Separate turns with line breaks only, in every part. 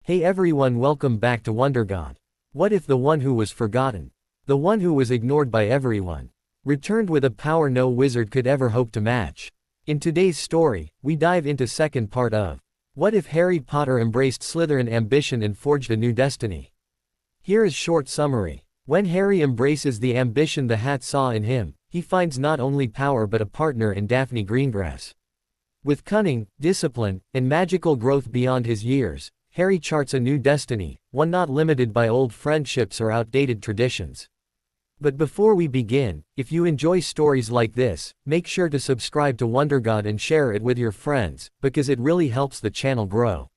Hey everyone, welcome back to WonderGod. What if the one who was forgotten, the one who was ignored by everyone, returned with a power no wizard could ever hope to match? In today's story, we dive into second part of What if Harry Potter embraced Slytherin ambition and forged a new destiny? Here is short summary. When Harry embraces the ambition the Hat saw in him, he finds not only power but a partner in Daphne Greengrass. With cunning, discipline, and magical growth beyond his years, Harry charts a new destiny, one not limited by old friendships or outdated traditions. But before we begin, if you enjoy stories like this, make sure to subscribe to WonderGod and share it with your friends, because it really helps the channel grow.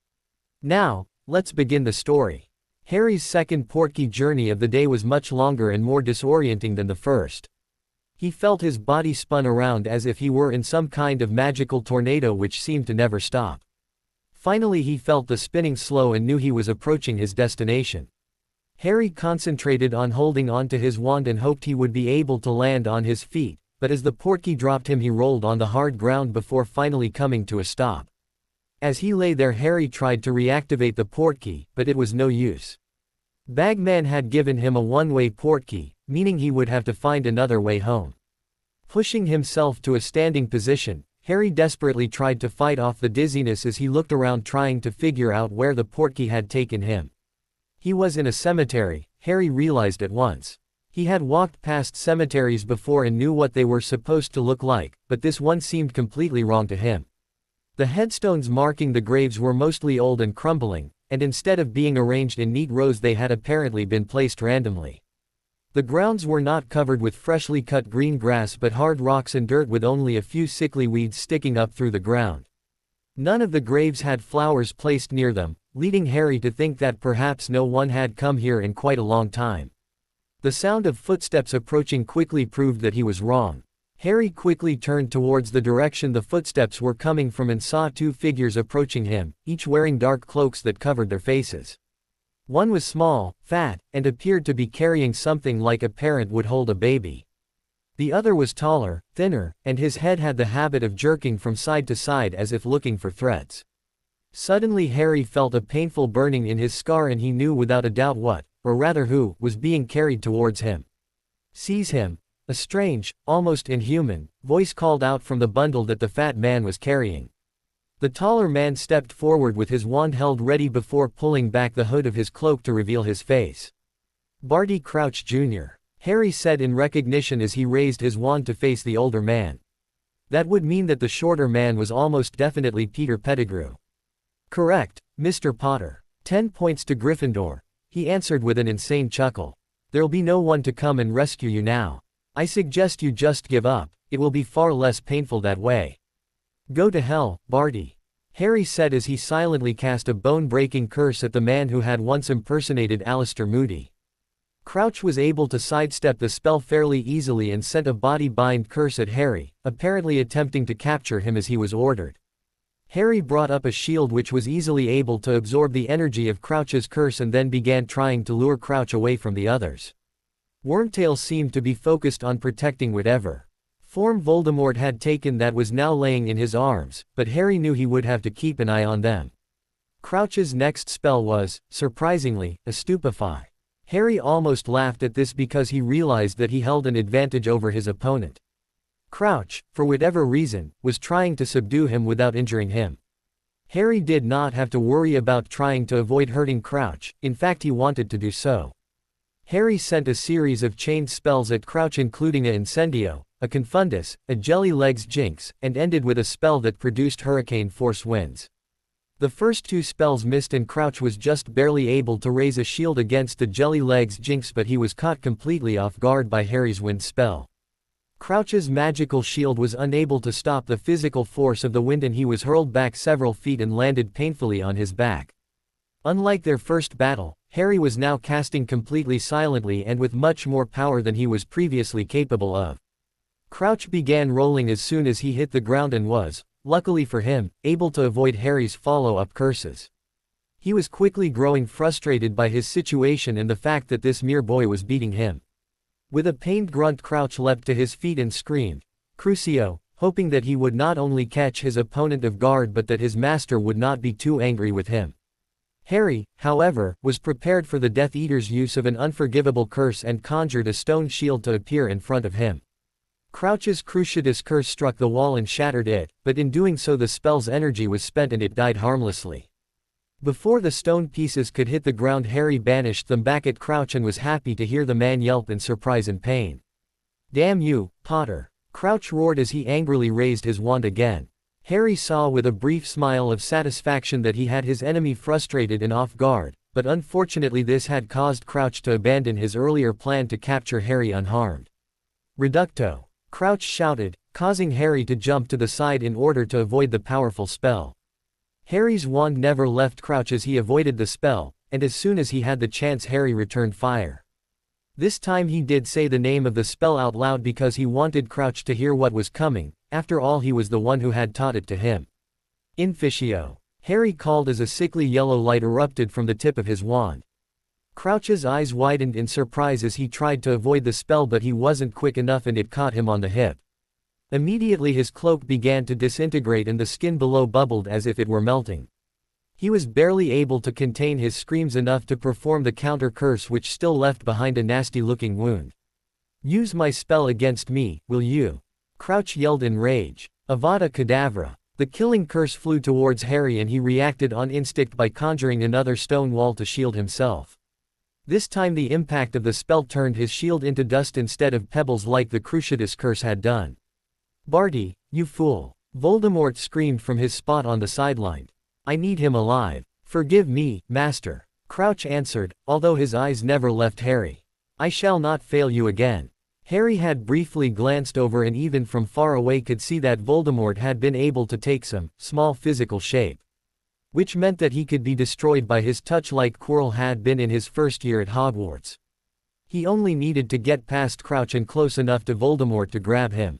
Now, let's begin the story. Harry's second portkey journey of the day was much longer and more disorienting than the first. He felt his body spun around as if he were in some kind of magical tornado which seemed to never stop. Finally he felt the spinning slow and knew he was approaching his destination. Harry concentrated on holding on to his wand and hoped he would be able to land on his feet, but as the portkey dropped him he rolled on the hard ground before finally coming to a stop. As he lay there Harry tried to reactivate the portkey, but it was no use. Bagman had given him a one-way portkey, meaning he would have to find another way home. Pushing himself to a standing position, Harry desperately tried to fight off the dizziness as he looked around trying to figure out where the portkey had taken him. He was in a cemetery, Harry realized at once. He had walked past cemeteries before and knew what they were supposed to look like, but this one seemed completely wrong to him. The headstones marking the graves were mostly old and crumbling, and instead of being arranged in neat rows they had apparently been placed randomly. The grounds were not covered with freshly cut green grass but hard rocks and dirt with only a few sickly weeds sticking up through the ground. None of the graves had flowers placed near them, leading Harry to think that perhaps no one had come here in quite a long time. The sound of footsteps approaching quickly proved that he was wrong. Harry quickly turned towards the direction the footsteps were coming from and saw two figures approaching him, each wearing dark cloaks that covered their faces. One was small, fat, and appeared to be carrying something like a parent would hold a baby. The other was taller, thinner, and his head had the habit of jerking from side to side as if looking for threats. Suddenly Harry felt a painful burning in his scar and he knew without a doubt what, or rather who, was being carried towards him. "Seize him!" A strange, almost inhuman, voice called out from the bundle that the fat man was carrying. The taller man stepped forward with his wand held ready before pulling back the hood of his cloak to reveal his face. "Barty Crouch Jr.," Harry said in recognition as he raised his wand to face the older man. That would mean that the shorter man was almost definitely Peter Pettigrew. "Correct, Mr. Potter. 10 points to Gryffindor," he answered with an insane chuckle. "There'll be no one to come and rescue you now. I suggest you just give up, it will be far less painful that way." "Go to hell, Barty," Harry said as he silently cast a bone-breaking curse at the man who had once impersonated Alistair Moody. Crouch was able to sidestep the spell fairly easily and sent a body-bind curse at Harry, apparently attempting to capture him as he was ordered. Harry brought up a shield which was easily able to absorb the energy of Crouch's curse and then began trying to lure Crouch away from the others. Wormtail seemed to be focused on protecting whatever form Voldemort had taken that was now laying in his arms, but Harry knew he would have to keep an eye on them. Crouch's next spell was, surprisingly, a Stupefy. Harry almost laughed at this because he realized that he held an advantage over his opponent. Crouch, for whatever reason, was trying to subdue him without injuring him. Harry did not have to worry about trying to avoid hurting Crouch, in fact he wanted to do so. Harry sent a series of chained spells at Crouch including a Incendio, a Confundus, a Jelly Legs Jinx, and ended with a spell that produced hurricane force winds. The first two spells missed and Crouch was just barely able to raise a shield against the Jelly Legs Jinx but he was caught completely off guard by Harry's wind spell. Crouch's magical shield was unable to stop the physical force of the wind and he was hurled back several feet and landed painfully on his back. Unlike their first battle, Harry was now casting completely silently and with much more power than he was previously capable of. Crouch began rolling as soon as he hit the ground and was, luckily for him, able to avoid Harry's follow-up curses. He was quickly growing frustrated by his situation and the fact that this mere boy was beating him. With a pained grunt Crouch leapt to his feet and screamed, "Crucio," hoping that he would not only catch his opponent off guard but that his master would not be too angry with him. Harry, however, was prepared for the Death Eater's use of an unforgivable curse and conjured a stone shield to appear in front of him. Crouch's Cruciatus curse struck the wall and shattered it, but in doing so the spell's energy was spent and it died harmlessly. Before the stone pieces could hit the ground, Harry banished them back at Crouch and was happy to hear the man yelp in surprise and pain. "Damn you, Potter!" Crouch roared as he angrily raised his wand again. Harry saw with a brief smile of satisfaction that he had his enemy frustrated and off guard, but unfortunately this had caused Crouch to abandon his earlier plan to capture Harry unharmed. "Reducto!" Crouch shouted, causing Harry to jump to the side in order to avoid the powerful spell. Harry's wand never left Crouch as he avoided the spell, and as soon as he had the chance Harry returned fire. This time he did say the name of the spell out loud because he wanted Crouch to hear what was coming, after all he was the one who had taught it to him. "Inficio!" Harry called as a sickly yellow light erupted from the tip of his wand. Crouch's eyes widened in surprise as he tried to avoid the spell, but he wasn't quick enough and it caught him on the hip. Immediately his cloak began to disintegrate and the skin below bubbled as if it were melting. He was barely able to contain his screams enough to perform the counter curse, which still left behind a nasty-looking wound. "Use my spell against me, will you?" Crouch yelled in rage. "Avada Kedavra!" The killing curse flew towards Harry and he reacted on instinct by conjuring another stone wall to shield himself. This time the impact of the spell turned his shield into dust instead of pebbles like the Cruciatus curse had done. "Barty, you fool!" Voldemort screamed from his spot on the sideline. "I need him alive." "Forgive me, Master," Crouch answered, although his eyes never left Harry. "I shall not fail you again." Harry had briefly glanced over and even from far away could see that Voldemort had been able to take some small physical shape, which meant that he could be destroyed by his touch like Quirrell had been in his first year at Hogwarts. He only needed to get past Crouch and close enough to Voldemort to grab him.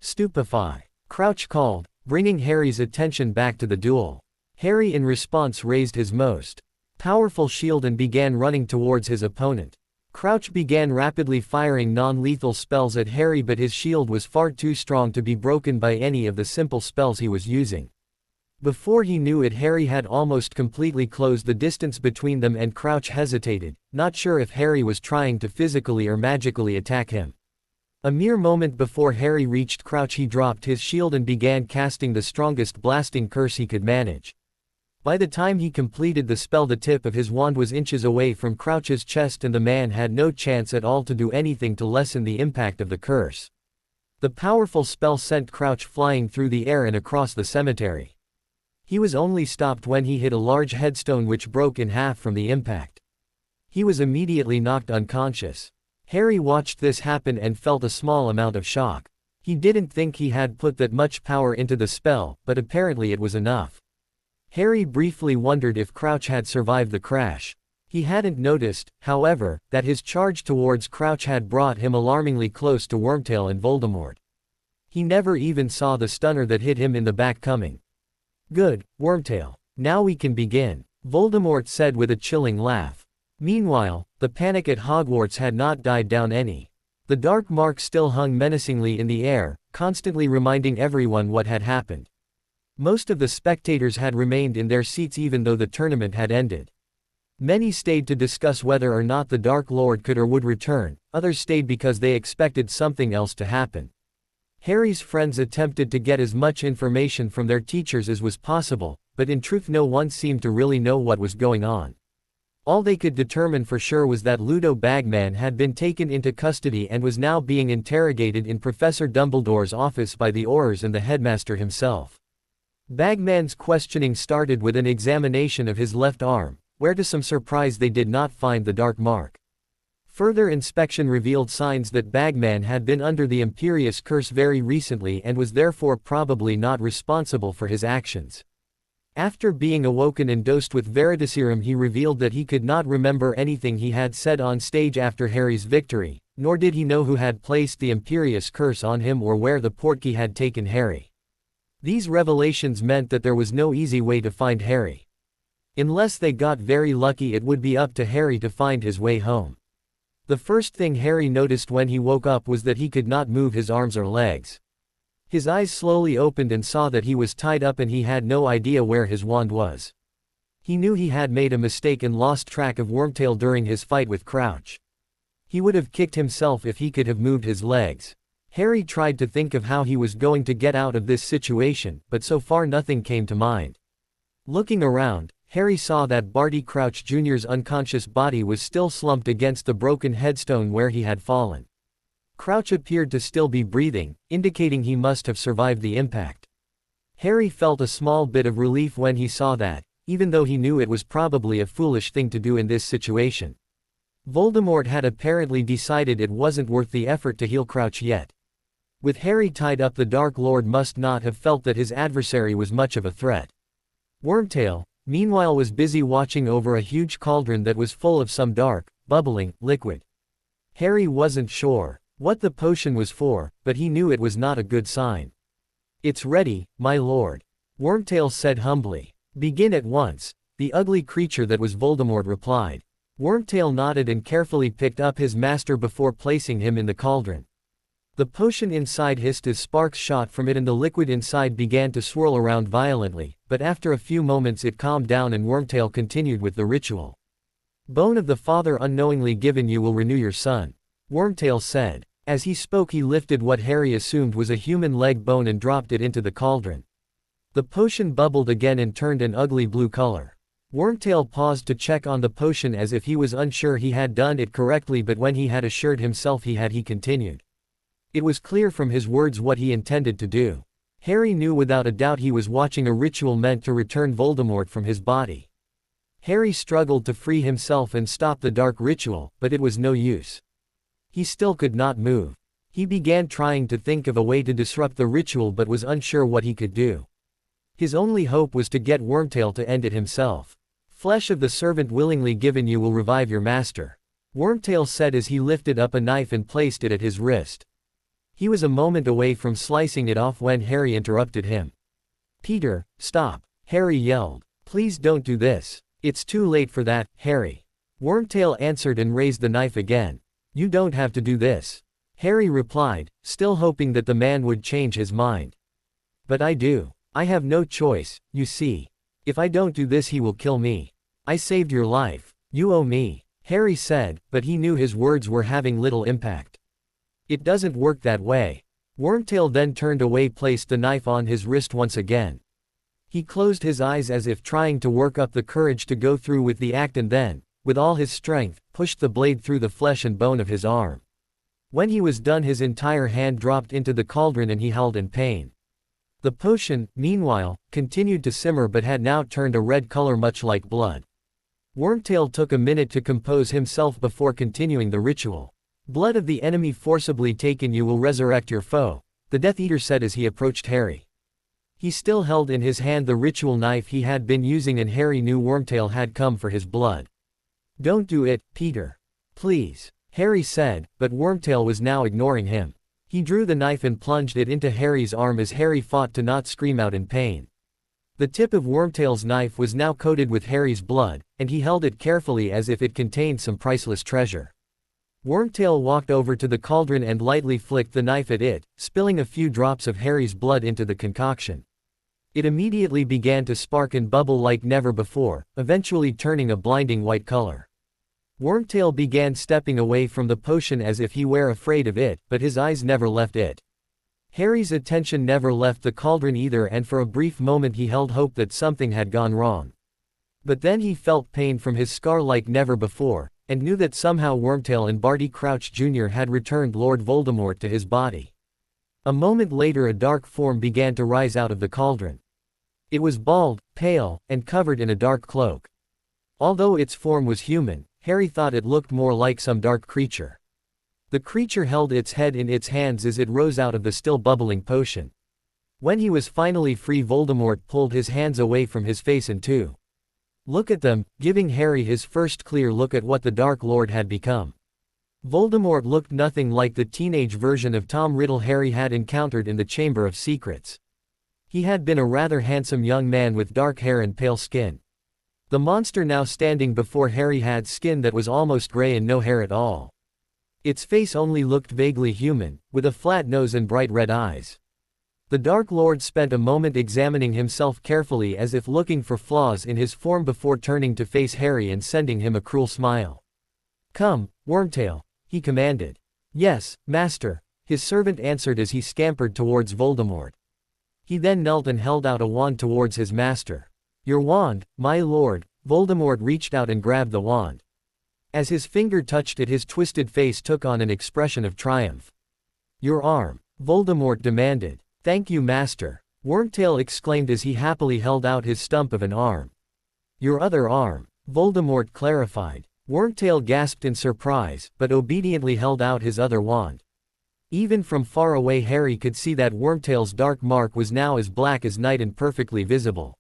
"Stupefy!" Crouch called, bringing Harry's attention back to the duel. Harry in response raised his most powerful shield and began running towards his opponent. Crouch began rapidly firing non-lethal spells at Harry, but his shield was far too strong to be broken by any of the simple spells he was using. Before he knew it, Harry had almost completely closed the distance between them and Crouch hesitated, not sure if Harry was trying to physically or magically attack him. A mere moment before Harry reached Crouch, he dropped his shield and began casting the strongest blasting curse he could manage. By the time he completed the spell, the tip of his wand was inches away from Crouch's chest and the man had no chance at all to do anything to lessen the impact of the curse. The powerful spell sent Crouch flying through the air and across the cemetery. He was only stopped when he hit a large headstone which broke in half from the impact. He was immediately knocked unconscious. Harry watched this happen and felt a small amount of shock. He didn't think he had put that much power into the spell, but apparently it was enough. Harry briefly wondered if Crouch had survived the crash. He hadn't noticed, however, that his charge towards Crouch had brought him alarmingly close to Wormtail and Voldemort. He never even saw the stunner that hit him in the back coming. "Good, Wormtail. Now we can begin," Voldemort said with a chilling laugh. Meanwhile, the panic at Hogwarts had not died down any. The dark mark still hung menacingly in the air, constantly reminding everyone what had happened. Most of the spectators had remained in their seats even though the tournament had ended. Many stayed to discuss whether or not the Dark Lord could or would return, others stayed because they expected something else to happen. Harry's friends attempted to get as much information from their teachers as was possible, but in truth no one seemed to really know what was going on. All they could determine for sure was that Ludo Bagman had been taken into custody and was now being interrogated in Professor Dumbledore's office by the Aurors and the headmaster himself. Bagman's questioning started with an examination of his left arm, where to some surprise they did not find the dark mark. Further inspection revealed signs that Bagman had been under the Imperious Curse very recently and was therefore probably not responsible for his actions. After being awoken and dosed with Veritaserum, he revealed that he could not remember anything he had said on stage after Harry's victory, nor did he know who had placed the Imperious Curse on him or where the portkey had taken Harry. These revelations meant that there was no easy way to find Harry. Unless they got very lucky, it would be up to Harry to find his way home. The first thing Harry noticed when he woke up was that he could not move his arms or legs. His eyes slowly opened and saw that he was tied up and he had no idea where his wand was. He knew he had made a mistake and lost track of Wormtail during his fight with Crouch. He would have kicked himself if he could have moved his legs. Harry tried to think of how he was going to get out of this situation, but so far nothing came to mind. Looking around, Harry saw that Barty Crouch Jr.'s unconscious body was still slumped against the broken headstone where he had fallen. Crouch appeared to still be breathing, indicating he must have survived the impact. Harry felt a small bit of relief when he saw that, even though he knew it was probably a foolish thing to do in this situation. Voldemort had apparently decided it wasn't worth the effort to heal Crouch yet. With Harry tied up, the Dark Lord must not have felt that his adversary was much of a threat. Wormtail, meanwhile, was busy watching over a huge cauldron that was full of some dark, bubbling liquid. Harry wasn't sure what the potion was for, but he knew it was not a good sign. "It's ready, my lord," Wormtail said humbly. "Begin at once," the ugly creature that was Voldemort replied. Wormtail nodded and carefully picked up his master before placing him in the cauldron. The potion inside hissed as sparks shot from it and the liquid inside began to swirl around violently, but after a few moments it calmed down and Wormtail continued with the ritual. "Bone of the father unknowingly given you will renew your son," Wormtail said. As he spoke, he lifted what Harry assumed was a human leg bone and dropped it into the cauldron. The potion bubbled again and turned an ugly blue color. Wormtail paused to check on the potion as if he was unsure he had done it correctly, but when he had assured himself he continued. It was clear from his words what he intended to do. Harry knew without a doubt he was watching a ritual meant to return Voldemort from his body. Harry struggled to free himself and stop the dark ritual, but it was no use. He still could not move. He began trying to think of a way to disrupt the ritual but was unsure what he could do. His only hope was to get Wormtail to end it himself. "Flesh of the servant willingly given you will revive your master," Wormtail said as he lifted up a knife and placed it at his wrist. He was a moment away from slicing it off when Harry interrupted him. "Peter, stop," Harry yelled. "Please don't do this. It's too late for that, Harry." Wormtail answered and raised the knife again. "You don't have to do this," Harry replied, still hoping that the man would change his mind. "But I do. I have no choice, you see. If I don't do this he will kill me. I saved your life. You owe me," Harry said, but he knew his words were having little impact. "It doesn't work that way." Wormtail then turned away, placed the knife on his wrist once again. He closed his eyes as if trying to work up the courage to go through with the act and then, with all his strength, pushed the blade through the flesh and bone of his arm. When he was done, his entire hand dropped into the cauldron and he howled in pain. The potion, meanwhile, continued to simmer but had now turned a red color much like blood. Wormtail took a minute to compose himself before continuing the ritual. "Blood of the enemy forcibly taken you will resurrect your foe," the Death Eater said as he approached Harry. He still held in his hand the ritual knife he had been using and Harry knew Wormtail had come for his blood. "Don't do it, Peter. Please," Harry said, but Wormtail was now ignoring him. He drew the knife and plunged it into Harry's arm as Harry fought to not scream out in pain. The tip of Wormtail's knife was now coated with Harry's blood, and he held it carefully as if it contained some priceless treasure. Wormtail walked over to the cauldron and lightly flicked the knife at it, spilling a few drops of Harry's blood into the concoction. It immediately began to spark and bubble like never before, eventually turning a blinding white color. Wormtail began stepping away from the potion as if he were afraid of it, but his eyes never left it. Harry's attention never left the cauldron either, and for a brief moment he held hope that something had gone wrong. But then he felt pain from his scar like never before, and knew that somehow Wormtail and Barty Crouch Jr. had returned Lord Voldemort to his body. A moment later a dark form began to rise out of the cauldron. It was bald, pale, and covered in a dark cloak. Although its form was human, Harry thought it looked more like some dark creature. The creature held its head in its hands as it rose out of the still bubbling potion. When he was finally free, Voldemort pulled his hands away from his face and to look at them, giving Harry his first clear look at what the Dark Lord had become. Voldemort looked nothing like the teenage version of Tom Riddle Harry had encountered in the Chamber of Secrets. He had been a rather handsome young man with dark hair and pale skin. The monster now standing before Harry had skin that was almost gray and no hair at all. Its face only looked vaguely human, with a flat nose and bright red eyes. The Dark Lord spent a moment examining himself carefully as if looking for flaws in his form before turning to face Harry and sending him a cruel smile. "Come, Wormtail," he commanded. "Yes, master," his servant answered as he scampered towards Voldemort. He then knelt and held out a wand towards his master. "Your wand, my lord." Voldemort reached out and grabbed the wand. As his finger touched it, his twisted face took on an expression of triumph. "Your arm," Voldemort demanded. "Thank you, master," Wormtail exclaimed as he happily held out his stump of an arm. "Your other arm," Voldemort clarified. Wormtail gasped in surprise, but obediently held out his other wand. Even from far away, Harry could see that Wormtail's dark mark was now as black as night and perfectly visible.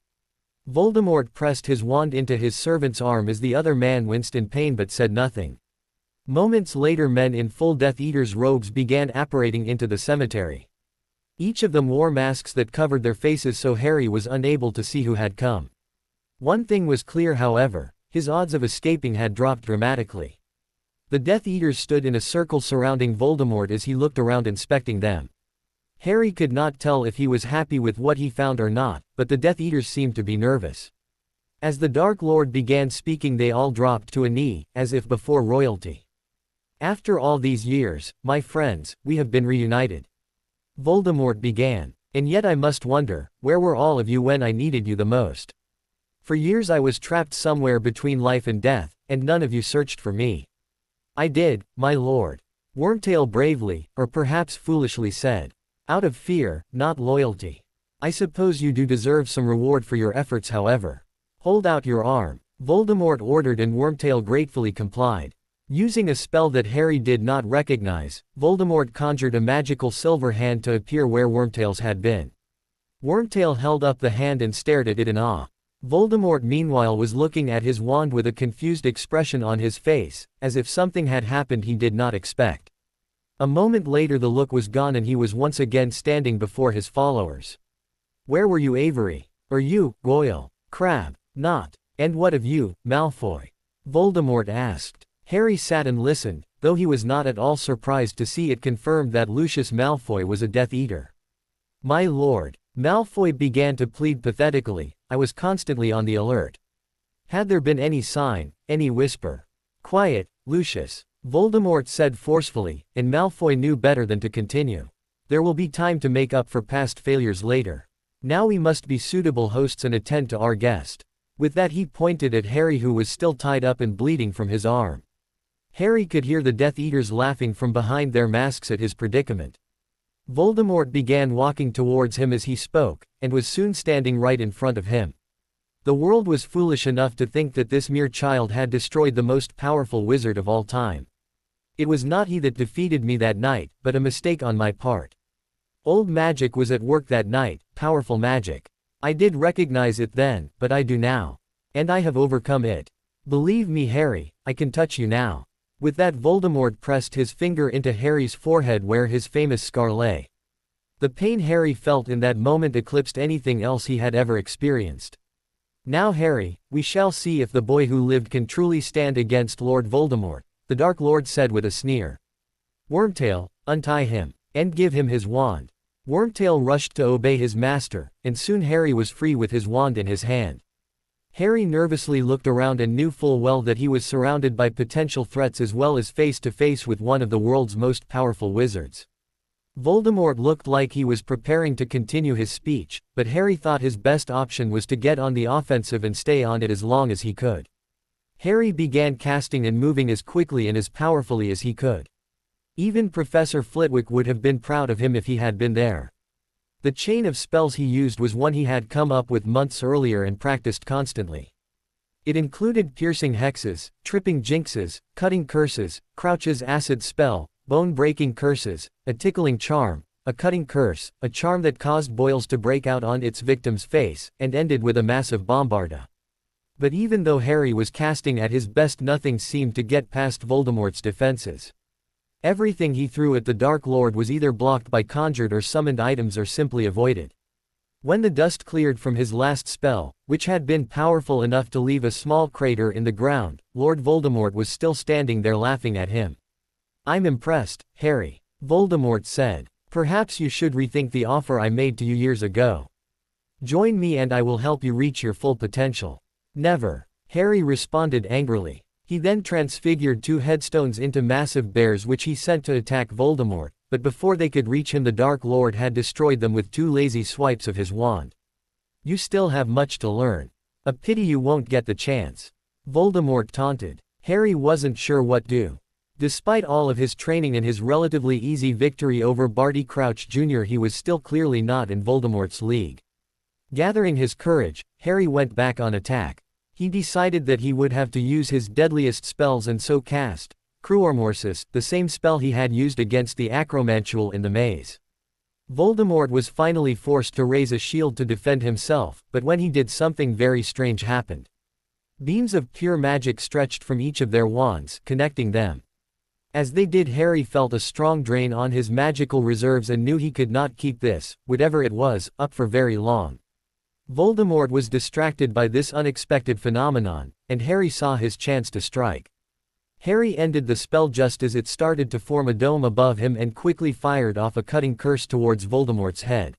Voldemort pressed his wand into his servant's arm as the other man winced in pain but said nothing. Moments later, men in full Death Eater's robes began apparating into the cemetery. Each of them wore masks that covered their faces so Harry was unable to see who had come. One thing was clear, however: his odds of escaping had dropped dramatically. The Death Eaters stood in a circle surrounding Voldemort as he looked around inspecting them. Harry could not tell if he was happy with what he found or not, but the Death Eaters seemed to be nervous. As the Dark Lord began speaking, they all dropped to a knee, as if before royalty. "After all these years, my friends, we have been reunited," Voldemort began. "And yet I must wonder, where were all of you when I needed you the most? For years I was trapped somewhere between life and death, and none of you searched for me." "I did, my lord," Wormtail bravely, or perhaps foolishly said. "Out of fear, not loyalty. I suppose you do deserve some reward for your efforts, however. Hold out your arm," Voldemort ordered, and Wormtail gratefully complied. Using a spell that Harry did not recognize, Voldemort conjured a magical silver hand to appear where Wormtail's had been. Wormtail held up the hand and stared at it in awe. Voldemort meanwhile was looking at his wand with a confused expression on his face, as if something had happened he did not expect. A moment later the look was gone and he was once again standing before his followers. "Where were you, Avery? Or you, Goyle? Crabbe? Not? And what of you, Malfoy?" Voldemort asked. Harry sat and listened, though he was not at all surprised to see it confirmed that Lucius Malfoy was a Death Eater. "My lord," Malfoy began to plead pathetically, "I was constantly on the alert. Had there been any sign, any whisper—" "Quiet, Lucius," Voldemort said forcefully, and Malfoy knew better than to continue. "There will be time to make up for past failures later. Now we must be suitable hosts and attend to our guest." With that he pointed at Harry, who was still tied up and bleeding from his arm. Harry could hear the Death Eaters laughing from behind their masks at his predicament. Voldemort began walking towards him as he spoke, and was soon standing right in front of him. The world was foolish enough to think that this mere child had destroyed the most powerful wizard of all time. It was not he that defeated me that night, but a mistake on my part. Old magic was at work that night, powerful magic. I did recognize it then, but I do now. And I have overcome it. Believe me, Harry, I can touch you now. With that, Voldemort pressed his finger into Harry's forehead where his famous scar lay. The pain Harry felt in that moment eclipsed anything else he had ever experienced. "Now, Harry, we shall see if the boy who lived can truly stand against Lord Voldemort," the Dark Lord said with a sneer. "Wormtail, untie him, and give him his wand." Wormtail rushed to obey his master, and soon Harry was free with his wand in his hand. Harry nervously looked around and knew full well that he was surrounded by potential threats as well as face to face with one of the world's most powerful wizards. Voldemort looked like he was preparing to continue his speech, but Harry thought his best option was to get on the offensive and stay on it as long as he could. Harry began casting and moving as quickly and as powerfully as he could. Even Professor Flitwick would have been proud of him if he had been there. The chain of spells he used was one he had come up with months earlier and practiced constantly. It included piercing hexes, tripping jinxes, cutting curses, Crouch's acid spell, bone-breaking curses, a tickling charm, a cutting curse, a charm that caused boils to break out on its victim's face, and ended with a massive bombarda. But even though Harry was casting at his best, nothing seemed to get past Voldemort's defenses. Everything he threw at the Dark Lord was either blocked by conjured or summoned items or simply avoided. When the dust cleared from his last spell, which had been powerful enough to leave a small crater in the ground, Lord Voldemort was still standing there laughing at him. "I'm impressed, Harry," Voldemort said. Perhaps you should rethink the offer I made to you years ago. Join me and I will help you reach your full potential. Never, Harry responded angrily. He then transfigured 2 headstones into massive bears which he sent to attack Voldemort, but before they could reach him the Dark Lord had destroyed them with 2 lazy swipes of his wand. You still have much to learn. A pity you won't get the chance. Voldemort taunted. Harry wasn't sure what to do. Despite all of his training and his relatively easy victory over Barty Crouch Jr., he was still clearly not in Voldemort's league. Gathering his courage, Harry went back on attack. He decided that he would have to use his deadliest spells and so cast Cruormorsis, the same spell he had used against the Acromantual in the maze. Voldemort was finally forced to raise a shield to defend himself, but when he did, something very strange happened. Beams of pure magic stretched from each of their wands, connecting them. As they did, Harry felt a strong drain on his magical reserves and knew he could not keep this, whatever it was, up for very long. Voldemort was distracted by this unexpected phenomenon, and Harry saw his chance to strike. Harry ended the spell just as it started to form a dome above him and quickly fired off a cutting curse towards Voldemort's head.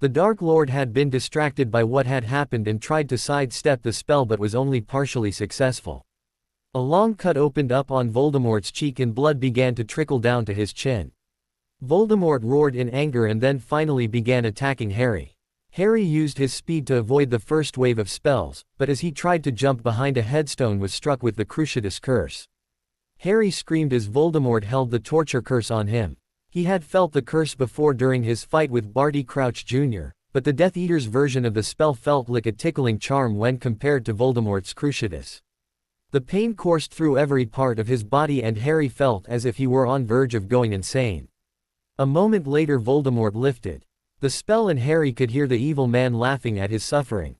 The Dark Lord had been distracted by what had happened and tried to sidestep the spell but was only partially successful. A long cut opened up on Voldemort's cheek and blood began to trickle down to his chin. Voldemort roared in anger and then finally began attacking Harry. Harry used his speed to avoid the first wave of spells, but as he tried to jump behind a headstone was struck with the Cruciatus curse. Harry screamed as Voldemort held the torture curse on him. He had felt the curse before during his fight with Barty Crouch Jr., but the Death Eater's version of the spell felt like a tickling charm when compared to Voldemort's Cruciatus. The pain coursed through every part of his body and Harry felt as if he were on verge of going insane. A moment later Voldemort lifted the spell and Harry could hear the evil man laughing at his suffering.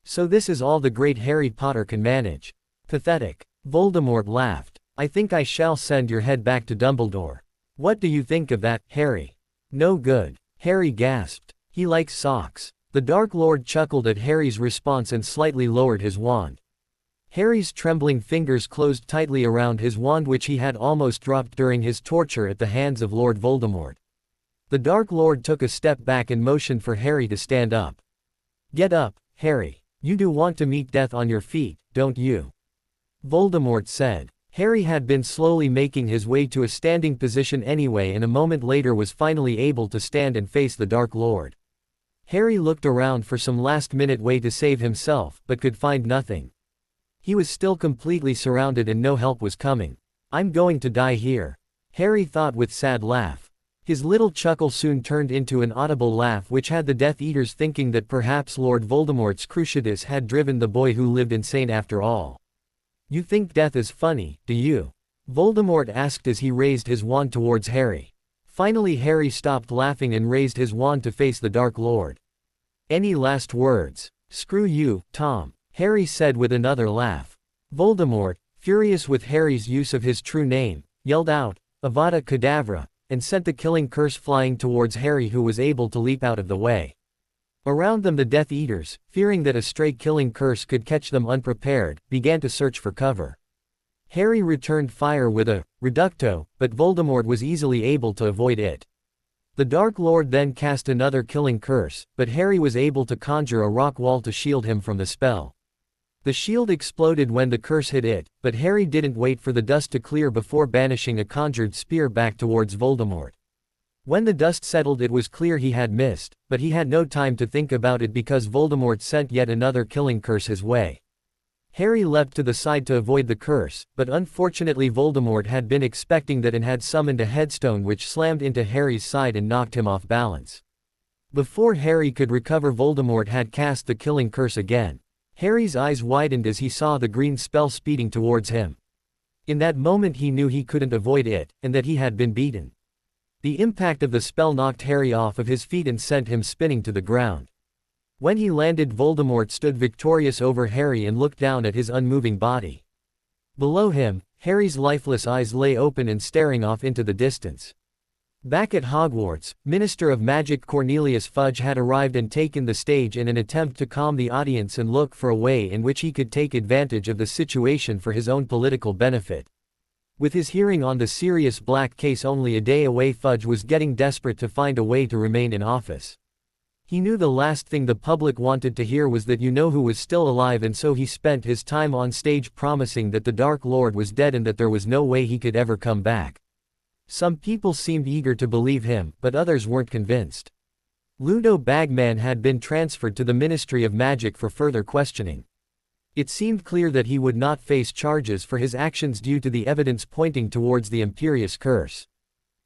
So this is all the great Harry Potter can manage. Pathetic. Voldemort laughed. I think I shall send your head back to Dumbledore. What do you think of that, Harry? No good. Harry gasped. He likes socks. The Dark Lord chuckled at Harry's response and slightly lowered his wand. Harry's trembling fingers closed tightly around his wand which he had almost dropped during his torture at the hands of Lord Voldemort. The Dark Lord took a step back and motioned for Harry to stand up. Get up, Harry. You do want to meet death on your feet, don't you? Voldemort said. Harry had been slowly making his way to a standing position anyway and a moment later was finally able to stand and face the Dark Lord. Harry looked around for some last-minute way to save himself, but could find nothing. He was still completely surrounded and no help was coming. I'm going to die here, Harry thought with sad laugh. His little chuckle soon turned into an audible laugh which had the Death Eaters thinking that perhaps Lord Voldemort's Cruciatus had driven the boy who lived insane after all. You think death is funny, do you? Voldemort asked as he raised his wand towards Harry. Finally Harry stopped laughing and raised his wand to face the Dark Lord. Any last words? Screw you, Tom, Harry said with another laugh. Voldemort, furious with Harry's use of his true name, yelled out, Avada Kedavra, and sent the killing curse flying towards Harry who was able to leap out of the way. Around them the Death Eaters, fearing that a stray killing curse could catch them unprepared, began to search for cover. Harry returned fire with a reducto, but Voldemort was easily able to avoid it. The Dark Lord then cast another killing curse, but Harry was able to conjure a rock wall to shield him from the spell. The shield exploded when the curse hit it, but Harry didn't wait for the dust to clear before banishing a conjured spear back towards Voldemort. When the dust settled it was clear he had missed, but he had no time to think about it because Voldemort sent yet another killing curse his way. Harry leapt to the side to avoid the curse, but unfortunately Voldemort had been expecting that and had summoned a headstone which slammed into Harry's side and knocked him off balance. Before Harry could recover Voldemort had cast the killing curse again. Harry's eyes widened as he saw the green spell speeding towards him. In that moment he knew he couldn't avoid it, and that he had been beaten. The impact of the spell knocked Harry off of his feet and sent him spinning to the ground. When he landed Voldemort stood victorious over Harry and looked down at his unmoving body. Below him, Harry's lifeless eyes lay open and staring off into the distance. Back at Hogwarts, Minister of Magic Cornelius Fudge had arrived and taken the stage in an attempt to calm the audience and look for a way in which he could take advantage of the situation for his own political benefit. With his hearing on the Sirius Black case only a day away, Fudge was getting desperate to find a way to remain in office. He knew the last thing the public wanted to hear was that you-know-who was still alive, and so he spent his time on stage promising that the Dark Lord was dead and that there was no way he could ever come back. Some people seemed eager to believe him, but others weren't convinced. Ludo Bagman had been transferred to the Ministry of Magic for further questioning. It seemed clear that he would not face charges for his actions due to the evidence pointing towards the Imperious Curse.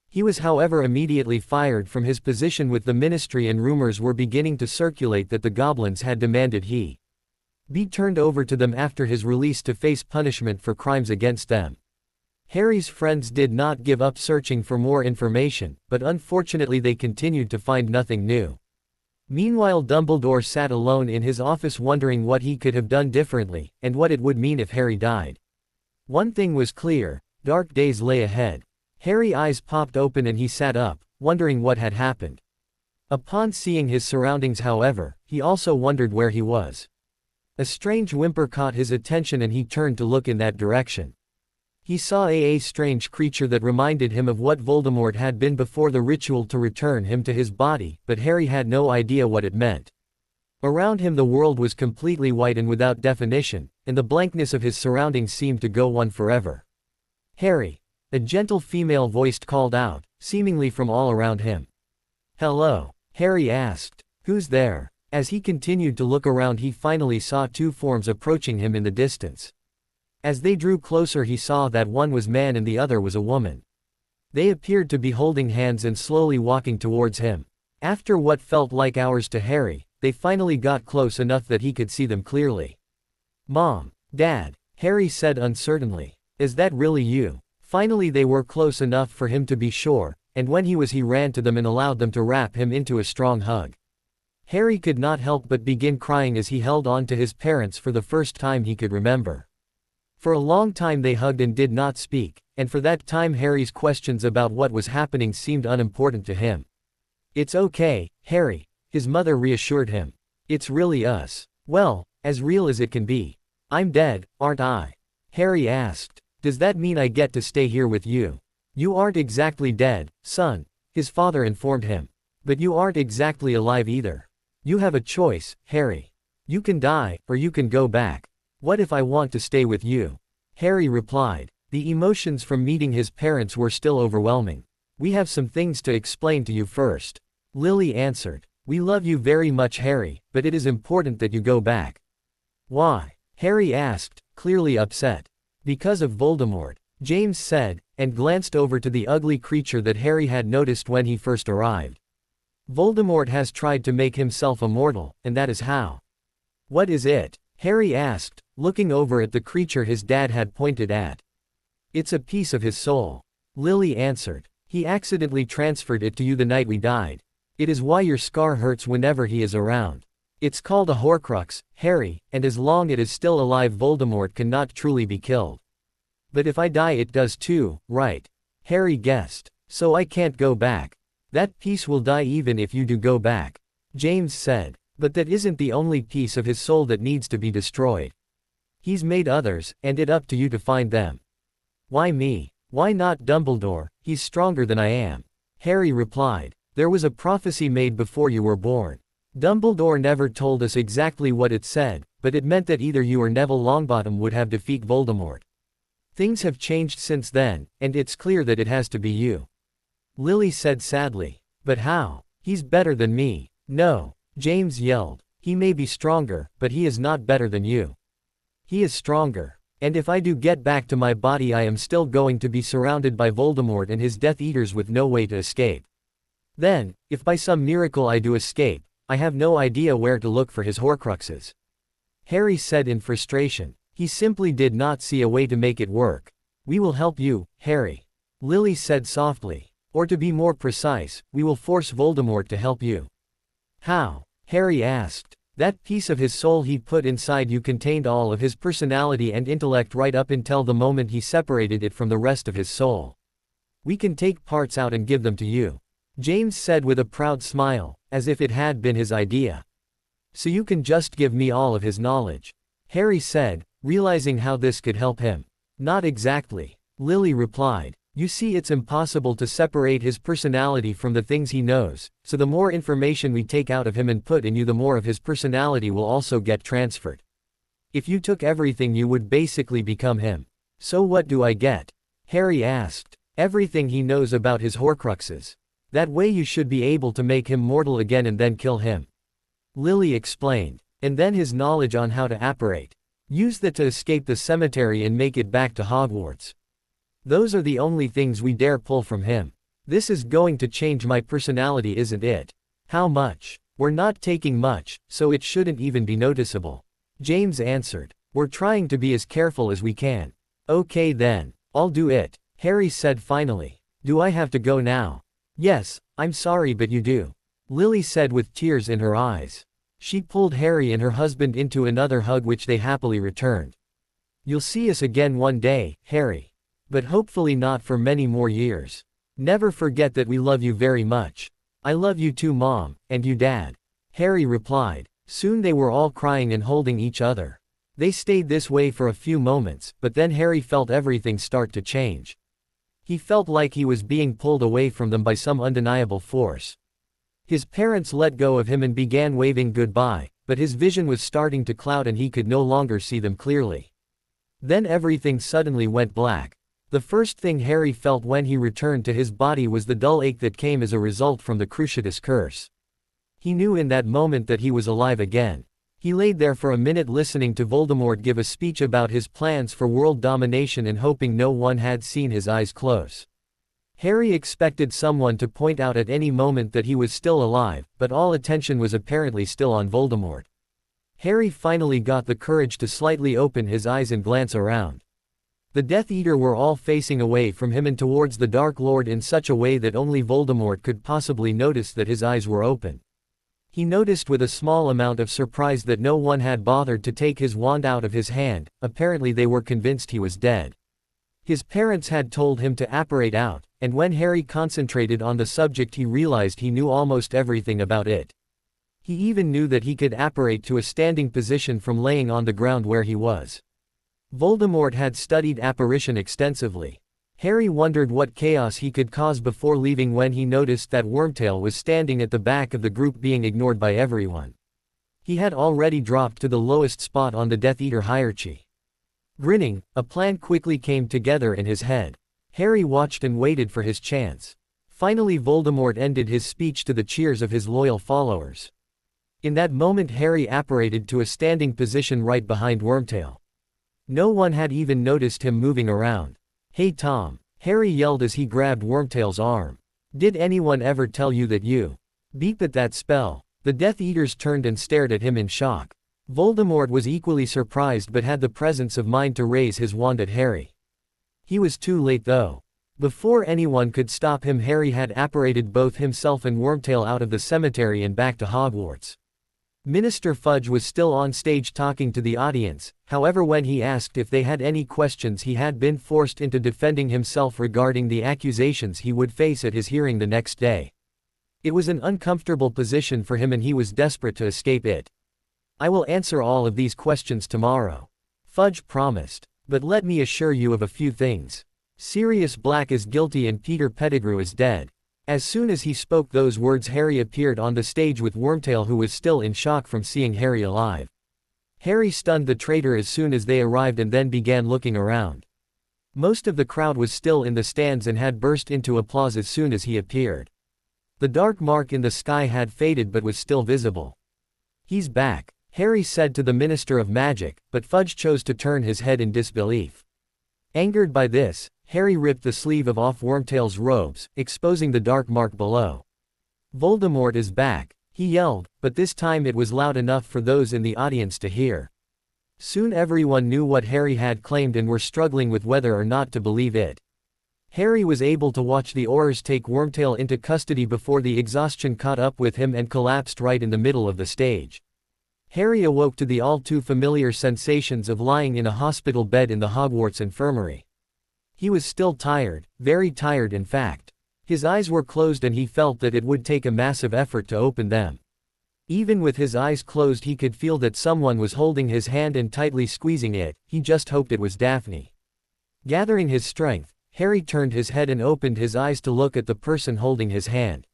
He was however immediately fired from his position with the ministry, and rumors were beginning to circulate that the goblins had demanded he be turned over to them after his release to face punishment for crimes against them. Harry's friends did not give up searching for more information, but unfortunately they continued to find nothing new. Meanwhile, Dumbledore sat alone in his office wondering what he could have done differently, and what it would mean if Harry died. One thing was clear: dark days lay ahead. Harry's eyes popped open and he sat up, wondering what had happened. Upon seeing his surroundings, however, he also wondered where he was. A strange whimper caught his attention and he turned to look in that direction. He saw a strange creature that reminded him of what Voldemort had been before the ritual to return him to his body, but Harry had no idea what it meant. Around him the world was completely white and without definition, and the blankness of his surroundings seemed to go on forever. "Harry!" a gentle female voice called out, seemingly from all around him. "Hello?" Harry asked. "Who's there?" As he continued to look around, he finally saw two forms approaching him in the distance. As they drew closer, he saw that one was man and the other was a woman. They appeared to be holding hands and slowly walking towards him. After what felt like hours to Harry, they finally got close enough that he could see them clearly. "Mom, Dad," Harry said uncertainly. "Is that really you?" Finally they were close enough for him to be sure, and when he ran to them and allowed them to wrap him into a strong hug. Harry could not help but begin crying as he held on to his parents for the first time he could remember. For a long time they hugged and did not speak, and for that time Harry's questions about what was happening seemed unimportant to him. "It's okay, Harry," his mother reassured him. "It's really us. Well, as real as it can be." "I'm dead, aren't I?" Harry asked. "Does that mean I get to stay here with you?" "You aren't exactly dead, son," his father informed him. "But you aren't exactly alive either. You have a choice, Harry. You can die, or you can go back." "What if I want to stay with you?" Harry replied. The emotions from meeting his parents were still overwhelming. "We have some things to explain to you first," Lily answered. "We love you very much, Harry, but it is important that you go back." "Why?" Harry asked, clearly upset. "Because of Voldemort," James said, and glanced over to the ugly creature that Harry had noticed when he first arrived. "Voldemort has tried to make himself immortal, and that is how." "What is it?" Harry asked, looking over at the creature his dad had pointed at. "It's a piece of his soul," Lily answered. "He accidentally transferred it to you the night we died. It is why your scar hurts whenever he is around. It's called a Horcrux, Harry, and as long as it is still alive Voldemort cannot truly be killed." "But if I die it does too, right?" Harry guessed. "So I can't go back." "That piece will die even if you do go back," James said. "But that isn't the only piece of his soul that needs to be destroyed. He's made others, and it's up to you to find them." "Why me? Why not Dumbledore? He's stronger than I am," Harry replied. "There was a prophecy made before you were born. Dumbledore never told us exactly what it said, but it meant that either you or Neville Longbottom would have defeat Voldemort. Things have changed since then, and it's clear that it has to be you," Lily said sadly. "But how? He's better than me." "No," James yelled. "He may be stronger, but he is not better than you. He is stronger. And if I do get back to my body I am still going to be surrounded by Voldemort and his Death Eaters with no way to escape. Then, if by some miracle I do escape, I have no idea where to look for his Horcruxes," Harry said in frustration. He simply did not see a way to make it work. "We will help you, Harry," Lily said softly. "Or to be more precise, we will force Voldemort to help you." "How?" Harry asked. "That piece of his soul he put inside you contained all of his personality and intellect right up until the moment he separated it from the rest of his soul. We can take parts out and give them to you," James said with a proud smile, as if it had been his idea. "So you can just give me all of his knowledge," Harry said, realizing how this could help him. "Not exactly," Lily replied. You see, it's impossible to separate his personality from the things he knows, so the more information we take out of him and put in you, the more of his personality will also get transferred. If you took everything, you would basically become him. So what do I get? Harry asked. Everything he knows about his Horcruxes. That way you should be able to make him mortal again and then kill him. Lily explained. And then his knowledge on how to apparate. Use that to escape the cemetery and make it back to Hogwarts. Those are the only things we dare pull from him. This is going to change my personality, isn't it? How much? We're not taking much, so it shouldn't even be noticeable. James answered. We're trying to be as careful as we can. Okay then, I'll do it, Harry said finally. Do I have to go now? Yes, I'm sorry but you do. Lily said with tears in her eyes. She pulled Harry and her husband into another hug which they happily returned. You'll see us again one day, Harry. But hopefully not for many more years. Never forget that we love you very much. I love you too, Mom, and you, Dad. Harry replied. Soon they were all crying and holding each other. They stayed this way for a few moments, but then Harry felt everything start to change. He felt like he was being pulled away from them by some undeniable force. His parents let go of him and began waving goodbye, but his vision was starting to cloud and he could no longer see them clearly. Then everything suddenly went black. The first thing Harry felt when he returned to his body was the dull ache that came as a result from the Cruciatus curse. He knew in that moment that he was alive again. He laid there for a minute listening to Voldemort give a speech about his plans for world domination and hoping no one had seen his eyes close. Harry expected someone to point out at any moment that he was still alive, but all attention was apparently still on Voldemort. Harry finally got the courage to slightly open his eyes and glance around. The Death Eater were all facing away from him and towards the Dark Lord in such a way that only Voldemort could possibly notice that his eyes were open. He noticed with a small amount of surprise that no one had bothered to take his wand out of his hand. Apparently they were convinced he was dead. His parents had told him to apparate out, and when Harry concentrated on the subject he realized he knew almost everything about it. He even knew that he could apparate to a standing position from laying on the ground where he was. Voldemort had studied apparition extensively. Harry wondered what chaos he could cause before leaving when he noticed that Wormtail was standing at the back of the group being ignored by everyone. He had already dropped to the lowest spot on the Death Eater hierarchy. Grinning, a plan quickly came together in his head. Harry watched and waited for his chance. Finally Voldemort ended his speech to the cheers of his loyal followers. In that moment Harry apparated to a standing position right behind Wormtail. No one had even noticed him moving around. Hey Tom, Harry yelled as he grabbed Wormtail's arm. Did anyone ever tell you that you beep at that spell? The Death Eaters turned and stared at him in shock. Voldemort was equally surprised but had the presence of mind to raise his wand at Harry. He was too late though. Before anyone could stop him, Harry had apparated both himself and Wormtail out of the cemetery and back to Hogwarts. Minister Fudge was still on stage talking to the audience. However, when he asked if they had any questions, he had been forced into defending himself regarding the accusations he would face at his hearing the next day. It was an uncomfortable position for him and he was desperate to escape it. I will answer all of these questions tomorrow, Fudge promised. But let me assure you of a few things. Sirius Black is guilty and Peter Pettigrew is dead. As soon as he spoke those words, Harry appeared on the stage with Wormtail, who was still in shock from seeing Harry alive. Harry stunned the traitor as soon as they arrived and then began looking around. Most of the crowd was still in the stands and had burst into applause as soon as he appeared. The dark mark in the sky had faded but was still visible. He's back, Harry said to the Minister of Magic, but Fudge chose to turn his head in disbelief. Angered by this, Harry ripped the sleeve off Wormtail's robes, exposing the dark mark below. Voldemort is back, he yelled, but this time it was loud enough for those in the audience to hear. Soon everyone knew what Harry had claimed and were struggling with whether or not to believe it. Harry was able to watch the Aurors take Wormtail into custody before the exhaustion caught up with him and collapsed right in the middle of the stage. Harry awoke to the all too familiar sensations of lying in a hospital bed in the Hogwarts infirmary. He was still tired, very tired in fact. His eyes were closed and he felt that it would take a massive effort to open them. Even with his eyes closed he could feel that someone was holding his hand and tightly squeezing it. He just hoped it was Daphne. Gathering his strength, Harry turned his head and opened his eyes to look at the person holding his hand.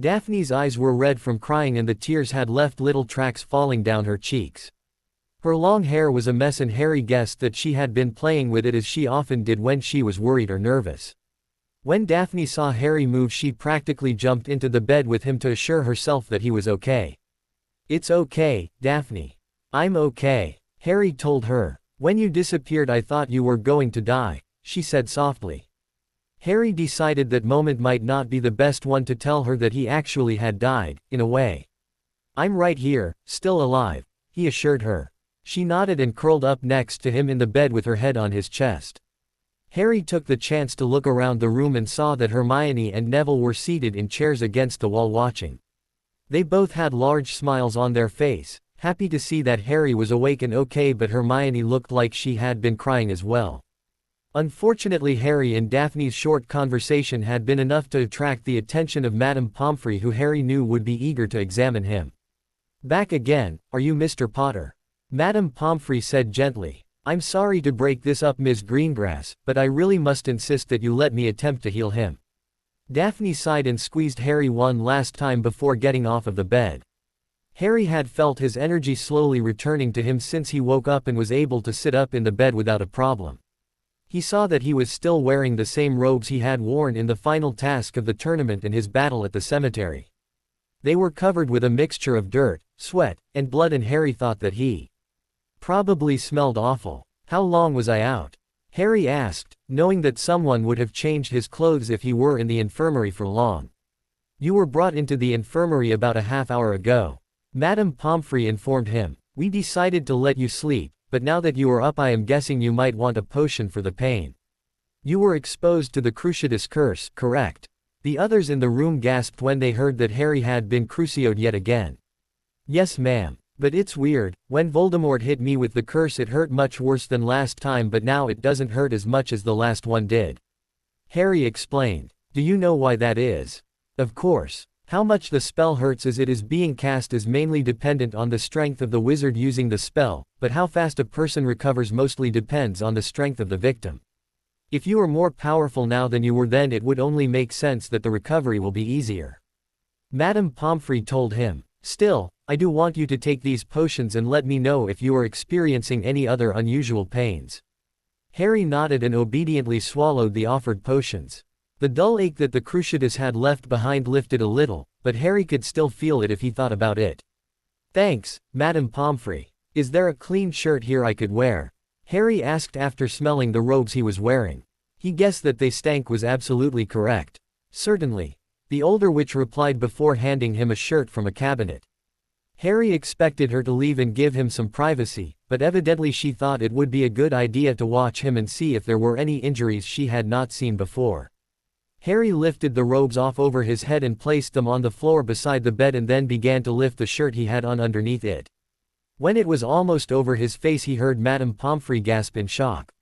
Daphne's eyes were red from crying and the tears had left little tracks falling down her cheeks. Her long hair was a mess and Harry guessed that she had been playing with it as she often did when she was worried or nervous. When Daphne saw Harry move, she practically jumped into the bed with him to assure herself that he was okay. "It's okay, Daphne. I'm okay," Harry told her. "When you disappeared I thought you were going to die," she said softly. Harry decided that moment might not be the best one to tell her that he actually had died, in a way. "I'm right here, still alive," he assured her. She nodded and curled up next to him in the bed with her head on his chest. Harry took the chance to look around the room and saw that Hermione and Neville were seated in chairs against the wall watching. They both had large smiles on their face, happy to see that Harry was awake and okay, but Hermione looked like she had been crying as well. Unfortunately, Harry and Daphne's short conversation had been enough to attract the attention of Madame Pomfrey, who Harry knew would be eager to examine him. "Back again, are you, Mr. Potter?" Madame Pomfrey said gently. "I'm sorry to break this up, Miss Greengrass, but I really must insist that you let me attempt to heal him." Daphne sighed and squeezed Harry one last time before getting off of the bed. Harry had felt his energy slowly returning to him since he woke up and was able to sit up in the bed without a problem. He saw that he was still wearing the same robes he had worn in the final task of the tournament and his battle at the cemetery. They were covered with a mixture of dirt, sweat, and blood, and Harry thought that he probably smelled awful. "How long was I out?" Harry asked, knowing that someone would have changed his clothes if he were in the infirmary for long. "You were brought into the infirmary about a half-hour ago," Madame Pomfrey informed him. "We decided to let you sleep, but now that you are up I am guessing you might want a potion for the pain. You were exposed to the Cruciatus curse, correct?" The others in the room gasped when they heard that Harry had been crucioed yet again. "Yes, ma'am. But it's weird, when Voldemort hit me with the curse it hurt much worse than last time, but now it doesn't hurt as much as the last one did," Harry explained. "Do you know why that is?" "Of course. How much the spell hurts as it is being cast is mainly dependent on the strength of the wizard using the spell, but how fast a person recovers mostly depends on the strength of the victim. If you are more powerful now than you were then, it would only make sense that the recovery will be easier," Madame Pomfrey told him. "Still, I do want you to take these potions and let me know if you are experiencing any other unusual pains." Harry nodded and obediently swallowed the offered potions. The dull ache that the Cruciatus had left behind lifted a little, but Harry could still feel it if he thought about it. "Thanks, Madame Pomfrey. Is there a clean shirt here I could wear?" Harry asked after smelling the robes he was wearing. He guessed that they stank was absolutely correct. "Certainly," the older witch replied before handing him a shirt from a cabinet. Harry expected her to leave and give him some privacy, but evidently she thought it would be a good idea to watch him and see if there were any injuries she had not seen before. Harry lifted the robes off over his head and placed them on the floor beside the bed and then began to lift the shirt he had on underneath it. When it was almost over his face he heard Madame Pomfrey gasp in shock.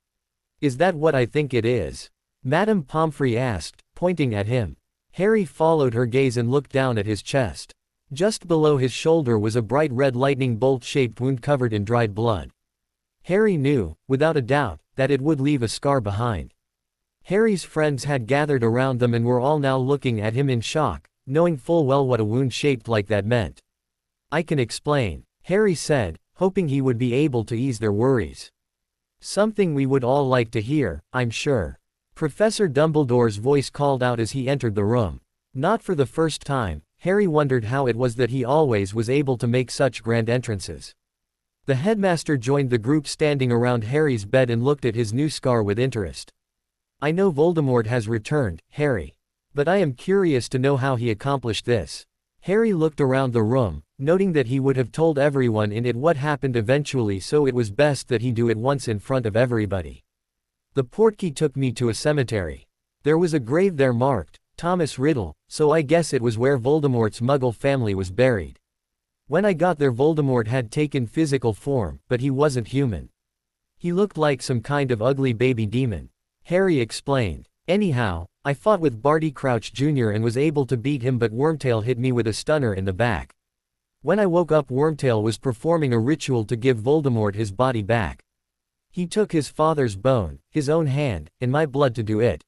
"Is that what I think it is?" Madame Pomfrey asked, pointing at him. Harry followed her gaze and looked down at his chest. Just below his shoulder was a bright red lightning bolt-shaped wound covered in dried blood. Harry knew, without a doubt, that it would leave a scar behind. Harry's friends had gathered around them and were all now looking at him in shock, knowing full well what a wound shaped like that meant. "I can explain," Harry said, hoping he would be able to ease their worries. "Something we would all like to hear, I'm sure." Professor Dumbledore's voice called out as he entered the room. Not for the first time, Harry wondered how it was that he always was able to make such grand entrances. The headmaster joined the group standing around Harry's bed and looked at his new scar with interest. "I know Voldemort has returned, Harry. But I am curious to know how he accomplished this." Harry looked around the room, noting that he would have told everyone in it what happened eventually, so it was best that he do it once in front of everybody. "The portkey took me to a cemetery. There was a grave there marked, Thomas Riddle, so I guess it was where Voldemort's Muggle family was buried. When I got there Voldemort had taken physical form, but he wasn't human. He looked like some kind of ugly baby demon," Harry explained. "Anyhow, I fought with Barty Crouch Jr. and was able to beat him, but Wormtail hit me with a stunner in the back. When I woke up Wormtail was performing a ritual to give Voldemort his body back." He took his father's bone, his own hand, and my blood to do it.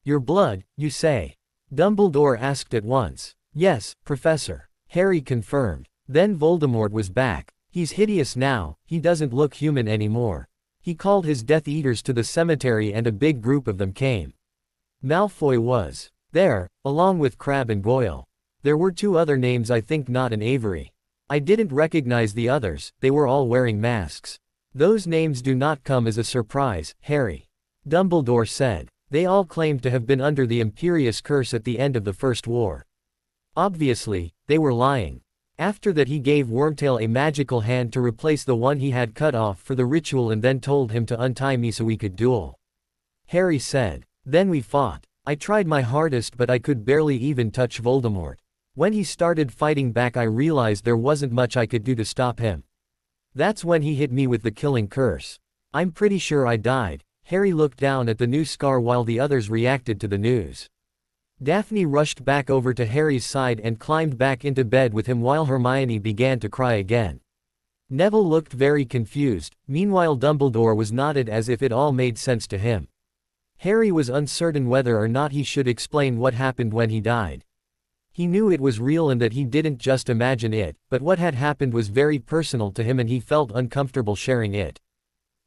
Your blood, you say? Dumbledore asked at once. Yes, Professor. Harry confirmed. Then Voldemort was back. He's hideous now, he doesn't look human anymore. He called his Death Eaters to the cemetery and a big group of them came. Malfoy was there, along with Crabbe and Goyle. There were 2 other names, I think not an Avery. I didn't recognize the others, they were all wearing masks. Those names do not come as a surprise, Harry. Dumbledore said. They all claimed to have been under the Imperious Curse at the end of the First War. Obviously, they were lying. After that he gave Wormtail a magical hand to replace the one he had cut off for the ritual and then told him to untie me so we could duel. Harry said. Then we fought. I tried my hardest but I could barely even touch Voldemort. When he started fighting back I realized there wasn't much I could do to stop him. That's when he hit me with the killing curse. I'm pretty sure I died. Harry looked down at the new scar while the others reacted to the news. Daphne rushed back over to Harry's side and climbed back into bed with him while Hermione began to cry again. Neville looked very confused, meanwhile Dumbledore was nodded as if it all made sense to him. Harry was uncertain whether or not he should explain what happened when he died. He knew it was real and that he didn't just imagine it, but what had happened was very personal to him and he felt uncomfortable sharing it.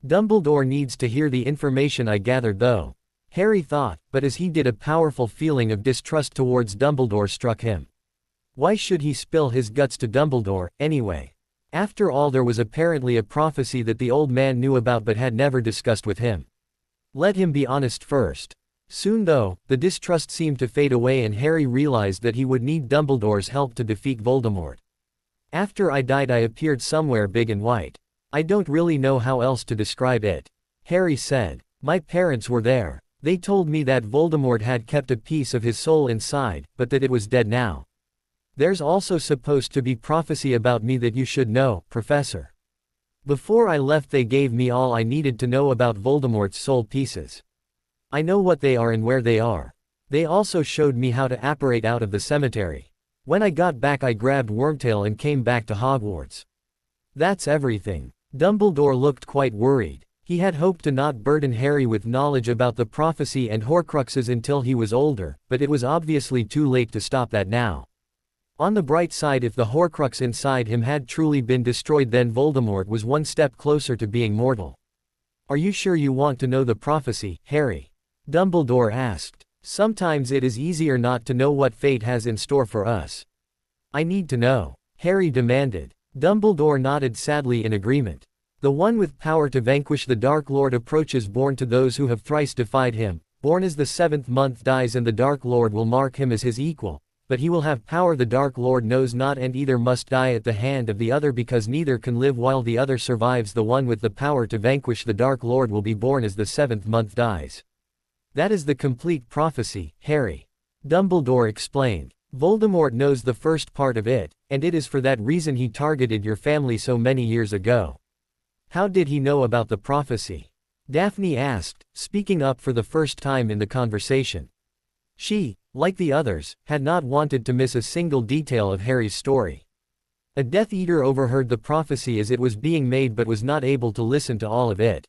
Dumbledore needs to hear the information I gathered though. Harry thought, but as he did a powerful feeling of distrust towards Dumbledore struck him. Why should he spill his guts to Dumbledore, anyway? After all there was apparently a prophecy that the old man knew about but had never discussed with him. Let him be honest first. Soon though, the distrust seemed to fade away and Harry realized that he would need Dumbledore's help to defeat Voldemort. After I died I appeared somewhere big and white. I don't really know how else to describe it. Harry said. My parents were there. They told me that Voldemort had kept a piece of his soul inside, but that it was dead now. There's also supposed to be prophecy about me that you should know, Professor. Before I left they gave me all I needed to know about Voldemort's soul pieces. I know what they are and where they are. They also showed me how to apparate out of the cemetery. When I got back I grabbed Wormtail and came back to Hogwarts. That's everything. Dumbledore looked quite worried. He had hoped to not burden Harry with knowledge about the prophecy and Horcruxes until he was older, but it was obviously too late to stop that now. On the bright side, if the Horcrux inside him had truly been destroyed, then Voldemort was one step closer to being mortal. Are you sure you want to know the prophecy, Harry? Dumbledore asked. Sometimes it is easier not to know what fate has in store for us. I need to know, Harry demanded. Dumbledore nodded sadly in agreement. The one with power to vanquish the Dark Lord approaches, born to those who have thrice defied him. Born as the 7th month dies and the Dark Lord will mark him as his equal. But he will have power the Dark Lord knows not, and either must die at the hand of the other because neither can live while the other survives. The one with the power to vanquish the Dark Lord will be born as the 7th month dies. That is the complete prophecy, Harry. Dumbledore explained. Voldemort knows the first part of it, and it is for that reason he targeted your family so many years ago. How did he know about the prophecy? Daphne asked, speaking up for the first time in the conversation. She, like the others, had not wanted to miss a single detail of Harry's story. A Death Eater overheard the prophecy as it was being made but was not able to listen to all of it.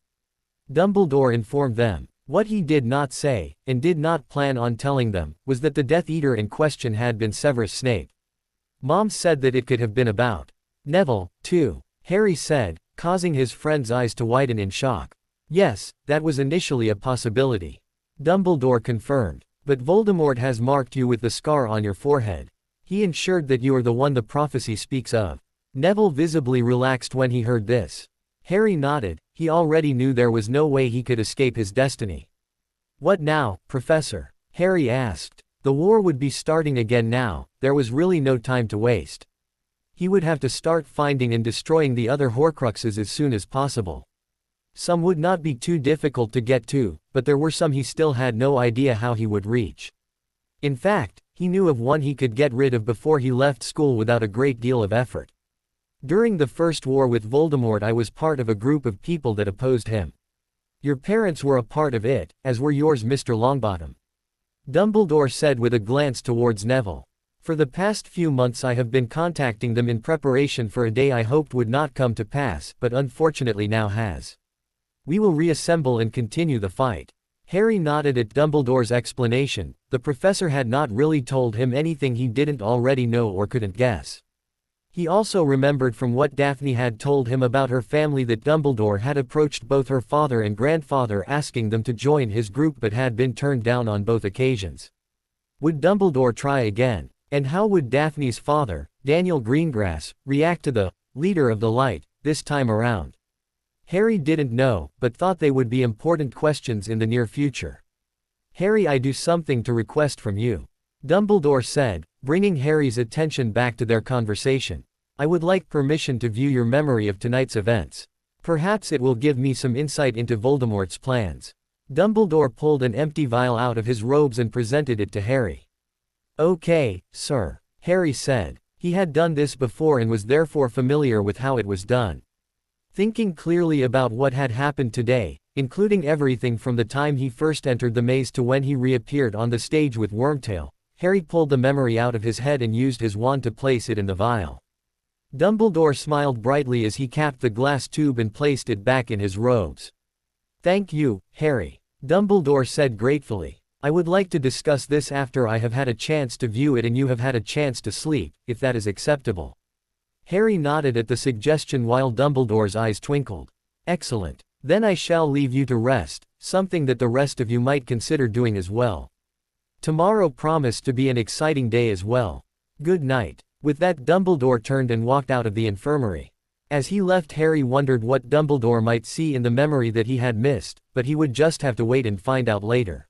Dumbledore informed them. What he did not say, and did not plan on telling them, was that the Death Eater in question had been Severus Snape. Mom said that it could have been about Neville, too, Harry said, causing his friend's eyes to widen in shock. Yes, that was initially a possibility. Dumbledore confirmed. But Voldemort has marked you with the scar on your forehead. He ensured that you are the one the prophecy speaks of. Neville visibly relaxed when he heard this. Harry nodded. He already knew there was no way he could escape his destiny. What now, Professor? Harry asked. The war would be starting again now. There was really no time to waste. He would have to start finding and destroying the other Horcruxes as soon as possible. Some would not be too difficult to get to, but there were some he still had no idea how he would reach. In fact, he knew of one he could get rid of before he left school without a great deal of effort. During the first war with Voldemort I was part of a group of people that opposed him. Your parents were a part of it, as were yours, Mr. Longbottom. Dumbledore said with a glance towards Neville. For the past few months I have been contacting them in preparation for a day I hoped would not come to pass, but unfortunately now has. We will reassemble and continue the fight. Harry nodded at Dumbledore's explanation. The professor had not really told him anything he didn't already know or couldn't guess. He also remembered from what Daphne had told him about her family that Dumbledore had approached both her father and grandfather asking them to join his group but had been turned down on both occasions. Would Dumbledore try again? And how would Daphne's father, Daniel Greengrass, react to the leader of the light this time around? Harry didn't know, but thought they would be important questions in the near future. Harry, I do something to request from you, Dumbledore said, bringing Harry's attention back to their conversation. I would like permission to view your memory of tonight's events. Perhaps it will give me some insight into Voldemort's plans. Dumbledore pulled an empty vial out of his robes and presented it to Harry. Okay, sir, Harry said. He had done this before and was therefore familiar with how it was done. Thinking clearly about what had happened today, including everything from the time he first entered the maze to when he reappeared on the stage with Wormtail, Harry pulled the memory out of his head and used his wand to place it in the vial. Dumbledore smiled brightly as he capped the glass tube and placed it back in his robes. Thank you, Harry, Dumbledore said gratefully. I would like to discuss this after I have had a chance to view it and you have had a chance to sleep, if that is acceptable. Harry nodded at the suggestion while Dumbledore's eyes twinkled. Excellent. Then I shall leave you to rest, something that the rest of you might consider doing as well. Tomorrow promised to be an exciting day as well. Good night. With that, Dumbledore turned and walked out of the infirmary. As he left, Harry wondered what Dumbledore might see in the memory that he had missed, but he would just have to wait and find out later.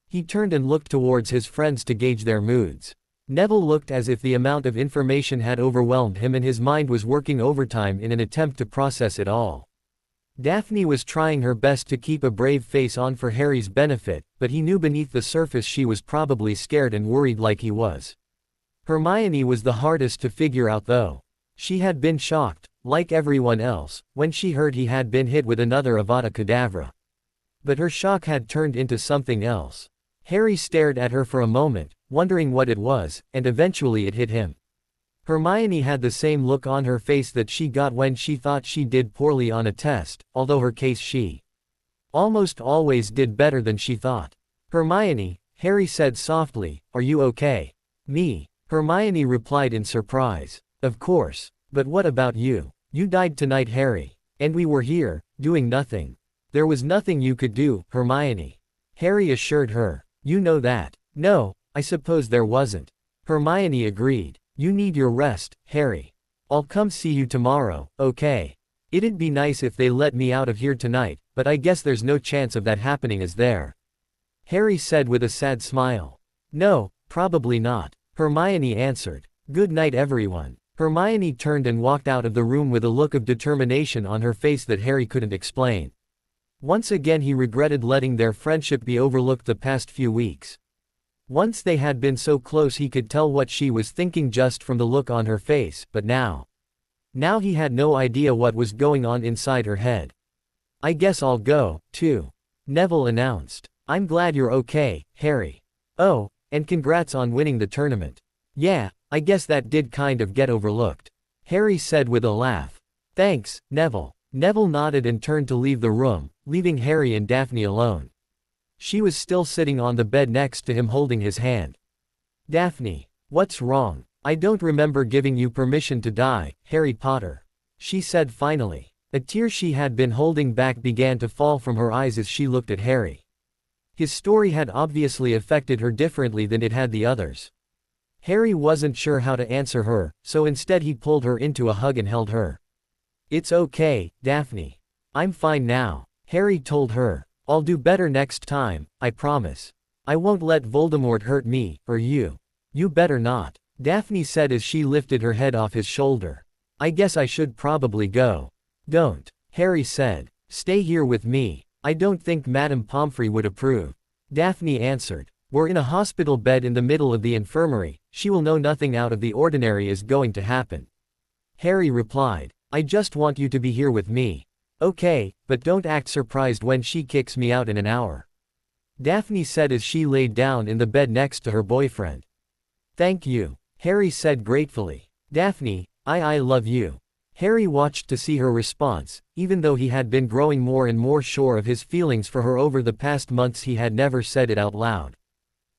He turned and looked towards his friends to gauge their moods. Neville looked as if the amount of information had overwhelmed him and his mind was working overtime in an attempt to process it all. Daphne was trying her best to keep a brave face on for Harry's benefit, but he knew beneath the surface she was probably scared and worried like he was. Hermione was the hardest to figure out though. She had been shocked, like everyone else, when she heard he had been hit with another Avada Kedavra. But her shock had turned into something else. Harry stared at her for a moment, wondering what it was, and eventually it hit him. Hermione had the same look on her face that she got when she thought she did poorly on a test, although her case she almost always did better than she thought. Hermione, Harry said softly, are you okay? Me. Hermione replied in surprise. Of course. But what about you? You died tonight, Harry. And we were here, doing nothing. There was nothing you could do, Hermione. Harry assured her. You know that. No, I suppose there wasn't. Hermione agreed. You need your rest, Harry. I'll come see you tomorrow, okay? It'd be nice if they let me out of here tonight, but I guess there's no chance of that happening, is there? Harry said with a sad smile. No, probably not. Hermione answered. Good night, everyone. Hermione turned and walked out of the room with a look of determination on her face that Harry couldn't explain. Once again he regretted letting their friendship be overlooked the past few weeks. Once they had been so close he could tell what she was thinking just from the look on her face, but now he had no idea what was going on inside her head. I guess I'll go, too, Neville announced. I'm glad you're okay, Harry. Oh, and congrats on winning the tournament. Yeah, I guess that did kind of get overlooked, Harry said with a laugh. Thanks, Neville. Neville nodded and turned to leave the room, leaving Harry and Daphne alone. She was still sitting on the bed next to him holding his hand. Daphne, what's wrong? I don't remember giving you permission to die, Harry Potter, she said finally. A tear she had been holding back began to fall from her eyes as she looked at Harry. His story had obviously affected her differently than it had the others. Harry wasn't sure how to answer her, so instead he pulled her into a hug and held her. It's okay, Daphne. I'm fine now, Harry told her. I'll do better next time, I promise. I won't let Voldemort hurt me, or you. You better not, Daphne said as she lifted her head off his shoulder. I guess I should probably go. Don't, Harry said. Stay here with me. I don't think Madame Pomfrey would approve, Daphne answered. We're in a hospital bed in the middle of the infirmary. She will know nothing out of the ordinary is going to happen, Harry replied. I just want you to be here with me. Okay, but don't act surprised when she kicks me out in an hour, Daphne said as she laid down in the bed next to her boyfriend. Thank you, Harry said gratefully. Daphne, I love you, Harry watched to see her response. Even though he had been growing more and more sure of his feelings for her over the past months, he had never said it out loud.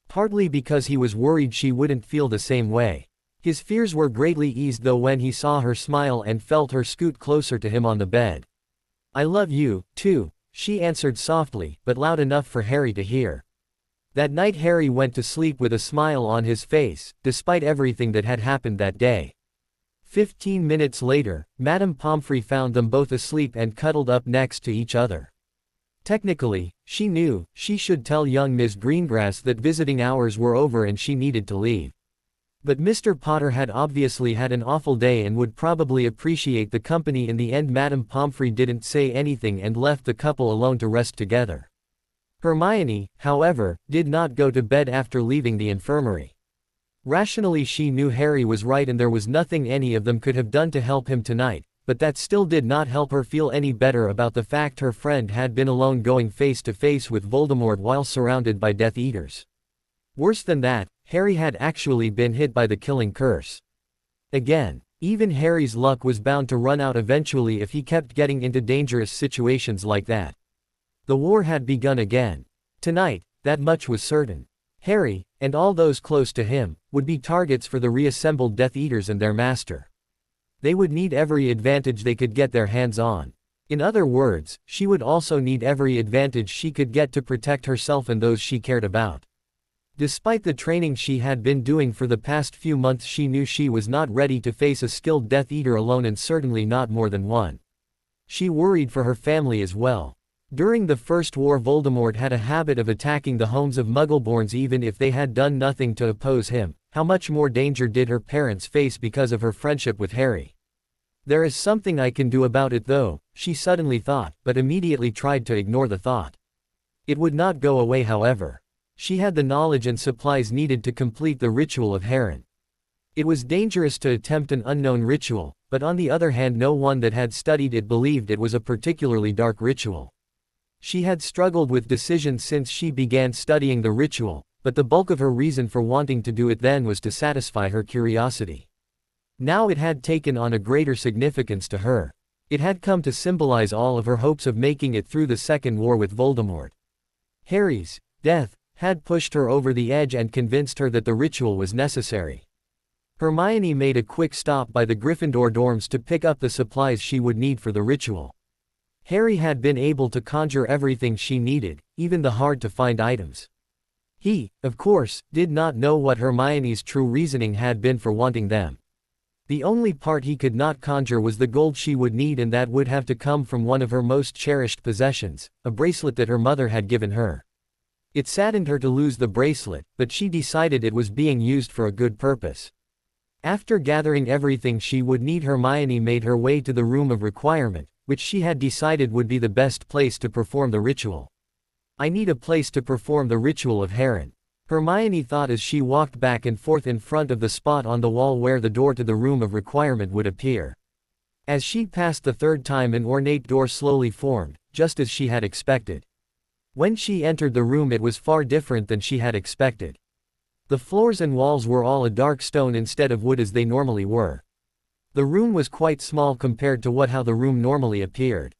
Partly because he was worried she wouldn't feel the same way. His fears were greatly eased though when he saw her smile and felt her scoot closer to him on the bed. "I love you, too," she answered softly, but loud enough for Harry to hear. That night Harry went to sleep with a smile on his face, despite everything that had happened that day. 15 minutes later, Madame Pomfrey found them both asleep and cuddled up next to each other. Technically, she knew, she should tell young Miss Greengrass that visiting hours were over and she needed to leave. But Mr. Potter had obviously had an awful day and would probably appreciate the company. In the end, Madame Pomfrey didn't say anything and left the couple alone to rest together. Hermione, however, did not go to bed after leaving the infirmary. Rationally she knew Harry was right and there was nothing any of them could have done to help him tonight, but that still did not help her feel any better about the fact her friend had been alone going face to face with Voldemort while surrounded by Death Eaters. Worse than that, Harry had actually been hit by the killing curse. Again, even Harry's luck was bound to run out eventually if he kept getting into dangerous situations like that. The war had begun again. Tonight, that much was certain. Harry, and all those close to him, would be targets for the reassembled Death Eaters and their master. They would need every advantage they could get their hands on. In other words, she would also need every advantage she could get to protect herself and those she cared about. Despite the training she had been doing for the past few months, she knew she was not ready to face a skilled Death Eater alone, and certainly not more than one. She worried for her family as well. During the First War, Voldemort had a habit of attacking the homes of Muggleborns even if they had done nothing to oppose him. How much more danger did her parents face because of her friendship with Harry? There is something I can do about it though, she suddenly thought, but immediately tried to ignore the thought. It would not go away however. She had the knowledge and supplies needed to complete the ritual of Heron. It was dangerous to attempt an unknown ritual, but on the other hand no one that had studied it believed it was a particularly dark ritual. She had struggled with decisions since she began studying the ritual, but the bulk of her reason for wanting to do it then was to satisfy her curiosity. Now it had taken on a greater significance to her. It had come to symbolize all of her hopes of making it through the Second War with Voldemort. Harry's death had pushed her over the edge and convinced her that the ritual was necessary. Hermione made a quick stop by the Gryffindor dorms to pick up the supplies she would need for the ritual. Harry had been able to conjure everything she needed, even the hard-to-find items. He, of course, did not know what Hermione's true reasoning had been for wanting them. The only part he could not conjure was the gold she would need, and that would have to come from one of her most cherished possessions, a bracelet that her mother had given her. It saddened her to lose the bracelet, but she decided it was being used for a good purpose. After gathering everything she would need, Hermione made her way to the Room of Requirement, which she had decided would be the best place to perform the ritual. I need a place to perform the ritual of Heron, Hermione thought as she walked back and forth in front of the spot on the wall where the door to the Room of Requirement would appear. As she passed the third time, an ornate door slowly formed, just as she had expected. When she entered the room, it was far different than she had expected. The floors and walls were all a dark stone instead of wood as they normally were. The room was quite small compared to how the room normally appeared.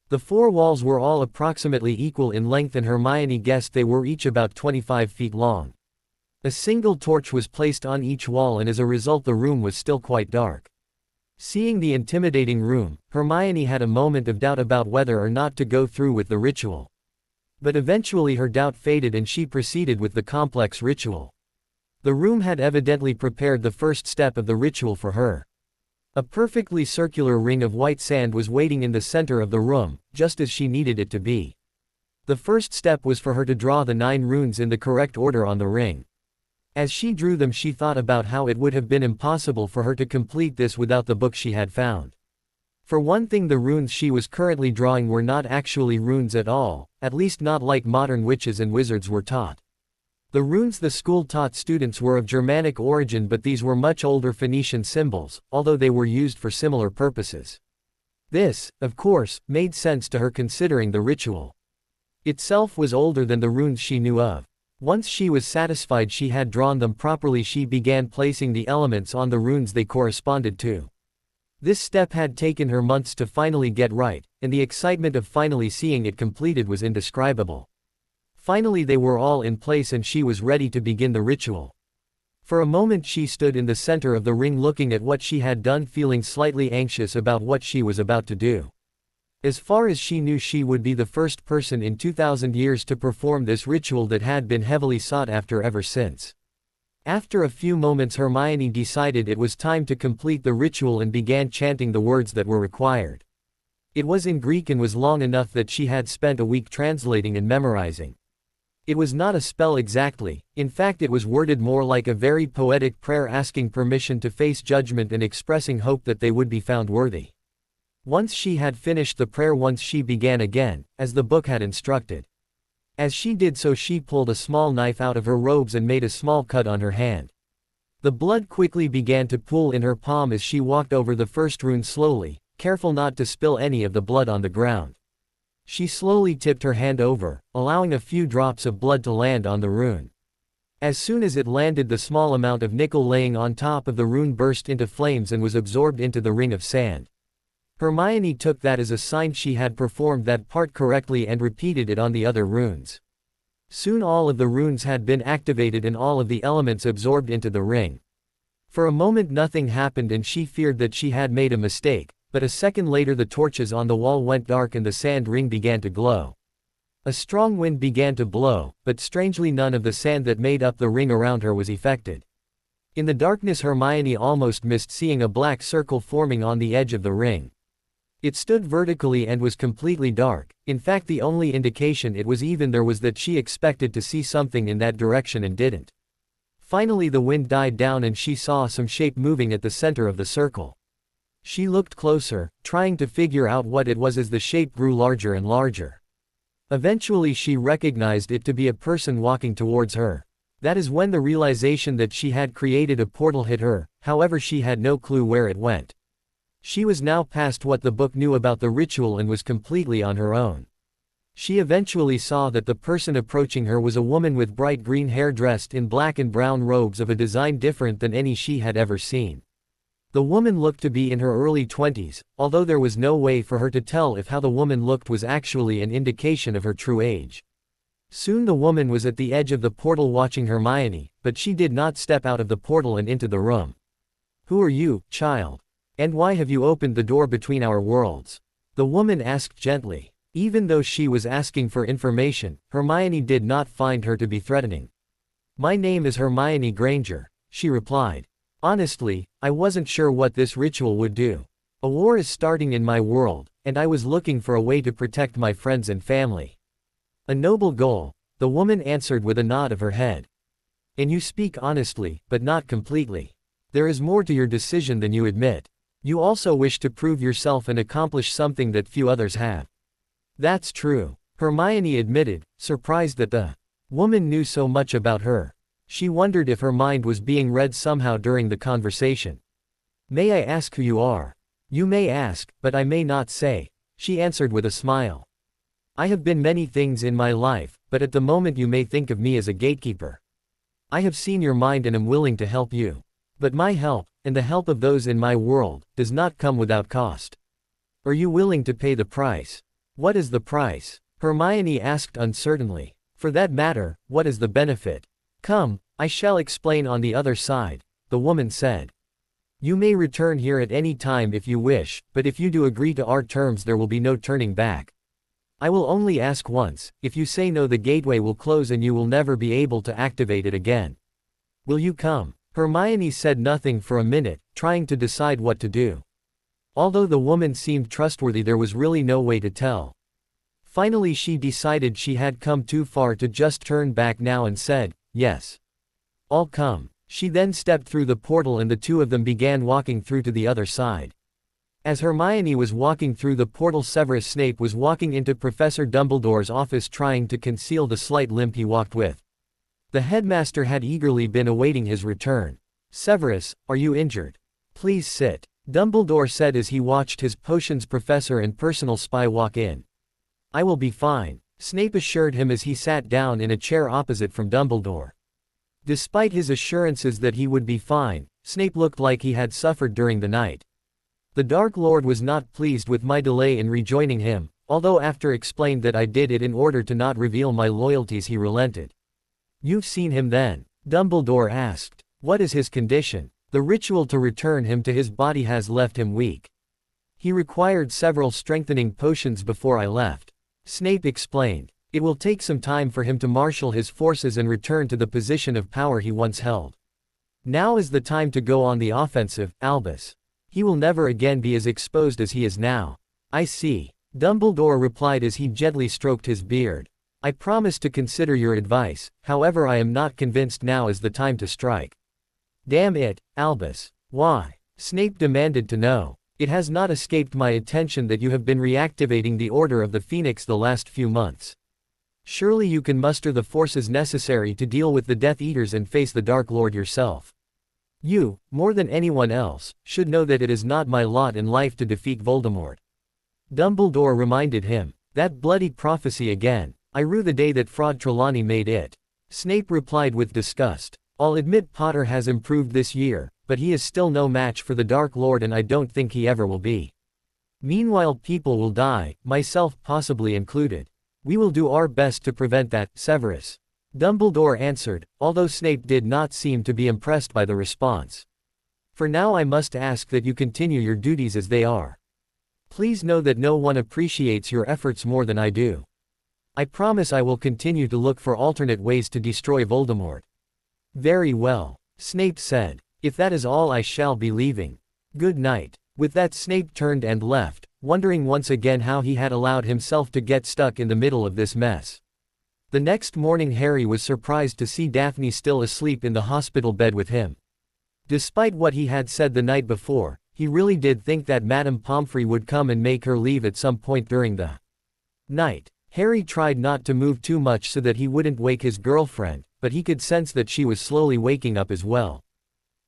The four walls were all approximately equal in length, and Hermione guessed they were each about 25 feet long. A single torch was placed on each wall, and as a result the room was still quite dark. Seeing the intimidating room, Hermione had a moment of doubt about whether or not to go through with the ritual. But eventually her doubt faded and she proceeded with the complex ritual. The room had evidently prepared the first step of the ritual for her. A perfectly circular ring of white sand was waiting in the center of the room, just as she needed it to be. The first step was for her to draw the 9 runes in the correct order on the ring. As she drew them, she thought about how it would have been impossible for her to complete this without the book she had found. For one thing, the runes she was currently drawing were not actually runes at all, at least not like modern witches and wizards were taught. The runes the school taught students were of Germanic origin, but these were much older Phoenician symbols, although they were used for similar purposes. This, of course, made sense to her considering the ritual itself was older than the runes she knew of. Once she was satisfied she had drawn them properly, she began placing the elements on the runes they corresponded to. This step had taken her months to finally get right, and the excitement of finally seeing it completed was indescribable. Finally they were all in place and she was ready to begin the ritual. For a moment she stood in the center of the ring looking at what she had done, feeling slightly anxious about what she was about to do. As far as she knew, she would be the first person in 2,000 years to perform this ritual that had been heavily sought after ever since. After a few moments Hermione decided it was time to complete the ritual and began chanting the words that were required. It was in Greek and was long enough that she had spent a week translating and memorizing. It was not a spell exactly, in fact it was worded more like a very poetic prayer asking permission to face judgment and expressing hope that they would be found worthy. Once she had finished the prayer she began again, as the book had instructed. As she did so she pulled a small knife out of her robes and made a small cut on her hand. The blood quickly began to pool in her palm as she walked over the first rune slowly, careful not to spill any of the blood on the ground. She slowly tipped her hand over, allowing a few drops of blood to land on the rune. As soon as it landed, the small amount of nickel laying on top of the rune burst into flames and was absorbed into the ring of sand. Hermione took that as a sign she had performed that part correctly and repeated it on the other runes. Soon all of the runes had been activated and all of the elements absorbed into the ring. For a moment nothing happened and she feared that she had made a mistake, but a second later the torches on the wall went dark and the sand ring began to glow. A strong wind began to blow, but strangely none of the sand that made up the ring around her was affected. In the darkness Hermione almost missed seeing a black circle forming on the edge of the ring. It stood vertically and was completely dark. In fact the only indication it was even there was that she expected to see something in that direction and didn't. Finally the wind died down and she saw some shape moving at the center of the circle. She looked closer, trying to figure out what it was as the shape grew larger and larger. Eventually she recognized it to be a person walking towards her. That is when the realization that she had created a portal hit her, however she had no clue where it went. She was now past what the book knew about the ritual and was completely on her own. She eventually saw that the person approaching her was a woman with bright green hair dressed in black and brown robes of a design different than any she had ever seen. The woman looked to be in her early 20s, although there was no way for her to tell if how the woman looked was actually an indication of her true age. Soon the woman was at the edge of the portal watching Hermione, but she did not step out of the portal and into the room. "Who are you, child? And why have you opened the door between our worlds?" the woman asked gently. Even though she was asking for information, Hermione did not find her to be threatening. "My name is Hermione Granger," she replied. "Honestly, I wasn't sure what this ritual would do. A war is starting in my world, and I was looking for a way to protect my friends and family." "A noble goal," the woman answered with a nod of her head. "And you speak honestly, but not completely. There is more to your decision than you admit. You also wish to prove yourself and accomplish something that few others have." "That's true," Hermione admitted, surprised that the woman knew so much about her. She wondered if her mind was being read somehow during the conversation. "May I ask who you are?" "You may ask, but I may not say," she answered with a smile. "I have been many things in my life, but at the moment you may think of me as a gatekeeper. I have seen your mind and am willing to help you. But my help, and the help of those in my world, does not come without cost. Are you willing to pay the price?" "What is the price?" Hermione asked uncertainly. "For that matter, what is the benefit?" "Come, I shall explain on the other side," the woman said. "You may return here at any time if you wish, but if you do agree to our terms there will be no turning back. I will only ask once. If you say no the gateway will close and you will never be able to activate it again. Will you come?" Hermione said nothing for a minute, trying to decide what to do. Although the woman seemed trustworthy there was really no way to tell. Finally she decided she had come too far to just turn back now and said, "Yes. I'll come." She then stepped through the portal and the two of them began walking through to the other side. As Hermione was walking through the portal, Severus Snape was walking into Professor Dumbledore's office trying to conceal the slight limp he walked with. The headmaster had eagerly been awaiting his return. "Severus, are you injured? Please sit," Dumbledore said as he watched his potions professor and personal spy walk in. "I will be fine," Snape assured him as he sat down in a chair opposite from Dumbledore. Despite his assurances that he would be fine, Snape looked like he had suffered during the night. The Dark Lord was not pleased with my delay in rejoining him, although after explained that I did it in order to not reveal my loyalties he relented. You've seen him then? Dumbledore asked. What is his condition? The ritual to return him to his body has left him weak. He required several strengthening potions before I left. Snape explained. It will take some time for him to marshal his forces and return to the position of power he once held. Now is the time to go on the offensive, Albus. He will never again be as exposed as he is now. I see. Dumbledore replied as he gently stroked his beard. I promise to consider your advice, however I am not convinced now is the time to strike. Damn it, Albus. Why? Snape demanded to know. It has not escaped my attention that you have been reactivating the Order of the Phoenix the last few months. Surely you can muster the forces necessary to deal with the Death Eaters and face the Dark Lord yourself. You, more than anyone else, should know that it is not my lot in life to defeat Voldemort. Dumbledore reminded him. That bloody prophecy again. I rue the day that Fraud Trelawney made it. Snape replied with disgust. I'll admit Potter has improved this year, but he is still no match for the Dark Lord and I don't think he ever will be. Meanwhile people will die, myself possibly included. We will do our best to prevent that, Severus. Dumbledore answered, although Snape did not seem to be impressed by the response. For now I must ask that you continue your duties as they are. Please know that no one appreciates your efforts more than I do. I promise I will continue to look for alternate ways to destroy Voldemort. Very well, Snape said. If that is all I shall be leaving. Good night. With that Snape turned and left, wondering once again how he had allowed himself to get stuck in the middle of this mess. The next morning Harry was surprised to see Daphne still asleep in the hospital bed with him. Despite what he had said the night before, he really did think that Madame Pomfrey would come and make her leave at some point during the night. Harry tried not to move too much so that he wouldn't wake his girlfriend, but he could sense that she was slowly waking up as well.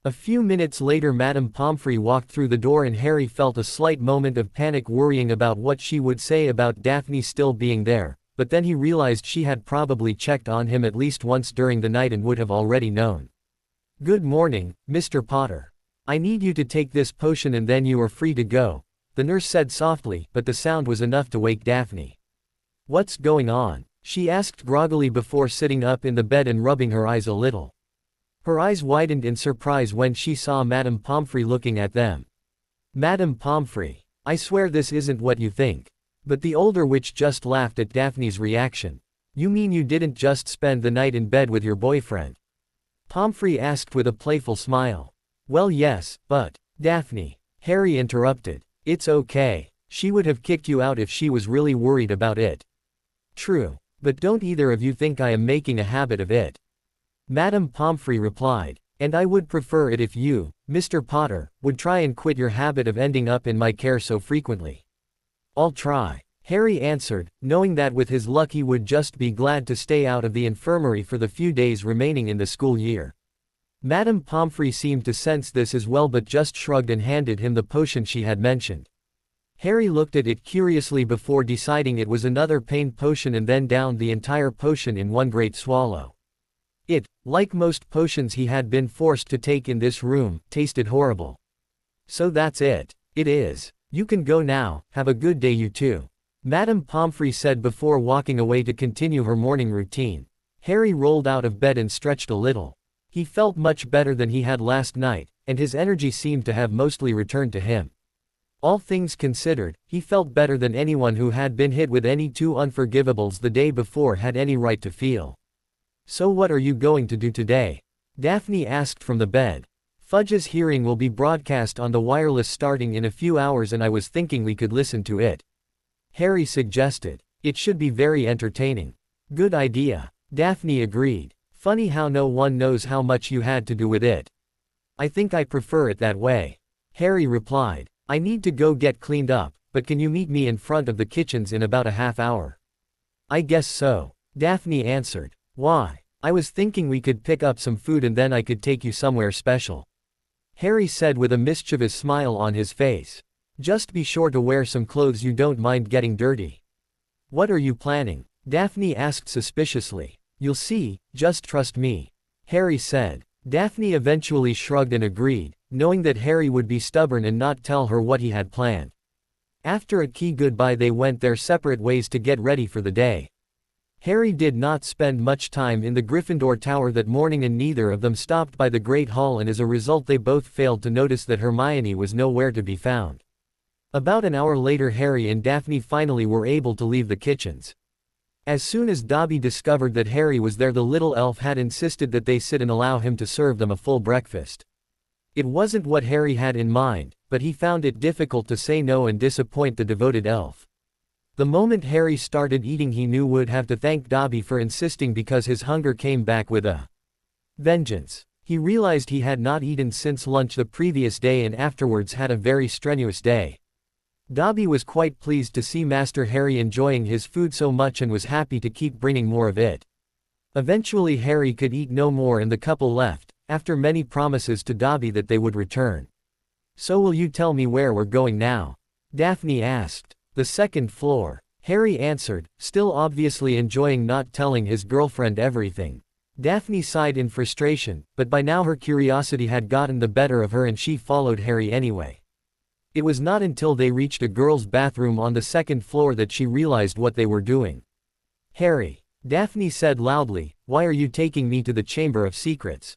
A few minutes later Madame Pomfrey walked through the door and Harry felt a slight moment of panic worrying about what she would say about Daphne still being there, but then he realized she had probably checked on him at least once during the night and would have already known. Good morning, Mr. Potter. I need you to take this potion and then you are free to go, the nurse said softly, but the sound was enough to wake Daphne. What's going on? She asked groggily before sitting up in the bed and rubbing her eyes a little. Her eyes widened in surprise when she saw Madame Pomfrey looking at them. Madame Pomfrey, I swear this isn't what you think. But the older witch just laughed at Daphne's reaction. You mean you didn't just spend the night in bed with your boyfriend? Pomfrey asked with a playful smile. Well yes, but, Daphne, Harry interrupted. It's okay. She would have kicked you out if she was really worried about it. True. But don't either of you think I am making a habit of it. Madame Pomfrey replied. And I would prefer it if you, Mr. Potter, would try and quit your habit of ending up in my care so frequently. I'll try, Harry answered, knowing that with his luck he would just be glad to stay out of the infirmary for the few days remaining in the school year. Madame Pomfrey seemed to sense this as well but just shrugged and handed him the potion she had mentioned. Harry looked at it curiously before deciding it was another pain potion and then downed the entire potion in one great swallow. It, like most potions he had been forced to take in this room, tasted horrible. So that's it. It is. You can go now, have a good day you too. Madame Pomfrey said before walking away to continue her morning routine. Harry rolled out of bed and stretched a little. He felt much better than he had last night, and his energy seemed to have mostly returned to him. All things considered, he felt better than anyone who had been hit with any two unforgivables the day before had any right to feel. So what are you going to do today? Daphne asked from the bed. Fudge's hearing will be broadcast on the wireless starting in a few hours and I was thinking we could listen to it. Harry suggested. It should be very entertaining. Good idea. Daphne agreed. Funny how no one knows how much you had to do with it. I think I prefer it that way. Harry replied. I need to go get cleaned up, but can you meet me in front of the kitchens in about a half hour? I guess so. Daphne answered. Why? I was thinking we could pick up some food and then I could take you somewhere special. Harry said with a mischievous smile on his face. Just be sure to wear some clothes you don't mind getting dirty. What are you planning? Daphne asked suspiciously. You'll see, just trust me. Harry said. Daphne eventually shrugged and agreed, knowing that Harry would be stubborn and not tell her what he had planned. After a key goodbye, they went their separate ways to get ready for the day. Harry did not spend much time in the Gryffindor Tower that morning, and neither of them stopped by the Great Hall, and as a result they both failed to notice that Hermione was nowhere to be found. About an hour later, Harry and Daphne finally were able to leave the kitchens. As soon as Dobby discovered that Harry was there, the little elf had insisted that they sit and allow him to serve them a full breakfast. It wasn't what Harry had in mind, but he found it difficult to say no and disappoint the devoted elf. The moment Harry started eating, he knew would have to thank Dobby for insisting, because his hunger came back with a vengeance. He realized he had not eaten since lunch the previous day and afterwards had a very strenuous day. Dobby was quite pleased to see Master Harry enjoying his food so much and was happy to keep bringing more of it. Eventually Harry could eat no more and the couple left, after many promises to Dobby that they would return. "So will you tell me where we're going now?" Daphne asked. "The second floor," Harry answered, still obviously enjoying not telling his girlfriend everything. Daphne sighed in frustration, but by now her curiosity had gotten the better of her and she followed Harry anyway. It was not until they reached a girl's bathroom on the second floor that she realized what they were doing. "Harry," Daphne said loudly, "why are you taking me to the Chamber of Secrets?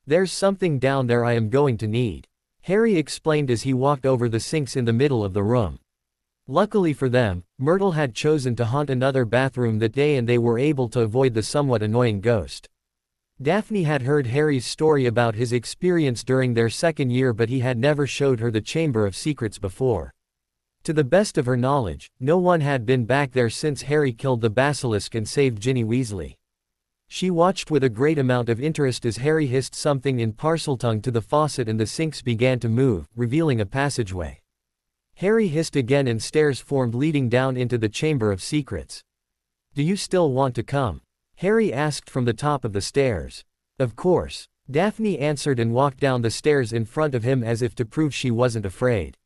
There's something down there I am going to need," Harry explained as he walked over the sinks in the middle of the room. Luckily for them, Myrtle had chosen to haunt another bathroom that day and they were able to avoid the somewhat annoying ghost. Daphne had heard Harry's story about his experience during their second year, but he had never showed her the Chamber of Secrets before. To the best of her knowledge, no one had been back there since Harry killed the basilisk and saved Ginny Weasley. She watched with a great amount of interest as Harry hissed something in Parseltongue to the faucet and the sinks began to move, revealing a passageway. Harry hissed again and stairs formed leading down into the Chamber of Secrets. "Do you still want to come?" Harry asked from the top of the stairs. "Of course," Daphne answered and walked down the stairs in front of him as if to prove she wasn't afraid.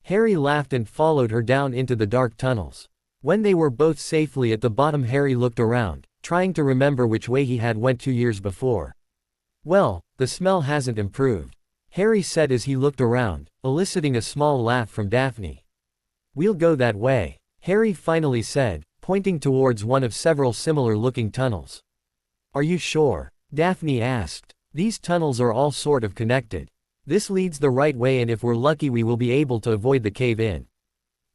Harry laughed and followed her down into the dark tunnels. When they were both safely at the bottom, Harry looked around, trying to remember which way he had went 2 years before. "Well, the smell hasn't improved," Harry said as he looked around, eliciting a small laugh from Daphne. "We'll go that way," Harry finally said, pointing towards one of several similar-looking tunnels. "Are you sure?" Daphne asked. "These tunnels are all sort of connected. This leads the right way and if we're lucky we will be able to avoid the cave-in,"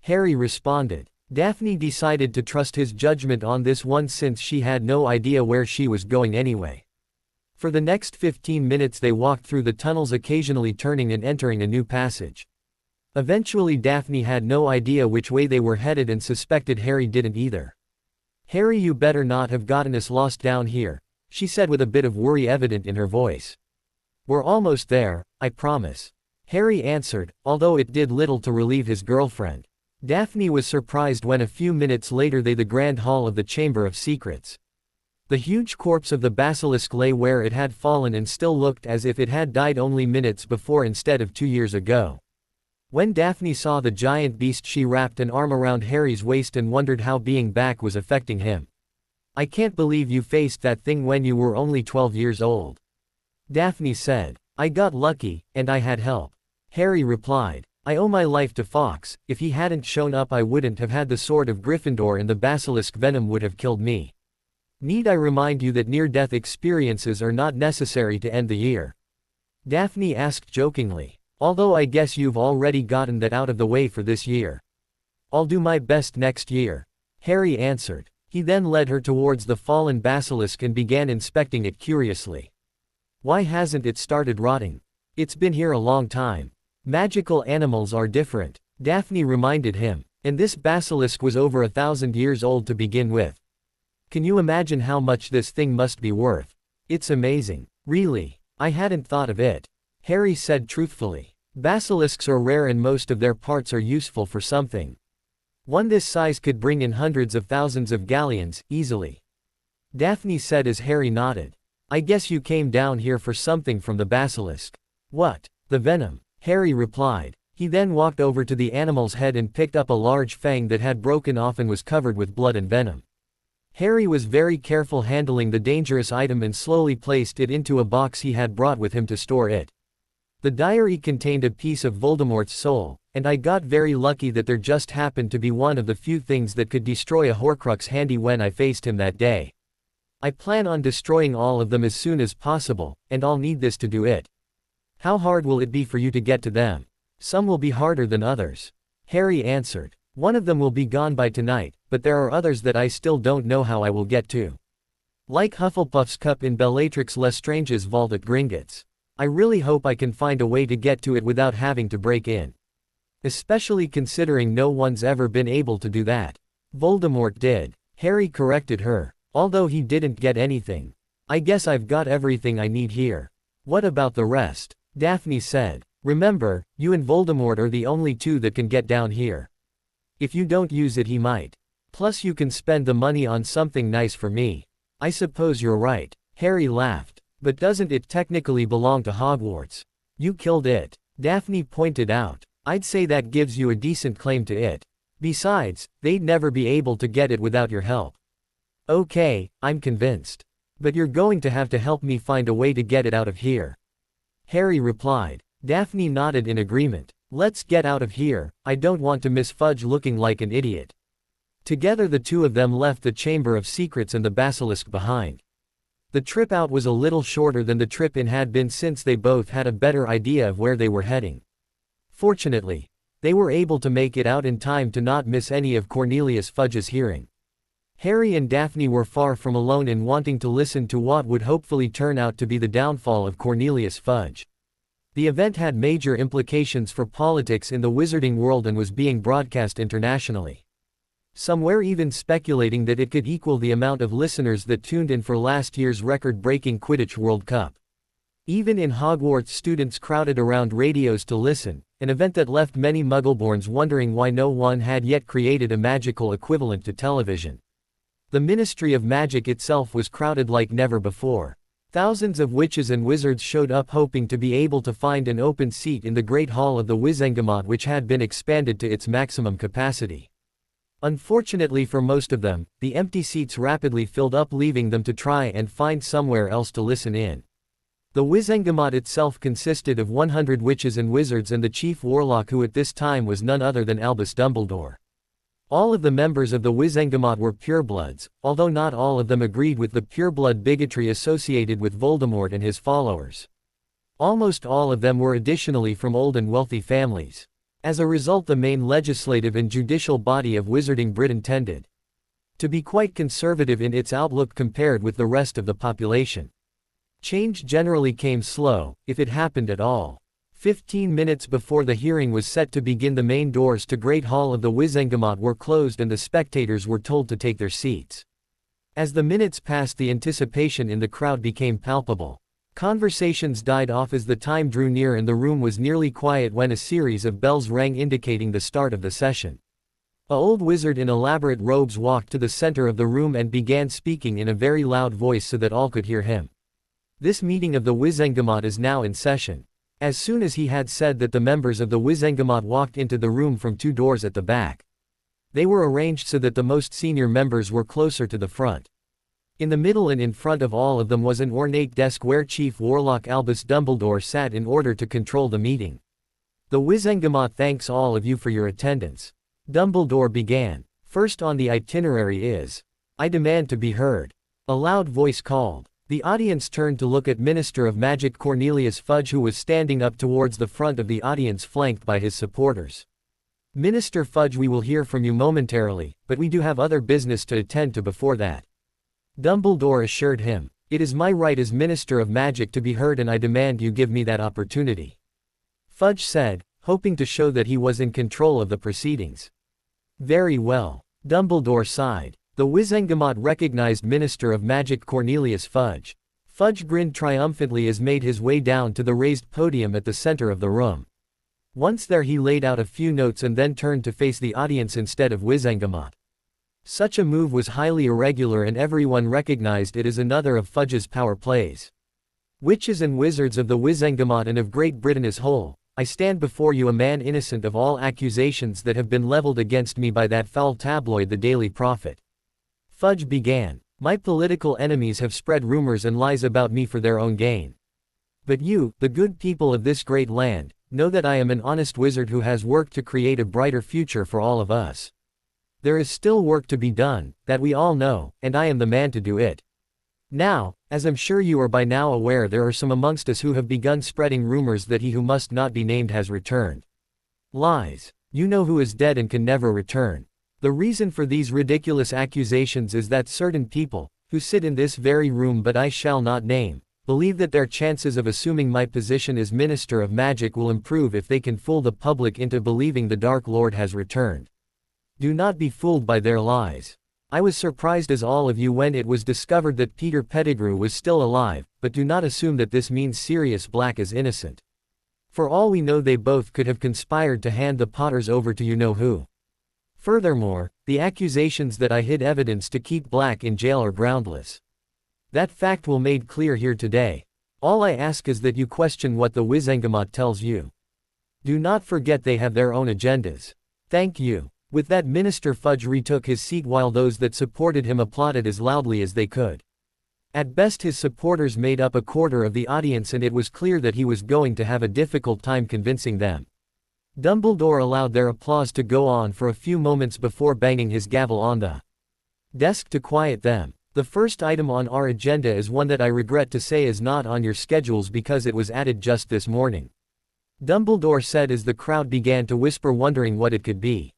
Harry responded. Daphne decided to trust his judgment on this one since she had no idea where she was going anyway. For the next 15 minutes they walked through the tunnels, occasionally turning and entering a new passage. Eventually Daphne had no idea which way they were headed and suspected Harry didn't either. "Harry, you better not have gotten us lost down here," she said with a bit of worry evident in her voice. "We're almost there, I promise," Harry answered, although it did little to relieve his girlfriend. Daphne was surprised when a few minutes later they the Grand Hall of the Chamber of Secrets. The huge corpse of the basilisk lay where it had fallen and still looked as if it had died only minutes before instead of 2 years ago. When Daphne saw the giant beast, she wrapped an arm around Harry's waist and wondered how being back was affecting him. "I can't believe you faced that thing when you were only 12 years old," Daphne said. "I got lucky, and I had help," Harry replied. "I owe my life to Fawkes. If he hadn't shown up I wouldn't have had the sword of Gryffindor and the basilisk venom would have killed me. Need I remind you that near-death experiences are not necessary to end the year?" Daphne asked jokingly. "Although I guess you've already gotten that out of the way for this year." "I'll do my best next year," Harry answered. He then led her towards the fallen basilisk and began inspecting it curiously. "Why hasn't it started rotting? It's been here a long time." "Magical animals are different," Daphne reminded him. "And this basilisk was over 1,000 years old to begin with. Can you imagine how much this thing must be worth? It's amazing." "Really? I hadn't thought of it," Harry said truthfully. "Basilisks are rare and most of their parts are useful for something. One this size could bring in hundreds of thousands of galleons, easily," Daphne said as Harry nodded. "I guess you came down here for something from the basilisk." "What? The venom," Harry replied. He then walked over to the animal's head and picked up a large fang that had broken off and was covered with blood and venom. Harry was very careful handling the dangerous item and slowly placed it into a box he had brought with him to store it. The diary contained a piece of Voldemort's soul, and I got very lucky that there just happened to be one of the few things that could destroy a Horcrux handy when I faced him that day. I plan on destroying all of them as soon as possible, and I'll need this to do it. How hard will it be for you to get to them? Some will be harder than others. Harry answered. One of them will be gone by tonight, but there are others that I still don't know how I will get to. Like Hufflepuff's cup in Bellatrix Lestrange's vault at Gringotts. I really hope I can find a way to get to it without having to break in. Especially considering no one's ever been able to do that. Voldemort did. Harry corrected her. Although he didn't get anything. I guess I've got everything I need here. What about the rest? Daphne said. Remember, you and Voldemort are the only two that can get down here. If you don't use it he might. Plus you can spend the money on something nice for me. I suppose you're right. Harry laughed. But doesn't it technically belong to Hogwarts? You killed it. Daphne pointed out. I'd say that gives you a decent claim to it. Besides, they'd never be able to get it without your help. Okay, I'm convinced. But you're going to have to help me find a way to get it out of here. Harry replied. Daphne nodded in agreement. Let's get out of here, I don't want to miss Fudge looking like an idiot. Together the two of them left the Chamber of Secrets and the basilisk behind. The trip out was a little shorter than the trip in had been since they both had a better idea of where they were heading. Fortunately, they were able to make it out in time to not miss any of Cornelius Fudge's hearing. Harry and Daphne were far from alone in wanting to listen to what would hopefully turn out to be the downfall of Cornelius Fudge. The event had major implications for politics in the wizarding world and was being broadcast internationally. Some were even speculating that it could equal the amount of listeners that tuned in for last year's record-breaking Quidditch World Cup. Even in Hogwarts, students crowded around radios to listen, an event that left many Muggleborns wondering why no one had yet created a magical equivalent to television. The Ministry of Magic itself was crowded like never before. Thousands of witches and wizards showed up hoping to be able to find an open seat in the Great Hall of the Wizengamot, which had been expanded to its maximum capacity. Unfortunately for most of them, the empty seats rapidly filled up, leaving them to try and find somewhere else to listen in. The Wizengamot itself consisted of 100 witches and wizards and the chief warlock, who at this time was none other than Albus Dumbledore. All of the members of the Wizengamot were purebloods, although not all of them agreed with the pureblood bigotry associated with Voldemort and his followers. Almost all of them were additionally from old and wealthy families. As a result, the main legislative and judicial body of Wizarding Britain tended to be quite conservative in its outlook compared with the rest of the population. Change generally came slow, if it happened at all. 15 minutes before the hearing was set to begin, the main doors to Great Hall of the Wizengamot were closed and the spectators were told to take their seats. As the minutes passed, the anticipation in the crowd became palpable. Conversations died off as the time drew near and the room was nearly quiet when a series of bells rang indicating the start of the session. An old wizard in elaborate robes walked to the center of the room and began speaking in a very loud voice so that all could hear him. This meeting of the Wizengamot is now in session. As soon as he had said that, the members of the Wizengamot walked into the room from two doors at the back. They were arranged so that the most senior members were closer to the front. In the middle and in front of all of them was an ornate desk where Chief Warlock Albus Dumbledore sat in order to control the meeting. The Wizengamot thanks all of you for your attendance. Dumbledore began. First on the itinerary is, I demand to be heard. A loud voice called. The audience turned to look at Minister of Magic Cornelius Fudge, who was standing up towards the front of the audience flanked by his supporters. Minister Fudge, we will hear from you momentarily, but we do have other business to attend to before that. Dumbledore assured him. It is my right as Minister of Magic to be heard and I demand you give me that opportunity. Fudge said, hoping to show that he was in control of the proceedings. Very well. Dumbledore sighed. The Wizengamot recognized Minister of Magic Cornelius Fudge. Fudge grinned triumphantly as made his way down to the raised podium at the center of the room. Once there, he laid out a few notes and then turned to face the audience instead of Wizengamot. Such a move was highly irregular and everyone recognized it as another of Fudge's power plays. Witches and wizards of the Wizengamot and of Great Britain as whole, I stand before you a man innocent of all accusations that have been leveled against me by that foul tabloid, the Daily Prophet. Fudge began. My political enemies have spread rumors and lies about me for their own gain. But you, the good people of this great land, know that I am an honest wizard who has worked to create a brighter future for all of us. There is still work to be done, that we all know, and I am the man to do it. Now, as I'm sure you are by now aware, there are some amongst us who have begun spreading rumors that he who must not be named has returned. Lies. You know who is dead and can never return. The reason for these ridiculous accusations is that certain people, who sit in this very room but I shall not name, believe that their chances of assuming my position as Minister of Magic will improve if they can fool the public into believing the Dark Lord has returned. Do not be fooled by their lies. I was surprised as all of you when it was discovered that Peter Pettigrew was still alive, but do not assume that this means Sirius Black is innocent. For all we know, they both could have conspired to hand the Potters over to you-know-who. Furthermore, the accusations that I hid evidence to keep Black in jail are groundless. That fact will made clear here today. All I ask is that you question what the Wizengamot tells you. Do not forget they have their own agendas. Thank you. With that, Minister Fudge retook his seat while those that supported him applauded as loudly as they could. At best his supporters made up a quarter of the audience, and it was clear that he was going to have a difficult time convincing them. Dumbledore allowed their applause to go on for a few moments before banging his gavel on the desk to quiet them. The first item on our agenda is one that I regret to say is not on your schedules because it was added just this morning. Dumbledore said as the crowd began to whisper, wondering what it could be.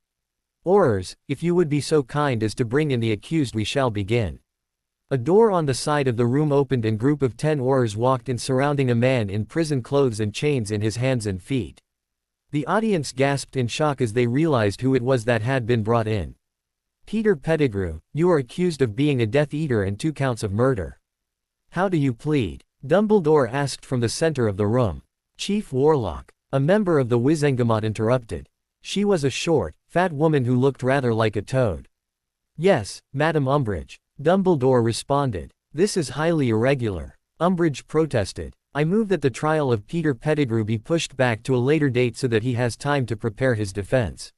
Aurors, if you would be so kind as to bring in the accused, we shall begin. A door on the side of the room opened and a group of 10 Aurors walked in, surrounding a man in prison clothes and chains in his hands and feet. The audience gasped in shock as they realized who it was that had been brought in. Peter Pettigrew, you are accused of being a Death Eater and 2 counts of murder. How do you plead? Dumbledore asked from the center of the room. Chief Warlock, a member of the Wizengamot, interrupted. She was a short, fat woman who looked rather like a toad. Yes, Madam Umbridge, Dumbledore responded. This is highly irregular. Umbridge protested. I move that the trial of Peter Pettigrew be pushed back to a later date so that he has time to prepare his defense.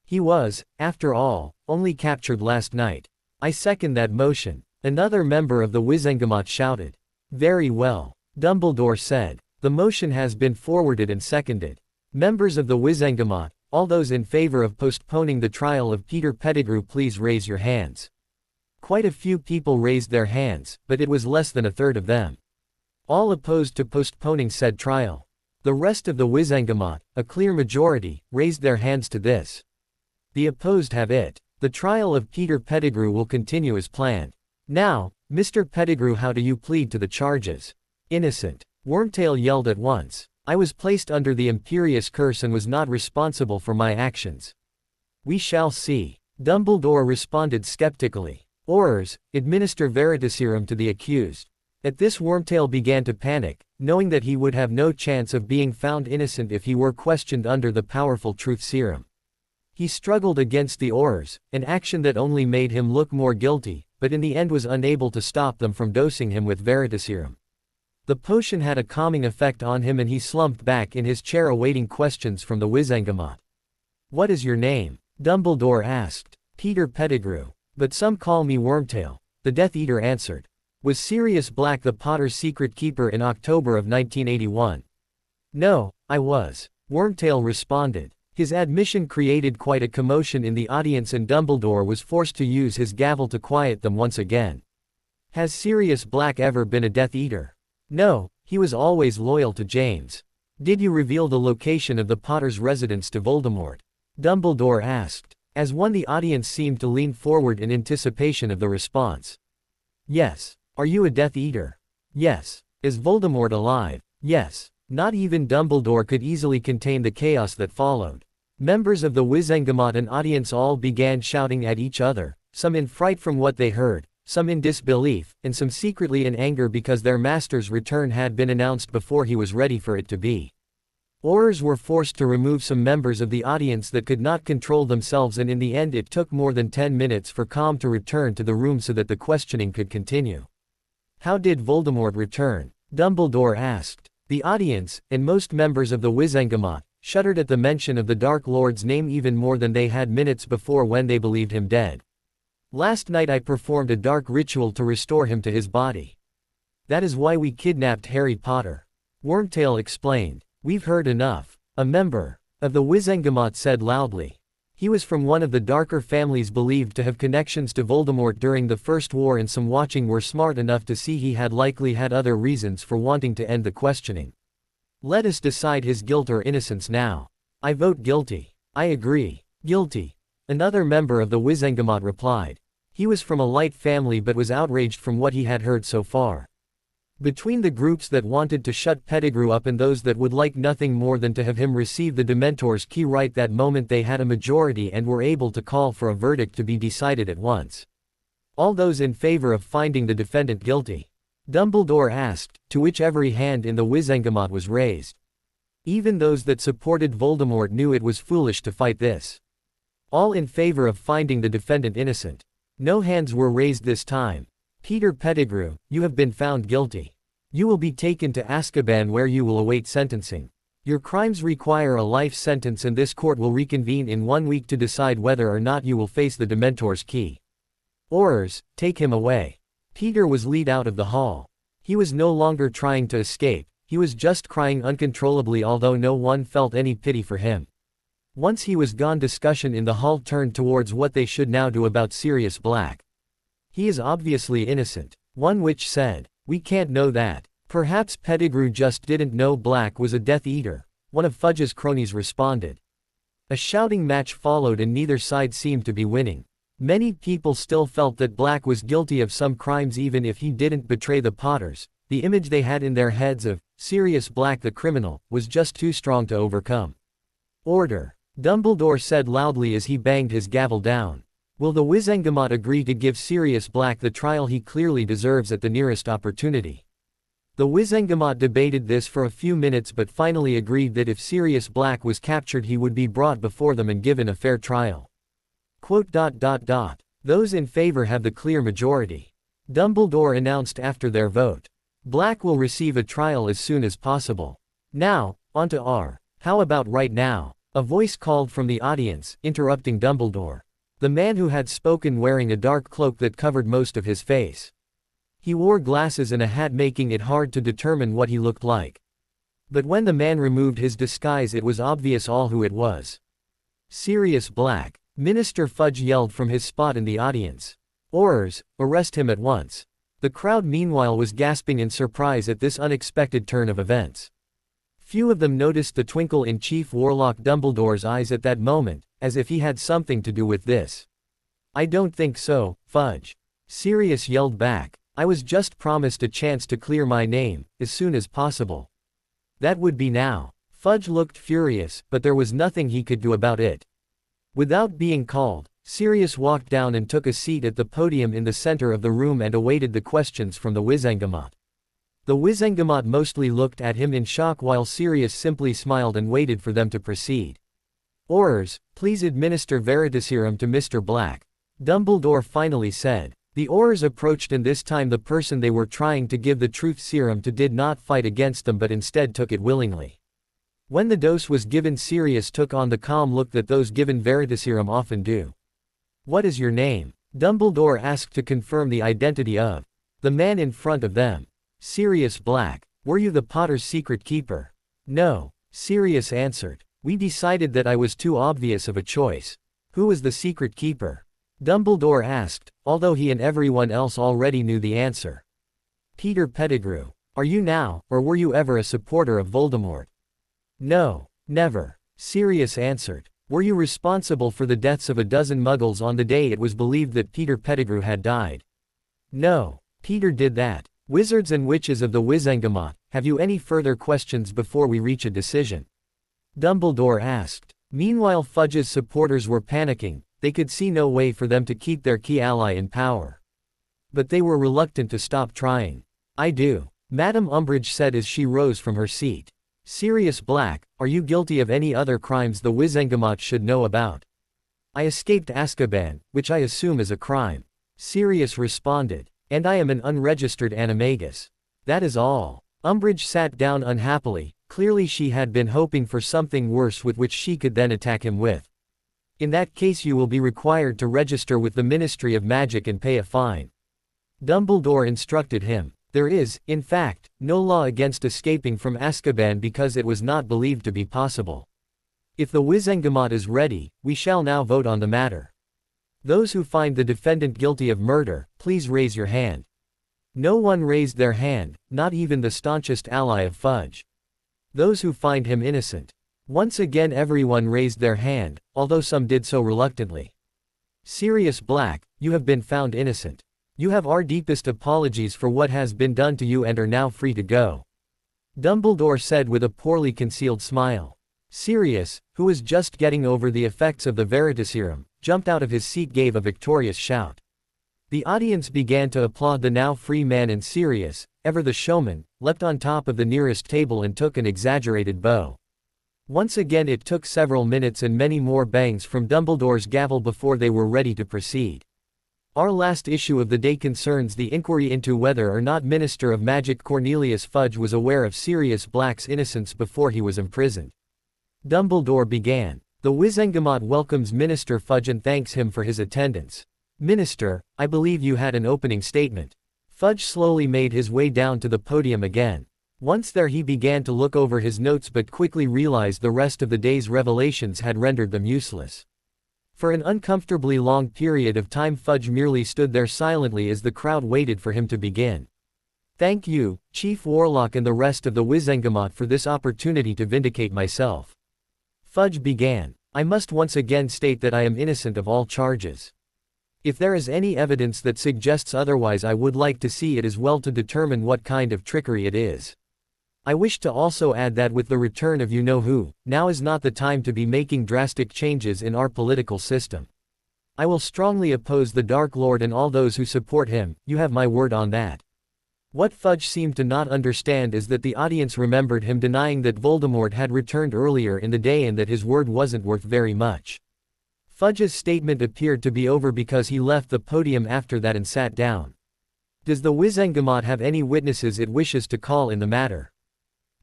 He was, after all, only captured last night. I second that motion. Another member of the Wizengamot shouted. Very well, Dumbledore said. The motion has been forwarded and seconded. Members of the Wizengamot, all those in favor of postponing the trial of Peter Pettigrew, please raise your hands. Quite a few people raised their hands, but it was less than a third of them. All opposed to postponing said trial. The rest of the Wizengamot, a clear majority, raised their hands to this. The opposed have it. The trial of Peter Pettigrew will continue as planned. Now, Mr. Pettigrew, how do you plead to the charges? Innocent. Wormtail yelled at once. I was placed under the Imperious Curse and was not responsible for my actions. We shall see. Dumbledore responded skeptically. Aurors, administer Veritaserum to the accused. At this, Wormtail began to panic, knowing that he would have no chance of being found innocent if he were questioned under the powerful Truth Serum. He struggled against the Aurors, an action that only made him look more guilty, but in the end was unable to stop them from dosing him with Veritaserum. The potion had a calming effect on him and he slumped back in his chair awaiting questions from the Wizengamot. What is your name? Dumbledore asked. Peter Pettigrew. But some call me Wormtail, the Death Eater answered. Was Sirius Black the Potter's secret keeper in October of 1981? No, I was. Wormtail responded. His admission created quite a commotion in the audience and Dumbledore was forced to use his gavel to quiet them once again. Has Sirius Black ever been a Death Eater? No, he was always loyal to James. Did you reveal the location of the Potter's residence to Voldemort? Dumbledore asked, as one the audience seemed to lean forward in anticipation of the response. Yes. Are you a Death Eater? Yes. Is Voldemort alive? Yes. Not even Dumbledore could easily contain the chaos that followed. Members of the Wizengamot and audience all began shouting at each other, some in fright from what they heard, some in disbelief, and some secretly in anger because their master's return had been announced before he was ready for it to be. Aurors were forced to remove some members of the audience that could not control themselves, and in the end it took more than 10 minutes for calm to return to the room so that the questioning could continue. How did Voldemort return? Dumbledore asked. The audience, and most members of the Wizengamot, shuddered at the mention of the Dark Lord's name even more than they had minutes before when they believed him dead. Last night I performed a dark ritual to restore him to his body. That is why we kidnapped Harry Potter. Wormtail explained. We've heard enough. A member of the Wizengamot said loudly. He was from one of the darker families believed to have connections to Voldemort during the First War, and some watching were smart enough to see he had likely had other reasons for wanting to end the questioning. Let us decide his guilt or innocence now. I vote guilty. I agree. Guilty. Another member of the Wizengamot replied. He was from a light family but was outraged from what he had heard so far. Between the groups that wanted to shut Pettigrew up and those that would like nothing more than to have him receive the Dementor's key right that moment, they had a majority and were able to call for a verdict to be decided at once. All those in favor of finding the defendant guilty? Dumbledore asked, to which every hand in the Wizengamot was raised. Even those that supported Voldemort knew it was foolish to fight this. All in favor of finding the defendant innocent. No hands were raised this time. Peter Pettigrew, you have been found guilty. You will be taken to Azkaban where you will await sentencing. Your crimes require a life sentence and this court will reconvene in 1 week to decide whether or not you will face the Dementor's key. Aurors, take him away. Peter was led out of the hall. He was no longer trying to escape, he was just crying uncontrollably, although no one felt any pity for him. Once he was gone, discussion in the hall turned towards what they should now do about Sirius Black. He is obviously innocent. One witch said. We can't know that. Perhaps Pettigrew just didn't know Black was a Death Eater. One of Fudge's cronies responded. A shouting match followed and neither side seemed to be winning. Many people still felt that Black was guilty of some crimes even if he didn't betray the Potters. The image they had in their heads of Sirius Black the criminal was just too strong to overcome. Order. Dumbledore said loudly as he banged his gavel down. Will the Wizengamot agree to give Sirius Black the trial he clearly deserves at the nearest opportunity? The Wizengamot debated this for a few minutes but finally agreed that if Sirius Black was captured he would be brought before them and given a fair trial. Those in favor have the clear majority. Dumbledore announced after their vote. Black will receive a trial as soon as possible. Now, on to R. How about right now? A voice called from the audience, interrupting Dumbledore. The man who had spoken wearing a dark cloak that covered most of his face. He wore glasses and a hat, making it hard to determine what he looked like. But when the man removed his disguise it was obvious all who it was. Sirius Black. Minister Fudge yelled from his spot in the audience. Aurors, arrest him at once. The crowd meanwhile was gasping in surprise at this unexpected turn of events. Few of them noticed the twinkle in Chief Warlock Dumbledore's eyes at that moment, as if he had something to do with this. I don't think so, Fudge. Sirius yelled back. I was just promised a chance to clear my name, as soon as possible. That would be now. Fudge looked furious, but there was nothing he could do about it. Without being called, Sirius walked down and took a seat at the podium in the center of the room and awaited the questions from the Wizengamot. The Wizengamot mostly looked at him in shock while Sirius simply smiled and waited for them to proceed. Aurors, please administer Veritaserum to Mr. Black. Dumbledore finally said. The Aurors approached and this time the person they were trying to give the truth serum to did not fight against them but instead took it willingly. When the dose was given, Sirius took on the calm look that those given Veritaserum often do. What is your name? Dumbledore asked to confirm the identity of the man in front of them. Sirius Black. Were you the Potter's secret keeper? No, Sirius answered. We decided that I was too obvious of a choice. Who was the secret keeper? Dumbledore asked, although he and everyone else already knew the answer. Peter Pettigrew. Are you now, or were you ever a supporter of Voldemort? No, never. Sirius answered. Were you responsible for the deaths of a dozen Muggles on the day it was believed that Peter Pettigrew had died? No, Peter did that. Wizards and witches of the Wizengamot, have you any further questions before we reach a decision? Dumbledore asked. Meanwhile Fudge's supporters were panicking, they could see no way for them to keep their key ally in power. But they were reluctant to stop trying. I do. Madame Umbridge said as she rose from her seat. Sirius Black, are you guilty of any other crimes the Wizengamot should know about? I escaped Azkaban, which I assume is a crime. Sirius responded. And I am an unregistered animagus. That is all. Umbridge sat down unhappily, clearly she had been hoping for something worse with which she could then attack him with. In that case you will be required to register with the Ministry of Magic and pay a fine. Dumbledore instructed him. There is, in fact, no law against escaping from Azkaban because it was not believed to be possible. If the Wizengamot is ready, we shall now vote on the matter. Those who find the defendant guilty of murder, please raise your hand. No one raised their hand, not even the staunchest ally of Fudge. Those who find him innocent. Once again everyone raised their hand, although some did so reluctantly. Sirius Black, you have been found innocent. You have our deepest apologies for what has been done to you and are now free to go. Dumbledore said with a poorly concealed smile. Sirius, who was just getting over the effects of the Veritaserum, jumped out of his seat, gave a victorious shout. The audience began to applaud the now free man, and Sirius, ever the showman, leapt on top of the nearest table and took an exaggerated bow. Once again it took several minutes and many more bangs from Dumbledore's gavel before they were ready to proceed. Our last issue of the day concerns the inquiry into whether or not Minister of Magic Cornelius Fudge was aware of Sirius Black's innocence before he was imprisoned. Dumbledore began. The Wizengamot welcomes Minister Fudge and thanks him for his attendance. Minister, I believe you had an opening statement. Fudge slowly made his way down to the podium again. Once there he began to look over his notes but quickly realized the rest of the day's revelations had rendered them useless. For an uncomfortably long period of time Fudge merely stood there silently as the crowd waited for him to begin. Thank you, Chief Warlock and the rest of the Wizengamot, for this opportunity to vindicate myself. Fudge began. I must once again state that I am innocent of all charges. If there is any evidence that suggests otherwise, I would like to see it as well to determine what kind of trickery it is. I wish to also add that with the return of you-know-who, now is not the time to be making drastic changes in our political system. I will strongly oppose the Dark Lord and all those who support him, you have my word on that. What Fudge seemed to not understand is that the audience remembered him denying that Voldemort had returned earlier in the day and that his word wasn't worth very much. Fudge's statement appeared to be over because he left the podium after that and sat down. Does the Wizengamot have any witnesses it wishes to call in the matter?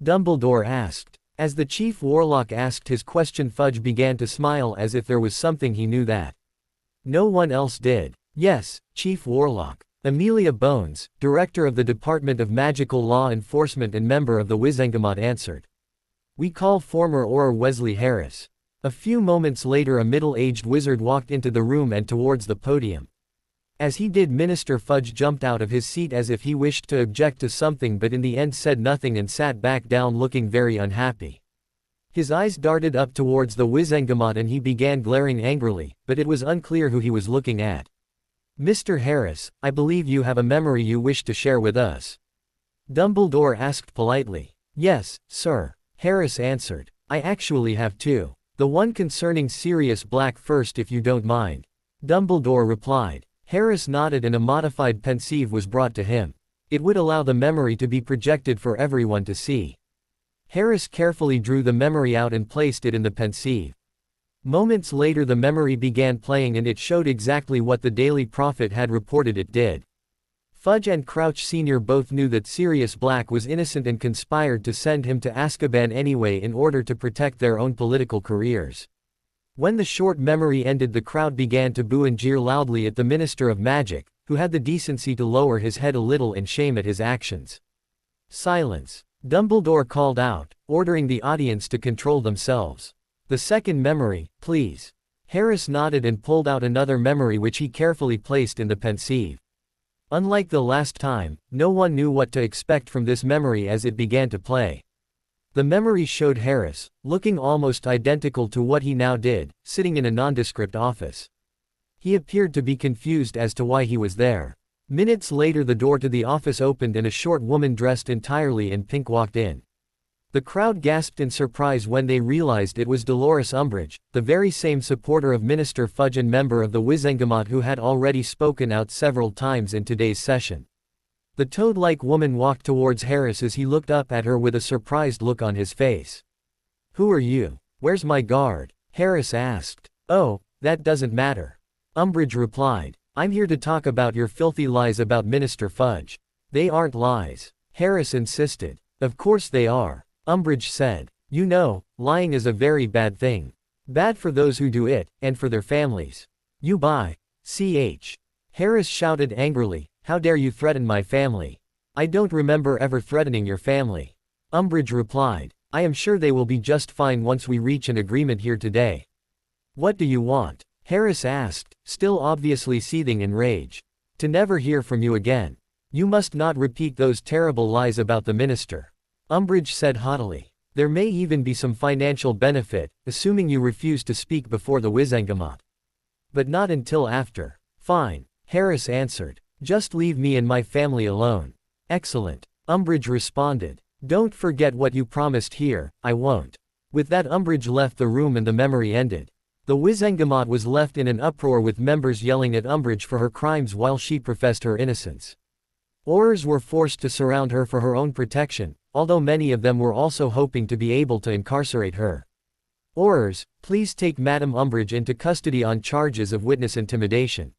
Dumbledore asked. As the Chief Warlock asked his question, Fudge began to smile as if there was something he knew that no one else did. Yes, Chief Warlock. Amelia Bones, Director of the Department of Magical Law Enforcement and member of the Wizengamot, answered. We call former Auror Wesley Harris. A few moments later a middle-aged wizard walked into the room and towards the podium. As he did, Minister Fudge jumped out of his seat as if he wished to object to something but in the end said nothing and sat back down looking very unhappy. His eyes darted up towards the Wizengamot and he began glaring angrily, but it was unclear who he was looking at. Mr. Harris, I believe you have a memory you wish to share with us. Dumbledore asked politely. Yes, sir. Harris answered. I actually have two. The one concerning Sirius Black first, if you don't mind. Dumbledore replied. Harris nodded and a modified pensieve was brought to him. It would allow the memory to be projected for everyone to see. Harris carefully drew the memory out and placed it in the pensieve. Moments later the memory began playing and it showed exactly what the Daily Prophet had reported it did. Fudge and Crouch Sr. both knew that Sirius Black was innocent and conspired to send him to Azkaban anyway in order to protect their own political careers. When the short memory ended, the crowd began to boo and jeer loudly at the Minister of Magic, who had the decency to lower his head a little in shame at his actions. Silence. Dumbledore called out, ordering the audience to control themselves. The second memory, please. Harris nodded and pulled out another memory which he carefully placed in the pensieve. Unlike the last time, no one knew what to expect from this memory as it began to play. The memory showed Harris, looking almost identical to what he now did, sitting in a nondescript office. He appeared to be confused as to why he was there. Minutes later the door to the office opened and a short woman dressed entirely in pink walked in. The crowd gasped in surprise when they realized it was Dolores Umbridge, the very same supporter of Minister Fudge and member of the Wizengamot who had already spoken out several times in today's session. The toad-like woman walked towards Harris as he looked up at her with a surprised look on his face. Who are you? Where's my guard? Harris asked. Oh, that doesn't matter. Umbridge replied. I'm here to talk about your filthy lies about Minister Fudge. They aren't lies. Harris insisted. Of course they are. Umbridge said. You know, lying is a very bad thing. Bad for those who do it, and for their families. You buy. Harris shouted angrily, how dare you threaten my family? I don't remember ever threatening your family. Umbridge replied, I am sure they will be just fine once we reach an agreement here today. What do you want? Harris asked, still obviously seething in rage. To never hear from you again. You must not repeat those terrible lies about the minister. Umbridge said haughtily. There may even be some financial benefit, assuming you refuse to speak before the Wizengamot. But not until after. Fine, Harris answered. Just leave me and my family alone. Excellent, Umbridge responded. Don't forget what you promised here, I won't. With that Umbridge left the room and the memory ended. The Wizengamot was left in an uproar with members yelling at Umbridge for her crimes while she professed her innocence. Aurors were forced to surround her for her own protection, although many of them were also hoping to be able to incarcerate her. Aurors, please take Madame Umbridge into custody on charges of witness intimidation.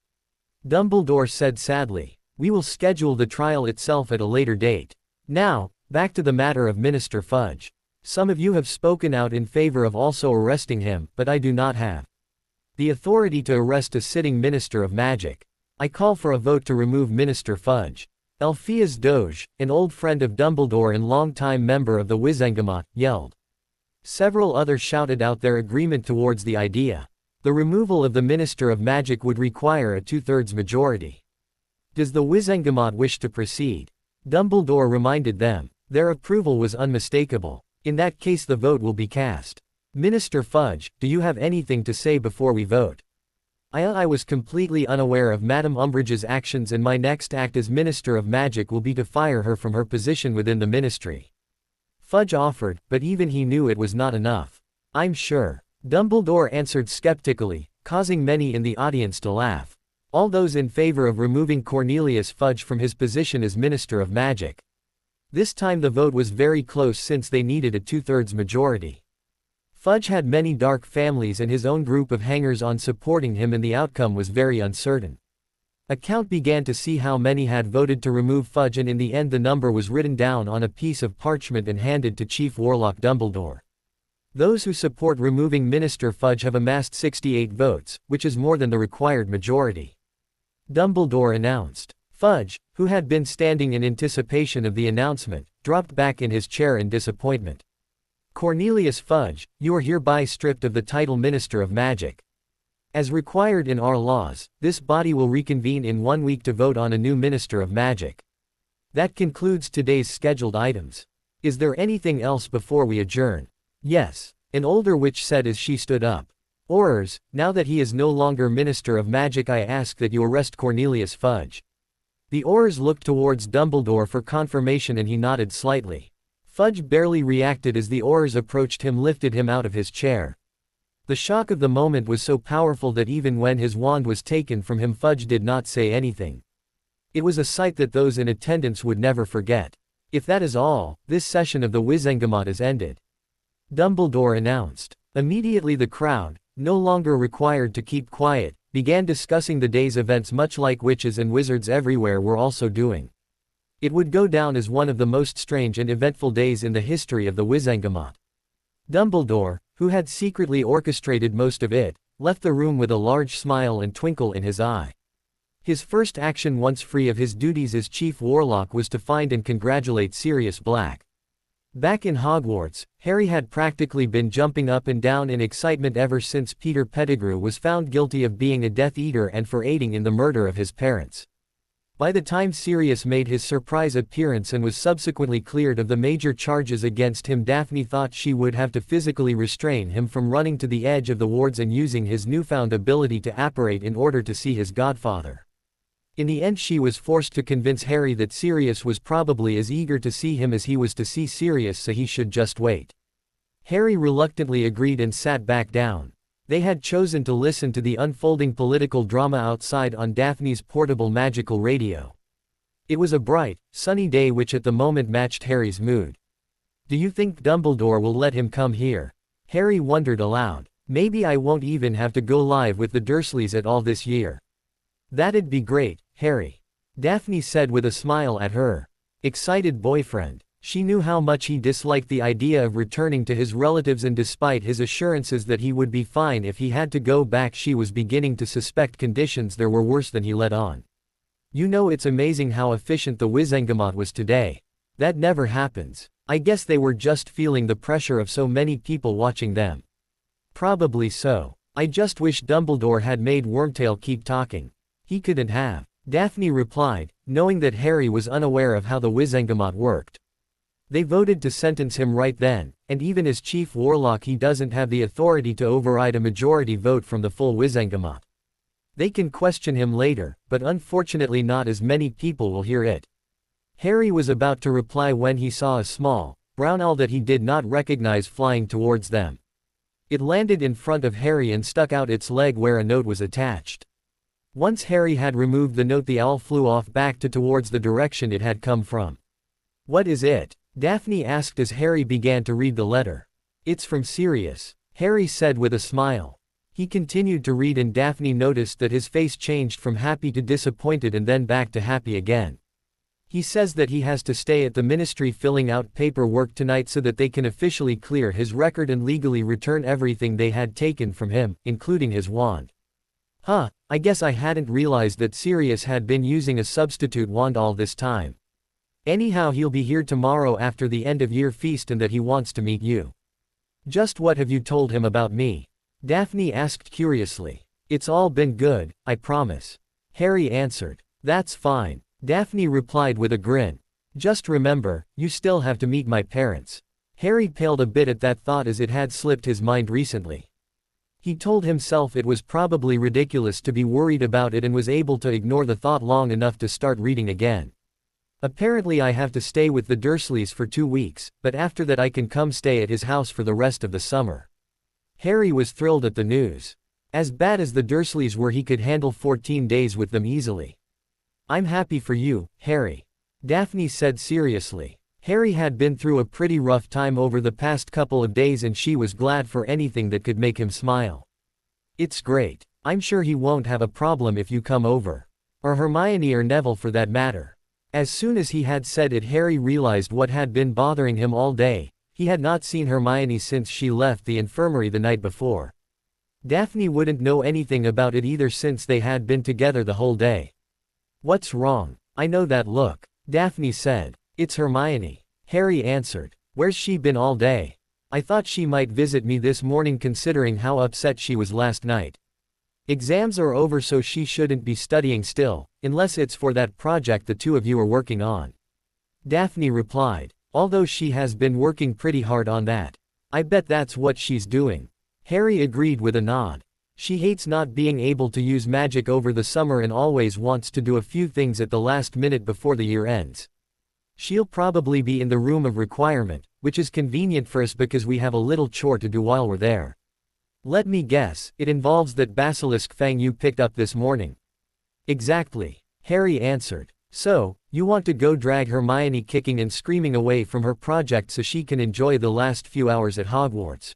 Dumbledore said sadly. We will schedule the trial itself at a later date. Now, back to the matter of Minister Fudge. Some of you have spoken out in favor of also arresting him, but I do not have the authority to arrest a sitting Minister of Magic. I call for a vote to remove Minister Fudge. Elphias Doge, an old friend of Dumbledore and longtime member of the Wizengamot, yelled. Several others shouted out their agreement towards the idea. The removal of the Minister of Magic would require a 2/3 majority. Does the Wizengamot wish to proceed? Dumbledore reminded them. Their approval was unmistakable. In that case the vote will be cast. Minister Fudge, do you have anything to say before we vote? I was completely unaware of Madame Umbridge's actions, and my next act as Minister of Magic will be to fire her from her position within the ministry. Fudge offered, but even he knew it was not enough. I'm sure. Dumbledore answered skeptically, causing many in the audience to laugh. All those in favor of removing Cornelius Fudge from his position as Minister of Magic. This time the vote was very close since they needed a 2/3 majority. Fudge had many dark families and his own group of hangers-on supporting him, and the outcome was very uncertain. A count began to see how many had voted to remove Fudge, and in the end the number was written down on a piece of parchment and handed to Chief Warlock Dumbledore. Those who support removing Minister Fudge have amassed 68 votes, which is more than the required majority. Dumbledore announced. Fudge, who had been standing in anticipation of the announcement, dropped back in his chair in disappointment. Cornelius Fudge, you are hereby stripped of the title Minister of Magic. As required in our laws, this body will reconvene in 1 week to vote on a new Minister of Magic. That concludes today's scheduled items. Is there anything else before we adjourn? Yes, an older witch said as she stood up. Aurors, now that he is no longer Minister of Magic, I ask that you arrest Cornelius Fudge. The Aurors looked towards Dumbledore for confirmation, and he nodded slightly. Fudge barely reacted as the Aurors approached him, lifted him out of his chair. The shock of the moment was so powerful that even when his wand was taken from him, Fudge did not say anything. It was a sight that those in attendance would never forget. If that is all, this session of the Wizengamot is ended. Dumbledore announced. Immediately the crowd, no longer required to keep quiet, began discussing the day's events, much like witches and wizards everywhere were also doing. It would go down as one of the most strange and eventful days in the history of the Wizengamot. Dumbledore, who had secretly orchestrated most of it, left the room with a large smile and twinkle in his eye. His first action once free of his duties as Chief Warlock was to find and congratulate Sirius Black. Back in Hogwarts, Harry had practically been jumping up and down in excitement ever since Peter Pettigrew was found guilty of being a Death Eater and for aiding in the murder of his parents. By the time Sirius made his surprise appearance and was subsequently cleared of the major charges against him, Daphne thought she would have to physically restrain him from running to the edge of the wards and using his newfound ability to apparate in order to see his godfather. In the end she was forced to convince Harry that Sirius was probably as eager to see him as he was to see Sirius, so he should just wait. Harry reluctantly agreed and sat back down. They had chosen to listen to the unfolding political drama outside on Daphne's portable magical radio. It was a bright, sunny day which at the moment matched Harry's mood. Do you think Dumbledore will let him come here? Harry wondered aloud. Maybe I won't even have to go live with the Dursleys at all this year. That'd be great, Harry. Daphne said with a smile at her excited boyfriend. She knew how much he disliked the idea of returning to his relatives, and despite his assurances that he would be fine if he had to go back, she was beginning to suspect conditions there were worse than he let on. You know, it's amazing how efficient the Wizengamot was today. That never happens. I guess they were just feeling the pressure of so many people watching them. Probably so. I just wish Dumbledore had made Wormtail keep talking. He couldn't have. Daphne replied, knowing that Harry was unaware of how the Wizengamot worked. They voted to sentence him right then, and even as Chief Warlock he doesn't have the authority to override a majority vote from the full Wizengamot. They can question him later, but unfortunately not as many people will hear it. Harry was about to reply when he saw a small, brown owl that he did not recognize flying towards them. It landed in front of Harry and stuck out its leg where a note was attached. Once Harry had removed the note, the owl flew off back towards the direction it had come from. What is it? Daphne asked as Harry began to read the letter. It's from Sirius, Harry said with a smile. He continued to read and Daphne noticed that his face changed from happy to disappointed and then back to happy again. He says that he has to stay at the ministry filling out paperwork tonight so that they can officially clear his record and legally return everything they had taken from him, including his wand. Huh, I guess I hadn't realized that Sirius had been using a substitute wand all this time. Anyhow, he'll be here tomorrow after the end-of-year feast and that he wants to meet you. Just what have you told him about me? Daphne asked curiously. It's all been good, I promise. Harry answered. That's fine. Daphne replied with a grin. Just remember, you still have to meet my parents. Harry paled a bit at that thought as it had slipped his mind recently. He told himself it was probably ridiculous to be worried about it and was able to ignore the thought long enough to start reading again. Apparently I have to stay with the Dursleys for 2 weeks, but after that I can come stay at his house for the rest of the summer. Harry was thrilled at the news. As bad as the Dursleys were, he could handle 14 days with them easily. I'm happy for you, Harry. Daphne said seriously. Harry had been through a pretty rough time over the past couple of days and she was glad for anything that could make him smile. It's great. I'm sure he won't have a problem if you come over. Or Hermione or Neville for that matter. As soon as he had said it, Harry realized what had been bothering him all day. He had not seen Hermione since she left the infirmary the night before. Daphne wouldn't know anything about it either since they had been together the whole day. What's wrong? I know that look, Daphne said. It's Hermione, Harry answered. Where's she been all day? I thought she might visit me this morning considering how upset she was last night. Exams are over so she shouldn't be studying still, unless it's for that project the two of you are working on. Daphne replied. Although she has been working pretty hard on that. I bet that's what she's doing. Harry agreed with a nod. She hates not being able to use magic over the summer and always wants to do a few things at the last minute before the year ends. She'll probably be in the room of requirement, which is convenient for us because we have a little chore to do while we're there. Let me guess, it involves that basilisk fang you picked up this morning. Exactly, Harry answered. So, you want to go drag Hermione kicking and screaming away from her project so she can enjoy the last few hours at Hogwarts?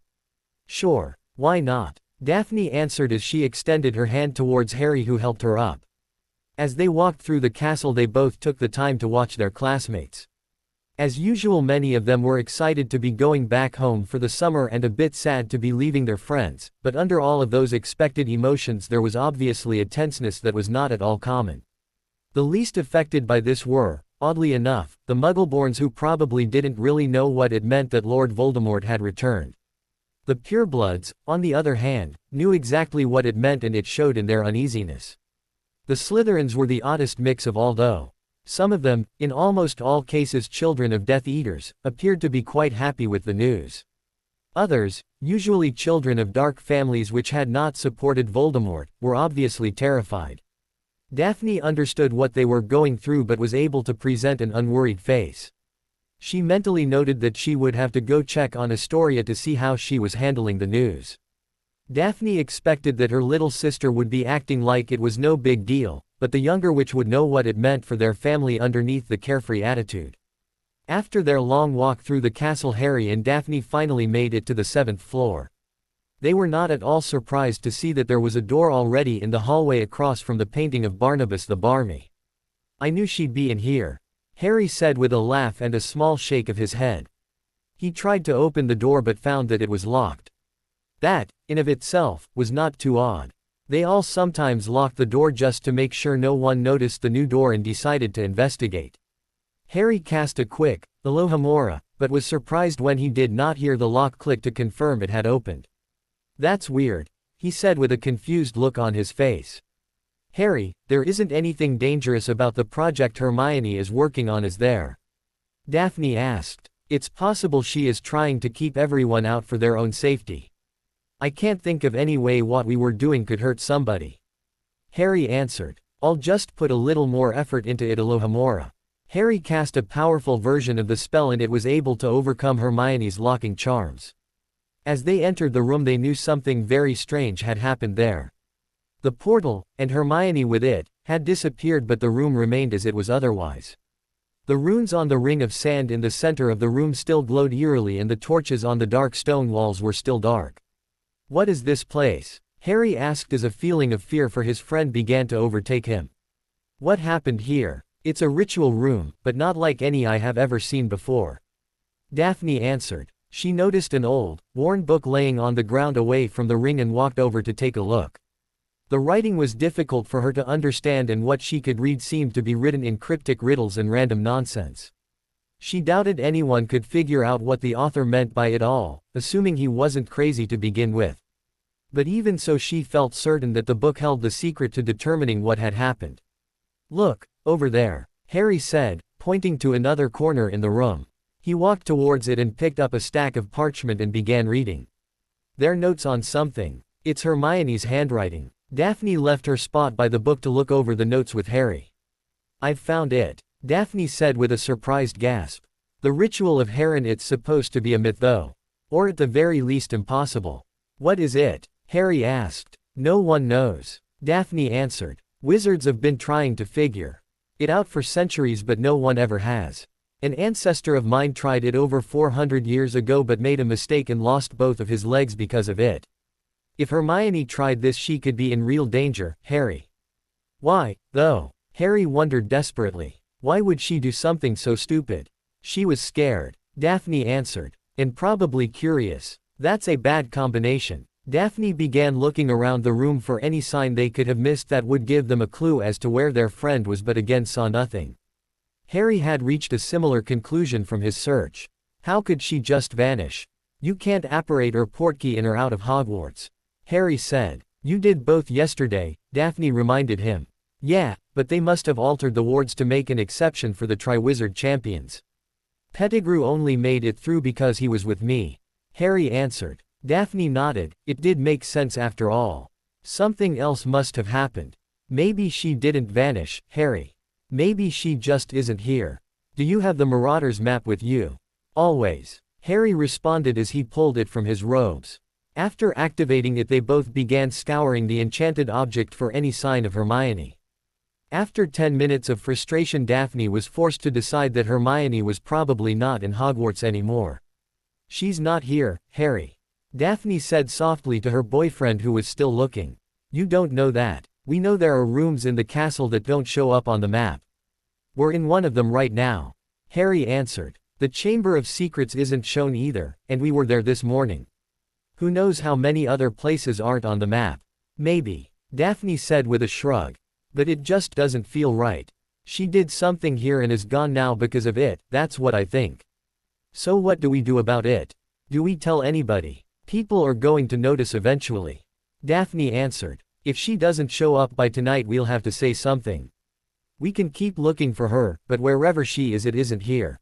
Sure, why not? Daphne answered as she extended her hand towards Harry, who helped her up. As they walked through the castle, they both took the time to watch their classmates. As usual, many of them were excited to be going back home for the summer and a bit sad to be leaving their friends, but under all of those expected emotions there was obviously a tenseness that was not at all common. The least affected by this were, oddly enough, the Muggleborns, who probably didn't really know what it meant that Lord Voldemort had returned. The purebloods, on the other hand, knew exactly what it meant and it showed in their uneasiness. The Slytherins were the oddest mix of all, though. Some of them, in almost all cases children of Death Eaters, appeared to be quite happy with the news. Others, usually children of dark families which had not supported Voldemort, were obviously terrified. Daphne understood what they were going through but was able to present an unworried face. She mentally noted that she would have to go check on Astoria to see how she was handling the news. Daphne expected that her little sister would be acting like it was no big deal, but the younger witch would know what it meant for their family underneath the carefree attitude. After their long walk through the castle, Harry and Daphne finally made it to the 7th floor. They were not at all surprised to see that there was a door already in the hallway across from the painting of Barnabas the Barmy. I knew she'd be in here. Harry said with a laugh and a small shake of his head. He tried to open the door but found that it was locked. That, in of itself, was not too odd. They all sometimes locked the door just to make sure no one noticed the new door and decided to investigate. Harry cast a quick, Alohomora, but was surprised when he did not hear the lock click to confirm it had opened. That's weird, he said with a confused look on his face. Harry, there isn't anything dangerous about the project Hermione is working on, is there? Daphne asked. It's possible she is trying to keep everyone out for their own safety. I can't think of any way what we were doing could hurt somebody. Harry answered. I'll just put a little more effort into it, Alohomora. Harry cast a powerful version of the spell and it was able to overcome Hermione's locking charms. As they entered the room they knew something very strange had happened there. The portal, and Hermione with it, had disappeared but the room remained as it was otherwise. The runes on the ring of sand in the center of the room still glowed eerily and the torches on the dark stone walls were still dark. What is this place? Harry asked as a feeling of fear for his friend began to overtake him. What happened here? It's a ritual room, but not like any I have ever seen before. Daphne answered. She noticed an old, worn book laying on the ground away from the ring and walked over to take a look. The writing was difficult for her to understand and what she could read seemed to be written in cryptic riddles and random nonsense. She doubted anyone could figure out what the author meant by it all, assuming he wasn't crazy to begin with. But even so she felt certain that the book held the secret to determining what had happened. Look, over there, Harry said, pointing to another corner in the room. He walked towards it and picked up a stack of parchment and began reading. They're notes on something. It's Hermione's handwriting. Daphne left her spot by the book to look over the notes with Harry. I've found it, Daphne said with a surprised gasp. The ritual of Heron, it's supposed to be a myth though. Or at the very least impossible. What is it? Harry asked. No one knows. Daphne answered. Wizards have been trying to figure it out for centuries but no one ever has. An ancestor of mine tried it over 400 years ago but made a mistake and lost both of his legs because of it. If Hermione tried this she could be in real danger, Harry. Why, though? Harry wondered desperately. Why would she do something so stupid? She was scared, Daphne answered. And probably curious. That's a bad combination. Daphne began looking around the room for any sign they could have missed that would give them a clue as to where their friend was but again saw nothing. Harry had reached a similar conclusion from his search. How could she just vanish? You can't apparate or portkey in or out of Hogwarts. Harry said. You did both yesterday, Daphne reminded him. Yeah, but they must have altered the wards to make an exception for the Triwizard champions. Pettigrew only made it through because he was with me. Harry answered. Daphne nodded. It did make sense after all. Something else must have happened. Maybe she didn't vanish, Harry. Maybe she just isn't here. Do you have the Marauders map with you? Always. Harry responded as he pulled it from his robes. After activating it they both began scouring the enchanted object for any sign of Hermione. After 10 minutes of frustration Daphne was forced to decide that Hermione was probably not in Hogwarts anymore. She's not here, Harry. Daphne said softly to her boyfriend who was still looking. You don't know that. We know there are rooms in the castle that don't show up on the map. We're in one of them right now. Harry answered. The Chamber of Secrets isn't shown either, and we were there this morning. Who knows how many other places aren't on the map? Maybe. Daphne said with a shrug. But it just doesn't feel right. She did something here and is gone now because of it, that's what I think. So what do we do about it? Do we tell anybody? People are going to notice eventually. Daphne answered. If she doesn't show up by tonight we'll have to say something. We can keep looking for her, but wherever she is it isn't here.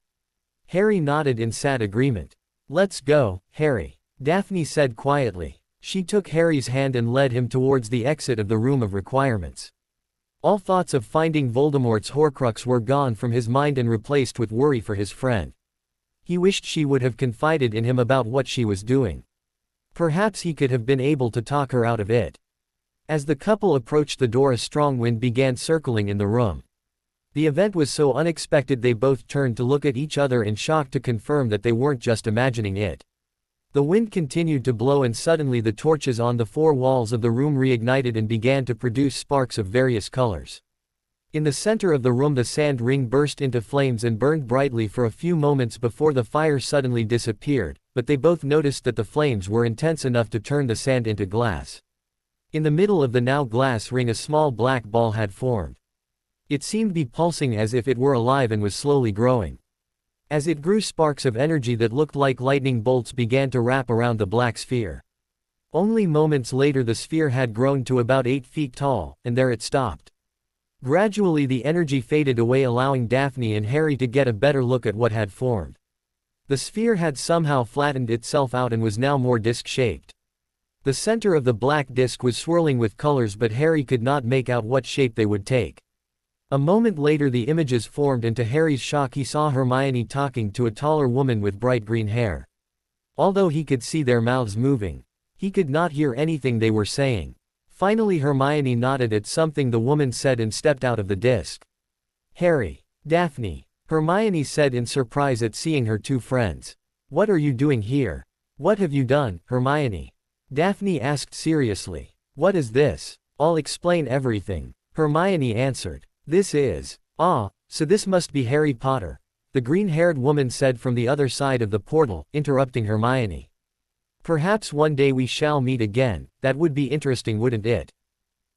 Harry nodded in sad agreement. Let's go, Harry. Daphne said quietly. She took Harry's hand and led him towards the exit of the Room of Requirements. All thoughts of finding Voldemort's Horcrux were gone from his mind and replaced with worry for his friend. He wished she would have confided in him about what she was doing. Perhaps he could have been able to talk her out of it. As the couple approached the door a strong wind began circling in the room. The event was so unexpected they both turned to look at each other in shock to confirm that they weren't just imagining it. The wind continued to blow and suddenly the torches on the four walls of the room reignited and began to produce sparks of various colors. In the center of the room the sand ring burst into flames and burned brightly for a few moments before the fire suddenly disappeared, but they both noticed that the flames were intense enough to turn the sand into glass. In the middle of the now glass ring a small black ball had formed. It seemed to be pulsing as if it were alive and was slowly growing. As it grew, sparks of energy that looked like lightning bolts began to wrap around the black sphere. Only moments later the sphere had grown to about 8 feet tall, and there it stopped. Gradually the energy faded away, allowing Daphne and Harry to get a better look at what had formed. The sphere had somehow flattened itself out and was now more disc-shaped. The center of the black disc was swirling with colors, but Harry could not make out what shape they would take. A moment later the images formed, and to Harry's shock he saw Hermione talking to a taller woman with bright green hair. Although he could see their mouths moving, he could not hear anything they were saying. Finally Hermione nodded at something the woman said and stepped out of the disc. "Harry, Daphne," Hermione said in surprise at seeing her two friends. "What are you doing here? What have you done, Hermione?" Daphne asked seriously. "What is this?" "I'll explain everything," Hermione answered. So this must be Harry Potter," the green-haired woman said from the other side of the portal, interrupting Hermione. "Perhaps one day we shall meet again. That would be interesting, wouldn't it?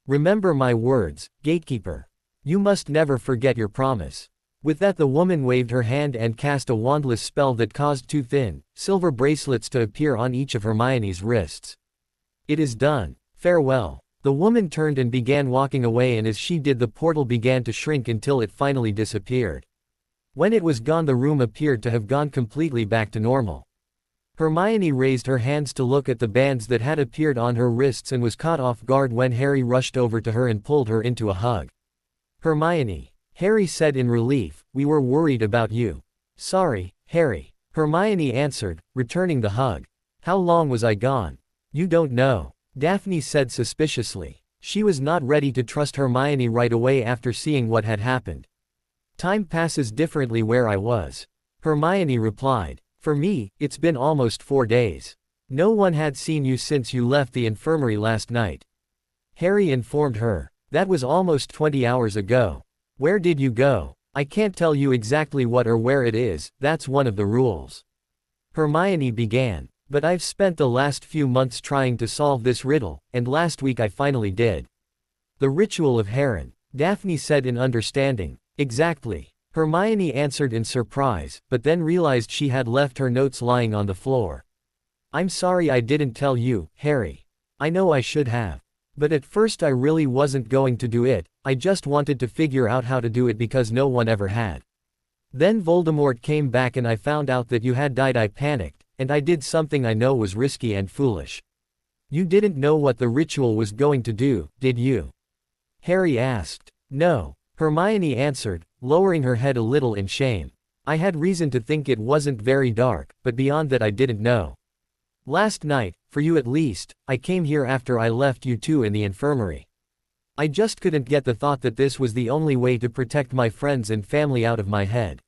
Remember my words, gatekeeper. You must never forget your promise." With that the woman waved her hand and cast a wandless spell that caused two thin, silver bracelets to appear on each of Hermione's wrists. "It is done. Farewell." The woman turned and began walking away, and as she did the portal began to shrink until it finally disappeared. When it was gone the room appeared to have gone completely back to normal. Hermione raised her hands to look at the bands that had appeared on her wrists and was caught off guard when Harry rushed over to her and pulled her into a hug. "Hermione," Harry said in relief, "we were worried about you." "Sorry, Harry," Hermione answered, returning the hug. "How long was I gone?" "You don't know," Daphne said suspiciously. She was not ready to trust Hermione right away after seeing what had happened. "Time passes differently where I was," Hermione replied. "For me, it's been almost 4 days. No one had seen you since you left the infirmary last night," Harry informed her. "That was almost 20 hours ago. Where did you go?" "I can't tell you exactly what or where it is, that's one of the rules," Hermione began. "But I've spent the last few months trying to solve this riddle, and last week I finally did." "The ritual of Heron," Daphne said in understanding. "Exactly," Hermione answered in surprise, but then realized she had left her notes lying on the floor. "I'm sorry I didn't tell you, Harry. I know I should have. But at first I really wasn't going to do it, I just wanted to figure out how to do it because no one ever had. Then Voldemort came back and I found out that you had died. I panicked, and I did something I know was risky and foolish." "You didn't know what the ritual was going to do, did you?" Harry asked. "No," Hermione answered, lowering her head a little in shame. "I had reason to think it wasn't very dark, but beyond that I didn't know. Last night, for you at least, I came here after I left you two in the infirmary. I just couldn't get the thought that this was the only way to protect my friends and family out of my head.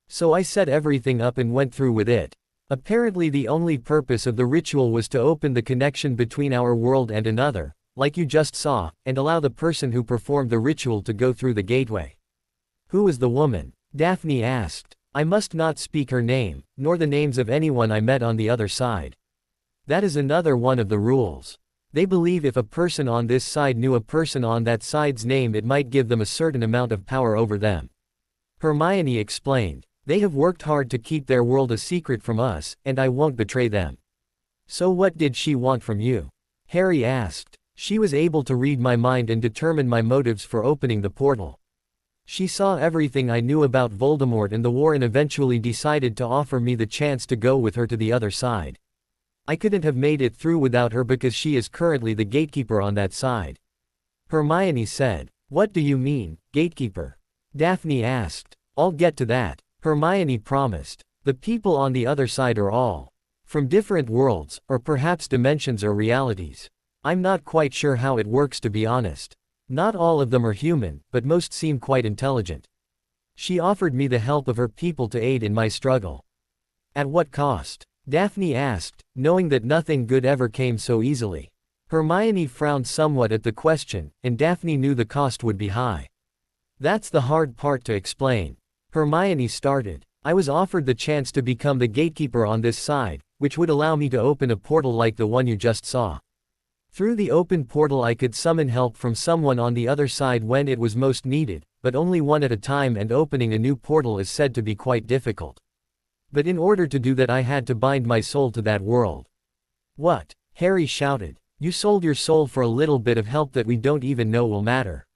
So I set everything up and went through with it. Apparently the only purpose of the ritual was to open the connection between our world and another, like you just saw, and allow the person who performed the ritual to go through the gateway." "Who was the woman?" Daphne asked. "I must not speak her name, nor the names of anyone I met on the other side. That is another one of the rules. They believe if a person on this side knew a person on that side's name it might give them a certain amount of power over them," Hermione explained. "They have worked hard to keep their world a secret from us, and I won't betray them." "So what did she want from you?" Harry asked. "She was able to read my mind and determine my motives for opening the portal. She saw everything I knew about Voldemort and the war and eventually decided to offer me the chance to go with her to the other side. I couldn't have made it through without her because she is currently the gatekeeper on that side," Hermione said. "What do you mean, gatekeeper?" Daphne asked. "I'll get to that," Hermione promised. "The people on the other side are all from different worlds, or perhaps dimensions or realities. I'm not quite sure how it works, to be honest. Not all of them are human, but most seem quite intelligent. She offered me the help of her people to aid in my struggle." "At what cost?" Daphne asked, knowing that nothing good ever came so easily. Hermione frowned somewhat at the question, and Daphne knew the cost would be high. That's the hard part to explain. Hermione started. I was offered the chance to become the gatekeeper on this side, which would allow me to open a portal like the one you just saw. Through the open portal I could summon help from someone on the other side when it was most needed, but only one at a time, and opening a new portal is said to be quite difficult. But in order to do that I had to bind my soul to that world. What? Harry shouted. You sold your soul for a little bit of help that we don't even know will matter.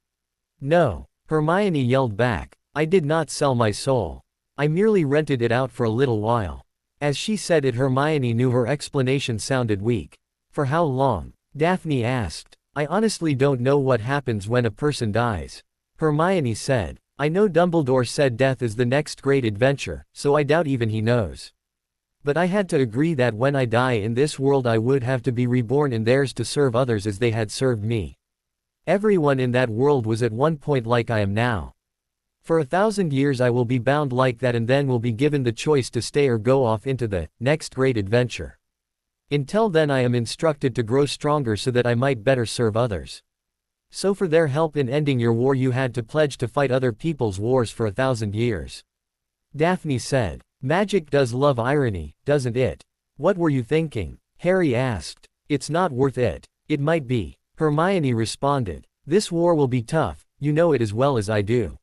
No, Hermione yelled back. I did not sell my soul. I merely rented it out for a little while. As she said it, Hermione knew her explanation sounded weak. For how long? Daphne asked. I honestly don't know what happens when a person dies. Hermione said. I know Dumbledore said death is the next great adventure, so I doubt even he knows. But I had to agree that when I die in this world I would have to be reborn in theirs to serve others as they had served me. Everyone in that world was at one point like I am now. For 1,000 years I will be bound like that, and then will be given the choice to stay or go off into the next great adventure. Until then I am instructed to grow stronger so that I might better serve others. So for their help in ending your war you had to pledge to fight other people's wars for 1,000 years. Daphne said. Magic does love irony, doesn't it? What were you thinking? Harry asked. It's not worth it. It might be. Hermione responded. This war will be tough, you know it as well as I do.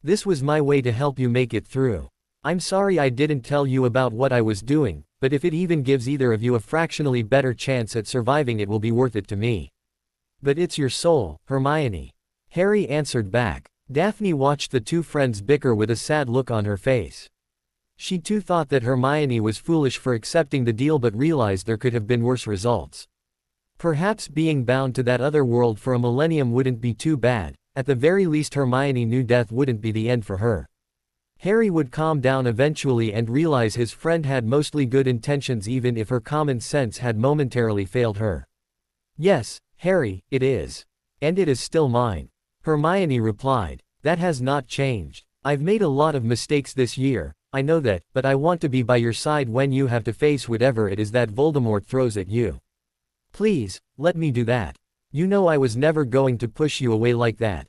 This was my way to help you make it through. I'm sorry I didn't tell you about what I was doing, but if it even gives either of you a fractionally better chance at surviving it will be worth it to me. But it's your soul, Hermione. Harry answered back. Daphne watched the two friends bicker with a sad look on her face. She too thought that Hermione was foolish for accepting the deal, but realized there could have been worse results. Perhaps being bound to that other world for a millennium wouldn't be too bad. At the very least Hermione knew death wouldn't be the end for her. Harry would calm down eventually and realize his friend had mostly good intentions even if her common sense had momentarily failed her. Yes, Harry, it is. And it is still mine. Hermione replied. That has not changed. I've made a lot of mistakes this year, I know that, but I want to be by your side when you have to face whatever it is that Voldemort throws at you. Please, let me do that. You know I was never going to push you away like that.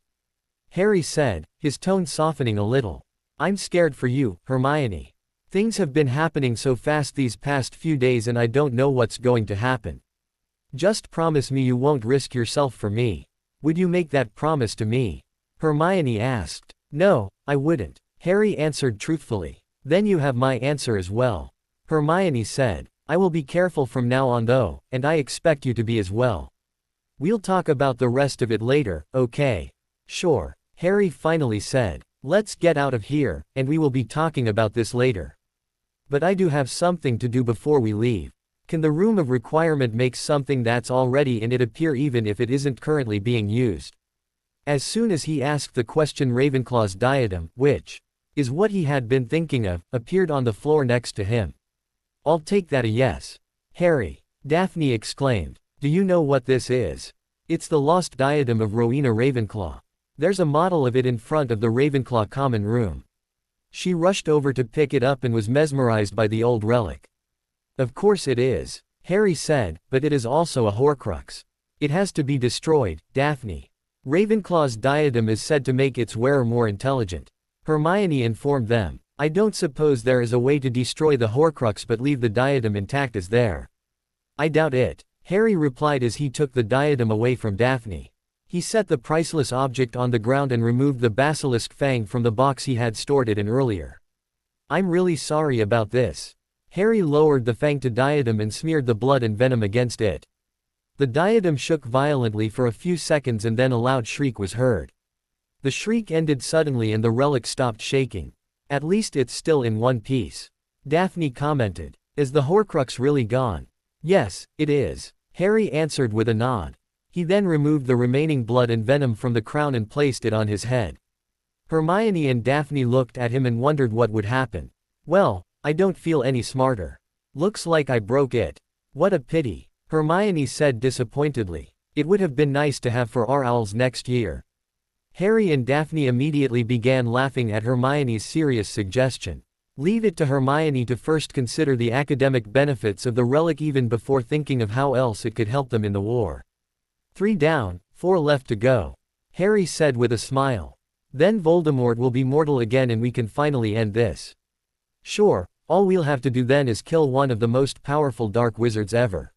Harry said, his tone softening a little. I'm scared for you, Hermione. Things have been happening so fast these past few days and I don't know what's going to happen. Just promise me you won't risk yourself for me. Would you make that promise to me? Hermione asked. No, I wouldn't. Harry answered truthfully. Then you have my answer as well. Hermione said. I will be careful from now on though, and I expect you to be as well. We'll talk about the rest of it later, okay? Sure, Harry finally said. Let's get out of here, and we will be talking about this later. But I do have something to do before we leave. Can the room of requirement make something that's already in it appear even if it isn't currently being used? As soon as he asked the question, Ravenclaw's diadem, which is what he had been thinking of, appeared on the floor next to him. I'll take that a yes. Harry, Daphne exclaimed. Do you know what this is? It's the lost diadem of Rowena Ravenclaw. There's a model of it in front of the Ravenclaw common room. She rushed over to pick it up and was mesmerized by the old relic. Of course it is, Harry said, but it is also a Horcrux. It has to be destroyed, Daphne. Ravenclaw's diadem is said to make its wearer more intelligent. Hermione informed them. I don't suppose there is a way to destroy the Horcrux but leave the diadem intact as there. I doubt it, Harry replied as he took the diadem away from Daphne. He set the priceless object on the ground and removed the basilisk fang from the box he had stored it in earlier. I'm really sorry about this. Harry lowered the fang to diadem and smeared the blood and venom against it. The diadem shook violently for a few seconds and then a loud shriek was heard. The shriek ended suddenly and the relic stopped shaking. At least it's still in one piece. Daphne commented. Is the Horcrux really gone? Yes, it is. Harry answered with a nod. He then removed the remaining blood and venom from the crown and placed it on his head. Hermione and Daphne looked at him and wondered what would happen. Well, I don't feel any smarter. Looks like I broke it. What a pity, Hermione said disappointedly. It would have been nice to have for our owls next year. Harry and Daphne immediately began laughing at Hermione's serious suggestion. Leave it to Hermione to first consider the academic benefits of the relic even before thinking of how else it could help them in the war. 3 down, 4 left to go, Harry said with a smile. Then Voldemort will be mortal again and we can finally end this. Sure, all we'll have to do then is kill one of the most powerful dark wizards ever.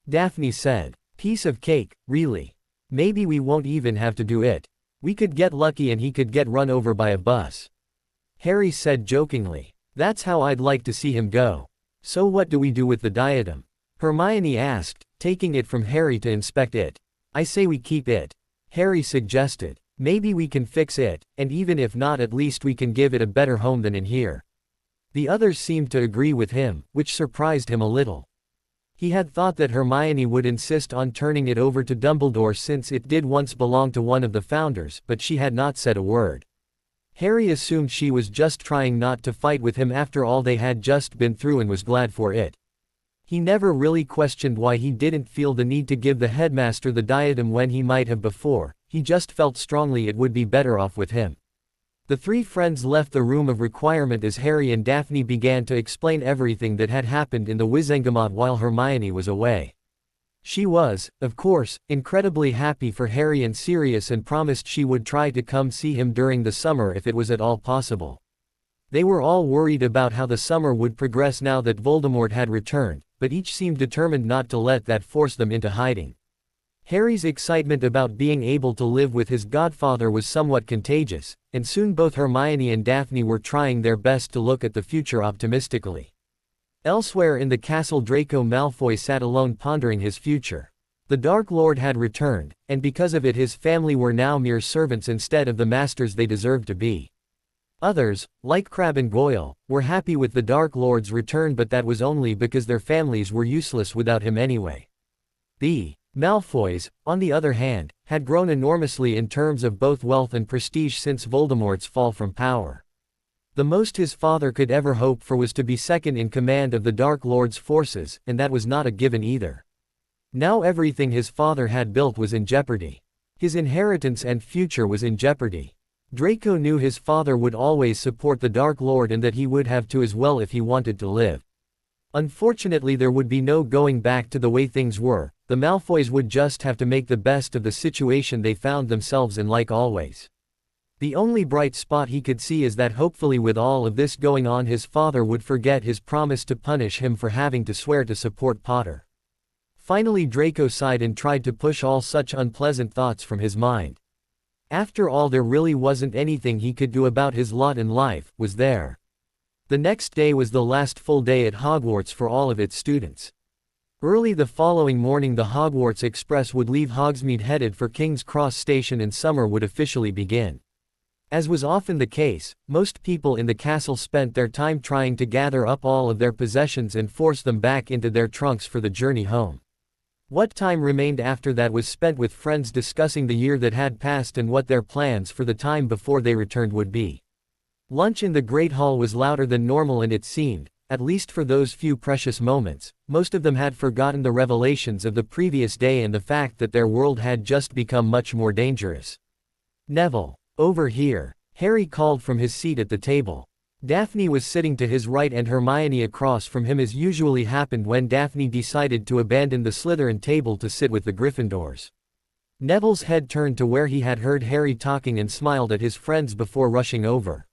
Daphne said. Piece of cake, really. Maybe we won't even have to do it. We could get lucky and he could get run over by a bus. Harry said jokingly. That's how I'd like to see him go. So what do we do with the diadem? Hermione asked, taking it from Harry to inspect it. I say we keep it. Harry suggested. Maybe we can fix it, and even if not at least we can give it a better home than in here. The others seemed to agree with him, which surprised him a little. He had thought that Hermione would insist on turning it over to Dumbledore since it did once belong to one of the founders, but she had not said a word. Harry assumed she was just trying not to fight with him after all they had just been through and was glad for it. He never really questioned why he didn't feel the need to give the headmaster the diadem when he might have before, he just felt strongly it would be better off with him. The three friends left the room of requirement as Harry and Daphne began to explain everything that had happened in the Wizengamot while Hermione was away. She was, of course, incredibly happy for Harry and Sirius and promised she would try to come see him during the summer if it was at all possible. They were all worried about how the summer would progress now that Voldemort had returned, but each seemed determined not to let that force them into hiding. Harry's excitement about being able to live with his godfather was somewhat contagious, and soon both Hermione and Daphne were trying their best to look at the future optimistically. Elsewhere in the castle, Draco Malfoy sat alone pondering his future. The Dark Lord had returned, and because of it his family were now mere servants instead of the masters they deserved to be. Others, like Crabbe and Goyle, were happy with the Dark Lord's return, but that was only because their families were useless without him anyway. The Malfoys, on the other hand, had grown enormously in terms of both wealth and prestige since Voldemort's fall from power. The most his father could ever hope for was to be second in command of the Dark Lord's forces, and that was not a given either. Now everything his father had built was in jeopardy. His inheritance and future was in jeopardy. Draco knew his father would always support the Dark Lord and that he would have to as well if he wanted to live. Unfortunately, there would be no going back to the way things were. The Malfoys would just have to make the best of the situation they found themselves in like always. The only bright spot he could see is that hopefully with all of this going on his father would forget his promise to punish him for having to swear to support Potter. Finally Draco sighed and tried to push all such unpleasant thoughts from his mind. After all, there really wasn't anything he could do about his lot in life, was there? The next day was the last full day at Hogwarts for all of its students. Early the following morning the Hogwarts Express would leave Hogsmeade headed for King's Cross Station and summer would officially begin. As was often the case, most people in the castle spent their time trying to gather up all of their possessions and force them back into their trunks for the journey home. What time remained after that was spent with friends discussing the year that had passed and what their plans for the time before they returned would be. Lunch in the Great Hall was louder than normal and it seemed, at least for those few precious moments, most of them had forgotten the revelations of the previous day and the fact that their world had just become much more dangerous. Neville, over here, Harry called from his seat at the table. Daphne was sitting to his right and Hermione across from him, as usually happened when Daphne decided to abandon the Slytherin table to sit with the Gryffindors. Neville's head turned to where he had heard Harry talking and smiled at his friends before rushing over.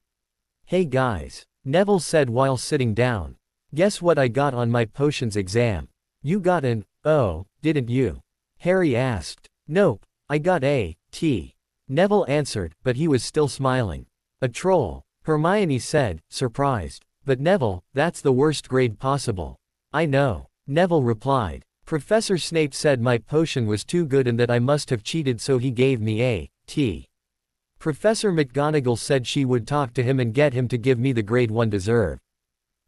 "Hey guys," Neville said while sitting down. "Guess what I got on my potions exam?" "You got an O, didn't you?" Harry asked. "Nope, I got a T," Neville answered, but he was still smiling. "A troll," Hermione said, surprised. "But Neville, that's the worst grade possible." "I know," Neville replied. "Professor Snape said my potion was too good and that I must have cheated, so he gave me a T. Professor McGonagall said she would talk to him and get him to give me the grade 1 deserve."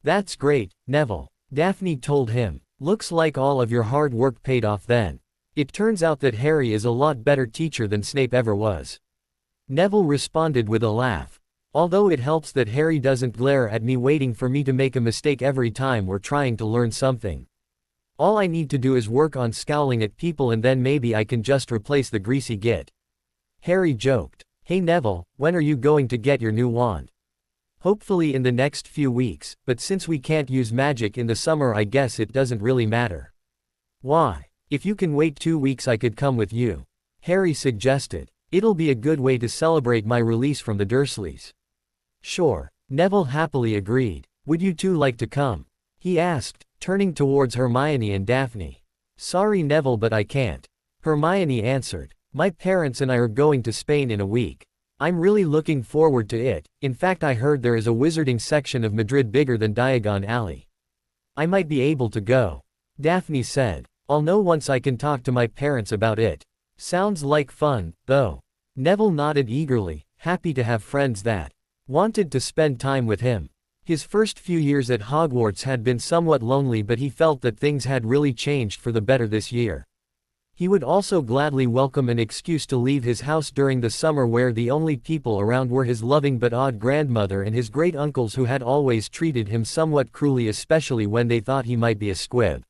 "That's great, Neville," Daphne told him. "Looks like all of your hard work paid off then. It turns out that Harry is a lot better teacher than Snape ever was." Neville responded with a laugh. "Although it helps that Harry doesn't glare at me waiting for me to make a mistake every time we're trying to learn something. All I need to do is work on scowling at people and then maybe I can just replace the greasy git." Harry joked. "Hey Neville, when are you going to get your new wand?" "Hopefully in the next few weeks, but since we can't use magic in the summer I guess it doesn't really matter." "Why? If you can wait 2 weeks I could come with you," Harry suggested. It'll be a good way to celebrate my release from the Dursleys. Sure. Neville happily agreed. Would you two like to come? He asked, turning towards Hermione and Daphne. Sorry Neville, but I can't. Hermione answered. My parents and I are going to Spain in a week. I'm really looking forward to it. In fact, I heard there is a wizarding section of Madrid bigger than Diagon Alley. I might be able to go. Daphne said. I'll know once I can talk to my parents about it. Sounds like fun, though. Neville nodded eagerly, happy to have friends that wanted to spend time with him. His first few years at Hogwarts had been somewhat lonely, but he felt that things had really changed for the better this year. He would also gladly welcome an excuse to leave his house during the summer, where the only people around were his loving but odd grandmother and his great-uncles, who had always treated him somewhat cruelly, especially when they thought he might be a squib.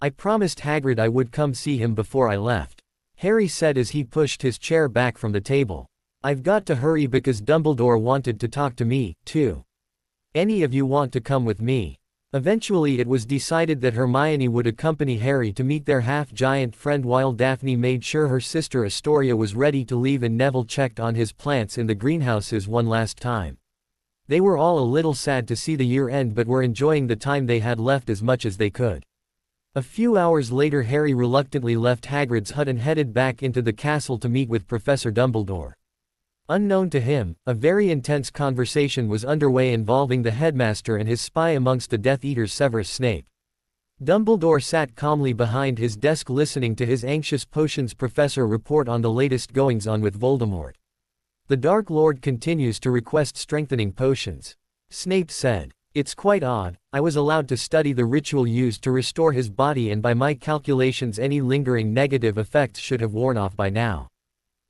I promised Hagrid I would come see him before I left, Harry said as he pushed his chair back from the table. I've got to hurry because Dumbledore wanted to talk to me, too. Any of you want to come with me? Eventually it was decided that Hermione would accompany Harry to meet their half-giant friend, while Daphne made sure her sister Astoria was ready to leave and Neville checked on his plants in the greenhouses one last time. They were all a little sad to see the year end, but were enjoying the time they had left as much as they could. A few hours later, Harry reluctantly left Hagrid's hut and headed back into the castle to meet with Professor Dumbledore. Unknown to him, a very intense conversation was underway involving the headmaster and his spy amongst the Death Eaters, Severus Snape. Dumbledore sat calmly behind his desk listening to his anxious potions professor report on the latest goings-on with Voldemort. The Dark Lord continues to request strengthening potions, Snape said. It's quite odd. I was allowed to study the ritual used to restore his body, and by my calculations any lingering negative effects should have worn off by now.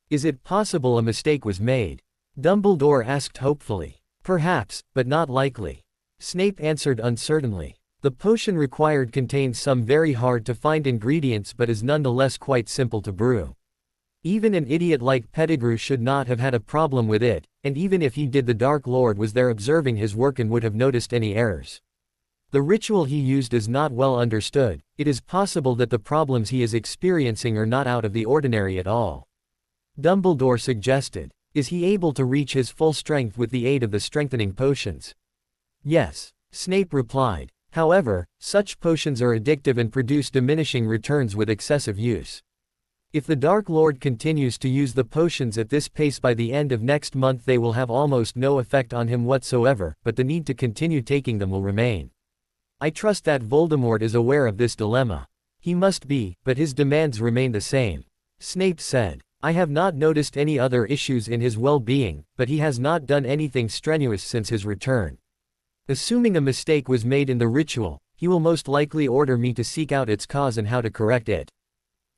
Is it possible a mistake was made? Dumbledore asked hopefully. Perhaps, but not likely. Snape answered uncertainly. The potion required contains some very hard-to-find ingredients, but is nonetheless quite simple to brew. Even an idiot like Pettigrew should not have had a problem with it, and even if he did, the Dark Lord was there observing his work and would have noticed any errors. The ritual he used is not well understood. It is possible that the problems he is experiencing are not out of the ordinary at all. Dumbledore suggested. Is he able to reach his full strength with the aid of the strengthening potions? Yes, Snape replied. However, such potions are addictive and produce diminishing returns with excessive use. If the Dark Lord continues to use the potions at this pace, by the end of next month they will have almost no effect on him whatsoever, but the need to continue taking them will remain. I trust that Voldemort is aware of this dilemma. He must be, but his demands remain the same, Snape said. I have not noticed any other issues in his well-being, but he has not done anything strenuous since his return. Assuming a mistake was made in the ritual, he will most likely order me to seek out its cause and how to correct it.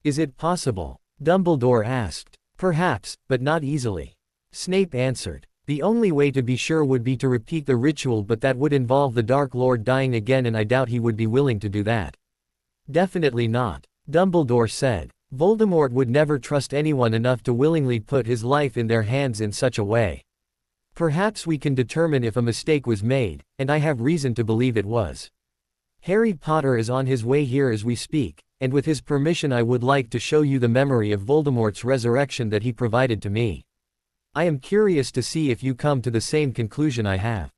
Is it possible? Dumbledore asked. Perhaps, but not easily, Snape answered. The only way to be sure would be to repeat the ritual, but that would involve the Dark Lord dying again, and I doubt he would be willing to do that. Definitely not, Dumbledore said. Voldemort would never trust anyone enough to willingly put his life in their hands in such a way. Perhaps we can determine if a mistake was made, and I have reason to believe it was. Harry Potter is on his way here as we speak, and with his permission I would like to show you the memory of Voldemort's resurrection that he provided to me. I am curious to see if you come to the same conclusion I have.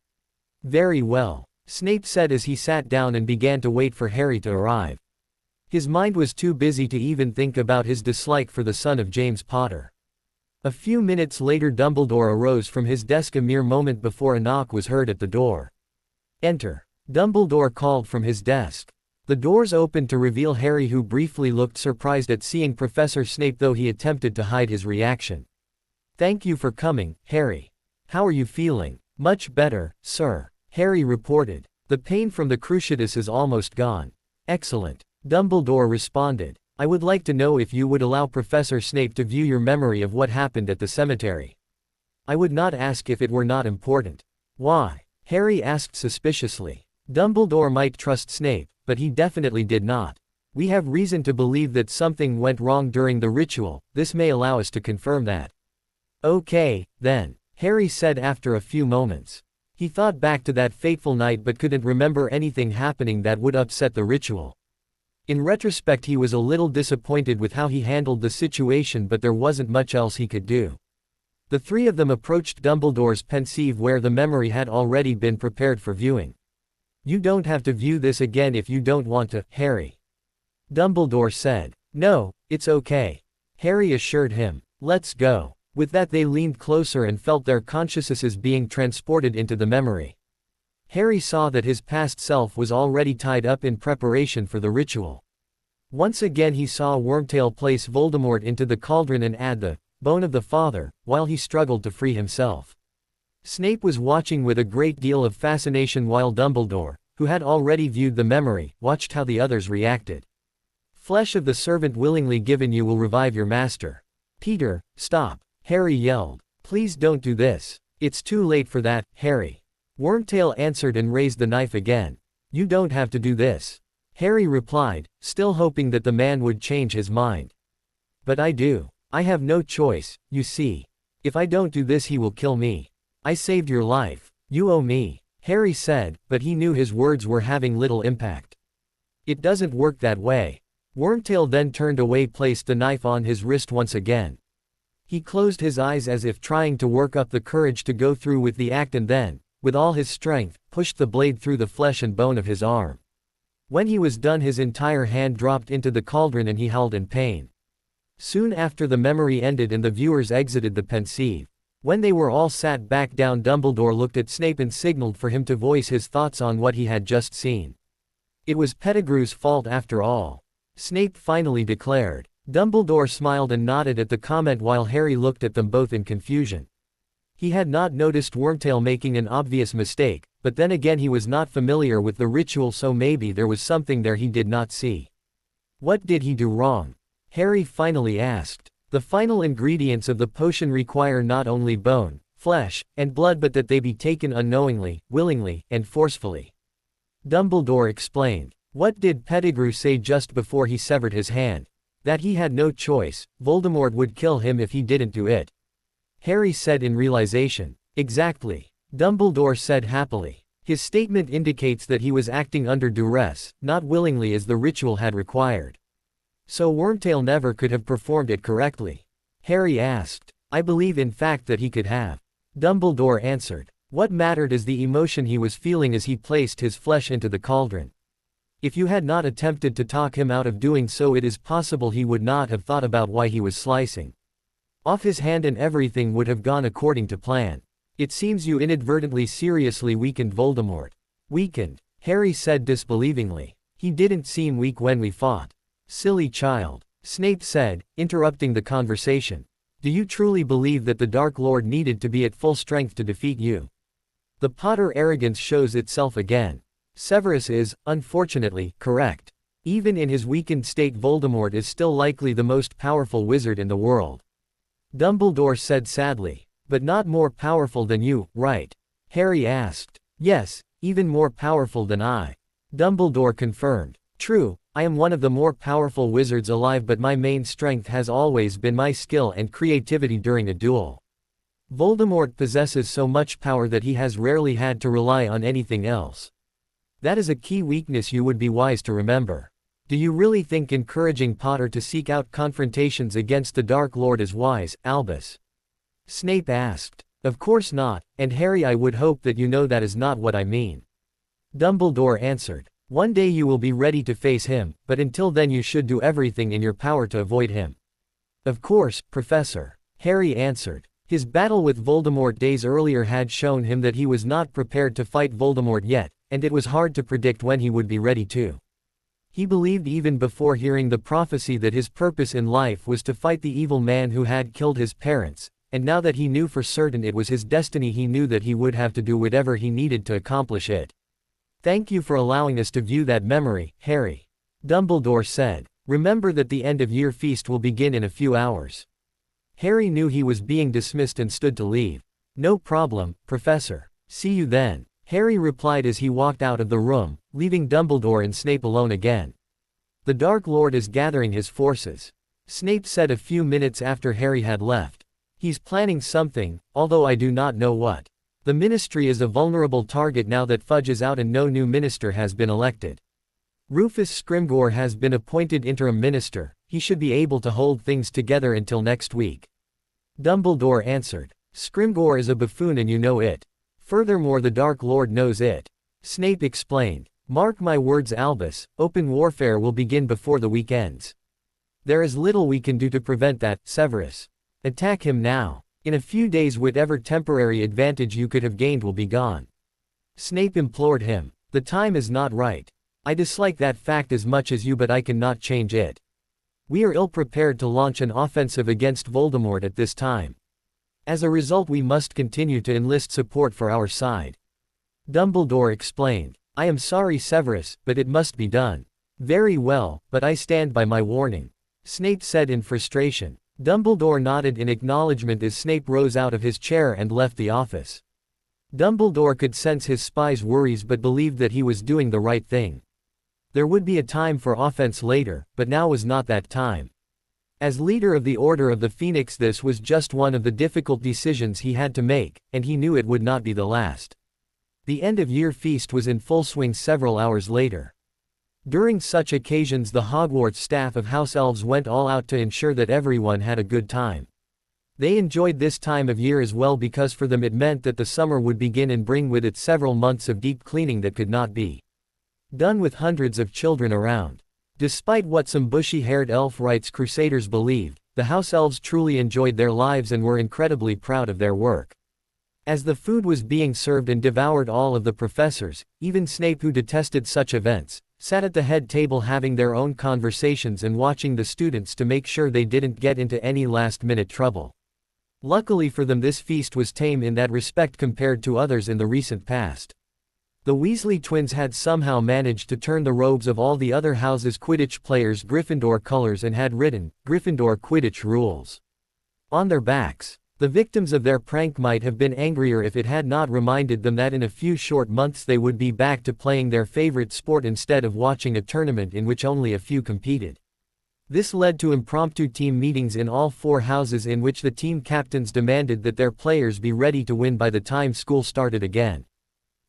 Very well, Snape said as he sat down and began to wait for Harry to arrive. His mind was too busy to even think about his dislike for the son of James Potter. A few minutes later Dumbledore arose from his desk a mere moment before a knock was heard at the door. Enter, Dumbledore called from his desk. The doors opened to reveal Harry, who briefly looked surprised at seeing Professor Snape, though he attempted to hide his reaction. Thank you for coming, Harry. How are you feeling? Much better, sir, Harry reported. The pain from the cruciatus is almost gone. Excellent, Dumbledore responded. I would like to know if you would allow Professor Snape to view your memory of what happened at the cemetery. I would not ask if it were not important. Why? Harry asked suspiciously. Dumbledore might trust Snape, but he definitely did not. We have reason to believe that something went wrong during the ritual. This may allow us to confirm that. Okay, then, Harry said after a few moments. He thought back to that fateful night but couldn't remember anything happening that would upset the ritual. In retrospect, he was a little disappointed with how he handled the situation, but there wasn't much else he could do. The three of them approached Dumbledore's pensieve where the memory had already been prepared for viewing. "You don't have to view this again if you don't want to, Harry," Dumbledore said. "No, it's okay," Harry assured him. "Let's go." With that, they leaned closer and felt their consciousnesses being transported into the memory. Harry saw that his past self was already tied up in preparation for the ritual. Once again he saw Wormtail place Voldemort into the cauldron and add the bone of the father, while he struggled to free himself. Snape was watching with a great deal of fascination while Dumbledore, who had already viewed the memory, watched how the others reacted. "Flesh of the servant willingly given you will revive your master." "Peter, stop," Harry yelled. "Please don't do this. It's too late for that, Harry." Wormtail answered and raised the knife again. "You don't have to do this," Harry replied, still hoping that the man would change his mind. "But I do. I have no choice, you see. If I don't do this he will kill me. I saved your life. You owe me," Harry said, but he knew his words were having little impact. "It doesn't work that way." Wormtail then turned away, placed the knife on his wrist once again. He closed his eyes as if trying to work up the courage to go through with the act and then, with all his strength, pushed the blade through the flesh and bone of his arm. When he was done, his entire hand dropped into the cauldron and he howled in pain. Soon after, the memory ended and the viewers exited the pensieve. When they were all sat back down, Dumbledore looked at Snape and signaled for him to voice his thoughts on what he had just seen. "It was Pettigrew's fault after all," Snape finally declared. Dumbledore smiled and nodded at the comment while Harry looked at them both in confusion. He had not noticed Wormtail making an obvious mistake, but then again he was not familiar with the ritual, so maybe there was something there he did not see. "What did he do wrong?" Harry finally asked. "The final ingredients of the potion require not only bone, flesh, and blood, but that they be taken unknowingly, willingly, and forcefully," Dumbledore explained. "What did Pettigrew say just before he severed his hand? That he had no choice, Voldemort would kill him if he didn't do it," Harry said in realization. "Exactly," Dumbledore said happily. His statement indicates that he was acting under duress, not willingly as the ritual had required. "So Wormtail never could have performed it correctly?" Harry asked. "I believe in fact that he could have," Dumbledore answered. "What mattered is the emotion he was feeling as he placed his flesh into the cauldron. If you had not attempted to talk him out of doing so, it is possible he would not have thought about why he was slicing off his hand and everything would have gone according to plan. It seems you inadvertently seriously weakened Voldemort." "Weakened?" Harry said disbelievingly. "He didn't seem weak when we fought." "Silly child," Snape said, interrupting the conversation. "Do you truly believe that the Dark Lord needed to be at full strength to defeat you? The Potter arrogance shows itself again. Severus is, unfortunately, correct. Even in his weakened state, Voldemort is still likely the most powerful wizard in the world," Dumbledore said sadly. "But not more powerful than you, right?" Harry asked. "Yes, even more powerful than I," Dumbledore confirmed. "True, I am one of the more powerful wizards alive, but my main strength has always been my skill and creativity during a duel. Voldemort possesses so much power that he has rarely had to rely on anything else. That is a key weakness you would be wise to remember. Do you really think encouraging Potter to seek out confrontations against the Dark Lord is wise, Albus?" Snape asked. "Of course not, and Harry, I would hope that you know that is not what I mean," Dumbledore answered. "One day you will be ready to face him, but until then you should do everything in your power to avoid him." "Of course, Professor," Harry answered. His battle with Voldemort days earlier had shown him that he was not prepared to fight Voldemort yet, and it was hard to predict when he would be ready to. He believed even before hearing the prophecy that his purpose in life was to fight the evil man who had killed his parents, and now that he knew for certain it was his destiny, he knew that he would have to do whatever he needed to accomplish it. "Thank you for allowing us to view that memory, Harry," Dumbledore said. "Remember that the end-of-year feast will begin in a few hours." Harry knew he was being dismissed and stood to leave. "No problem, Professor. See you then," Harry replied as he walked out of the room, leaving Dumbledore and Snape alone again. "The Dark Lord is gathering his forces," Snape said a few minutes after Harry had left. "He's planning something, although I do not know what. The Ministry is a vulnerable target now that Fudge is out and no new minister has been elected." Rufus Scrimgeour has been appointed interim minister, he should be able to hold things together until next week. Dumbledore answered. Scrimgeour is a buffoon and you know it. Furthermore, the Dark Lord knows it. Snape explained. Mark my words, Albus, open warfare will begin before the week ends. There is little we can do to prevent that, Severus. Attack him now. In a few days whatever temporary advantage you could have gained will be gone. Snape implored him. The time is not right. I dislike that fact as much as you, but I cannot change it. We are ill-prepared to launch an offensive against Voldemort at this time. As a result, we must continue to enlist support for our side. Dumbledore explained. I am sorry, Severus, but it must be done. Very well, but I stand by my warning. Snape said in frustration. Dumbledore nodded in acknowledgement as Snape rose out of his chair and left the office. Dumbledore could sense his spy's worries but believed that he was doing the right thing. There would be a time for offense later, but now was not that time. As leader of the Order of the Phoenix, this was just one of the difficult decisions he had to make, and he knew it would not be the last. The end-of-year feast was in full swing several hours later. During such occasions the Hogwarts staff of House Elves went all out to ensure that everyone had a good time. They enjoyed this time of year as well because for them it meant that the summer would begin and bring with it several months of deep cleaning that could not be done with hundreds of children around. Despite what some bushy-haired elf rights crusaders believed, the House Elves truly enjoyed their lives and were incredibly proud of their work. As the food was being served and devoured, all of the professors, even Snape who detested such events, sat at the head table having their own conversations and watching the students to make sure they didn't get into any last-minute trouble. Luckily for them, this feast was tame in that respect compared to others in the recent past. The Weasley twins had somehow managed to turn the robes of all the other houses' Quidditch players Gryffindor colors and had written, Gryffindor Quidditch rules on their backs. The victims of their prank might have been angrier if it had not reminded them that in a few short months they would be back to playing their favorite sport instead of watching a tournament in which only a few competed. This led to impromptu team meetings in all four houses in which the team captains demanded that their players be ready to win by the time school started again.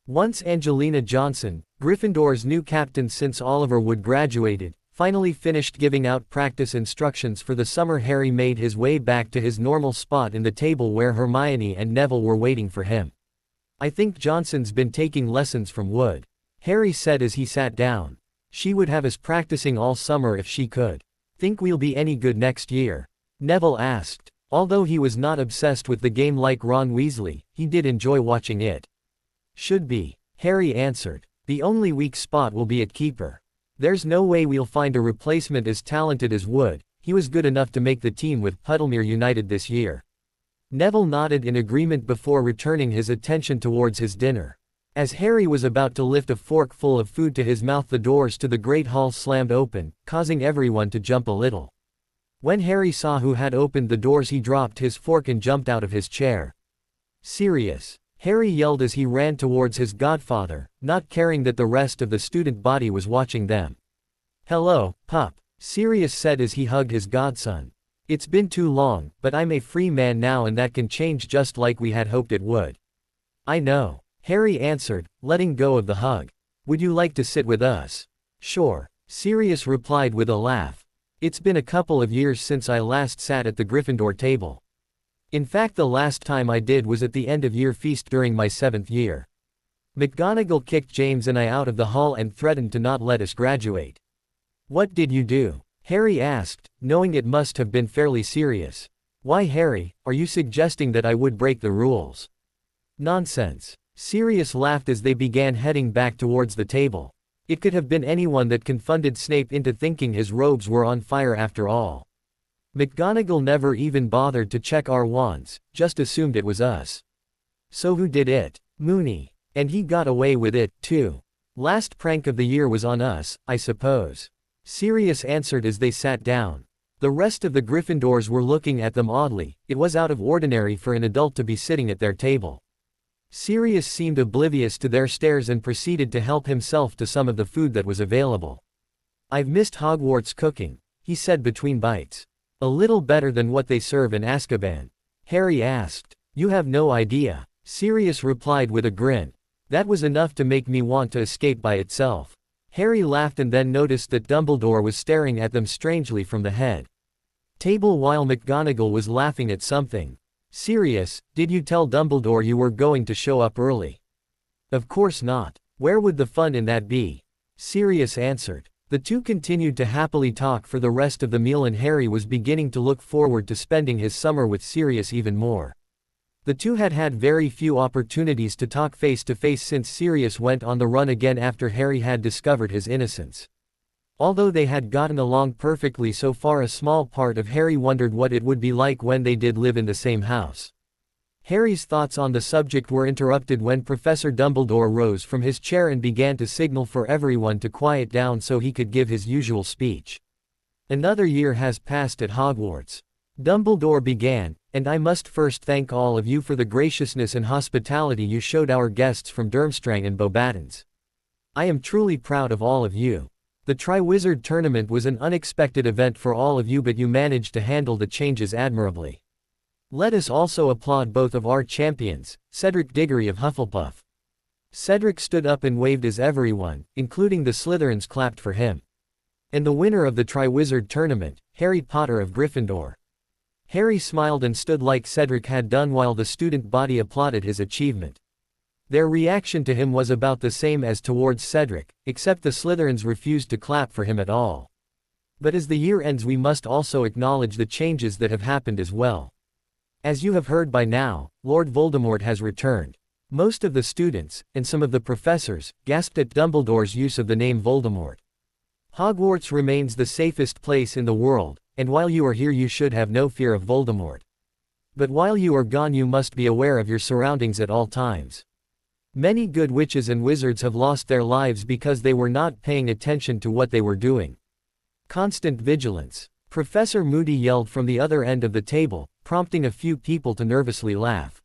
Once Angelina Johnson, Gryffindor's new captain since Oliver Wood graduated, finally finished giving out practice instructions for the summer, Harry made his way back to his normal spot in the table where Hermione and Neville were waiting for him. I think Johnson's been taking lessons from Wood, Harry said as he sat down. She would have us practicing all summer if she could. Think we'll be any good next year? Neville asked. Although he was not obsessed with the game like Ron Weasley, he did enjoy watching it. Should be, Harry answered. The only weak spot will be at keeper. There's no way we'll find a replacement as talented as Wood. He was good enough to make the team with Puddlemere United this year. Neville nodded in agreement before returning his attention towards his dinner. As Harry was about to lift a fork full of food to his mouth, the doors to the Great Hall slammed open, causing everyone to jump a little. When Harry saw who had opened the doors, he dropped his fork and jumped out of his chair. Sirius! Harry yelled as he ran towards his godfather, not caring that the rest of the student body was watching them. Hello, pup, Sirius said as he hugged his godson. It's been too long, but I'm a free man now and that can change just like we had hoped it would. I know, Harry answered, letting go of the hug. Would you like to sit with us? Sure, Sirius replied with a laugh. It's been a couple of years since I last sat at the Gryffindor table. In fact, the last time I did was at the end-of-year feast during my 7th year. McGonagall kicked James and I out of the hall and threatened to not let us graduate. What did you do? Harry asked, knowing it must have been fairly serious. Why, Harry, are you suggesting that I would break the rules? Nonsense. Sirius laughed as they began heading back towards the table. It could have been anyone that confounded Snape into thinking his robes were on fire after all. McGonagall never even bothered to check our wands, just assumed it was us. So who did it? Moony. And he got away with it, too. Last prank of the year was on us, I suppose. Sirius answered as they sat down. The rest of the Gryffindors were looking at them oddly. It was out of ordinary for an adult to be sitting at their table. Sirius seemed oblivious to their stares and proceeded to help himself to some of the food that was available. I've missed Hogwarts cooking, he said between bites. A little better than what they serve in Azkaban? Harry asked. You have no idea, Sirius replied with a grin. That was enough to make me want to escape by itself. Harry laughed and then noticed that Dumbledore was staring at them strangely from the head table while McGonagall was laughing at something. Sirius, did you tell Dumbledore you were going to show up early? Of course not. Where would the fun in that be? Sirius answered. The two continued to happily talk for the rest of the meal and Harry was beginning to look forward to spending his summer with Sirius even more. The two had had very few opportunities to talk face to face since Sirius went on the run again after Harry had discovered his innocence. Although they had gotten along perfectly so far, a small part of Harry wondered what it would be like when they did live in the same house. Harry's thoughts on the subject were interrupted when Professor Dumbledore rose from his chair and began to signal for everyone to quiet down so he could give his usual speech. Another year has passed at Hogwarts. Dumbledore began, and I must first thank all of you for the graciousness and hospitality you showed our guests from Durmstrang and Beauxbatons. I am truly proud of all of you. The Triwizard Tournament was an unexpected event for all of you, but you managed to handle the changes admirably. Let us also applaud both of our champions, Cedric Diggory of Hufflepuff. Cedric stood up and waved as everyone, including the Slytherins, clapped for him. And the winner of the Triwizard Tournament, Harry Potter of Gryffindor. Harry smiled and stood like Cedric had done while the student body applauded his achievement. Their reaction to him was about the same as towards Cedric, except the Slytherins refused to clap for him at all. But as the year ends, we must also acknowledge the changes that have happened as well. As you have heard by now, Lord Voldemort has returned. Most of the students, and some of the professors, gasped at Dumbledore's use of the name Voldemort. Hogwarts remains the safest place in the world, and while you are here you should have no fear of Voldemort. But while you are gone you must be aware of your surroundings at all times. Many good witches and wizards have lost their lives because they were not paying attention to what they were doing. Constant vigilance. Professor Moody yelled from the other end of the table, prompting a few people to nervously laugh.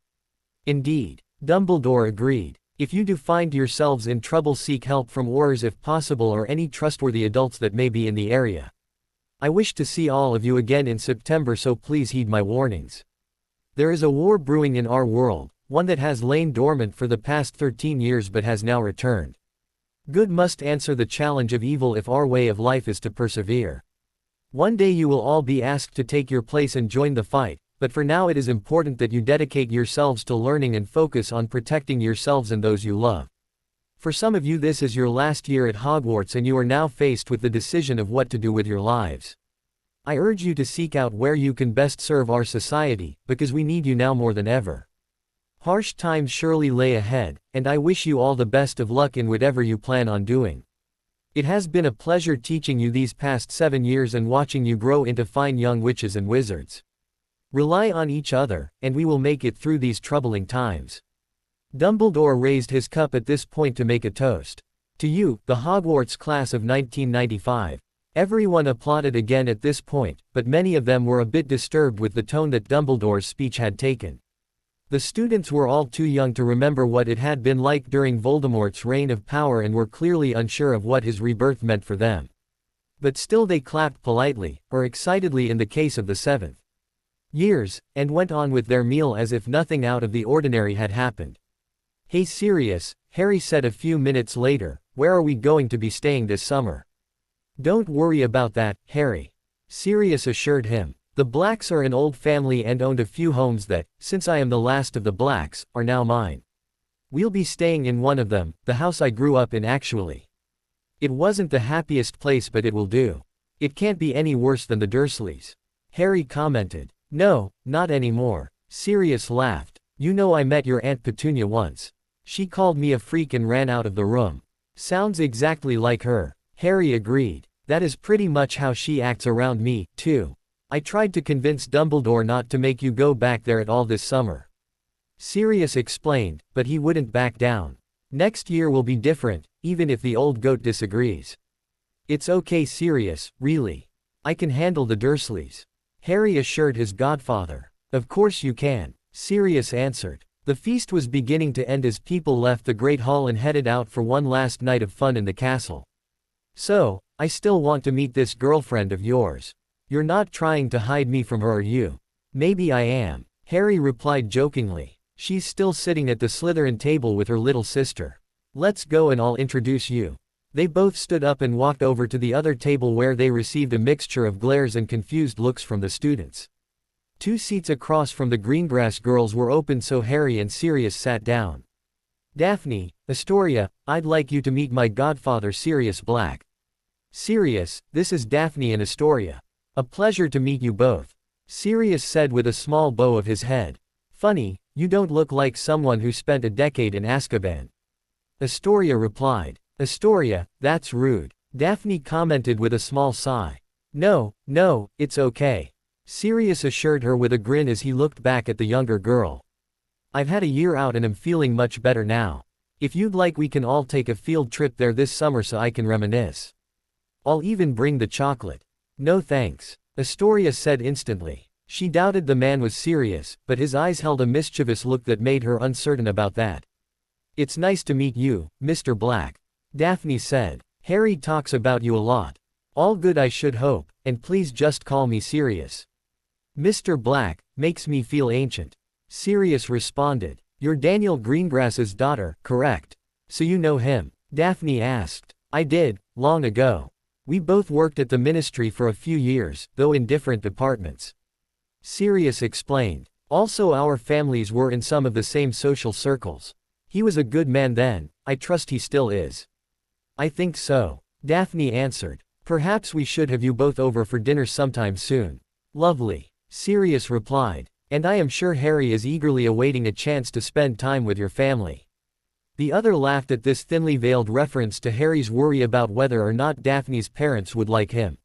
Indeed. Dumbledore agreed. If you do find yourselves in trouble, seek help from Aurors if possible or any trustworthy adults that may be in the area. I wish to see all of you again in September, so please heed my warnings. There is a war brewing in our world, one that has lain dormant for the past 13 years but has now returned. Good must answer the challenge of evil if our way of life is to persevere. One day you will all be asked to take your place and join the fight, but for now it is important that you dedicate yourselves to learning and focus on protecting yourselves and those you love. For some of you this is your last year at Hogwarts and you are now faced with the decision of what to do with your lives. I urge you to seek out where you can best serve our society, because we need you now more than ever. Harsh times surely lay ahead, and I wish you all the best of luck in whatever you plan on doing. It has been a pleasure teaching you these past 7 years and watching you grow into fine young witches and wizards. Rely on each other, and we will make it through these troubling times. Dumbledore raised his cup at this point to make a toast. To you, the Hogwarts class of 1995. Everyone applauded again at this point, but many of them were a bit disturbed with the tone that Dumbledore's speech had taken. The students were all too young to remember what it had been like during Voldemort's reign of power and were clearly unsure of what his rebirth meant for them. But still they clapped politely, or excitedly in the case of the 7th years, and went on with their meal as if nothing out of the ordinary had happened. Hey Sirius, Harry said a few minutes later, where are we going to be staying this summer? Don't worry about that, Harry. Sirius assured him. The Blacks are an old family and owned a few homes that, since I am the last of the Blacks, are now mine. We'll be staying in one of them, the house I grew up in actually. It wasn't the happiest place but it will do. It can't be any worse than the Dursleys. Harry commented. No, not anymore. Sirius laughed. You know I met your Aunt Petunia once. She called me a freak and ran out of the room. Sounds exactly like her. Harry agreed. That is pretty much how she acts around me, too. I tried to convince Dumbledore not to make you go back there at all this summer. Sirius explained, but he wouldn't back down. Next year will be different, even if the old goat disagrees. It's okay Sirius, really. I can handle the Dursleys. Harry assured his godfather. Of course you can, Sirius answered. The feast was beginning to end as people left the Great Hall and headed out for one last night of fun in the castle. So, I still want to meet this girlfriend of yours. You're not trying to hide me from her, are you? Maybe I am, Harry replied jokingly. She's still sitting at the Slytherin table with her little sister. Let's go and I'll introduce you. They both stood up and walked over to the other table where they received a mixture of glares and confused looks from the students. 2 seats across from the Greengrass girls were open, so Harry and Sirius sat down. Daphne, Astoria, I'd like you to meet my godfather Sirius Black. Sirius, this is Daphne and Astoria. A pleasure to meet you both. Sirius said with a small bow of his head. Funny, you don't look like someone who spent a decade in Azkaban. Astoria replied. Astoria, that's rude. Daphne commented with a small sigh. No, it's okay. Sirius assured her with a grin as he looked back at the younger girl. I've had a year out and am feeling much better now. If you'd like, we can all take a field trip there this summer so I can reminisce. I'll even bring the chocolate. No thanks, Astoria said instantly. She doubted the man was serious, but his eyes held a mischievous look that made her uncertain about that. It's nice to meet you, Mr. Black, Daphne said. Harry talks about you a lot. All good, I should hope, and please just call me Sirius. Mr. Black makes me feel ancient. Sirius responded. You're Daniel Greengrass's daughter, correct? So you know him? Daphne asked. I did, long ago. We both worked at the ministry for a few years, though in different departments. Sirius explained. Also, our families were in some of the same social circles. He was a good man then, I trust he still is. I think so, Daphne answered. Perhaps we should have you both over for dinner sometime soon. Lovely, Sirius replied. And I am sure Harry is eagerly awaiting a chance to spend time with your family. The other laughed at this thinly veiled reference to Harry's worry about whether or not Daphne's parents would like him.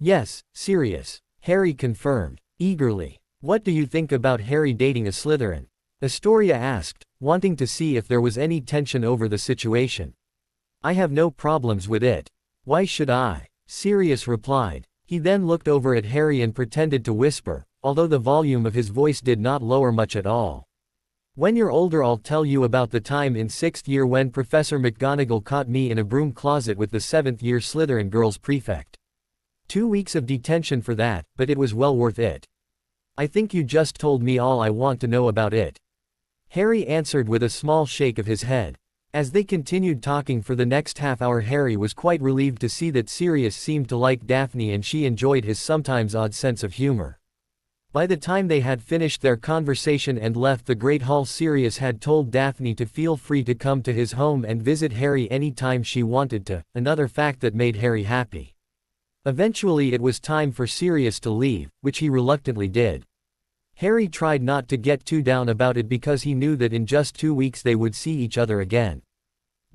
Yes, Sirius, Harry confirmed, eagerly. What do you think about Harry dating a Slytherin? Astoria asked, wanting to see if there was any tension over the situation. I have no problems with it. Why should I? Sirius replied. He then looked over at Harry and pretended to whisper, although the volume of his voice did not lower much at all. When you're older, I'll tell you about the time in 6th year when Professor McGonagall caught me in a broom closet with the 7th year Slytherin girls prefect. 2 weeks of detention for that, but it was well worth it. I think you just told me all I want to know about it. Harry answered with a small shake of his head. As they continued talking for the next half hour, Harry was quite relieved to see that Sirius seemed to like Daphne and she enjoyed his sometimes odd sense of humor. By the time they had finished their conversation and left the Great Hall, Sirius had told Daphne to feel free to come to his home and visit Harry anytime she wanted to, another fact that made Harry happy. Eventually it was time for Sirius to leave, which he reluctantly did. Harry tried not to get too down about it because he knew that in just 2 weeks they would see each other again.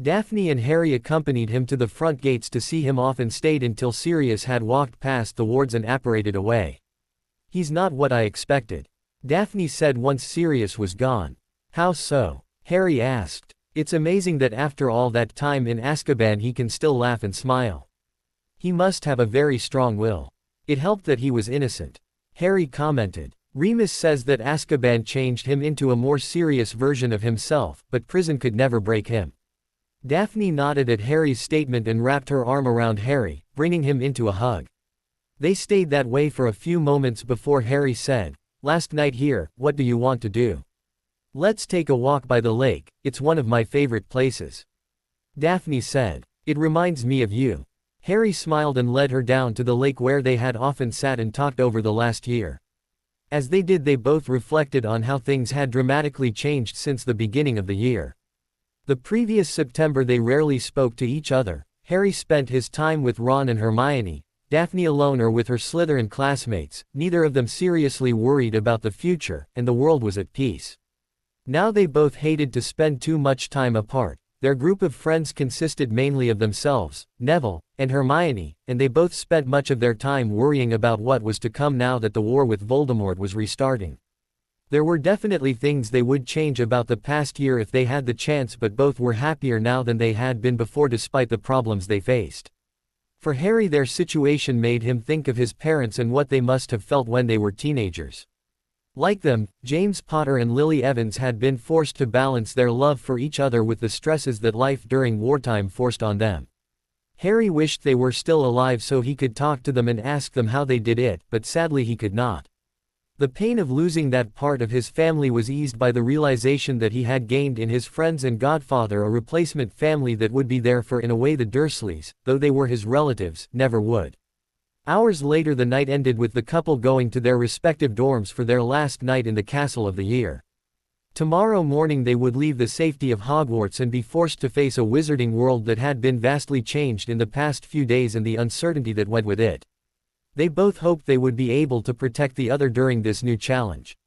Daphne and Harry accompanied him to the front gates to see him off and stayed until Sirius had walked past the wards and apparated away. He's not what I expected, Daphne said once Sirius was gone. How so? Harry asked. It's amazing that after all that time in Azkaban he can still laugh and smile. He must have a very strong will. It helped that he was innocent, Harry commented. Remus says that Azkaban changed him into a more serious version of himself, but prison could never break him. Daphne nodded at Harry's statement and wrapped her arm around Harry, bringing him into a hug. They stayed that way for a few moments before Harry said, "Last night here, what do you want to do? Let's take a walk by the lake, it's one of my favorite places." Daphne said, "It reminds me of you." Harry smiled and led her down to the lake where they had often sat and talked over the last year. As they did, they both reflected on how things had dramatically changed since the beginning of the year. The previous September they rarely spoke to each other. Harry spent his time with Ron and Hermione, Daphne alone or with her Slytherin classmates, neither of them seriously worried about the future, and the world was at peace. Now they both hated to spend too much time apart. Their group of friends consisted mainly of themselves, Neville, and Hermione, and they both spent much of their time worrying about what was to come now that the war with Voldemort was restarting. There were definitely things they would change about the past year if they had the chance, but both were happier now than they had been before despite the problems they faced. For Harry, their situation made him think of his parents and what they must have felt when they were teenagers. Like them, James Potter and Lily Evans had been forced to balance their love for each other with the stresses that life during wartime forced on them. Harry wished they were still alive so he could talk to them and ask them how they did it, but sadly he could not. The pain of losing that part of his family was eased by the realization that he had gained in his friends and godfather a replacement family that would be there for in a way the Dursleys, though they were his relatives, never would. Hours later the night ended with the couple going to their respective dorms for their last night in the castle of the year. Tomorrow morning they would leave the safety of Hogwarts and be forced to face a wizarding world that had been vastly changed in the past few days and the uncertainty that went with it. They both hoped they would be able to protect the other during this new challenge.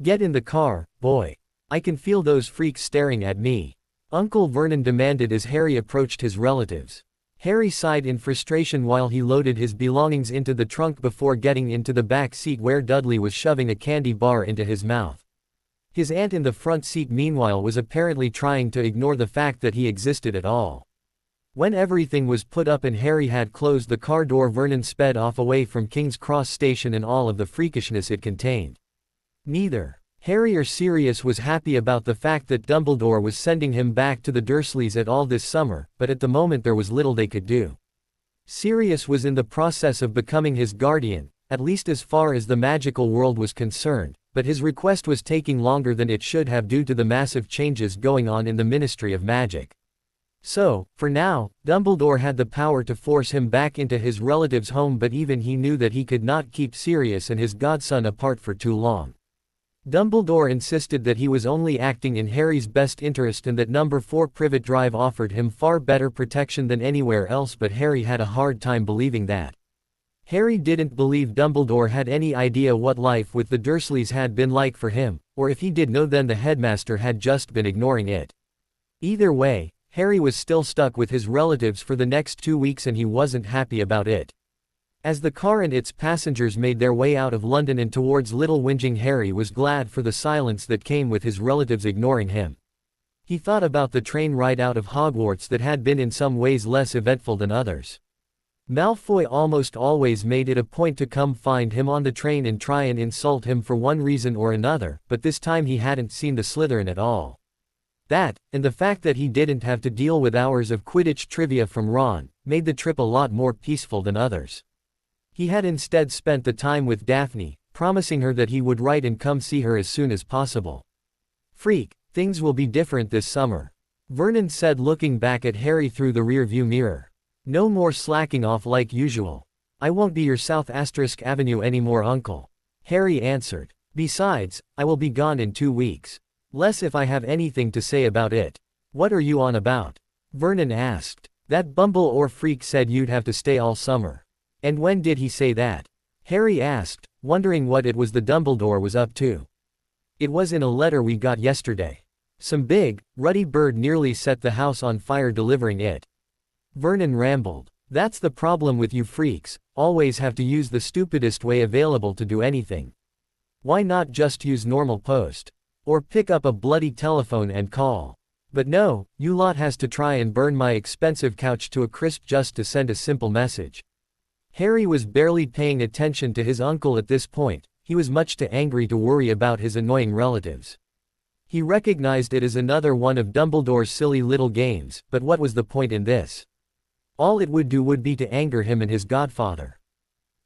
"Get in the car, boy. I can feel those freaks staring at me," Uncle Vernon demanded as Harry approached his relatives. Harry sighed in frustration while he loaded his belongings into the trunk before getting into the back seat where Dudley was shoving a candy bar into his mouth. His aunt in the front seat meanwhile was apparently trying to ignore the fact that he existed at all. When everything was put up and Harry had closed the car door, Vernon sped off away from King's Cross Station and all of the freakishness it contained. Neither Harry or Sirius was happy about the fact that Dumbledore was sending him back to the Dursleys at all this summer, but at the moment there was little they could do. Sirius was in the process of becoming his guardian, at least as far as the magical world was concerned, but his request was taking longer than it should have due to the massive changes going on in the Ministry of Magic. So, for now, Dumbledore had the power to force him back into his relative's home, but even he knew that he could not keep Sirius and his godson apart for too long. Dumbledore insisted that he was only acting in Harry's best interest and that Number 4 Privet Drive offered him far better protection than anywhere else, but Harry had a hard time believing that. Harry didn't believe Dumbledore had any idea what life with the Dursleys had been like for him, or if he did know then the headmaster had just been ignoring it. Either way, Harry was still stuck with his relatives for the next 2 weeks and he wasn't happy about it. As the car and its passengers made their way out of London and towards Little Whinging, Harry was glad for the silence that came with his relatives ignoring him. He thought about the train ride out of Hogwarts that had been in some ways less eventful than others. Malfoy almost always made it a point to come find him on the train and try and insult him for one reason or another, but this time he hadn't seen the Slytherin at all. That, and the fact that he didn't have to deal with hours of Quidditch trivia from Ron, made the trip a lot more peaceful than others. He had instead spent the time with Daphne, promising her that he would write and come see her as soon as possible. "Freak, things will be different this summer," Vernon said looking back at Harry through the rear-view mirror. "No more slacking off like usual. I won't be your South Avenue anymore, Uncle," Harry answered. "Besides, I will be gone in 2 weeks. Less if I have anything to say about it." "What are you on about?" Vernon asked. "That bumble or freak said you'd have to stay all summer." "And when did he say that?" Harry asked, wondering what it was the Dumbledore was up to. "It was in a letter we got yesterday. Some big, ruddy bird nearly set the house on fire delivering it." Vernon rambled. "That's the problem with you freaks, always have to use the stupidest way available to do anything. Why not just use normal post? Or pick up a bloody telephone and call? But no, you lot has to try and burn my expensive couch to a crisp just to send a simple message." Harry was barely paying attention to his uncle at this point. He was much too angry to worry about his annoying relatives. He recognized it as another one of Dumbledore's silly little games, but what was the point in this? All it would do would be to anger him and his godfather.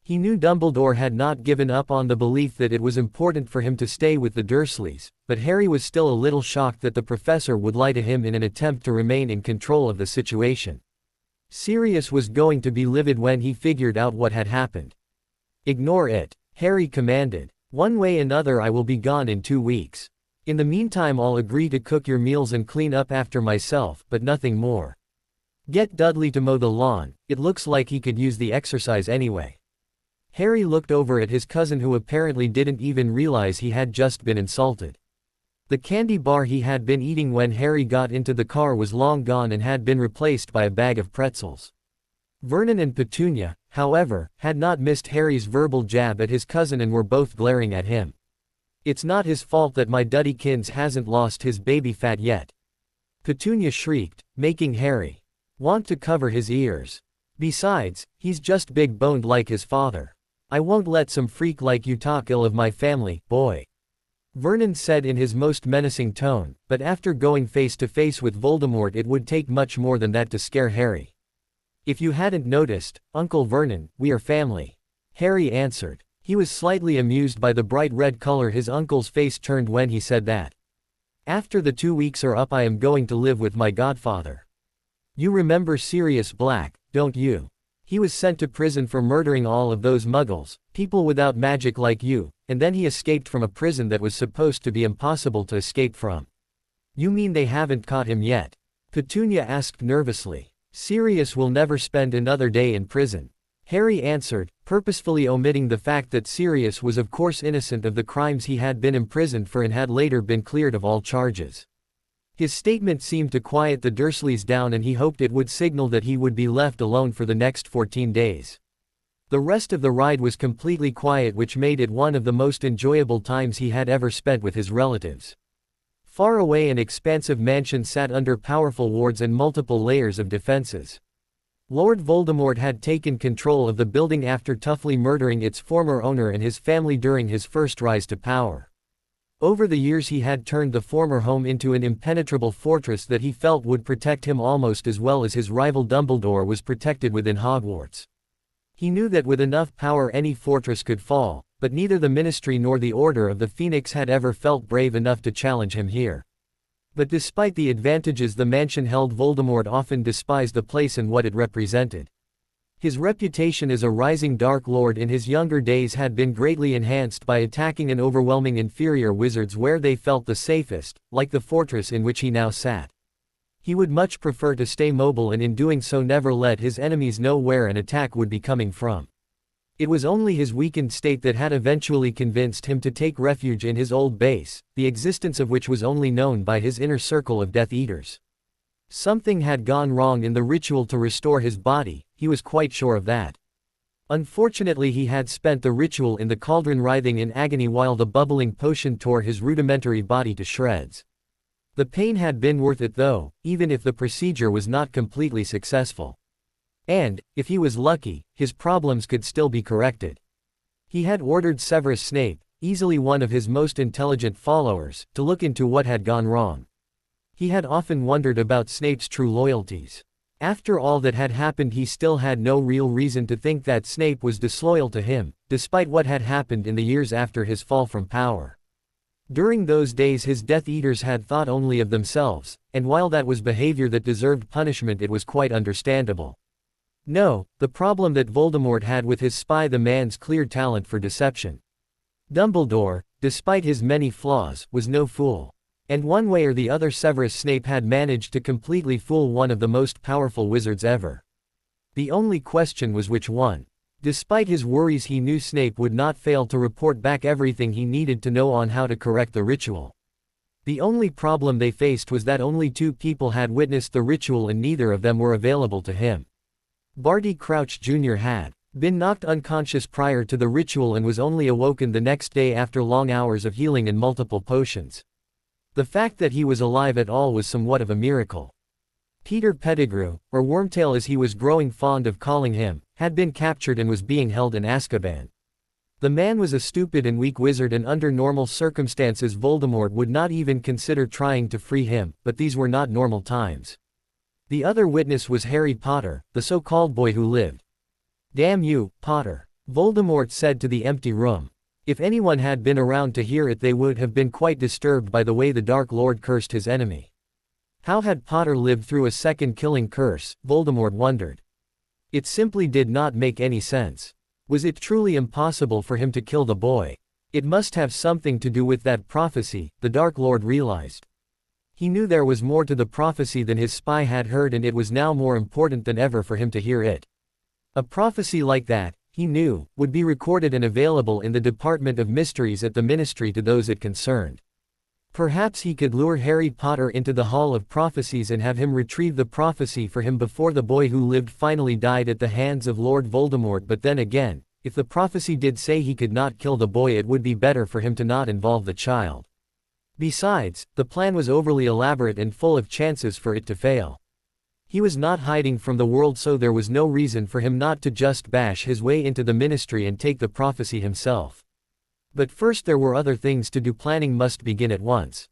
He knew Dumbledore had not given up on the belief that it was important for him to stay with the Dursleys, but Harry was still a little shocked that the professor would lie to him in an attempt to remain in control of the situation. Sirius was going to be livid when he figured out what had happened. "Ignore it," Harry commanded. "One way or another I will be gone in 2 weeks. In the meantime I'll agree to cook your meals and clean up after myself, but nothing more. Get Dudley to mow the lawn, it looks like he could use the exercise anyway." Harry looked over at his cousin who apparently didn't even realize he had just been insulted. The candy bar he had been eating when Harry got into the car was long gone and had been replaced by a bag of pretzels. Vernon and Petunia, however, had not missed Harry's verbal jab at his cousin and were both glaring at him. "It's not his fault that my Duddykins hasn't lost his baby fat yet," Petunia shrieked, making Harry want to cover his ears. "Besides, he's just big-boned like his father. I won't let some freak like you talk ill of my family, boy," Vernon said in his most menacing tone, but after going face to face with Voldemort it would take much more than that to scare Harry. "If you hadn't noticed, Uncle Vernon, we are family," Harry answered. He was slightly amused by the bright red color his uncle's face turned when he said that. After the 2 weeks are up I am going to live with my godfather. You remember Sirius Black, don't you? He was sent to prison for murdering all of those muggles, people without magic like you, and then he escaped from a prison that was supposed to be impossible to escape from. You mean they haven't caught him yet? Petunia asked nervously. Sirius will never spend another day in prison. Harry answered, purposefully omitting the fact that Sirius was of course innocent of the crimes he had been imprisoned for and had later been cleared of all charges. His statement seemed to quiet the Dursleys down and he hoped it would signal that he would be left alone for the next 14 days. The rest of the ride was completely quiet, which made it one of the most enjoyable times he had ever spent with his relatives. Far away, an expansive mansion sat under powerful wards and multiple layers of defenses. Lord Voldemort had taken control of the building after toughly murdering its former owner and his family during his first rise to power. Over the years he had turned the former home into an impenetrable fortress that he felt would protect him almost as well as his rival Dumbledore was protected within Hogwarts. He knew that with enough power any fortress could fall, but neither the Ministry nor the Order of the Phoenix had ever felt brave enough to challenge him here. But despite the advantages the mansion held, Voldemort often despised the place and what it represented. His reputation as a rising Dark Lord in his younger days had been greatly enhanced by attacking and overwhelming inferior wizards where they felt the safest, like the fortress in which he now sat. He would much prefer to stay mobile and in doing so never let his enemies know where an attack would be coming from. It was only his weakened state that had eventually convinced him to take refuge in his old base, the existence of which was only known by his inner circle of Death Eaters. Something had gone wrong in the ritual to restore his body, he was quite sure of that. Unfortunately he had spent the ritual in the cauldron writhing in agony while the bubbling potion tore his rudimentary body to shreds. The pain had been worth it though, even if the procedure was not completely successful. And, if he was lucky, his problems could still be corrected. He had ordered Severus Snape, easily one of his most intelligent followers, to look into what had gone wrong. He had often wondered about Snape's true loyalties. After all that had happened he still had no real reason to think that Snape was disloyal to him, despite what had happened in the years after his fall from power. During those days his Death Eaters had thought only of themselves, and while that was behavior that deserved punishment it was quite understandable. No, the problem that Voldemort had with his spy, the man's clear talent for deception. Dumbledore, despite his many flaws, was no fool. And one way or the other Severus Snape had managed to completely fool one of the most powerful wizards ever. The only question was which one. Despite his worries he knew Snape would not fail to report back everything he needed to know on how to correct the ritual. The only problem they faced was that only 2 people had witnessed the ritual and neither of them were available to him. Barty Crouch Jr. had been knocked unconscious prior to the ritual and was only awoken the next day after long hours of healing and multiple potions. The fact that he was alive at all was somewhat of a miracle. Peter Pettigrew, or Wormtail as he was growing fond of calling him, had been captured and was being held in Azkaban. The man was a stupid and weak wizard and under normal circumstances Voldemort would not even consider trying to free him, but these were not normal times. The other witness was Harry Potter, the so-called boy who lived. "Damn you, Potter," Voldemort said to the empty room. If anyone had been around to hear it they would have been quite disturbed by the way the Dark Lord cursed his enemy. How had Potter lived through a second killing curse, Voldemort wondered. It simply did not make any sense. Was it truly impossible for him to kill the boy? It must have something to do with that prophecy, the Dark Lord realized. He knew there was more to the prophecy than his spy had heard and it was now more important than ever for him to hear it. A prophecy like that, he knew, would be recorded and available in the Department of Mysteries at the Ministry to those it concerned. Perhaps he could lure Harry Potter into the Hall of Prophecies and have him retrieve the prophecy for him before the boy who lived finally died at the hands of Lord Voldemort. But then again, if the prophecy did say he could not kill the boy, it would be better for him to not involve the child. Besides, the plan was overly elaborate and full of chances for it to fail. He was not hiding from the world, so there was no reason for him not to just bash his way into the Ministry and take the prophecy himself. But first there were other things to do. Planning must begin at once.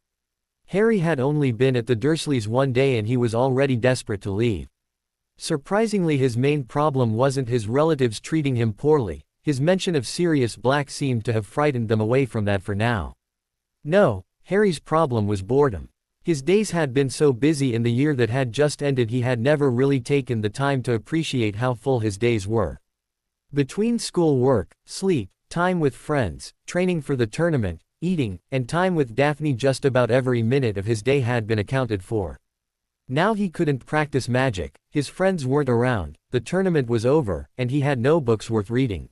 Harry had only been at the Dursleys one day and he was already desperate to leave. Surprisingly his main problem wasn't his relatives treating him poorly, His mention of Sirius Black seemed to have frightened them away from that for now. No, Harry's problem was boredom. His days had been so busy in the year that had just ended he had never really taken the time to appreciate how full his days were. Between school work, sleep, time with friends, training for the tournament, eating, and time with Daphne, just about every minute of his day had been accounted for. Now he couldn't practice magic, his friends weren't around, the tournament was over, and he had no books worth reading.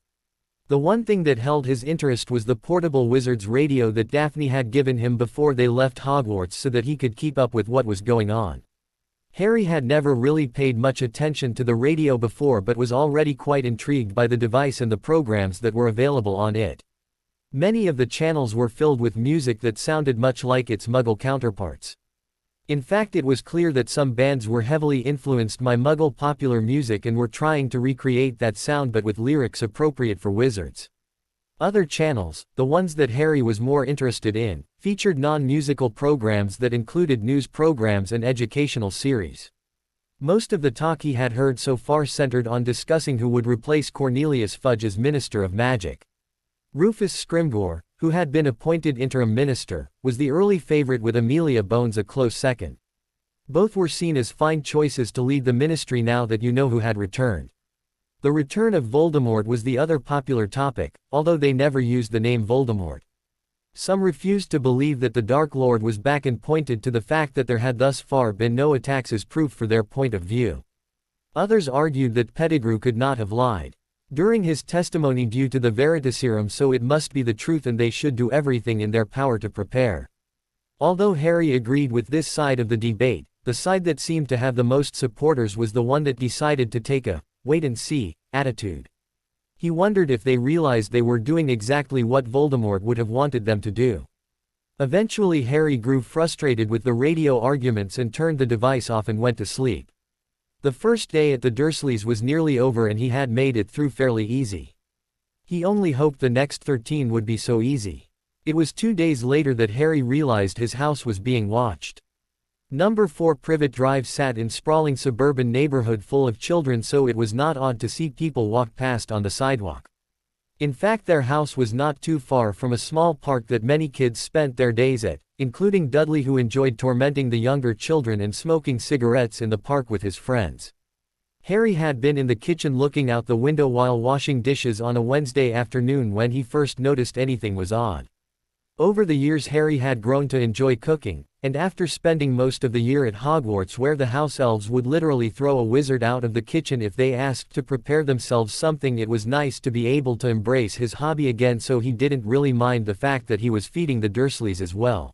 The one thing that held his interest was the portable wizard's radio that Daphne had given him before they left Hogwarts so that he could keep up with what was going on. Harry had never really paid much attention to the radio before but was already quite intrigued by the device and the programs that were available on it. Many of the channels were filled with music that sounded much like its Muggle counterparts. In fact, it was clear that some bands were heavily influenced by Muggle popular music and were trying to recreate that sound but with lyrics appropriate for wizards. Other channels, the ones that Harry was more interested in, featured non-musical programs that included news programs and educational series. Most of the talk he had heard so far centered on discussing who would replace Cornelius Fudge as Minister of Magic. Rufus Scrimgeour, who had been appointed interim minister, was the early favorite with Amelia Bones a close second. Both were seen as fine choices to lead the ministry now that you know who had returned. The return of Voldemort was the other popular topic, although they never used the name Voldemort. Some refused to believe that the Dark Lord was back and pointed to the fact that there had thus far been no attacks as proof for their point of view. Others argued that Pettigrew could not have lied during his testimony due to the Veritaserum, so it must be the truth and they should do everything in their power to prepare. Although Harry agreed with this side of the debate, the side that seemed to have the most supporters was the one that decided to take a wait-and-see attitude. He wondered if they realized they were doing exactly what Voldemort would have wanted them to do. Eventually Harry grew frustrated with the radio arguments and turned the device off and went to sleep. The first day at the Dursleys was nearly over and he had made it through fairly easy. He only hoped the next 13 would be so easy. It was 2 days later that Harry realized his house was being watched. Number 4 Privet Drive sat in sprawling suburban neighborhood full of children, so it was not odd to see people walk past on the sidewalk. In fact, their house was not too far from a small park that many kids spent their days at, including Dudley, who enjoyed tormenting the younger children and smoking cigarettes in the park with his friends. Harry had been in the kitchen looking out the window while washing dishes on a Wednesday afternoon when he first noticed anything was odd. Over the years Harry had grown to enjoy cooking, and after spending most of the year at Hogwarts, where the house elves would literally throw a wizard out of the kitchen if they asked to prepare themselves something, it was nice to be able to embrace his hobby again, so he didn't really mind the fact that he was feeding the Dursleys as well.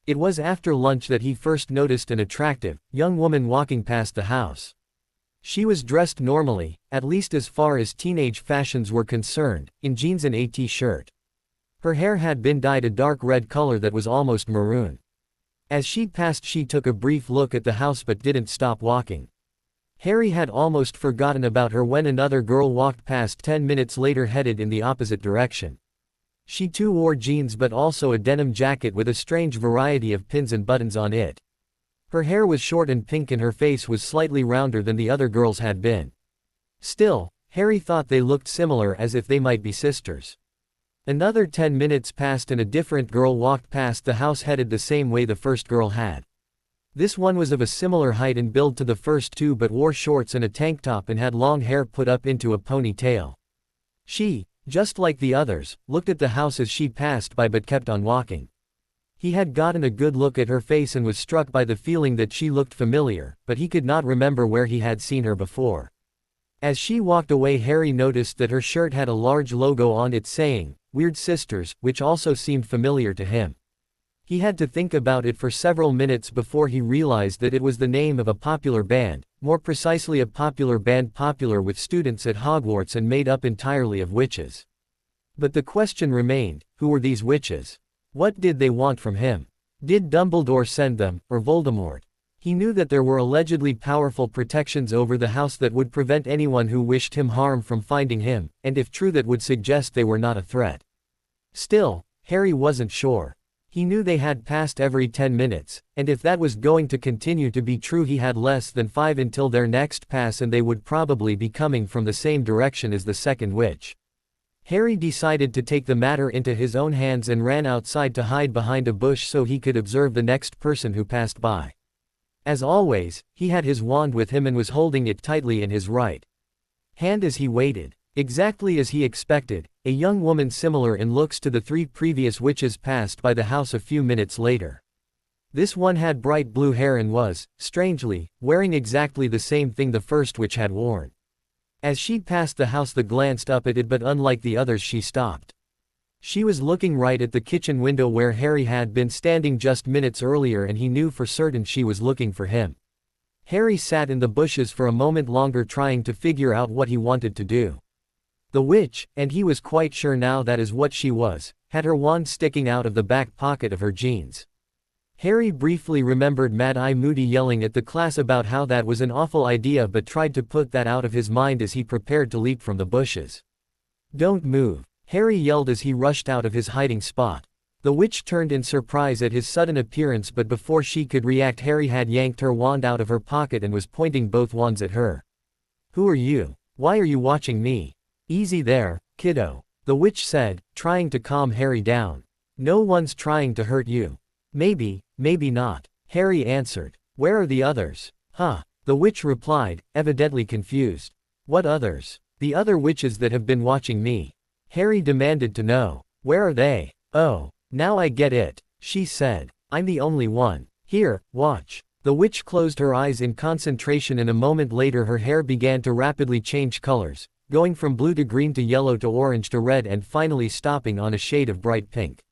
It was after lunch that he first noticed an attractive, young woman walking past the house. She was dressed normally, at least as far as teenage fashions were concerned, in jeans and a t-shirt. Her hair had been dyed a dark red color that was almost maroon. As she passed, she took a brief look at the house but didn't stop walking. Harry had almost forgotten about her when another girl walked past 10 minutes later, headed in the opposite direction. She too wore jeans but also a denim jacket with a strange variety of pins and buttons on it. Her hair was short and pink and her face was slightly rounder than the other girls had been. Still, Harry thought they looked similar, as if they might be sisters. Another 10 minutes passed and a different girl walked past the house headed the same way the first girl had. This one was of a similar height and build to the first two but wore shorts and a tank top and had long hair put up into a ponytail. She, just like the others, looked at the house as she passed by but kept on walking. He had gotten a good look at her face and was struck by the feeling that she looked familiar, but he could not remember where he had seen her before. As she walked away, Harry noticed that her shirt had a large logo on it saying, "Weird Sisters," which also seemed familiar to him. He had to think about it for several minutes before he realized that it was the name of a popular band, more precisely a popular band popular with students at Hogwarts and made up entirely of witches. But the question remained, who were these witches? What did they want from him? Did Dumbledore send them, or Voldemort? He knew that there were allegedly powerful protections over the house that would prevent anyone who wished him harm from finding him, and if true, that would suggest they were not a threat. Still, Harry wasn't sure. He knew they had passed every 10 minutes, and if that was going to continue to be true, he had less than 5 until their next pass and they would probably be coming from the same direction as the second witch. Harry decided to take the matter into his own hands and ran outside to hide behind a bush so he could observe the next person who passed by. As always, he had his wand with him and was holding it tightly in his right hand as he waited. Exactly as he expected, a young woman similar in looks to the 3 previous witches passed by the house a few minutes later. This one had bright blue hair and was, strangely, wearing exactly the same thing the first witch had worn. As she passed the house they glanced up at it, but unlike the others she stopped. She was looking right at the kitchen window where Harry had been standing just minutes earlier, and he knew for certain she was looking for him. Harry sat in the bushes for a moment longer trying to figure out what he wanted to do. The witch, and he was quite sure now that is what she was, had her wand sticking out of the back pocket of her jeans. Harry briefly remembered Mad Eye Moody yelling at the class about how that was an awful idea, but tried to put that out of his mind as he prepared to leap from the bushes. "Don't move," Harry yelled as he rushed out of his hiding spot. The witch turned in surprise at his sudden appearance, but before she could react Harry had yanked her wand out of her pocket and was pointing both wands at her. "Who are you? Why are you watching me?" "Easy there, kiddo," the witch said, trying to calm Harry down. "No one's trying to hurt you." "Maybe, maybe not," Harry answered. "Where are the others?" "Huh," the witch replied, evidently confused. "What others?" "The other witches that have been watching me." Harry demanded to know. "Where are they?" "Oh, now I get it," she said. "I'm the only one. Here, watch." The witch closed her eyes in concentration, and a moment later her hair began to rapidly change colors, going from blue to green to yellow to orange to red and finally stopping on a shade of bright pink.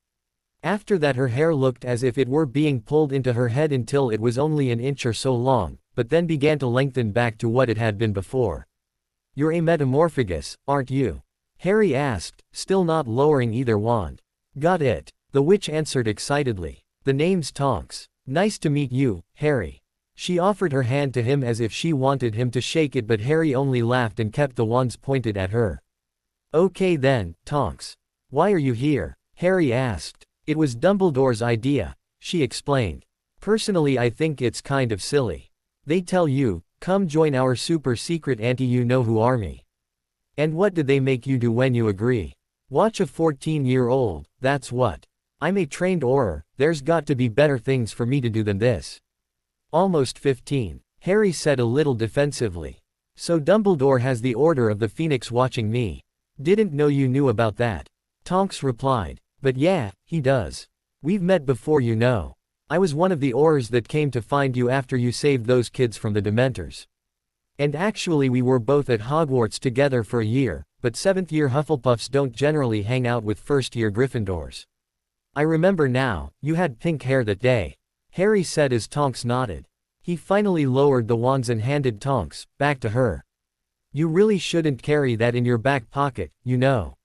After that her hair looked as if it were being pulled into her head until it was only an inch or so long, but then began to lengthen back to what it had been before. "You're a metamorphagus, aren't you?" Harry asked, still not lowering either wand. "Got it," the witch answered excitedly. "The name's Tonks. Nice to meet you, Harry." She offered her hand to him as if she wanted him to shake it, but Harry only laughed and kept the wands pointed at her. "Okay then, Tonks. Why are you here?" Harry asked. "It was Dumbledore's idea," she explained. "Personally I think it's kind of silly. They tell you, come join our super secret anti-you-know-who army. And what did they make you do when you agree? Watch a 14-year-old, that's what. I'm a trained Auror, there's got to be better things for me to do than this." "Almost 15, Harry said a little defensively. "So Dumbledore has the Order of the Phoenix watching me. Didn't know you knew about that," Tonks replied. "But yeah, he does. We've met before, you know. I was one of the Aurors that came to find you after you saved those kids from the Dementors. And actually we were both at Hogwarts together for a year, but 7th-year Hufflepuffs don't generally hang out with 1st-year Gryffindors. I remember now, you had pink hair that day," Harry said as Tonks nodded. He finally lowered the wands and handed Tonks back to her. "You really shouldn't carry that in your back pocket, you know."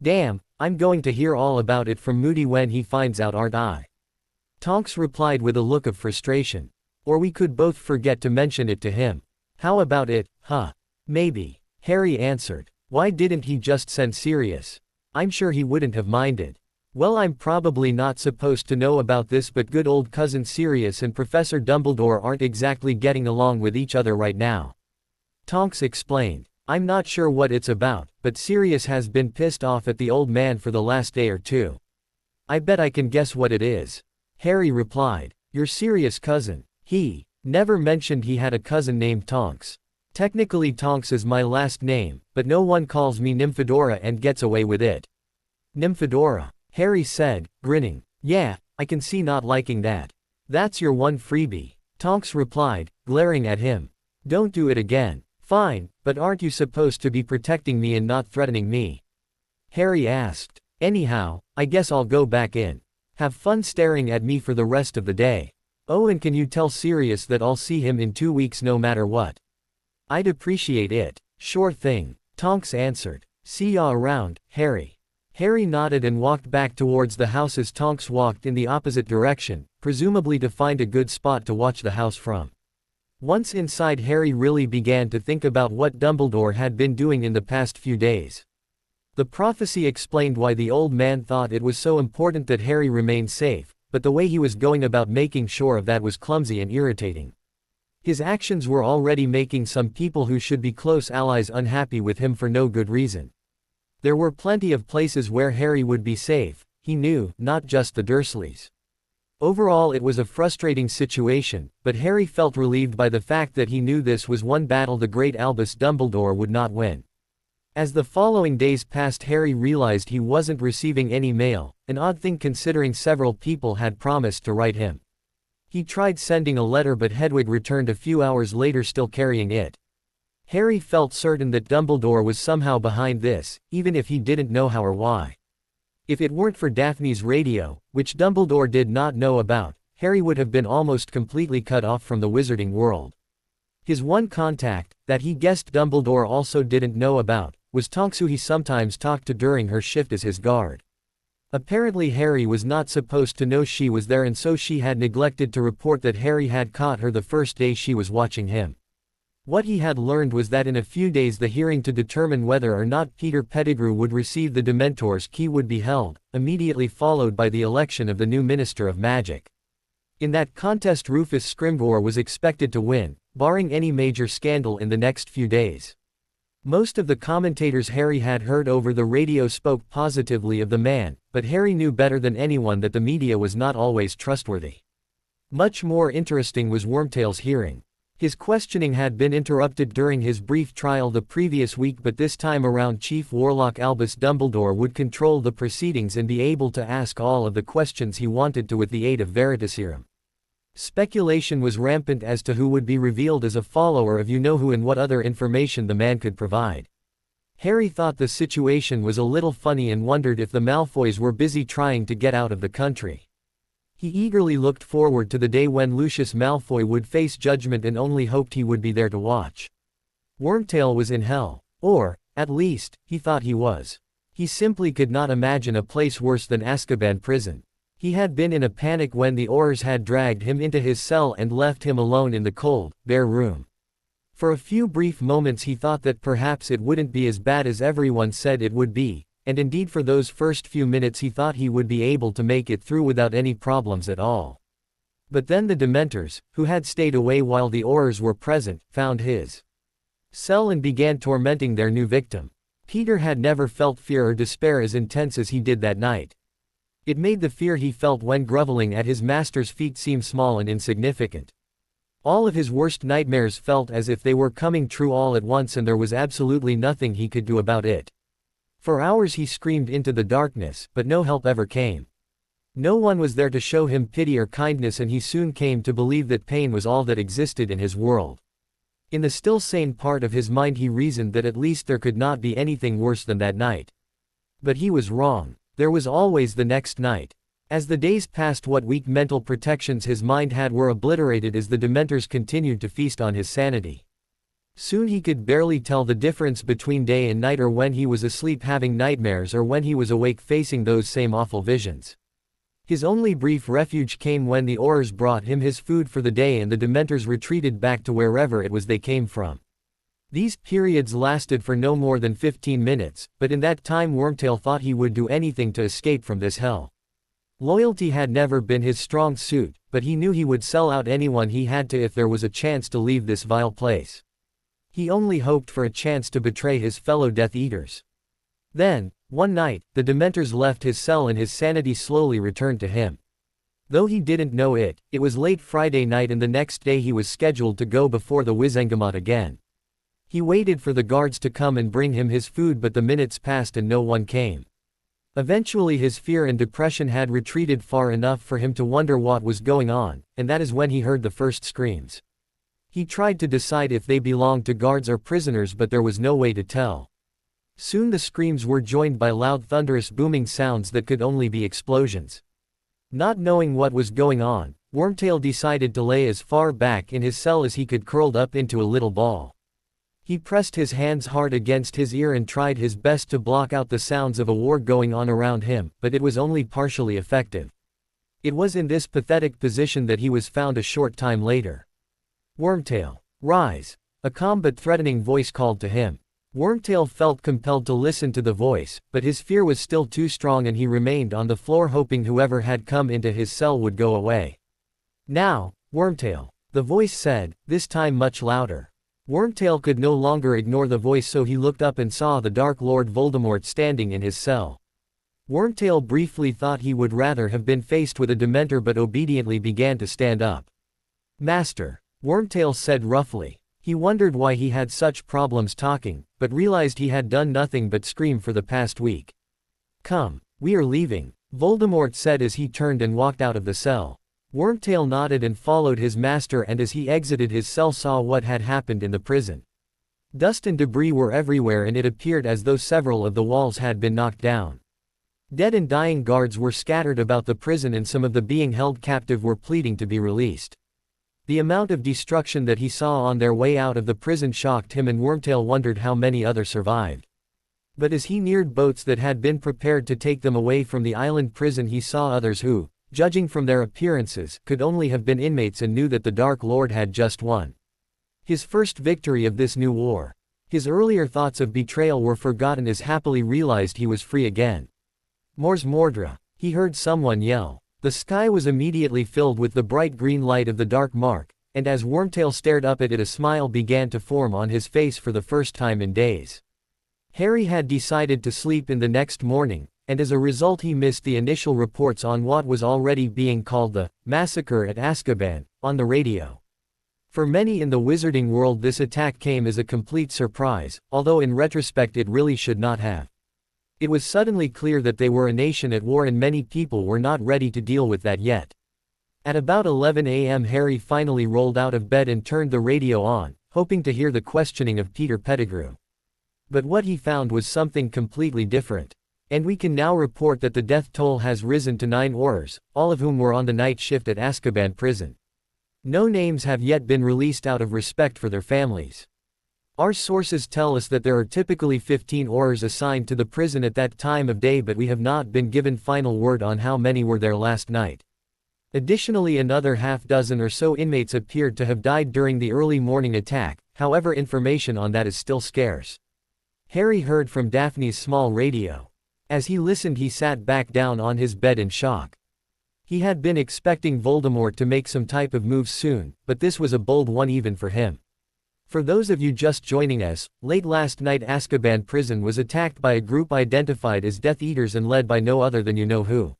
"Damn, I'm going to hear all about it from Moody when he finds out, aren't I?" Tonks replied with a look of frustration. "Or we could both forget to mention it to him. How about it, huh?" "Maybe," Harry answered. "Why didn't he just send Sirius? I'm sure he wouldn't have minded." "Well, I'm probably not supposed to know about this, but good old cousin Sirius and Professor Dumbledore aren't exactly getting along with each other right now," Tonks explained. "I'm not sure what it's about, but Sirius has been pissed off at the old man for the last day or two." "I bet I can guess what it is," Harry replied. "Your Sirius cousin. He never mentioned he had a cousin named Tonks. Technically Tonks is my last name, but no one calls me Nymphadora and gets away with it." "Nymphadora," Harry said, grinning. "Yeah, I can see not liking that. That's your one freebie," Tonks replied, glaring at him. "Don't do it again." "Fine, but aren't you supposed to be protecting me and not threatening me?" Harry asked. "Anyhow, I guess I'll go back in. Have fun staring at me for the rest of the day. Oh, and can you tell Sirius that I'll see him in 2 weeks no matter what?" "I'd appreciate it." "Sure thing," Tonks answered. "See ya around, Harry." Harry nodded and walked back towards the house as Tonks walked in the opposite direction, presumably to find a good spot to watch the house from. Once inside, Harry really began to think about what Dumbledore had been doing in the past few days. The prophecy explained why the old man thought it was so important that Harry remain safe, but the way he was going about making sure of that was clumsy and irritating. His actions were already making some people who should be close allies unhappy with him for no good reason. There were plenty of places where Harry would be safe, he knew, not just the Dursleys. Overall it was a frustrating situation, but Harry felt relieved by the fact that he knew this was one battle the great Albus Dumbledore would not win. As the following days passed, Harry realized he wasn't receiving any mail, an odd thing considering several people had promised to write him. He tried sending a letter but Hedwig returned a few hours later still carrying it. Harry felt certain that Dumbledore was somehow behind this, even if he didn't know how or why. If it weren't for Daphne's radio, which Dumbledore did not know about, Harry would have been almost completely cut off from the wizarding world. His one contact, that he guessed Dumbledore also didn't know about, was Tonks, who he sometimes talked to during her shift as his guard. Apparently Harry was not supposed to know she was there, and so she had neglected to report that Harry had caught her the first day she was watching him. What he had learned was that in a few days the hearing to determine whether or not Peter Pettigrew would receive the Dementor's key would be held, immediately followed by the election of the new Minister of Magic. In that contest Rufus Scrimgeour was expected to win, barring any major scandal in the next few days. Most of the commentators Harry had heard over the radio spoke positively of the man, but Harry knew better than anyone that the media was not always trustworthy. Much more interesting was Wormtail's hearing. His questioning had been interrupted during his brief trial the previous week, but this time around Chief Warlock Albus Dumbledore would control the proceedings and be able to ask all of the questions he wanted to with the aid of Veritaserum. Speculation was rampant as to who would be revealed as a follower of you-know-who and what other information the man could provide. Harry thought the situation was a little funny and wondered if the Malfoys were busy trying to get out of the country. He eagerly looked forward to the day when Lucius Malfoy would face judgment and only hoped he would be there to watch. Wormtail was in hell. Or, at least, he thought he was. He simply could not imagine a place worse than Azkaban prison. He had been in a panic when the Aurors had dragged him into his cell and left him alone in the cold, bare room. For a few brief moments he thought that perhaps it wouldn't be as bad as everyone said it would be, and indeed for those first few minutes he thought he would be able to make it through without any problems at all. But then the Dementors, who had stayed away while the Aurors were present, found his cell and began tormenting their new victim. Peter had never felt fear or despair as intense as he did that night. It made the fear he felt when groveling at his master's feet seem small and insignificant. All of his worst nightmares felt as if they were coming true all at once, and there was absolutely nothing he could do about it. For hours he screamed into the darkness, but no help ever came. No one was there to show him pity or kindness, and he soon came to believe that pain was all that existed in his world. In the still sane part of his mind he reasoned that at least there could not be anything worse than that night. But he was wrong. There was always the next night. As the days passed, what weak mental protections his mind had were obliterated as the Dementors continued to feast on his sanity. Soon he could barely tell the difference between day and night, or when he was asleep having nightmares or when he was awake facing those same awful visions. His only brief refuge came when the Aurors brought him his food for the day and the Dementors retreated back to wherever it was they came from. These periods lasted for no more than 15 minutes, but in that time Wormtail thought he would do anything to escape from this hell. Loyalty had never been his strong suit, but he knew he would sell out anyone he had to if there was a chance to leave this vile place. He only hoped for a chance to betray his fellow Death Eaters. Then, one night, the Dementors left his cell and his sanity slowly returned to him. Though he didn't know it, it was late Friday night and the next day he was scheduled to go before the Wizengamot again. He waited for the guards to come and bring him his food, but the minutes passed and no one came. Eventually his fear and depression had retreated far enough for him to wonder what was going on, and that is when he heard the first screams. He tried to decide if they belonged to guards or prisoners, but there was no way to tell. Soon the screams were joined by loud thunderous booming sounds that could only be explosions. Not knowing what was going on, Wormtail decided to lay as far back in his cell as he could, curled up into a little ball. He pressed his hands hard against his ear and tried his best to block out the sounds of a war going on around him, but it was only partially effective. It was in this pathetic position that he was found a short time later. "Wormtail, rise!" A calm but threatening voice called to him. Wormtail felt compelled to listen to the voice, but his fear was still too strong and he remained on the floor hoping whoever had come into his cell would go away. "Now, Wormtail," the voice said, this time much louder. Wormtail could no longer ignore the voice, so he looked up and saw the Dark Lord Voldemort standing in his cell. Wormtail briefly thought he would rather have been faced with a Dementor, but obediently began to stand up. "Master," Wormtail said roughly. He wondered why he had such problems talking, but realized he had done nothing but scream for the past week. "Come, we are leaving," Voldemort said as he turned and walked out of the cell. Wormtail nodded and followed his master, and as he exited his cell saw what had happened in the prison. Dust and debris were everywhere, and it appeared as though several of the walls had been knocked down. Dead and dying guards were scattered about the prison, and some of the being held captive were pleading to be released. The amount of destruction that he saw on their way out of the prison shocked him, and Wormtail wondered how many others survived. But as he neared boats that had been prepared to take them away from the island prison, he saw others who, judging from their appearances, could only have been inmates, and knew that the Dark Lord had just won his first victory of this new war. His earlier thoughts of betrayal were forgotten as happily realized he was free again. "Mors Mordra," he heard someone yell. The sky was immediately filled with the bright green light of the Dark Mark, and as Wormtail stared up at it, a smile began to form on his face for the first time in days. Harry had decided to sleep in the next morning, and as a result he missed the initial reports on what was already being called the massacre at Azkaban on the radio. For many in the wizarding world, this attack came as a complete surprise, although in retrospect it really should not have. It was suddenly clear that they were a nation at war, and many people were not ready to deal with that yet. At about 11 a.m. Harry finally rolled out of bed and turned the radio on, hoping to hear the questioning of Peter Pettigrew. But what he found was something completely different. "And we can now report that the death toll has risen to 9 Aurors, all of whom were on the night shift at Azkaban prison. No names have yet been released out of respect for their families. Our sources tell us that there are typically 15 Aurors assigned to the prison at that time of day, but we have not been given final word on how many were there last night. Additionally, another half-dozen or so inmates appeared to have died during the early morning attack, however information on that is still scarce." Harry heard from Daphne's small radio. As he listened, he sat back down on his bed in shock. He had been expecting Voldemort to make some type of move soon, but this was a bold one even for him. For those of you just joining us, late last night Azkaban prison was attacked by a group identified as Death Eaters and led by no other than you-know-who.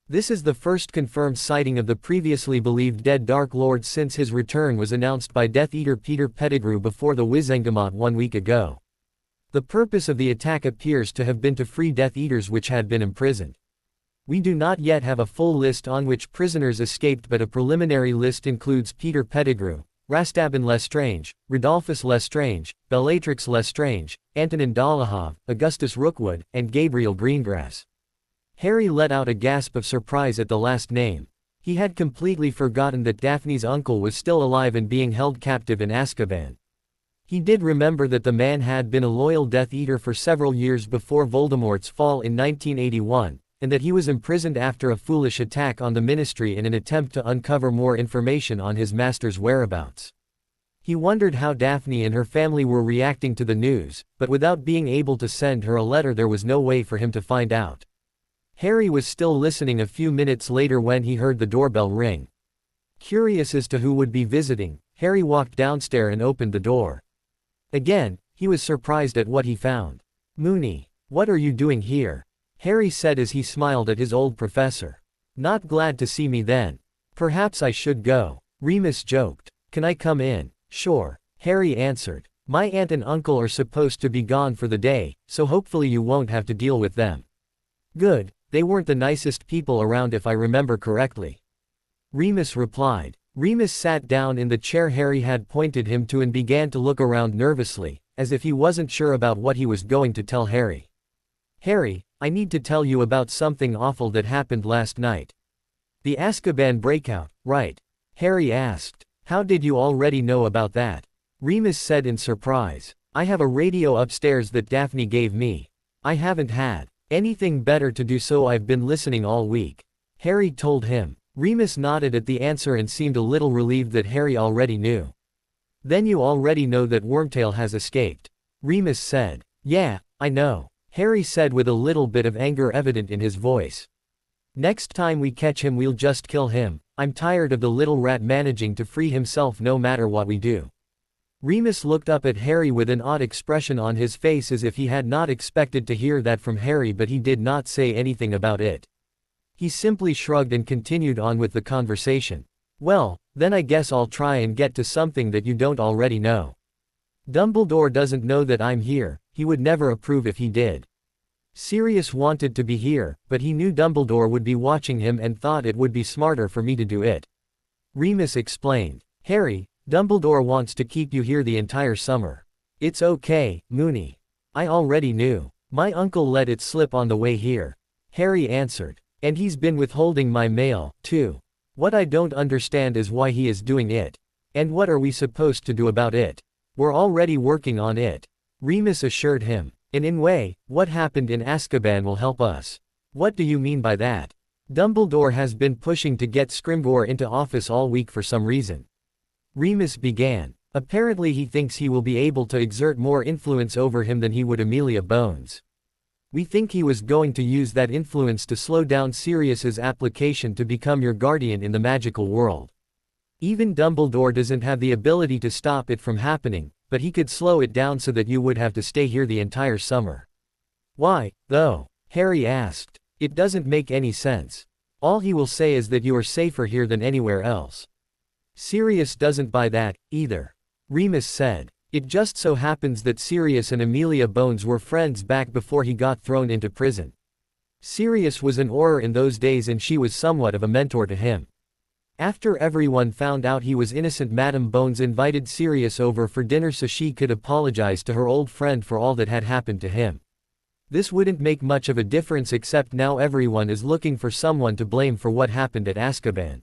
This is the first confirmed sighting of the previously believed dead Dark Lord since his return was announced by Death Eater Peter Pettigrew before the Wizengamot 1 week ago. The purpose of the attack appears to have been to free Death Eaters which had been imprisoned. We do not yet have a full list on which prisoners escaped, but a preliminary list includes Peter Pettigrew, Rastabin Lestrange, Rodolphus Lestrange, Bellatrix Lestrange, Antonin Dolohov, Augustus Rookwood, and Gabriel Greengrass. Harry let out a gasp of surprise at the last name. He had completely forgotten that Daphne's uncle was still alive and being held captive in Azkaban. He did remember that the man had been a loyal Death Eater for several years before Voldemort's fall in 1981, and that he was imprisoned after a foolish attack on the Ministry in an attempt to uncover more information on his master's whereabouts. He wondered how Daphne and her family were reacting to the news, but without being able to send her a letter there was no way for him to find out. Harry was still listening a few minutes later when he heard the doorbell ring. Curious as to who would be visiting, Harry walked downstairs and opened the door. Again, he was surprised at what he found. "Moony, what are you doing here?" Harry said as he smiled at his old professor. "Not glad to see me then. Perhaps I should go," Remus joked. "Can I come in?" "Sure," Harry answered. "My aunt and uncle are supposed to be gone for the day, so hopefully you won't have to deal with them." "Good, they weren't the nicest people around if I remember correctly," Remus replied. Remus sat down in the chair Harry had pointed him to and began to look around nervously, as if he wasn't sure about what he was going to tell Harry. "Harry, I need to tell you about something awful that happened last night." "The Azkaban breakout, right?" Harry asked. "How did you already know about that?" Remus said in surprise. "I have a radio upstairs that Daphne gave me. I haven't had anything better to do, so I've been listening all week," Harry told him. Remus nodded at the answer and seemed a little relieved that Harry already knew. "Then you already know that Wormtail has escaped," Remus said. "Yeah, I know," Harry said with a little bit of anger evident in his voice. "Next time we catch him we'll just kill him. I'm tired of the little rat managing to free himself no matter what we do." Remus looked up at Harry with an odd expression on his face as if he had not expected to hear that from Harry, but he did not say anything about it. He simply shrugged and continued on with the conversation. Well, then I guess I'll try and get to something that you don't already know. Dumbledore doesn't know that I'm here, he would never approve if he did. Sirius wanted to be here, but he knew Dumbledore would be watching him and thought it would be smarter for me to do it. Remus explained. Harry, Dumbledore wants to keep you here the entire summer. It's okay, Moony. I already knew. My uncle let it slip on the way here. Harry answered. And he's been withholding my mail, too. What I don't understand is why he is doing it. And what are we supposed to do about it? We're already working on it. Remus assured him. And in a way, what happened in Azkaban will help us. What do you mean by that? Dumbledore has been pushing to get Scrimgeour into office all week for some reason. Remus began. Apparently he thinks he will be able to exert more influence over him than he would Amelia Bones. We think he was going to use that influence to slow down Sirius's application to become your guardian in the magical world. Even Dumbledore doesn't have the ability to stop it from happening, but he could slow it down so that you would have to stay here the entire summer. Why, though? Harry asked. It doesn't make any sense. All he will say is that you are safer here than anywhere else. Sirius doesn't buy that, either. Remus said. It just so happens that Sirius and Amelia Bones were friends back before he got thrown into prison. Sirius was an Auror in those days and she was somewhat of a mentor to him. After everyone found out he was innocent, Madame Bones invited Sirius over for dinner so she could apologize to her old friend for all that had happened to him. This wouldn't make much of a difference, except now everyone is looking for someone to blame for what happened at Azkaban.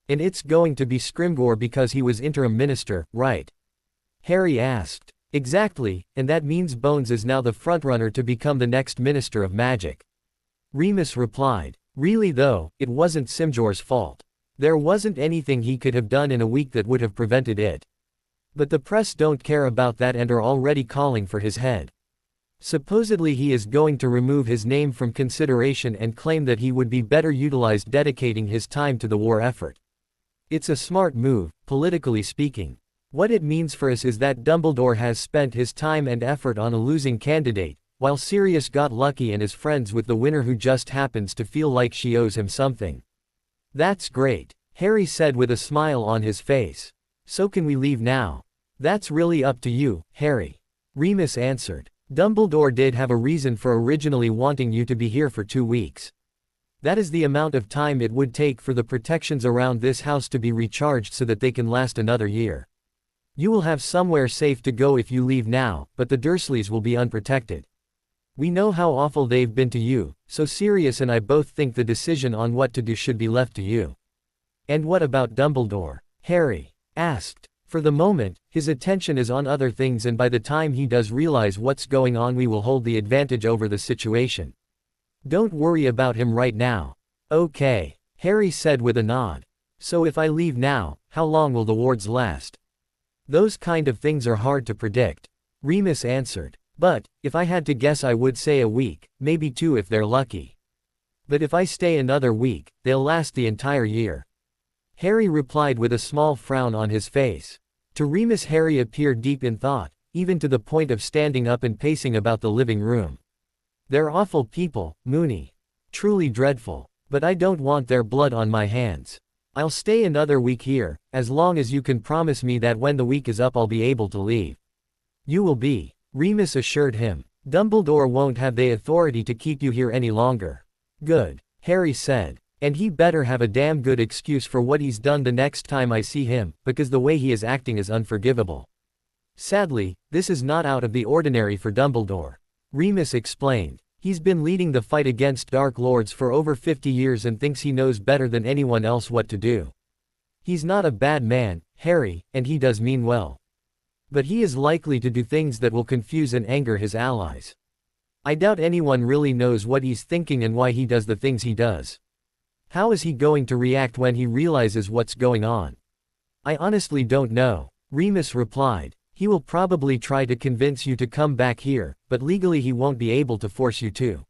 And it's going to be Scrimgeour because he was interim minister, right? Harry asked. Exactly, and that means Bones is now the frontrunner to become the next Minister of Magic. Remus replied. Really though, it wasn't Scrimgeour's fault. There wasn't anything he could have done in a week that would have prevented it. But the press don't care about that and are already calling for his head. Supposedly he is going to remove his name from consideration and claim that he would be better utilized dedicating his time to the war effort. It's a smart move, politically speaking. What it means for us is that Dumbledore has spent his time and effort on a losing candidate, while Sirius got lucky and is friends with the winner who just happens to feel like she owes him something. That's great, Harry said with a smile on his face. So can we leave now? That's really up to you, Harry. Remus answered. Dumbledore did have a reason for originally wanting you to be here for 2 weeks. That is the amount of time it would take for the protections around this house to be recharged so that they can last another year. You will have somewhere safe to go if you leave now, but the Dursleys will be unprotected. We know how awful they've been to you, so Sirius and I both think the decision on what to do should be left to you. And what about Dumbledore? Harry asked. For the moment, his attention is on other things, and by the time he does realize what's going on, we will hold the advantage over the situation. Don't worry about him right now. Okay, Harry said with a nod. So if I leave now, how long will the wards last? Those kind of things are hard to predict. Remus answered. But, if I had to guess, I would say a week, maybe 2 if they're lucky. But if I stay another week, they'll last the entire year. Harry replied with a small frown on his face. To Remus, Harry appeared deep in thought, even to the point of standing up and pacing about the living room. They're awful people, Moony. Truly dreadful. But I don't want their blood on my hands. I'll stay another week here, as long as you can promise me that when the week is up I'll be able to leave. You will be, Remus assured him. Dumbledore won't have the authority to keep you here any longer. Good, Harry said. And he better have a damn good excuse for what he's done the next time I see him, because the way he is acting is unforgivable. Sadly, this is not out of the ordinary for Dumbledore. Remus explained. He's been leading the fight against Dark Lords for over 50 years and thinks he knows better than anyone else what to do. He's not a bad man, Harry, and he does mean well. But he is likely to do things that will confuse and anger his allies. I doubt anyone really knows what he's thinking and why he does the things he does. How is he going to react when he realizes what's going on? I honestly don't know, Remus replied. He will probably try to convince you to come back here, but legally he won't be able to force you to.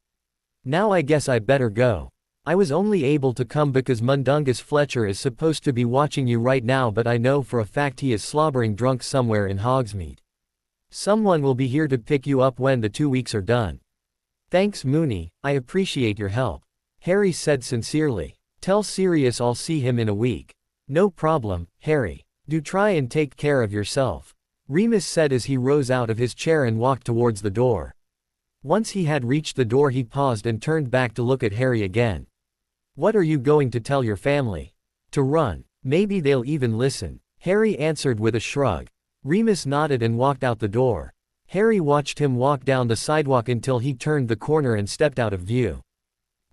Now I guess I better go. I was only able to come because Mundungus Fletcher is supposed to be watching you right now, but I know for a fact he is slobbering drunk somewhere in Hogsmeade. Someone will be here to pick you up when the 2 weeks are done. Thanks Moony, I appreciate your help. Harry said sincerely. Tell Sirius I'll see him in a week. No problem, Harry. Do try and take care of yourself. Remus said as he rose out of his chair and walked towards the door. Once he had reached the door he paused and turned back to look at Harry again. What are you going to tell your family? To run. Maybe they'll even listen. Harry answered with a shrug. Remus nodded and walked out the door. Harry watched him walk down the sidewalk until he turned the corner and stepped out of view.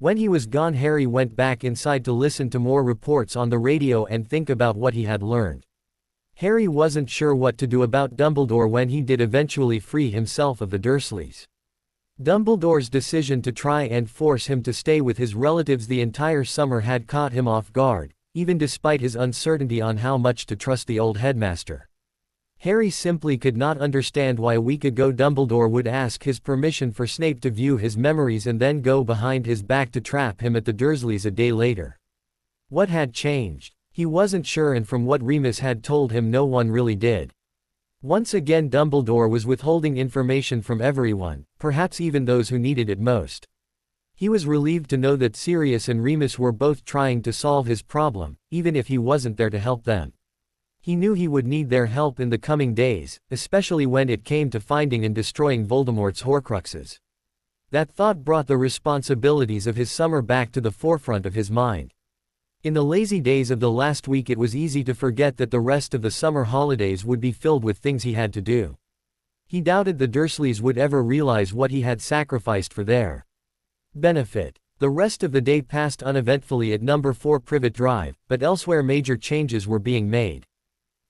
When he was gone, Harry went back inside to listen to more reports on the radio and think about what he had learned. Harry wasn't sure what to do about Dumbledore when he did eventually free himself of the Dursleys. Dumbledore's decision to try and force him to stay with his relatives the entire summer had caught him off guard, even despite his uncertainty on how much to trust the old headmaster. Harry simply could not understand why a week ago Dumbledore would ask his permission for Snape to view his memories and then go behind his back to trap him at the Dursleys a day later. What had changed? He wasn't sure, and from what Remus had told him no one really did. Once again Dumbledore was withholding information from everyone, perhaps even those who needed it most. He was relieved to know that Sirius and Remus were both trying to solve his problem, even if he wasn't there to help them. He knew he would need their help in the coming days, especially when it came to finding and destroying Voldemort's Horcruxes. That thought brought the responsibilities of his summer back to the forefront of his mind. In the lazy days of the last week it was easy to forget that the rest of the summer holidays would be filled with things he had to do. He doubted the Dursleys would ever realize what he had sacrificed for their benefit. The rest of the day passed uneventfully at number 4 Privet Drive, but elsewhere major changes were being made.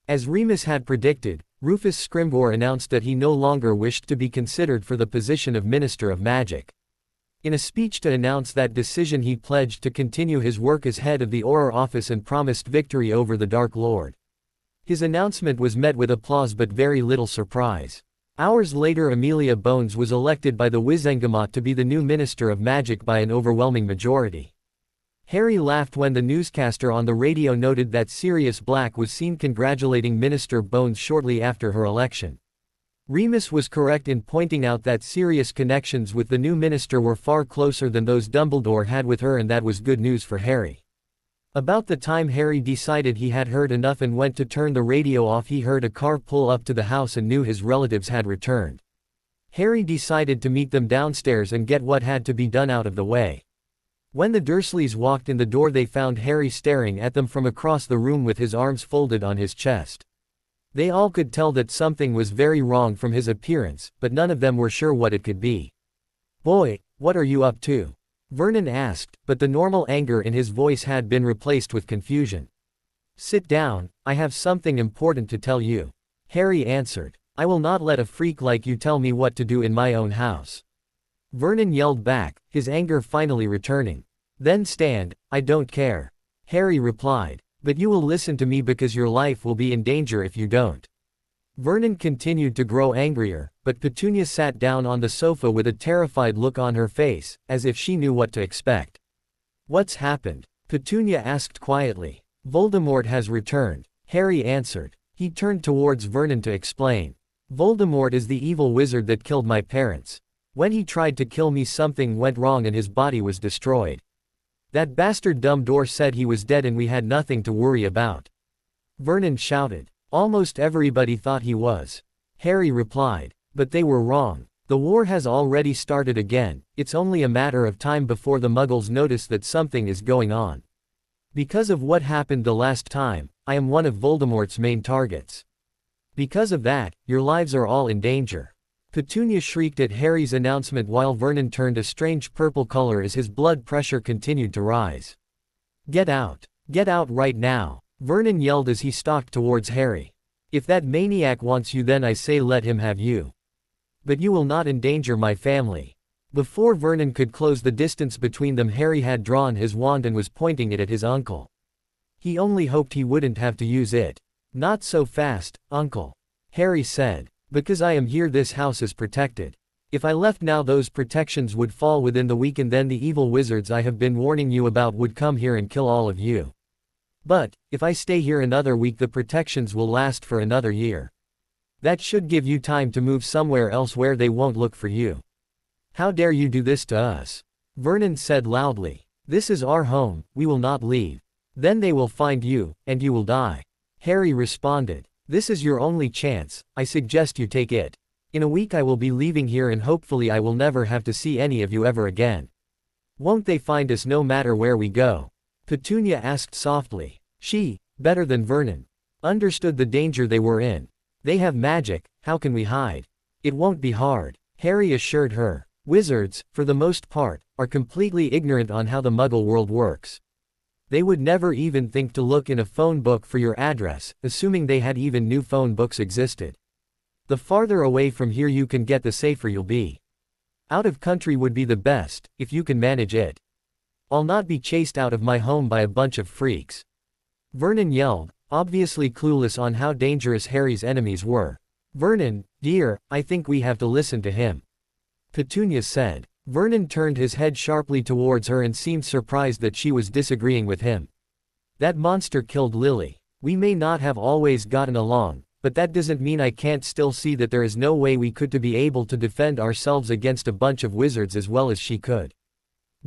As Remus had predicted, Rufus Scrimgeour announced that he no longer wished to be considered for the position of Minister of Magic. In a speech to announce that decision he pledged to continue his work as head of the Auror Office and promised victory over the Dark Lord. His announcement was met with applause but very little surprise. Hours later Amelia Bones was elected by the Wizengamot to be the new Minister of Magic by an overwhelming majority. Harry laughed when the newscaster on the radio noted that Sirius Black was seen congratulating Minister Bones shortly after her election. Remus was correct in pointing out that Sirius' connections with the new minister were far closer than those Dumbledore had with her, and that was good news for Harry. About the time Harry decided he had heard enough and went to turn the radio off, he heard a car pull up to the house and knew his relatives had returned. Harry decided to meet them downstairs and get what had to be done out of the way. When the Dursleys walked in the door they found Harry staring at them from across the room with his arms folded on his chest. They all could tell that something was very wrong from his appearance, but none of them were sure what it could be. "Boy, what are you up to?" Vernon asked, but the normal anger in his voice had been replaced with confusion. "Sit down, I have something important to tell you," Harry answered. "I will not let a freak like you tell me what to do in my own house," Vernon yelled back, his anger finally returning. "Then stand, I don't care," Harry replied. "But you will listen to me because your life will be in danger if you don't." Vernon continued to grow angrier, but Petunia sat down on the sofa with a terrified look on her face, as if she knew what to expect. "What's happened?" Petunia asked quietly. "Voldemort has returned," Harry answered. He turned towards Vernon to explain. "Voldemort is the evil wizard that killed my parents. When he tried to kill me something went wrong and his body was destroyed. That bastard Dumbledore said he was dead and we had nothing to worry about," Vernon shouted. "Almost everybody thought he was," Harry replied. "But they were wrong. The war has already started again, it's only a matter of time before the Muggles notice that something is going on. Because of what happened the last time, I am one of Voldemort's main targets. Because of that, your lives are all in danger." Petunia shrieked at Harry's announcement while Vernon turned a strange purple color as his blood pressure continued to rise. "Get out! Get out right now!" Vernon yelled as he stalked towards Harry. "If that maniac wants you then I say let him have you. But you will not endanger my family." Before Vernon could close the distance between them Harry had drawn his wand and was pointing it at his uncle. He only hoped he wouldn't have to use it. "Not so fast, uncle," Harry said. "Because I am here this house is protected. If I left now, those protections would fall within the week, and then the evil wizards I have been warning you about would come here and kill all of you. But, if I stay here another week, the protections will last for another year. That should give you time to move somewhere else where they won't look for you. How dare you do this to us? Vernon said loudly. This is our home, we will not leave. Then they will find you, and you will die. Harry responded. This is your only chance, I suggest you take it. In a week I will be leaving here, and hopefully I will never have to see any of you ever again. Won't they find us no matter where we go? Petunia asked softly. She, better than Vernon, understood the danger they were in. They have magic, how can we hide? It won't be hard, Harry assured her. Wizards, for the most part, are completely ignorant on how the Muggle world works. They would never even think to look in a phone book for your address, assuming they had even knew phone books existed. The farther away from here you can get, the safer you'll be. Out of country would be the best, if you can manage it. I'll not be chased out of my home by a bunch of freaks. Vernon yelled, obviously clueless on how dangerous Harry's enemies were. Vernon, dear, I think we have to listen to him. Petunia said. Vernon turned his head sharply towards her and seemed surprised that she was disagreeing with him. That monster killed Lily. We may not have always gotten along, but that doesn't mean I can't still see that there is no way we could to be able to defend ourselves against a bunch of wizards as well as she could.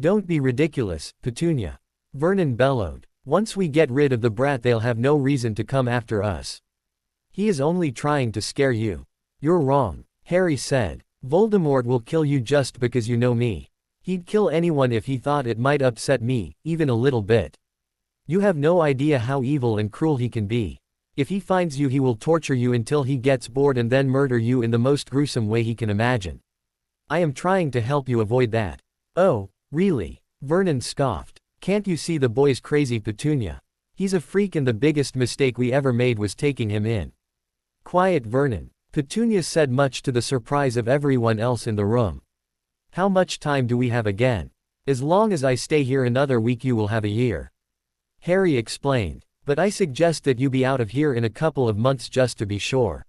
Don't be ridiculous, Petunia. Vernon bellowed. Once we get rid of the brat, they'll have no reason to come after us. He is only trying to scare you. You're wrong, Harry said. Voldemort will kill you just because you know me. He'd kill anyone if he thought it might upset me, even a little bit. You have no idea how evil and cruel he can be. If he finds you, he will torture you until he gets bored and then murder you in the most gruesome way he can imagine. I am trying to help you avoid that. Oh, really? Vernon scoffed. Can't you see the boy's crazy, Petunia? He's a freak, and the biggest mistake we ever made was taking him in. Quiet, Vernon, Petunia said, much to the surprise of everyone else in the room. How much time do we have again? As long as I stay here another week, you will have a year. Harry explained. But I suggest that you be out of here in a couple of months just to be sure.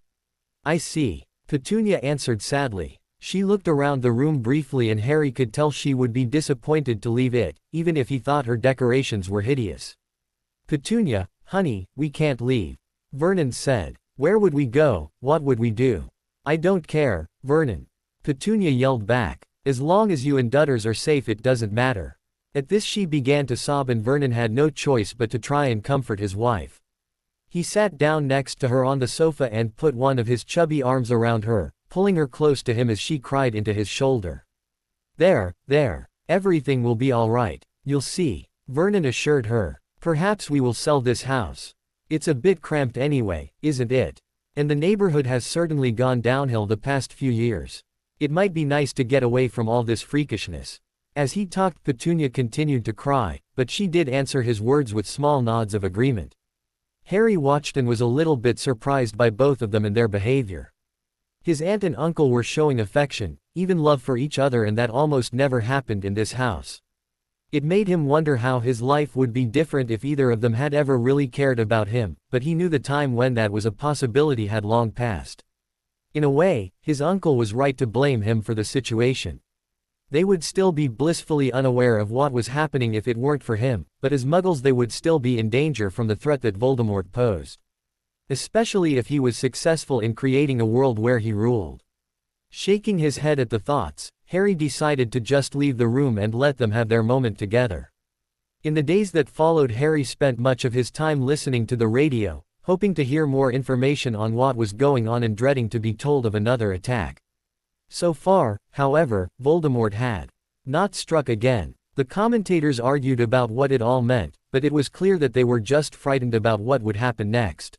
I see, Petunia answered sadly. She looked around the room briefly, and Harry could tell she would be disappointed to leave it, even if he thought her decorations were hideous. Petunia, honey, we can't leave. Vernon said. Where would we go? What would we do? I don't care, Vernon. Petunia yelled back. As long as you and Dutters are safe, it doesn't matter. At this she began to sob, and Vernon had no choice but to try and comfort his wife. He sat down next to her on the sofa and put one of his chubby arms around her, pulling her close to him as she cried into his shoulder. There, everything will be all right, you'll see, Vernon assured her. Perhaps we will sell this house. It's a bit cramped anyway, isn't it? And the neighborhood has certainly gone downhill the past few years. It might be nice to get away from all this freakishness. As he talked, Petunia continued to cry, but she did answer his words with small nods of agreement. Harry watched and was a little bit surprised by both of them and their behavior. His aunt and uncle were showing affection, even love for each other, and that almost never happened in this house. It made him wonder how his life would be different if either of them had ever really cared about him, but he knew the time when that was a possibility had long passed. In a way, his uncle was right to blame him for the situation. They would still be blissfully unaware of what was happening if it weren't for him, but as Muggles they would still be in danger from the threat that Voldemort posed. Especially if he was successful in creating a world where he ruled. Shaking his head at the thoughts, Harry decided to just leave the room and let them have their moment together. In the days that followed, Harry spent much of his time listening to the radio, hoping to hear more information on what was going on and dreading to be told of another attack. So far, however, Voldemort had not struck again. The commentators argued about what it all meant, but it was clear that they were just frightened about what would happen next.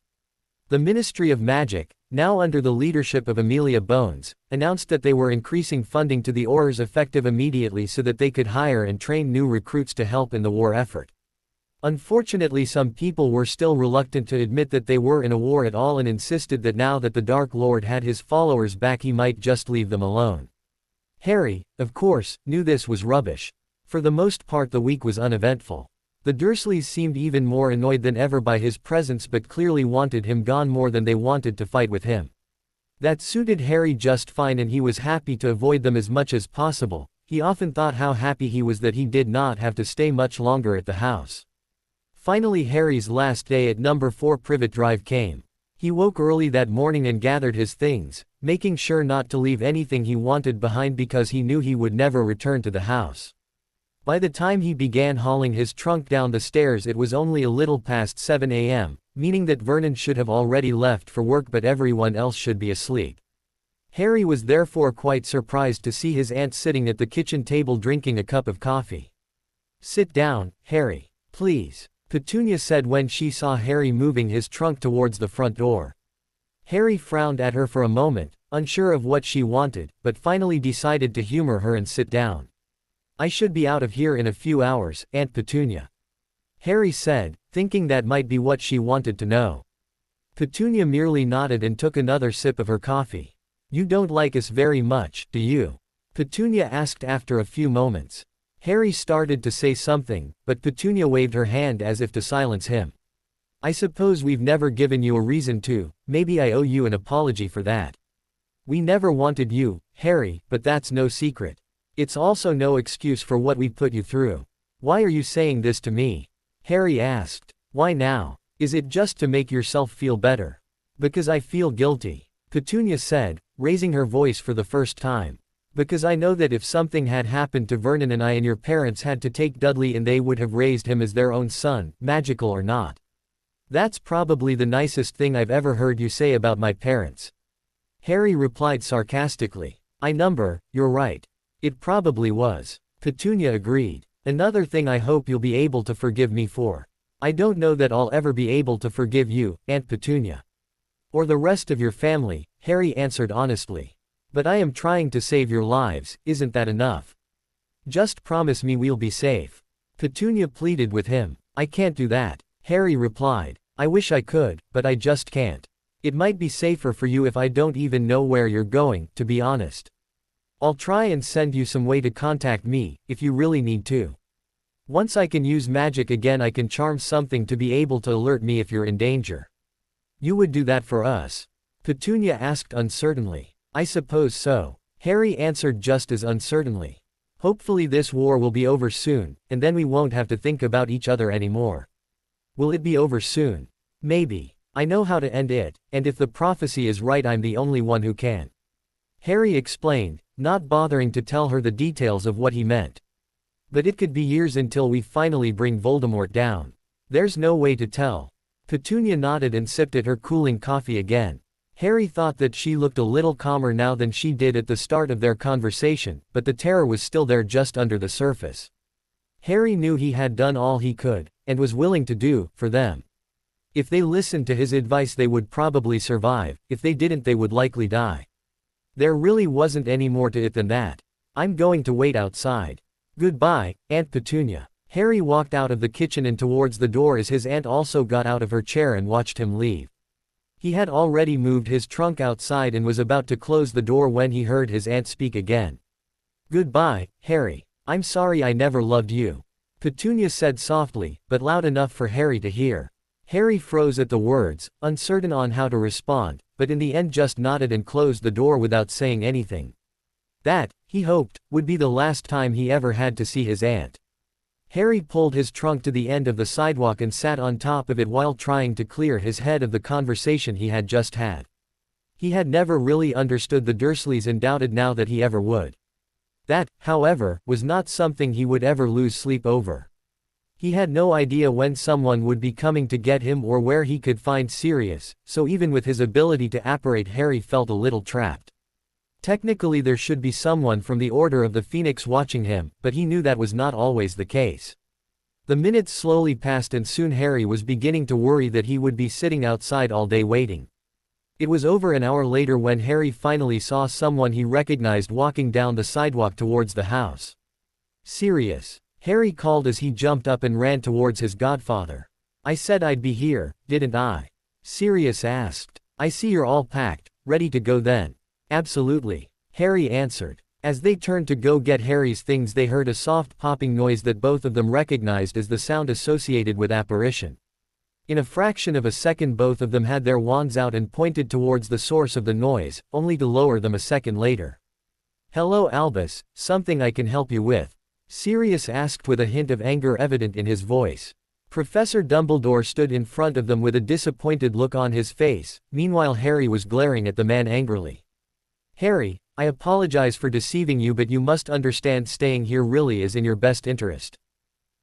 The Ministry of Magic, now under the leadership of Amelia Bones, announced that they were increasing funding to the Aurors effective immediately so that they could hire and train new recruits to help in the war effort. Unfortunately, some people were still reluctant to admit that they were in a war at all and insisted that now that the Dark Lord had his followers back, he might just leave them alone. Harry, of course, knew this was rubbish. For the most part, the week was uneventful. The Dursleys seemed even more annoyed than ever by his presence, but clearly wanted him gone more than they wanted to fight with him. That suited Harry just fine and he was happy to avoid them as much as possible. He often thought how happy he was that he did not have to stay much longer at the house. Finally Harry's last day at number 4 Privet Drive came. He woke early that morning and gathered his things, making sure not to leave anything he wanted behind because he knew he would never return to the house. By the time he began hauling his trunk down the stairs it was only a little past 7 a.m., meaning that Vernon should have already left for work but everyone else should be asleep. Harry was therefore quite surprised to see his aunt sitting at the kitchen table drinking a cup of coffee. "Sit down, Harry, please," Petunia said when she saw Harry moving his trunk towards the front door. Harry frowned at her for a moment, unsure of what she wanted, but finally decided to humor her and sit down. "I should be out of here in a few hours, Aunt Petunia," Harry said, thinking that might be what she wanted to know. Petunia merely nodded and took another sip of her coffee. "You don't like us very much, do you?" Petunia asked after a few moments. Harry started to say something, but Petunia waved her hand as if to silence him. "I suppose we've never given you a reason to, maybe I owe you an apology for that. We never wanted you, Harry, but that's no secret. It's also no excuse for what we put you through. Why are you saying this to me?" Harry asked. "Why now? Is it just to make yourself feel better?" "Because I feel guilty," Petunia said, raising her voice for the first time. "Because I know that if something had happened to Vernon and I and your parents had to take Dudley and they would have raised him as their own son, magical or not. That's probably the nicest thing I've ever heard you say about my parents." Harry replied sarcastically. You're right. It probably was." Petunia agreed. "Another thing I hope you'll be able to forgive me for. I don't know that I'll ever be able to forgive you, Aunt Petunia. Or the rest of your family," Harry answered honestly. "But I am trying to save your lives, isn't that enough? Just promise me we'll be safe." Petunia pleaded with him. "I can't do that," Harry replied. "I wish I could, but I just can't. It might be safer for you if I don't even know where you're going, to be honest. I'll try and send you some way to contact me, if you really need to. Once I can use magic again I can charm something to be able to alert me if you're in danger." "You would do that for us?" Petunia asked uncertainly. "I suppose so," Harry answered just as uncertainly. "Hopefully this war will be over soon, and then we won't have to think about each other anymore." "Will it be over soon?" "Maybe. I know how to end it, and if the prophecy is right I'm the only one who can," Harry explained, not bothering to tell her the details of what he meant. "But it could be years until we finally bring Voldemort down. There's no way to tell." Petunia nodded and sipped at her cooling coffee again. Harry thought that she looked a little calmer now than she did at the start of their conversation, but the terror was still there just under the surface. Harry knew he had done all he could, and was willing to do, for them. If they listened to his advice they would probably survive, if they didn't they would likely die. There really wasn't any more to it than that. "I'm going to wait outside. Goodbye, Aunt Petunia." Harry walked out of the kitchen and towards the door as his aunt also got out of her chair and watched him leave. He had already moved his trunk outside and was about to close the door when he heard his aunt speak again. "Goodbye, Harry. I'm sorry I never loved you," Petunia said softly, but loud enough for Harry to hear. Harry froze at the words, uncertain on how to respond, but in the end just nodded and closed the door without saying anything. That, he hoped, would be the last time he ever had to see his aunt. Harry pulled his trunk to the end of the sidewalk and sat on top of it while trying to clear his head of the conversation he had just had. He had never really understood the Dursleys and doubted now that he ever would. That, however, was not something he would ever lose sleep over. He had no idea when someone would be coming to get him or where he could find Sirius, so even with his ability to apparate Harry felt a little trapped. Technically there should be someone from the Order of the Phoenix watching him, but he knew that was not always the case. The minutes slowly passed and soon Harry was beginning to worry that he would be sitting outside all day waiting. It was over an hour later when Harry finally saw someone he recognized walking down the sidewalk towards the house. "Sirius," Harry called as he jumped up and ran towards his godfather. "I said I'd be here, didn't I?" Sirius asked. "I see you're all packed, ready to go then." "Absolutely," Harry answered. As they turned to go get Harry's things they heard a soft popping noise that both of them recognized as the sound associated with apparition. In a fraction of a second both of them had their wands out and pointed towards the source of the noise, only to lower them a second later. "Hello Albus, something I can help you with?" Sirius asked with a hint of anger evident in his voice. Professor Dumbledore stood in front of them with a disappointed look on his face, meanwhile Harry was glaring at the man angrily. "Harry, I apologize for deceiving you, but you must understand staying here really is in your best interest,"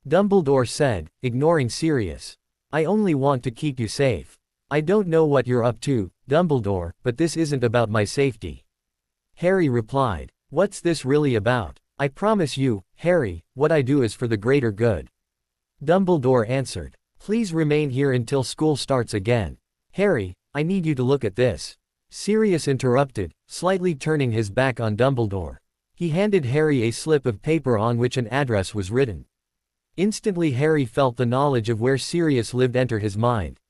Dumbledore said, ignoring Sirius. "I only want to keep you safe. I don't know what you're up to, Dumbledore, but this isn't about my safety," Harry replied. "What's this really about? I promise you, Harry, what I do is for the greater good," Dumbledore answered. "Please remain here until school starts again." "Harry, I need you to look at this," Sirius interrupted, slightly turning his back on Dumbledore. He handed Harry a slip of paper on which an address was written. Instantly Harry felt the knowledge of where Sirius lived enter his mind.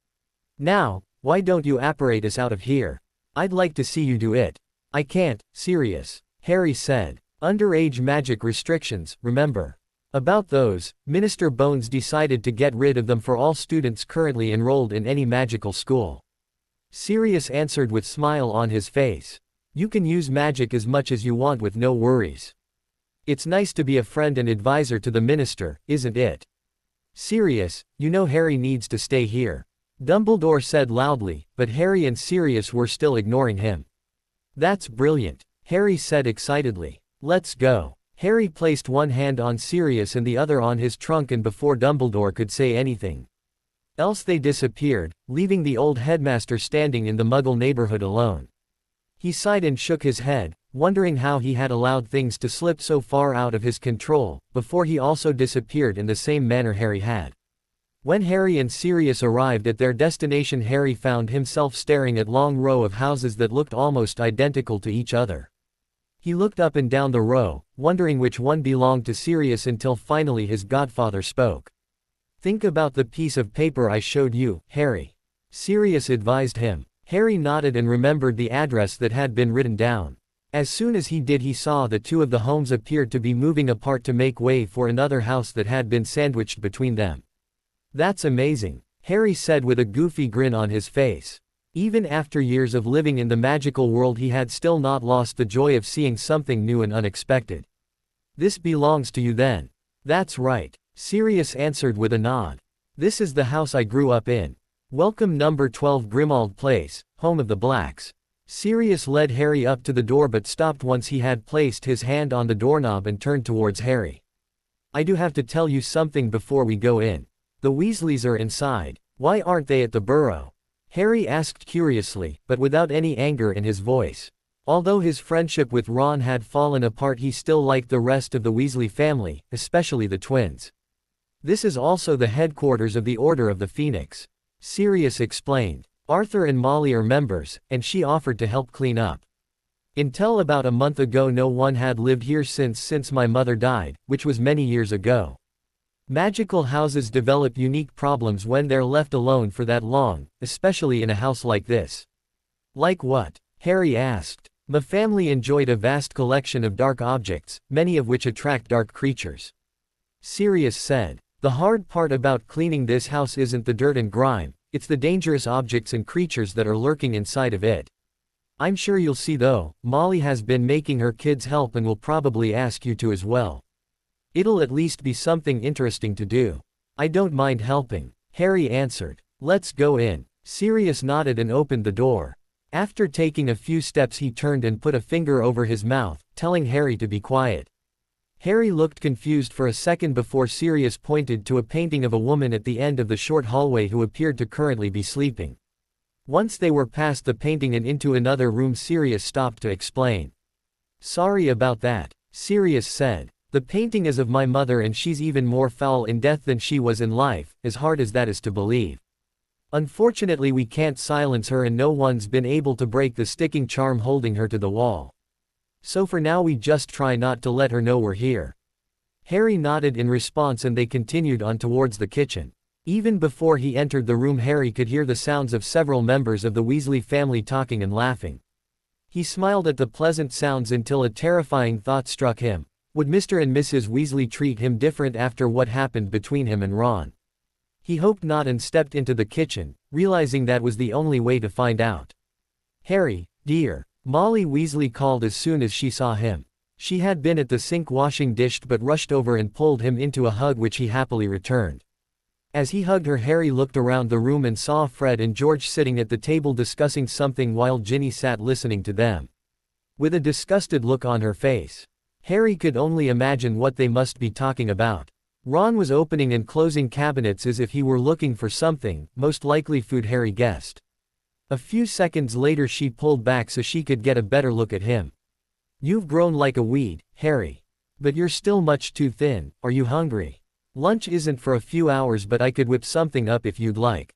"Now, why don't you apparate us out of here? I'd like to see you do it." "I can't, Sirius," Harry said. "Underage magic restrictions, remember?" "About those, Minister Bones decided to get rid of them for all students currently enrolled in any magical school," Sirius answered with a smile on his face. "You can use magic as much as you want with no worries. It's nice to be a friend and advisor to the minister, isn't it?" "Sirius, you know Harry needs to stay here," Dumbledore said loudly, but Harry and Sirius were still ignoring him. "That's brilliant," Harry said excitedly. "Let's go." Harry placed one hand on Sirius and the other on his trunk, and before Dumbledore could say anything else they disappeared, leaving the old headmaster standing in the Muggle neighborhood alone. He sighed and shook his head, wondering how he had allowed things to slip so far out of his control, before he also disappeared in the same manner Harry had. When Harry and Sirius arrived at their destination, Harry found himself staring at a long row of houses that looked almost identical to each other. He looked up and down the row, wondering which one belonged to Sirius until finally his godfather spoke. "Think about the piece of paper I showed you, Harry," Sirius advised him. Harry nodded and remembered the address that had been written down. As soon as he did, he saw that two of the homes appeared to be moving apart to make way for another house that had been sandwiched between them. "That's amazing," Harry said with a goofy grin on his face. Even after years of living in the magical world, he had still not lost the joy of seeing something new and unexpected. "This belongs to you then?" "That's right," Sirius answered with a nod. "This is the house I grew up in. Welcome number 12 Grimmauld Place, home of the Blacks." Sirius led Harry up to the door but stopped once he had placed his hand on the doorknob and turned towards Harry. "I do have to tell you something before we go in. The Weasleys are inside. Why aren't they at the Burrow?" Harry asked curiously, but without any anger in his voice. Although his friendship with Ron had fallen apart, he still liked the rest of the Weasley family, especially the twins. "This is also the headquarters of the Order of the Phoenix," Sirius explained. "Arthur and Molly are members, and she offered to help clean up. Until about a month ago no one had lived here since my mother died, which was many years ago. Magical houses develop unique problems when they're left alone for that long, especially in a house like this." "Like what?" Harry asked. "My family enjoyed a vast collection of dark objects, many of which attract dark creatures," Sirius said. "The hard part about cleaning this house isn't the dirt and grime, it's the dangerous objects and creatures that are lurking inside of it. I'm sure you'll see though, Molly has been making her kids help and will probably ask you to as well. It'll at least be something interesting to do." "I don't mind helping," Harry answered. "Let's go in." Sirius nodded and opened the door. After taking a few steps he turned and put a finger over his mouth, telling Harry to be quiet. Harry looked confused for a second before Sirius pointed to a painting of a woman at the end of the short hallway who appeared to currently be sleeping. Once they were past the painting and into another room, Sirius stopped to explain. "Sorry about that," Sirius said. "The painting is of my mother and she's even more foul in death than she was in life, as hard as that is to believe. Unfortunately we can't silence her and no one's been able to break the sticking charm holding her to the wall. So for now we just try not to let her know we're here." Harry nodded in response and they continued on towards the kitchen. Even before he entered the room Harry could hear the sounds of several members of the Weasley family talking and laughing. He smiled at the pleasant sounds until a terrifying thought struck him. Would Mr. and Mrs. Weasley treat him different after what happened between him and Ron? He hoped not and stepped into the kitchen, realizing that was the only way to find out. "Harry, dear," Molly Weasley called as soon as she saw him. She had been at the sink washing dishes but rushed over and pulled him into a hug which he happily returned. As he hugged her, Harry looked around the room and saw Fred and George sitting at the table discussing something while Ginny sat listening to them. With a disgusted look on her face. Harry could only imagine what they must be talking about. Ron was opening and closing cabinets as if he were looking for something, most likely food, Harry guessed. A few seconds later she pulled back so she could get a better look at him. "You've grown like a weed, Harry. But you're still much too thin. Are you hungry? Lunch isn't for a few hours but I could whip something up if you'd like."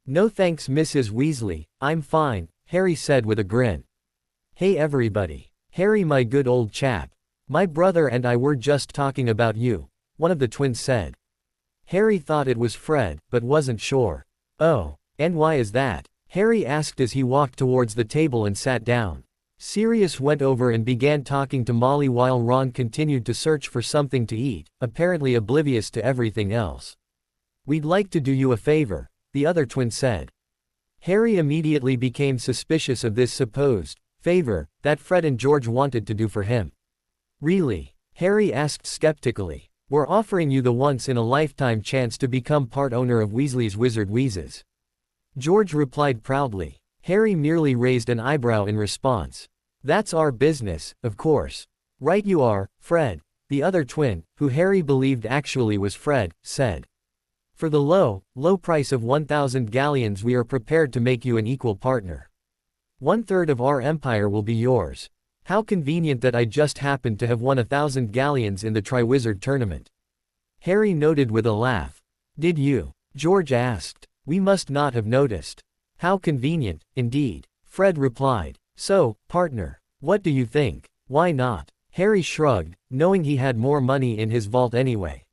"No thanks, Mrs. Weasley, I'm fine," Harry said with a grin. "Hey everybody. Harry, my good old chap. My brother and I were just talking about you," one of the twins said. Harry thought it was Fred, but wasn't sure. "Oh, and why is that?" Harry asked as he walked towards the table and sat down. Sirius went over and began talking to Molly while Ron continued to search for something to eat, apparently oblivious to everything else. "We'd like to do you a favor," the other twin said. Harry immediately became suspicious of this supposed favor that Fred and George wanted to do for him. "Really?" Harry asked skeptically. "We're offering you the once-in-a-lifetime chance to become part owner of Weasley's Wizard Wheezes," George replied proudly. Harry merely raised an eyebrow in response. "That's our business, of course." "Right you are, Fred," the other twin, who Harry believed actually was Fred, said. "For the low price of 1,000 galleons we are prepared to make you an equal partner. 1/3 of our empire will be yours. How convenient that I just happened to have won 1,000 galleons in the Triwizard tournament." Harry noted with a laugh. "Did you?" George asked. "We must not have noticed." "How convenient, indeed," Fred replied. "So, partner, what do you think? Why not?" Harry shrugged, knowing he had more money in his vault anyway.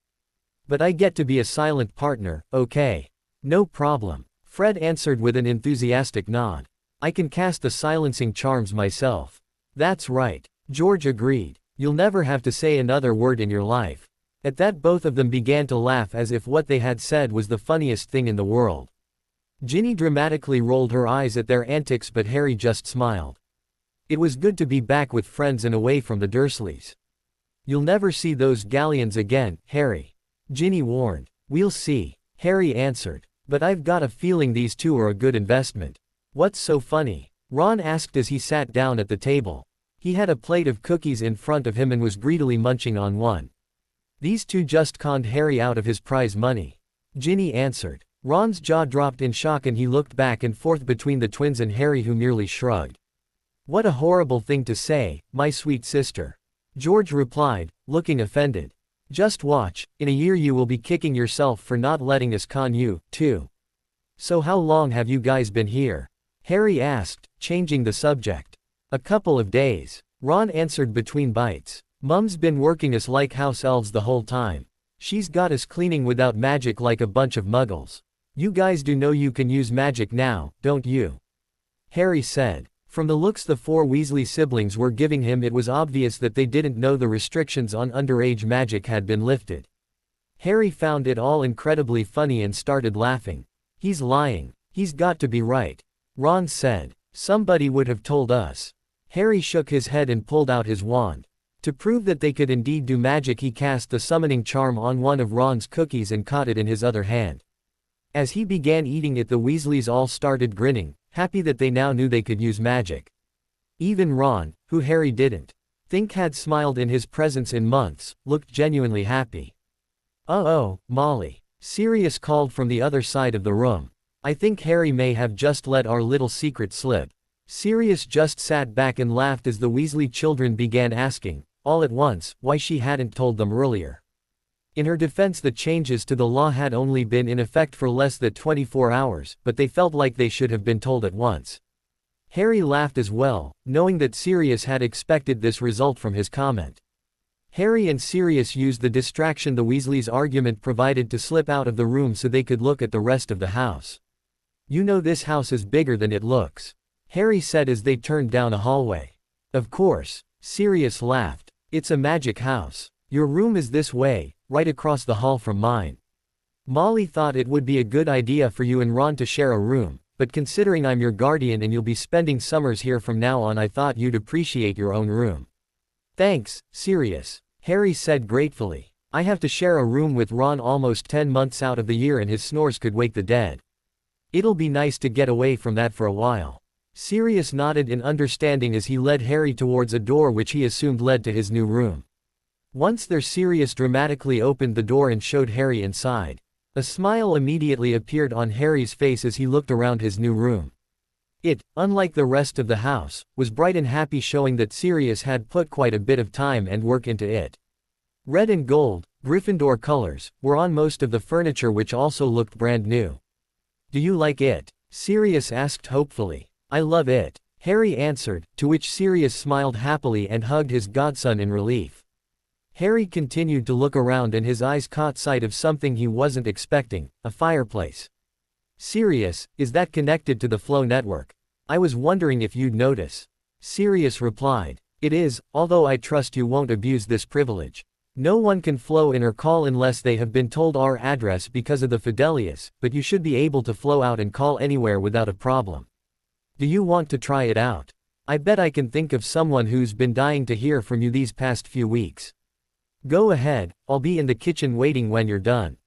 "But I get to be a silent partner, okay? No problem," Fred answered with an enthusiastic nod. "I can cast the silencing charms myself." "That's right," George agreed. "You'll never have to say another word in your life." At that both of them began to laugh as if what they had said was the funniest thing in the world. Ginny dramatically rolled her eyes at their antics but Harry just smiled. It was good to be back with friends and away from the Dursleys. "You'll never see those galleons again, Harry," Ginny warned. "We'll see," Harry answered. "But I've got a feeling these two are a good investment." "What's so funny?" Ron asked as he sat down at the table. He had a plate of cookies in front of him and was greedily munching on one. "These two just conned Harry out of his prize money," Ginny answered. Ron's jaw dropped in shock and he looked back and forth between the twins and Harry, who merely shrugged. "What a horrible thing to say, my sweet sister," George replied, looking offended. "Just watch, in a year you will be kicking yourself for not letting us con you, too." "So how long have you guys been here?" Harry asked, changing the subject. "A couple of days," Ron answered between bites. "Mum's been working us like house elves the whole time. She's got us cleaning without magic like a bunch of muggles. You guys do know you can use magic now, don't you?" Harry said. From the looks the four Weasley siblings were giving him, it was obvious that they didn't know the restrictions on underage magic had been lifted. Harry found it all incredibly funny and started laughing. "He's lying. He's got to be right," Ron said. "Somebody would have told us." Harry shook his head and pulled out his wand. To prove that they could indeed do magic, he cast the summoning charm on one of Ron's cookies and caught it in his other hand. As he began eating it, the Weasleys all started grinning, happy that they now knew they could use magic. Even Ron, who Harry didn't think had smiled in his presence in months, looked genuinely happy. "Oh, Molly," Sirius called from the other side of the room. "I think Harry may have just let our little secret slip." Sirius just sat back and laughed as the Weasley children began asking, all at once, why she hadn't told them earlier. In her defense, the changes to the law had only been in effect for less than 24 hours, but they felt like they should have been told at once. Harry laughed as well, knowing that Sirius had expected this result from his comment. Harry and Sirius used the distraction the Weasleys' argument provided to slip out of the room so they could look at the rest of the house. "You know this house is bigger than it looks," Harry said as they turned down a hallway. "Of course," Sirius laughed. "It's a magic house. Your room is this way, right across the hall from mine." Molly thought it would be a good idea for you and Ron to share a room, but considering I'm your guardian and you'll be spending summers here from now on, I thought you'd appreciate your own room. Thanks, Sirius, Harry said gratefully. I have to share a room with Ron almost 10 months out of the year and his snores could wake the dead. It'll be nice to get away from that for a while. Sirius nodded in understanding as he led Harry towards a door which he assumed led to his new room. Once there, Sirius dramatically opened the door and showed Harry inside. A smile immediately appeared on Harry's face as he looked around his new room. It, unlike the rest of the house, was bright and happy, showing that Sirius had put quite a bit of time and work into it. Red and gold, Gryffindor colors, were on most of the furniture, which also looked brand new. Do you like it? Sirius asked hopefully. I love it, Harry answered, to which Sirius smiled happily and hugged his godson in relief. Harry continued to look around and his eyes caught sight of something he wasn't expecting, a fireplace. Sirius, is that connected to the Flow network? I was wondering if you'd notice. Sirius replied. It is, although I trust you won't abuse this privilege. No one can flow in or call unless they have been told our address because of the Fidelius, but you should be able to flow out and call anywhere without a problem. Do you want to try it out? I bet I can think of someone who's been dying to hear from you these past few weeks. Go ahead, I'll be in the kitchen waiting when you're done.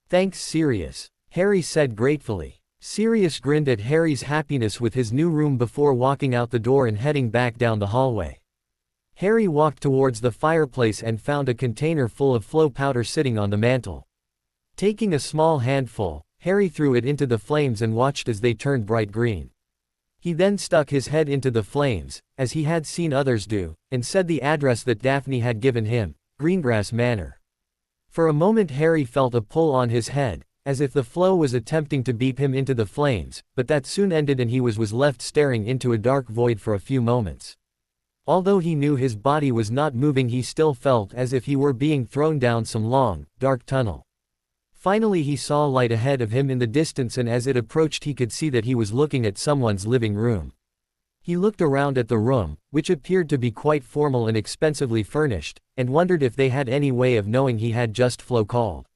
Thanks, Sirius, Harry said gratefully. Sirius grinned at Harry's happiness with his new room before walking out the door and heading back down the hallway. Harry walked towards the fireplace and found a container full of flow powder sitting on the mantel. Taking a small handful, Harry threw it into the flames and watched as they turned bright green. He then stuck his head into the flames, as he had seen others do, and said the address that Daphne had given him, Greengrass Manor. For a moment Harry felt a pull on his head, as if the flow was attempting to beep him into the flames, but that soon ended and he was left staring into a dark void for a few moments. Although he knew his body was not moving, he still felt as if he were being thrown down some long, dark tunnel. Finally he saw light ahead of him in the distance, and as it approached he could see that he was looking at someone's living room. He looked around at the room, which appeared to be quite formal and expensively furnished, and wondered if they had any way of knowing he had just flow called.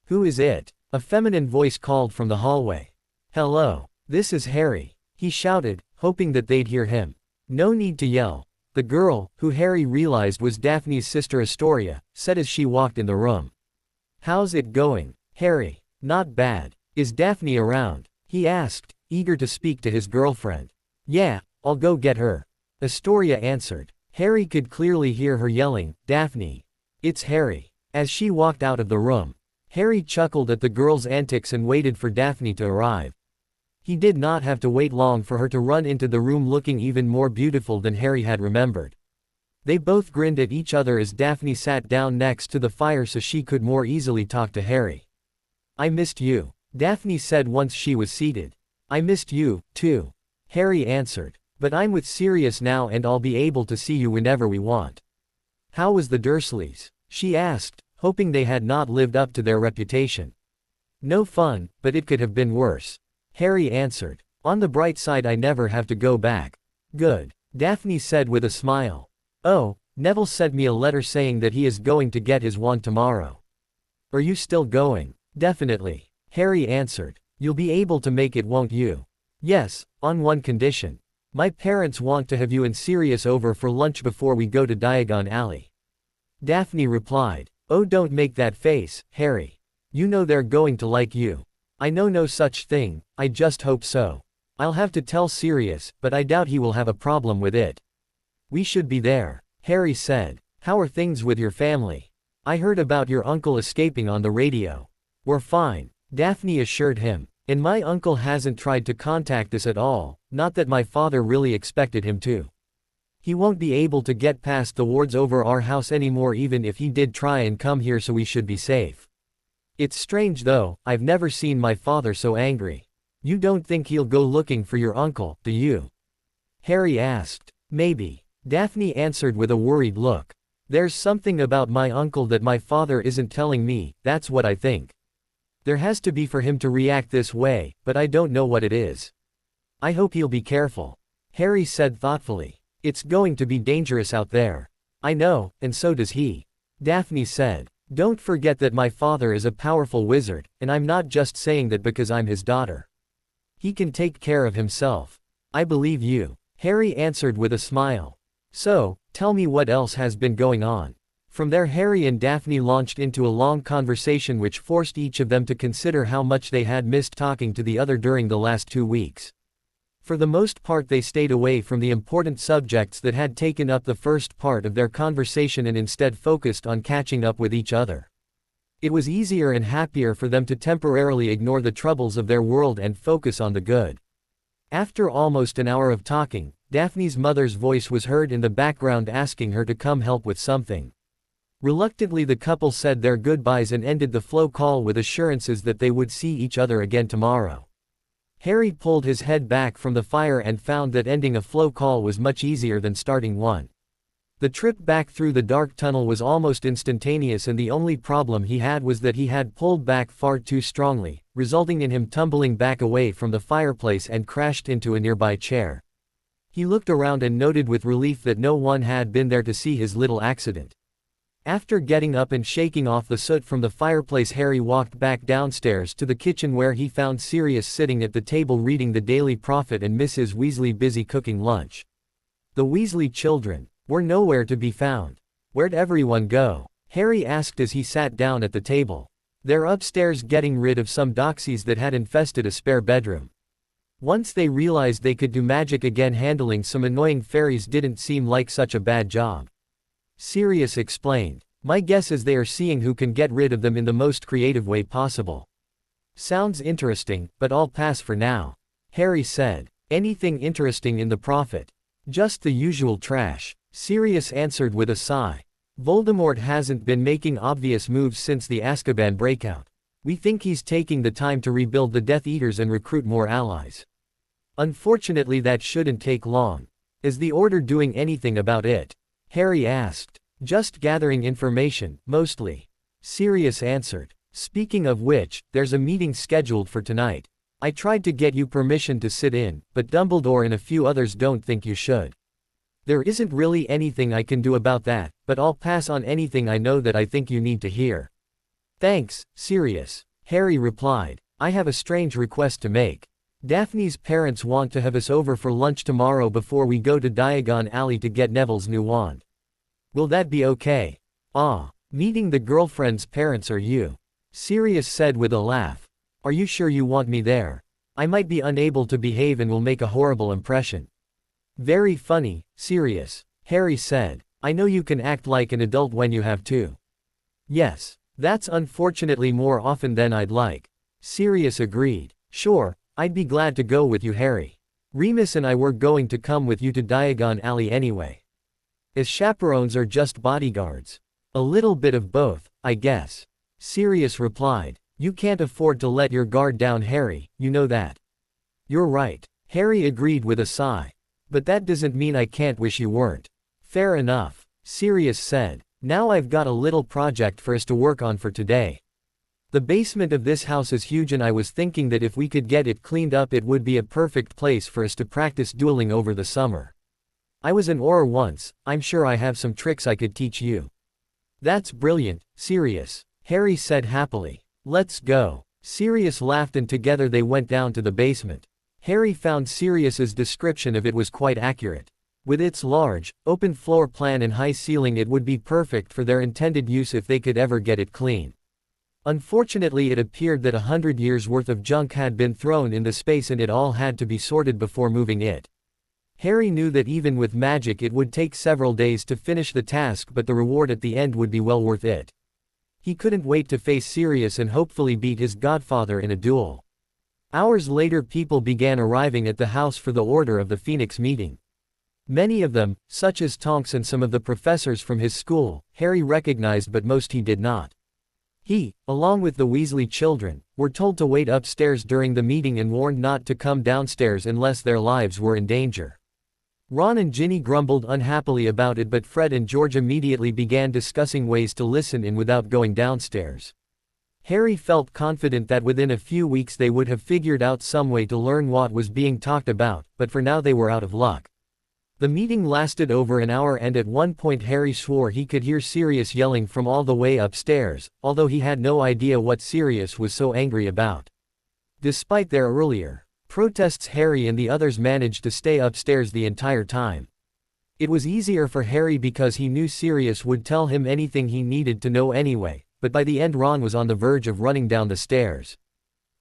Who is it? A feminine voice called from the hallway. Hello, this is Harry, he shouted, hoping that they'd hear him. No need to yell. The girl, who Harry realized was Daphne's sister Astoria, said as she walked in the room. How's it going, Harry? Not bad. Is Daphne around? He asked, eager to speak to his girlfriend. Yeah, I'll go get her, Astoria answered. Harry could clearly hear her yelling, Daphne. It's Harry. As she walked out of the room, Harry chuckled at the girl's antics and waited for Daphne to arrive. He did not have to wait long for her to run into the room looking even more beautiful than Harry had remembered. They both grinned at each other as Daphne sat down next to the fire so she could more easily talk to Harry. I missed you, Daphne said once she was seated. I missed you, too, Harry answered. But I'm with Sirius now and I'll be able to see you whenever we want. How was the Dursleys? She asked, hoping they had not lived up to their reputation. No fun, but it could have been worse, Harry answered. On the bright side, I never have to go back. Good, Daphne said with a smile. Oh, Neville sent me a letter saying that he is going to get his wand tomorrow. Are you still going? Definitely, Harry answered. You'll be able to make it, won't you? Yes, on one condition. My parents want to have you and Sirius over for lunch before we go to Diagon Alley. Daphne replied. Oh, don't make that face, Harry. You know they're going to like you. I know no such thing, I just hope so. I'll have to tell Sirius, but I doubt he will have a problem with it. We should be there, Harry said. How are things with your family? I heard about your uncle escaping on the radio. We're fine, Daphne assured him. And my uncle hasn't tried to contact us at all, not that my father really expected him to. He won't be able to get past the wards over our house anymore even if he did try and come here, so we should be safe. It's strange though, I've never seen my father so angry. You don't think he'll go looking for your uncle, do you? Harry asked. Maybe, Daphne answered with a worried look. There's something about my uncle that my father isn't telling me, that's what I think. There has to be for him to react this way, but I don't know what it is. I hope he'll be careful, Harry said thoughtfully. It's going to be dangerous out there. I know, and so does he, Daphne said. Don't forget that my father is a powerful wizard, and I'm not just saying that because I'm his daughter. He can take care of himself. I believe you, Harry answered with a smile. So, tell me what else has been going on. From there Harry and Daphne launched into a long conversation which forced each of them to consider how much they had missed talking to the other during the last 2 weeks. For the most part they stayed away from the important subjects that had taken up the first part of their conversation and instead focused on catching up with each other. It was easier and happier for them to temporarily ignore the troubles of their world and focus on the good. After almost an hour of talking, Daphne's mother's voice was heard in the background asking her to come help with something. Reluctantly the couple said their goodbyes and ended the flow call with assurances that they would see each other again tomorrow. Harry pulled his head back from the fire and found that ending a flow call was much easier than starting one. The trip back through the dark tunnel was almost instantaneous and the only problem he had was that he had pulled back far too strongly, resulting in him tumbling back away from the fireplace and crashed into a nearby chair. He looked around and noted with relief that no one had been there to see his little accident. After getting up and shaking off the soot from the fireplace, Harry walked back downstairs to the kitchen where he found Sirius sitting at the table reading the Daily Prophet and Mrs. Weasley busy cooking lunch. The Weasley children were nowhere to be found. Where'd everyone go? Harry asked as he sat down at the table. They're upstairs getting rid of some doxies that had infested a spare bedroom. Once they realized they could do magic again, handling some annoying fairies didn't seem like such a bad job. Sirius explained. My guess is they are seeing who can get rid of them in the most creative way possible. Sounds interesting, but I'll pass for now. Harry said. Anything interesting in the Prophet? Just the usual trash, Sirius answered with a sigh. Voldemort hasn't been making obvious moves since the Azkaban breakout. We think he's taking the time to rebuild the Death Eaters and recruit more allies. Unfortunately that shouldn't take long. Is the Order doing anything about it? Harry asked. Just gathering information, mostly. Sirius answered. Speaking of which, there's a meeting scheduled for tonight. I tried to get you permission to sit in, but Dumbledore and a few others don't think you should. There isn't really anything I can do about that, but I'll pass on anything I know that I think you need to hear. Thanks, Sirius, Harry replied. I have a strange request to make. Daphne's parents want to have us over for lunch tomorrow before we go to Diagon Alley to get Neville's new wand. Will that be okay? Meeting the girlfriend's parents are you? Sirius said with a laugh. Are you sure you want me there? I might be unable to behave and will make a horrible impression. Very funny, Sirius, Harry said. I know you can act like an adult when you have to. Yes, that's unfortunately more often than I'd like. Sirius agreed. Sure, I'd be glad to go with you, Harry. Remus and I were going to come with you to Diagon Alley anyway. As chaperones or just bodyguards? A little bit of both, I guess. Sirius replied. You can't afford to let your guard down, Harry, you know that. You're right, Harry agreed with a sigh. But that doesn't mean I can't wish you weren't. Fair enough, Sirius said. Now I've got a little project for us to work on for today. The basement of this house is huge and I was thinking that if we could get it cleaned up it would be a perfect place for us to practice dueling over the summer. I was an Auror once, I'm sure I have some tricks I could teach you. That's brilliant, Sirius, Harry said happily. Let's go. Sirius laughed and together they went down to the basement. Harry found Sirius's description of it was quite accurate. With its large, open floor plan and high ceiling it would be perfect for their intended use if they could ever get it clean. Unfortunately it appeared that 100 years worth of junk had been thrown in the space and it all had to be sorted before moving it. Harry knew that even with magic it would take several days to finish the task, but the reward at the end would be well worth it. He couldn't wait to face Sirius and hopefully beat his godfather in a duel. Hours later people began arriving at the house for the Order of the Phoenix meeting. Many of them, such as Tonks and some of the professors from his school, Harry recognized but most he did not. He, along with the Weasley children, were told to wait upstairs during the meeting and warned not to come downstairs unless their lives were in danger. Ron and Ginny grumbled unhappily about it, but Fred and George immediately began discussing ways to listen in without going downstairs. Harry felt confident that within a few weeks they would have figured out some way to learn what was being talked about, but for now they were out of luck. The meeting lasted over an hour and at one point Harry swore he could hear Sirius yelling from all the way upstairs, although he had no idea what Sirius was so angry about. Despite their earlier protests, Harry and the others managed to stay upstairs the entire time. It was easier for Harry because he knew Sirius would tell him anything he needed to know anyway, but by the end Ron was on the verge of running down the stairs.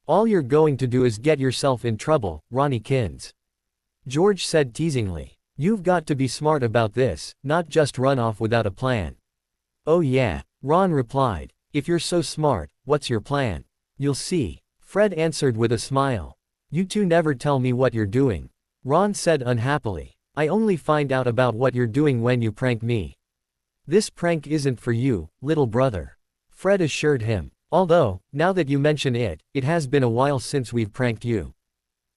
"All you're going to do is get yourself in trouble, Ronnykins," George said teasingly. "You've got to be smart about this, not just run off without a plan." "Oh yeah," Ron replied. "If you're so smart, what's your plan?" "You'll see," Fred answered with a smile. "You two never tell me what you're doing," Ron said unhappily. "I only find out about what you're doing when you prank me." "This prank isn't for you, little brother," Fred assured him. "Although, now that you mention it, it has been a while since we've pranked you."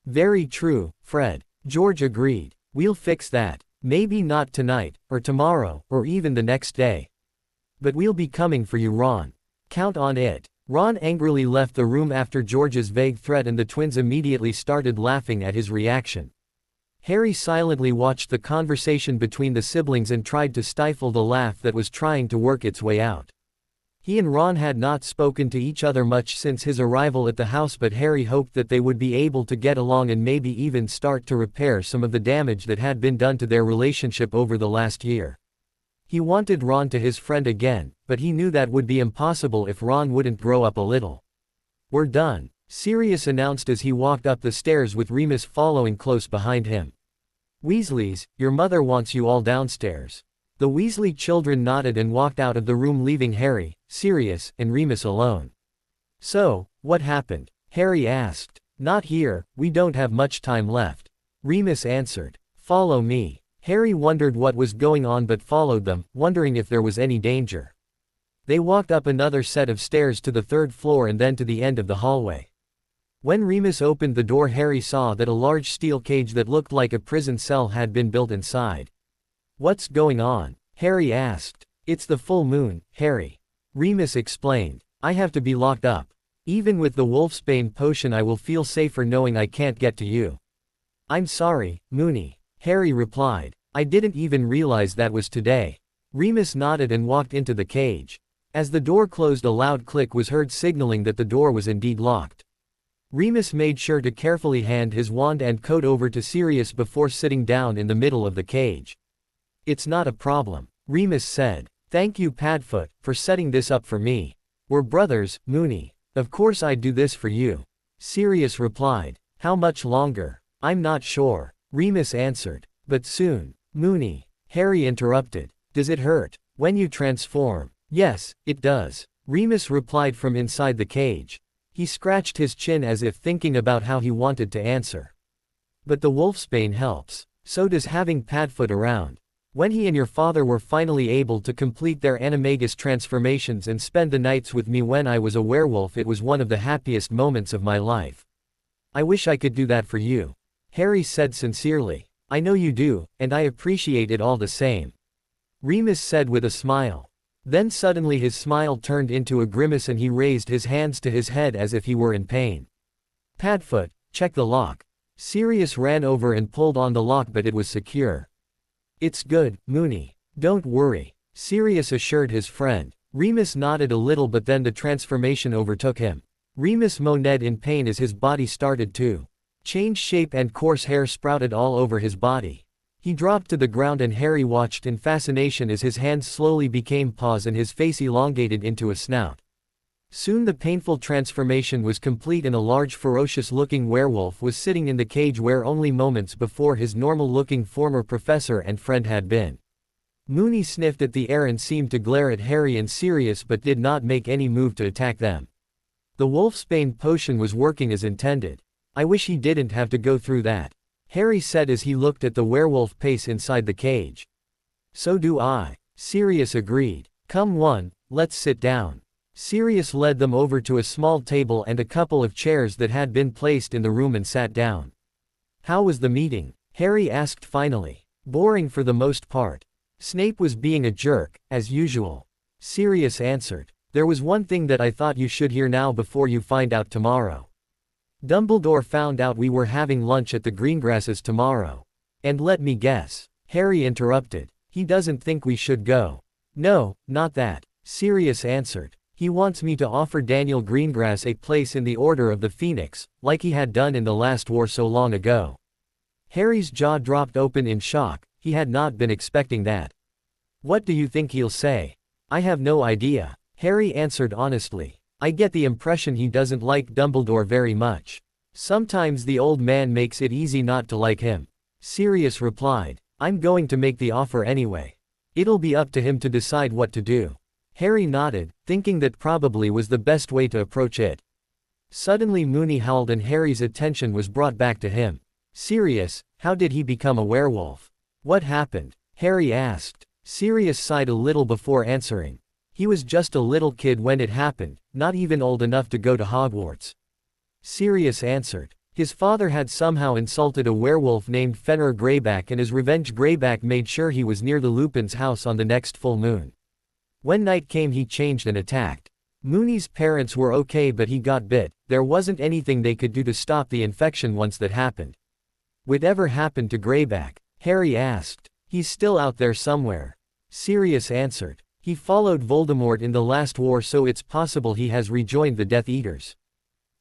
"Very true, Fred," George agreed. "We'll fix that. Maybe not tonight, or tomorrow, or even the next day. But we'll be coming for you, Ron. Count on it." Ron angrily left the room after George's vague threat and the twins immediately started laughing at his reaction. Harry silently watched the conversation between the siblings and tried to stifle the laugh that was trying to work its way out. He and Ron had not spoken to each other much since his arrival at the house, but Harry hoped that they would be able to get along and maybe even start to repair some of the damage that had been done to their relationship over the last year. He wanted Ron to his friend again, but he knew that would be impossible if Ron wouldn't grow up a little. "We're done," Sirius announced as he walked up the stairs with Remus following close behind him. "Weasleys, your mother wants you all downstairs." The Weasley children nodded and walked out of the room, leaving Harry, Sirius, and Remus alone. "So, what happened?" Harry asked. "Not here, we don't have much time left," Remus answered. "Follow me." Harry wondered what was going on but followed them, wondering if there was any danger. They walked up another set of stairs to the third floor and then to the end of the hallway. When Remus opened the door, Harry saw that a large steel cage that looked like a prison cell had been built inside. "What's going on?" Harry asked. "It's the full moon, Harry," Remus explained. "I have to be locked up. Even with the Wolfsbane potion I will feel safer knowing I can't get to you." "I'm sorry, Moony," Harry replied. "I didn't even realize that was today." Remus nodded and walked into the cage. As the door closed, a loud click was heard signaling that the door was indeed locked. Remus made sure to carefully hand his wand and coat over to Sirius before sitting down in the middle of the cage. "It's not a problem," Remus said. "Thank you, Padfoot, for setting this up for me. We're brothers, Moony. Of course I'd do this for you," Sirius replied. "How much longer?" "I'm not sure," Remus answered. "But soon." "Moony," Harry interrupted. "Does it hurt when you transform?" "Yes, it does," Remus replied from inside the cage. He scratched his chin as if thinking about how he wanted to answer. "But the Wolfsbane helps. So does having Padfoot around. When he and your father were finally able to complete their animagus transformations and spend the nights with me when I was a werewolf, it was one of the happiest moments of my life. I wish I could do that for you," Harry said sincerely. "I know you do, and I appreciate it all the same," Remus said with a smile. Then suddenly his smile turned into a grimace and he raised his hands to his head as if he were in pain. "Padfoot, check the lock." Sirius ran over and pulled on the lock, but it was secure. "It's good, Moony. Don't worry," Sirius assured his friend. Remus nodded a little, but then the transformation overtook him. Remus moaned in pain as his body started to change shape and coarse hair sprouted all over his body. He dropped to the ground and Harry watched in fascination as his hands slowly became paws and his face elongated into a snout. Soon the painful transformation was complete and a large ferocious-looking werewolf was sitting in the cage where only moments before his normal-looking former professor and friend had been. Moony sniffed at the air and seemed to glare at Harry and Sirius but did not make any move to attack them. The Wolfsbane potion was working as intended. "I wish he didn't have to go through that," Harry said as he looked at the werewolf pace inside the cage. "So do I," Sirius agreed. "Come on, let's sit down." Sirius led them over to a small table and a couple of chairs that had been placed in the room and sat down. "How was the meeting?" Harry asked finally. "Boring for the most part. Snape was being a jerk, as usual," Sirius answered. "There was one thing that I thought you should hear now before you find out tomorrow. Dumbledore found out we were having lunch at the Greengrasses tomorrow. And let me guess. Harry interrupted. He doesn't think we should go. No, not that, Sirius answered. He wants me to offer Daniel Greengrass a place in the Order of the Phoenix, like he had done in the last war so long ago. Harry's jaw dropped open in shock, he had not been expecting that. What do you think he'll say? I have no idea, Harry answered honestly. I get the impression he doesn't like Dumbledore very much. Sometimes the old man makes it easy not to like him. Sirius replied. I'm going to make the offer anyway. It'll be up to him to decide what to do. Harry nodded, thinking that probably was the best way to approach it. Suddenly Moony howled and Harry's attention was brought back to him. Sirius, how did he become a werewolf? What happened? Harry asked. Sirius sighed a little before answering. He was just a little kid when it happened, not even old enough to go to Hogwarts. Sirius answered. His father had somehow insulted a werewolf named Fenrir Greyback, and as revenge Greyback made sure he was near the Lupin's house on the next full moon. When night came he changed and attacked. Moony's parents were okay, but he got bit. There wasn't anything they could do to stop the infection once that happened. Whatever happened to Greyback? Harry asked. He's still out there somewhere. Sirius answered. He followed Voldemort in the last war, so it's possible he has rejoined the Death Eaters.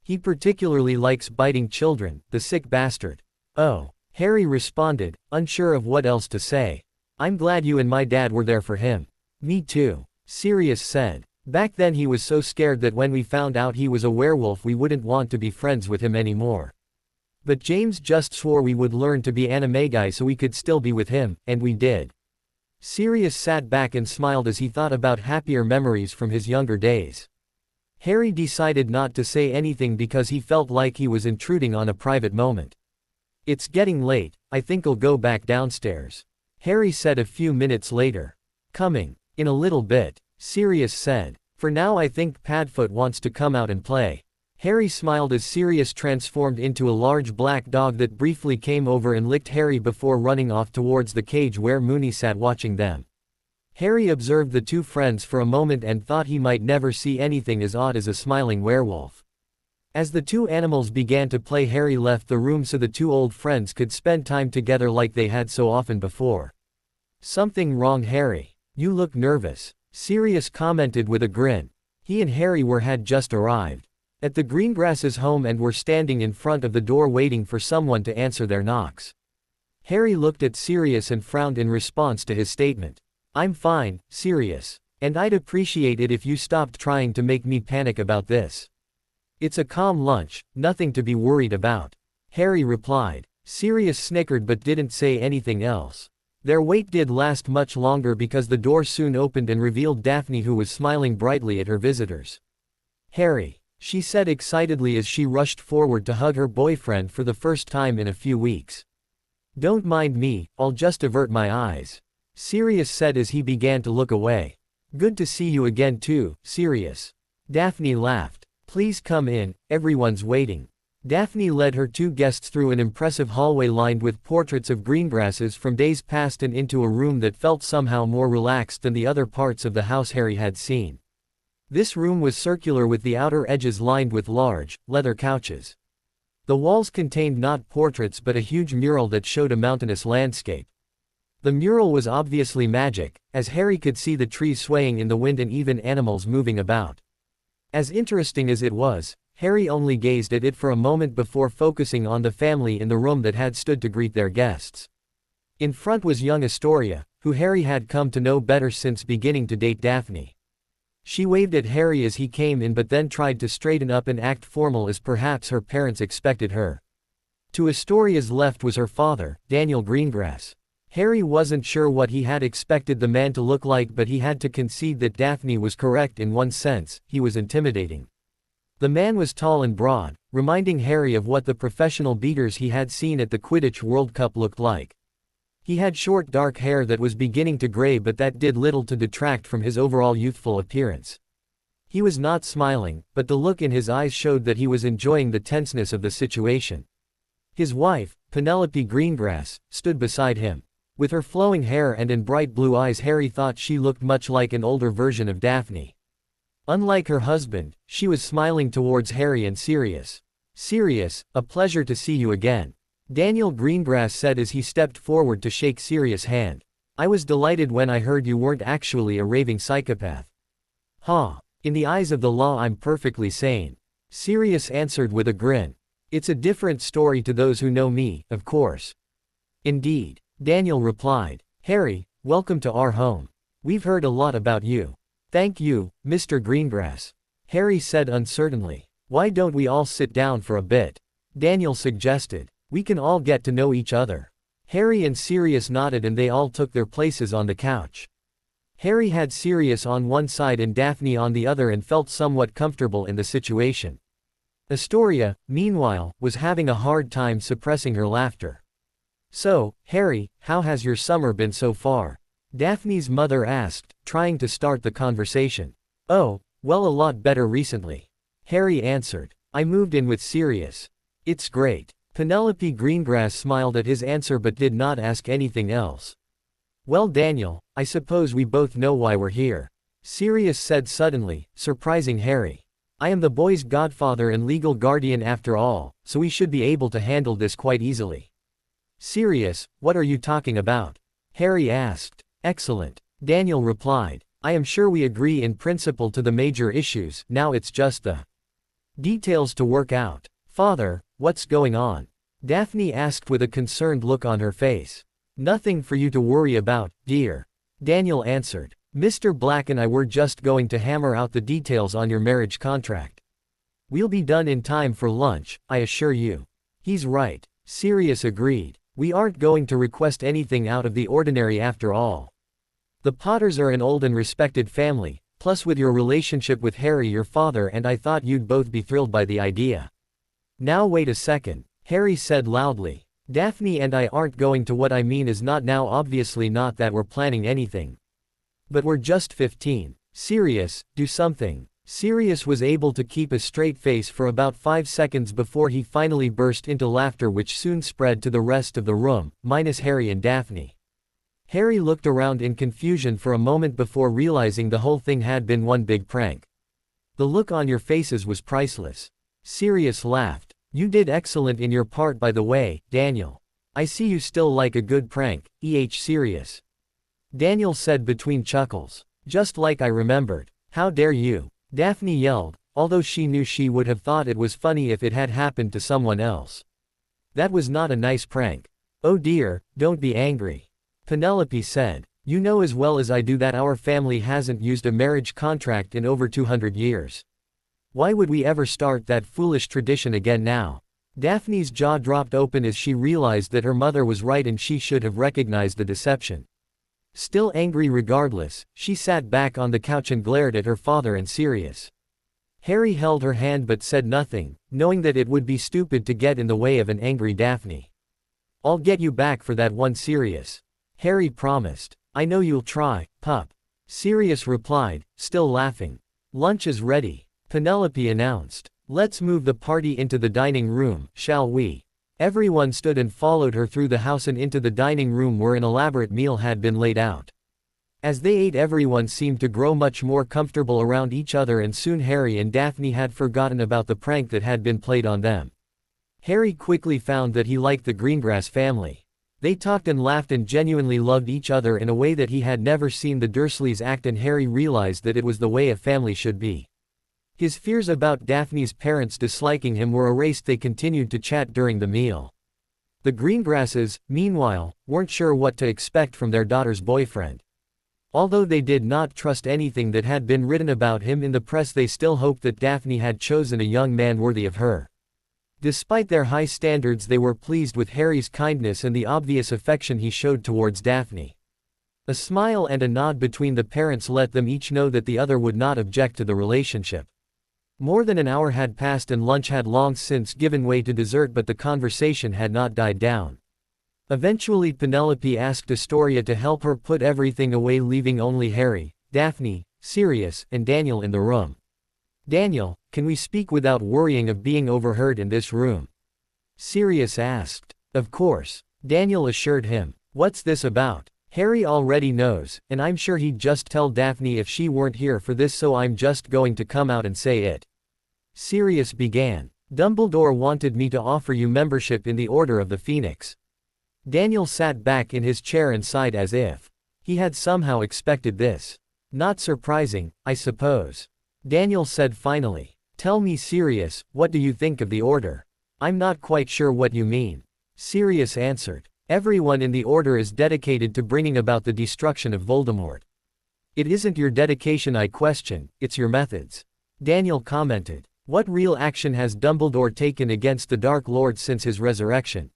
He particularly likes biting children, the sick bastard. Oh, Harry responded, unsure of what else to say. I'm glad you and my dad were there for him. Me too, Sirius said. Back then he was so scared that when we found out he was a werewolf we wouldn't want to be friends with him anymore. But James just swore we would learn to be animagi so we could still be with him, and we did. Sirius sat back and smiled as he thought about happier memories from his younger days. Harry decided not to say anything because he felt like he was intruding on a private moment. It's getting late, I think I'll go back downstairs, Harry said a few minutes later. Coming. In a little bit, Sirius said. For now I think Padfoot wants to come out and play. Harry smiled as Sirius transformed into a large black dog that briefly came over and licked Harry before running off towards the cage where Moony sat watching them. Harry observed the two friends for a moment and thought he might never see anything as odd as a smiling werewolf. As the two animals began to play, Harry left the room so the two old friends could spend time together like they had so often before. Something wrong, Harry? You look nervous, Sirius commented with a grin. He and Harry had just arrived at the Greengrasses' home and were standing in front of the door waiting for someone to answer their knocks. Harry looked at Sirius and frowned in response to his statement. I'm fine, Sirius. And I'd appreciate it if you stopped trying to make me panic about this. It's a calm lunch, nothing to be worried about, Harry replied. Sirius snickered but didn't say anything else. Their wait did last much longer because the door soon opened and revealed Daphne, who was smiling brightly at her visitors. Harry, she said excitedly as she rushed forward to hug her boyfriend for the first time in a few weeks. Don't mind me, I'll just avert my eyes, Sirius said as he began to look away. Good to see you again too, Sirius. Daphne laughed. Please come in, everyone's waiting. Daphne led her two guests through an impressive hallway lined with portraits of Greengrasses from days past and into a room that felt somehow more relaxed than the other parts of the house Harry had seen. This room was circular with the outer edges lined with large, leather couches. The walls contained not portraits but a huge mural that showed a mountainous landscape. The mural was obviously magic, as Harry could see the trees swaying in the wind and even animals moving about. As interesting as it was, Harry only gazed at it for a moment before focusing on the family in the room that had stood to greet their guests. In front was young Astoria, who Harry had come to know better since beginning to date Daphne. She waved at Harry as he came in but then tried to straighten up and act formal as perhaps her parents expected her. To Astoria's left was her father, Daniel Greengrass. Harry wasn't sure what he had expected the man to look like, but he had to concede that Daphne was correct in one sense: he was intimidating. The man was tall and broad, reminding Harry of what the professional beaters he had seen at the Quidditch World Cup looked like. He had short dark hair that was beginning to gray, but that did little to detract from his overall youthful appearance. He was not smiling, but the look in his eyes showed that he was enjoying the tenseness of the situation. His wife, Penelope Greengrass, stood beside him. With her flowing hair and in bright blue eyes, Harry thought she looked much like an older version of Daphne. Unlike her husband, she was smiling towards Harry and Sirius. Sirius, a pleasure to see you again. Daniel Greengrass said as he stepped forward to shake Sirius' hand. I was delighted when I heard you weren't actually a raving psychopath. Ha! In the eyes of the law I'm perfectly sane. Sirius answered with a grin. It's a different story to those who know me, of course. Indeed, Daniel replied. Harry, welcome to our home. We've heard a lot about you. Thank you, Mr. Greengrass. Harry said uncertainly. Why don't we all sit down for a bit? Daniel suggested. We can all get to know each other. Harry and Sirius nodded and they all took their places on the couch. Harry had Sirius on one side and Daphne on the other and felt somewhat comfortable in the situation. Astoria, meanwhile, was having a hard time suppressing her laughter. So, Harry, how has your summer been so far? Daphne's mother asked, trying to start the conversation. Oh, well, a lot better recently. Harry answered. I moved in with Sirius. It's great. Penelope Greengrass smiled at his answer but did not ask anything else. Well, Daniel, I suppose we both know why we're here. Sirius said suddenly, surprising Harry. I am the boy's godfather and legal guardian after all, so we should be able to handle this quite easily. Sirius, what are you talking about? Harry asked. Excellent. Daniel replied. I am sure we agree in principle to the major issues, now it's just the details to work out. Father, what's going on? Daphne asked with a concerned look on her face. Nothing for you to worry about, dear. Daniel answered. Mr. Black and I were just going to hammer out the details on your marriage contract. We'll be done in time for lunch, I assure you. He's right. Sirius agreed. We aren't going to request anything out of the ordinary after all. The Potters are an old and respected family, plus with your relationship with Harry your father and I thought you'd both be thrilled by the idea. Now wait a second, Harry said loudly. Daphne and I aren't going to. What I mean is not now, obviously not that we're planning anything. But we're just 15. Sirius, do something. Sirius was able to keep a straight face for about 5 seconds before he finally burst into laughter which soon spread to the rest of the room, minus Harry and Daphne. Harry looked around in confusion for a moment before realizing the whole thing had been one big prank. The look on your faces was priceless. Sirius laughed. You did excellent in your part, by the way, Daniel. I see you still like a good prank, Sirius. Daniel said between chuckles. Just like I remembered. How dare you? Daphne yelled, although she knew she would have thought it was funny if it had happened to someone else. That was not a nice prank. Oh dear, don't be angry. Penelope said. You know as well as I do that our family hasn't used a marriage contract in over 200 years. Why would we ever start that foolish tradition again now? Daphne's jaw dropped open as she realized that her mother was right and she should have recognized the deception. Still angry regardless, she sat back on the couch and glared at her father and Sirius. Harry held her hand but said nothing, knowing that it would be stupid to get in the way of an angry Daphne. I'll get you back for that one, Sirius. Harry promised. I know you'll try, pup. Sirius replied, still laughing. Lunch is ready. Penelope announced. Let's move the party into the dining room, shall we? Everyone stood and followed her through the house and into the dining room where an elaborate meal had been laid out. As they ate, everyone seemed to grow much more comfortable around each other and soon Harry and Daphne had forgotten about the prank that had been played on them. Harry quickly found that he liked the Greengrass family. They talked and laughed and genuinely loved each other in a way that he had never seen the Dursleys act, and Harry realized that it was the way a family should be. His fears about Daphne's parents disliking him were erased. They continued to chat during the meal. The Greengrasses, meanwhile, weren't sure what to expect from their daughter's boyfriend. Although they did not trust anything that had been written about him in the press, they still hoped that Daphne had chosen a young man worthy of her. Despite their high standards, they were pleased with Harry's kindness and the obvious affection he showed towards Daphne. A smile and a nod between the parents let them each know that the other would not object to the relationship. More than an hour had passed and lunch had long since given way to dessert, but the conversation had not died down. Eventually Penelope asked Astoria to help her put everything away, leaving only Harry, Daphne, Sirius, and Daniel in the room. Daniel, can we speak without worrying of being overheard in this room? Sirius asked. Of course. Daniel assured him. What's this about? Harry already knows, and I'm sure he'd just tell Daphne if she weren't here for this, so I'm just going to come out and say it. Sirius began. Dumbledore wanted me to offer you membership in the Order of the Phoenix. Daniel sat back in his chair and sighed as if he had somehow expected this. Not surprising, I suppose. Daniel said finally. Tell me, Sirius, what do you think of the Order? I'm not quite sure what you mean. Sirius answered. Everyone in the Order is dedicated to bringing about the destruction of Voldemort. It isn't your dedication I question, it's your methods. Daniel commented. What real action has Dumbledore taken against the Dark Lord since his resurrection?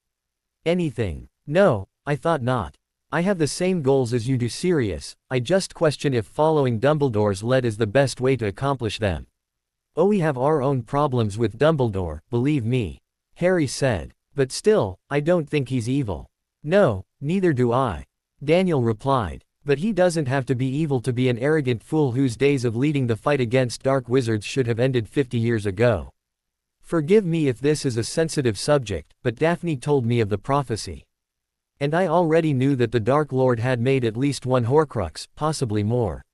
Anything. No, I thought not. I have the same goals as you do, Sirius. I just question if following Dumbledore's lead is the best way to accomplish them. Oh, we have our own problems with Dumbledore, believe me. Harry said. But still, I don't think he's evil. No, neither do I. Daniel replied. But he doesn't have to be evil to be an arrogant fool whose days of leading the fight against dark wizards should have ended 50 years ago. Forgive me if this is a sensitive subject, but Daphne told me of the prophecy. And I already knew that the Dark Lord had made at least one Horcrux, possibly more.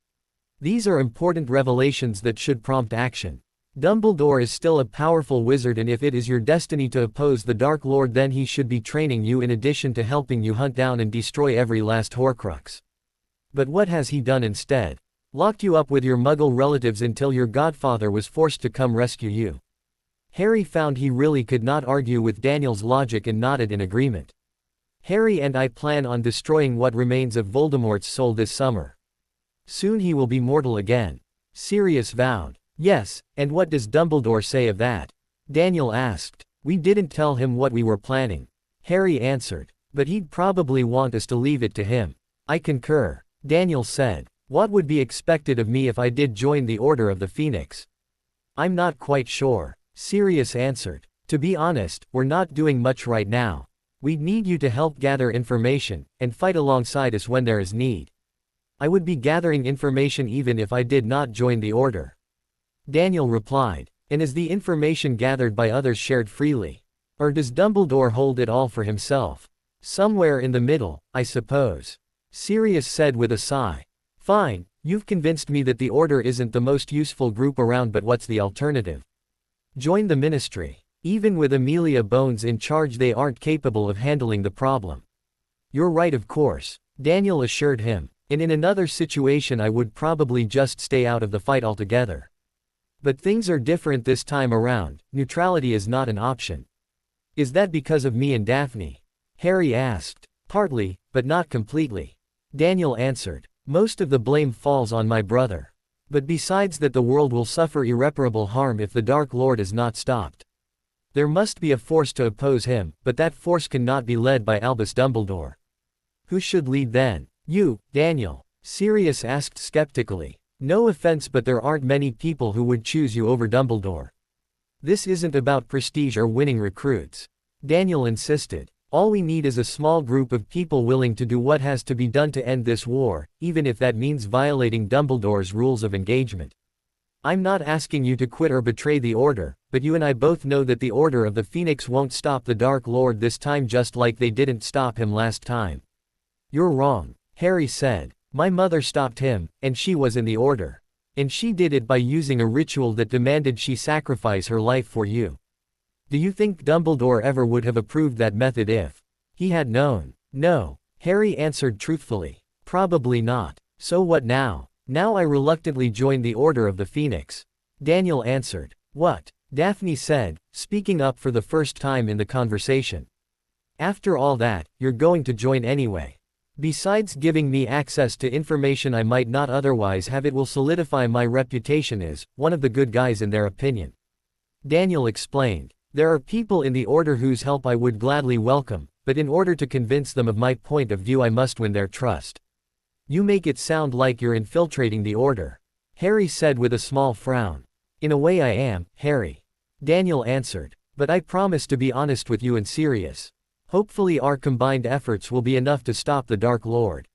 These are important revelations that should prompt action. Dumbledore is still a powerful wizard, and if it is your destiny to oppose the Dark Lord, then he should be training you in addition to helping you hunt down and destroy every last Horcrux. But what has he done instead? Locked you up with your Muggle relatives until your godfather was forced to come rescue you. Harry found he really could not argue with Daniel's logic and nodded in agreement. Harry and I plan on destroying what remains of Voldemort's soul this summer. Soon he will be mortal again. Sirius vowed. Yes, and what does Dumbledore say of that? Daniel asked. We didn't tell him what we were planning. Harry answered. But he'd probably want us to leave it to him. I concur. Daniel said. What would be expected of me if I did join the Order of the Phoenix? I'm not quite sure. Sirius answered. To be honest, we're not doing much right now. We'd need you to help gather information, and fight alongside us when there is need. I would be gathering information even if I did not join the Order. Daniel replied. And is the information gathered by others shared freely? Or does Dumbledore hold it all for himself? Somewhere in the middle, I suppose. Sirius said with a sigh. Fine, you've convinced me that the Order isn't the most useful group around, but what's the alternative? Join the Ministry. Even with Amelia Bones in charge, they aren't capable of handling the problem. You're right, of course, Daniel assured him. And in another situation I would probably just stay out of the fight altogether. But things are different this time around. Neutrality is not an option. Is that because of me and Daphne? Harry asked. Partly, but not completely. Daniel answered. Most of the blame falls on my brother. But besides that, the world will suffer irreparable harm if the Dark Lord is not stopped. There must be a force to oppose him, but that force cannot be led by Albus Dumbledore. Who should lead then? You, Daniel. Sirius asked skeptically. No offense, but there aren't many people who would choose you over Dumbledore. This isn't about prestige or winning recruits. Daniel insisted. All we need is a small group of people willing to do what has to be done to end this war, even if that means violating Dumbledore's rules of engagement. I'm not asking you to quit or betray the Order, but you and I both know that the Order of the Phoenix won't stop the Dark Lord this time, just like they didn't stop him last time. You're wrong, Harry said. My mother stopped him, and she was in the Order. And she did it by using a ritual that demanded she sacrifice her life for you. Do you think Dumbledore ever would have approved that method if he had known? No, Harry answered truthfully. Probably not. So what now? Now I reluctantly joined the Order of the Phoenix. Daniel answered. What? Daphne said, speaking up for the first time in the conversation. After all that, you're going to join anyway. Besides giving me access to information I might not otherwise have, it will solidify my reputation as one of the good guys in their opinion. Daniel explained. There are people in the Order whose help I would gladly welcome, but in order to convince them of my point of view I must win their trust. You make it sound like you're infiltrating the Order. Harry said with a small frown. In a way I am, Harry. Daniel answered. But I promise to be honest with you and Sirius. Hopefully our combined efforts will be enough to stop the Dark Lord.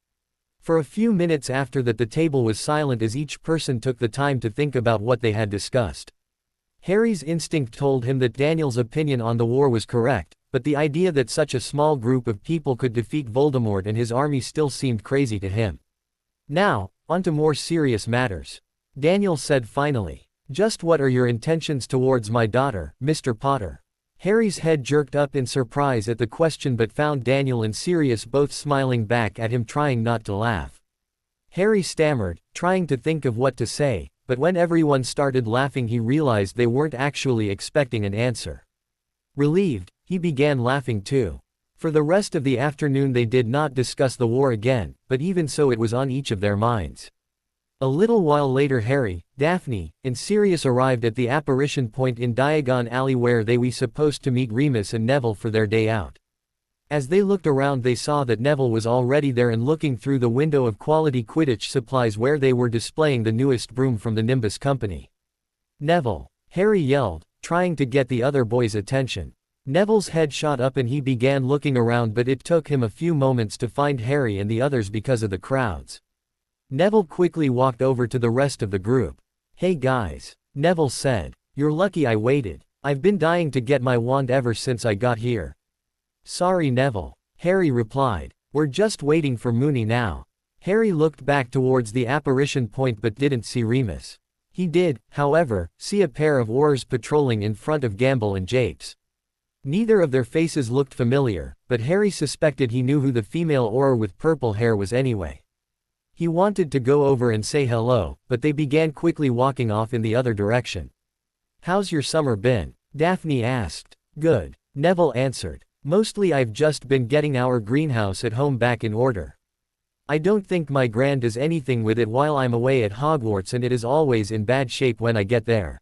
For a few minutes after that, the table was silent as each person took the time to think about what they had discussed. Harry's instinct told him that Daniel's opinion on the war was correct, but the idea that such a small group of people could defeat Voldemort and his army still seemed crazy to him. Now, on to more serious matters. Daniel said finally. Just what are your intentions towards my daughter, Mr. Potter? Harry's head jerked up in surprise at the question but found Daniel and Sirius both smiling back at him, trying not to laugh. Harry stammered, trying to think of what to say, but when everyone started laughing he realized they weren't actually expecting an answer. Relieved, he began laughing too. For the rest of the afternoon they did not discuss the war again, but even so it was on each of their minds. A little while later Harry, Daphne, and Sirius arrived at the apparition point in Diagon Alley where they were supposed to meet Remus and Neville for their day out. As they looked around they saw that Neville was already there and looking through the window of quality Quidditch supplies where they were displaying the newest broom from the Nimbus Company. "Neville!" Harry yelled, trying to get the other boys' attention. Neville's head shot up and he began looking around, but it took him a few moments to find Harry and the others because of the crowds. Neville quickly walked over to the rest of the group. "Hey guys," Neville said. "You're lucky I waited. I've been dying to get my wand ever since I got here." "Sorry Neville," Harry replied. "We're just waiting for Moony now." Harry looked back towards the apparition point but didn't see Remus. He did, however, see a pair of Aurors patrolling in front of Gamble and Japes. Neither of their faces looked familiar, but Harry suspected he knew who the female Auror with purple hair was anyway. He wanted to go over and say hello, but they began quickly walking off in the other direction. "How's your summer been?" Daphne asked. "Good," Neville answered. "Mostly I've just been getting our greenhouse at home back in order. I don't think my Gran does anything with it while I'm away at Hogwarts and it is always in bad shape when I get there."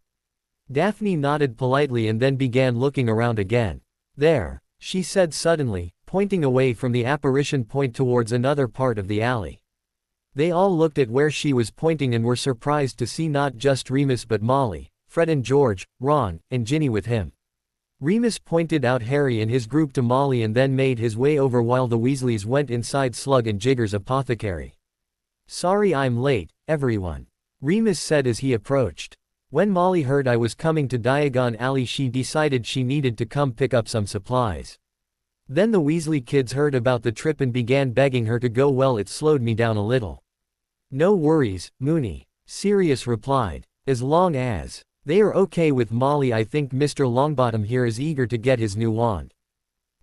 Daphne nodded politely and then began looking around again. "There," she said suddenly, pointing away from the apparition point towards another part of the alley. They all looked at where she was pointing and were surprised to see not just Remus but Molly, Fred and George, Ron, and Ginny with him. Remus pointed out Harry and his group to Molly and then made his way over while the Weasleys went inside Slug and Jigger's apothecary. "Sorry I'm late, everyone," Remus said as he approached. "When Molly heard I was coming to Diagon Alley she decided she needed to come pick up some supplies. Then the Weasley kids heard about the trip and began begging her to go. Well, it slowed me down a little." "No worries, Moony," Sirius replied. "As long as they are okay with Molly. I think Mr. Longbottom here is eager to get his new wand."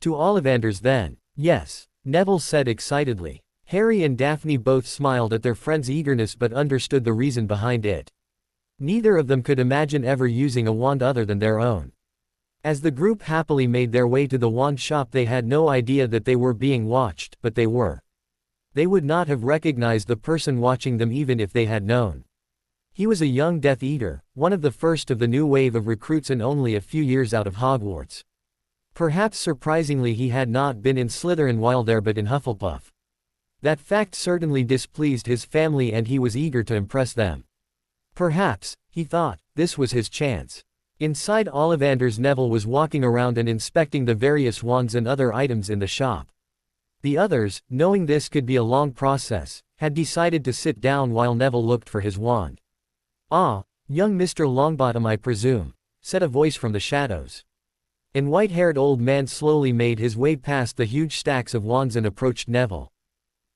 "To Ollivanders then?" "Yes," Neville said excitedly. Harry and Daphne both smiled at their friend's eagerness but understood the reason behind it. Neither of them could imagine ever using a wand other than their own. As the group happily made their way to the wand shop they had no idea that they were being watched, but they were. They would not have recognized the person watching them even if they had known. He was a young Death Eater, one of the first of the new wave of recruits and only a few years out of Hogwarts. Perhaps surprisingly he had not been in Slytherin while there but in Hufflepuff. That fact certainly displeased his family and he was eager to impress them. Perhaps, he thought, this was his chance. Inside Ollivanders Neville was walking around and inspecting the various wands and other items in the shop. The others, knowing this could be a long process, had decided to sit down while Neville looked for his wand. "Ah, young Mr. Longbottom I presume," said a voice from the shadows. An white-haired old man slowly made his way past the huge stacks of wands and approached Neville.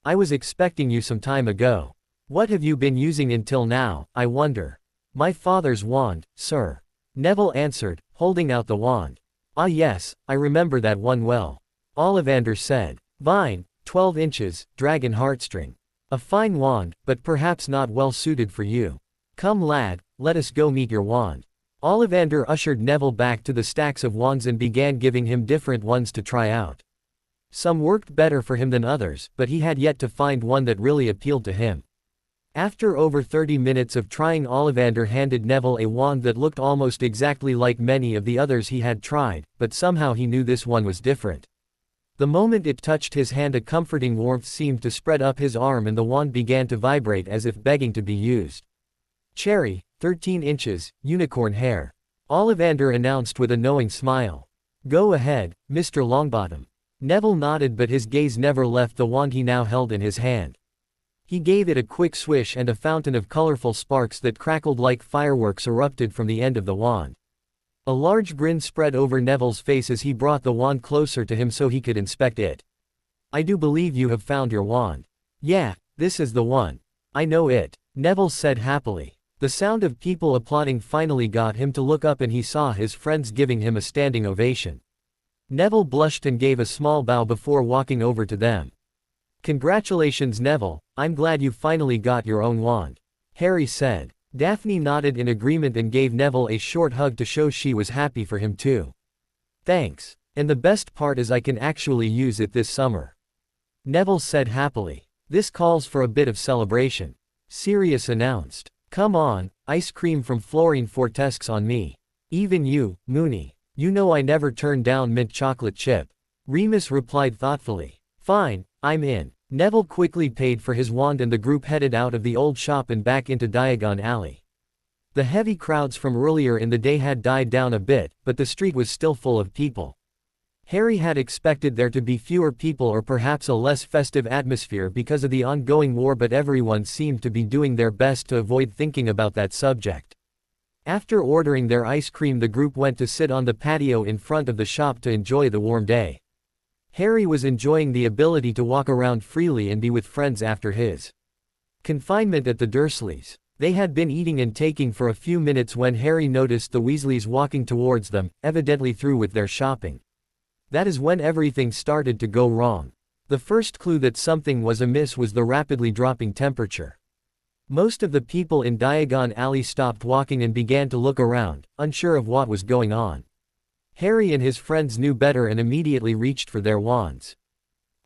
"I was expecting you some time ago. What have you been using until now, I wonder?" "My father's wand, sir," Neville answered, holding out the wand. "Ah yes, I remember that one well," Ollivander said. "Vine, 12 inches, dragon heartstring. A fine wand, but perhaps not well suited for you. Come lad, let us go meet your wand." Ollivander ushered Neville back to the stacks of wands and began giving him different ones to try out. Some worked better for him than others, but he had yet to find one that really appealed to him. After over 30 minutes of trying, Ollivander handed Neville a wand that looked almost exactly like many of the others he had tried, but somehow he knew this one was different. The moment it touched his hand a comforting warmth seemed to spread up his arm and the wand began to vibrate as if begging to be used. "Cherry, 13 inches, unicorn hair," Ollivander announced with a knowing smile. "Go ahead, Mr. Longbottom." Neville nodded but his gaze never left the wand he now held in his hand. He gave it a quick swish and a fountain of colorful sparks that crackled like fireworks erupted from the end of the wand. A large grin spread over Neville's face as he brought the wand closer to him so he could inspect it. "I do believe you have found your wand." "Yeah, this is the one. I know it," Neville said happily. The sound of people applauding finally got him to look up, and he saw his friends giving him a standing ovation. Neville blushed and gave a small bow before walking over to them. "Congratulations, Neville, I'm glad you finally got your own wand," Harry said. Daphne nodded in agreement and gave Neville a short hug to show she was happy for him too. "Thanks. And the best part is I can actually use it this summer," Neville said happily. "This calls for a bit of celebration," Sirius announced. "Come on, ice cream from Florine Fortesque's on me. Even you, Moony. You know I never turn down mint chocolate chip," Remus replied thoughtfully. "Fine, I'm in." Neville quickly paid for his wand and the group headed out of the old shop and back into Diagon Alley. The heavy crowds from earlier in the day had died down a bit, but the street was still full of people. Harry had expected there to be fewer people or perhaps a less festive atmosphere because of the ongoing war, but everyone seemed to be doing their best to avoid thinking about that subject. After ordering their ice cream, the group went to sit on the patio in front of the shop to enjoy the warm day. Harry was enjoying the ability to walk around freely and be with friends after his confinement at the Dursleys. They had been eating and taking for a few minutes when Harry noticed the Weasleys walking towards them, evidently through with their shopping. That is when everything started to go wrong. The first clue that something was amiss was the rapidly dropping temperature. Most of the people in Diagon Alley stopped walking and began to look around, unsure of what was going on. Harry and his friends knew better and immediately reached for their wands.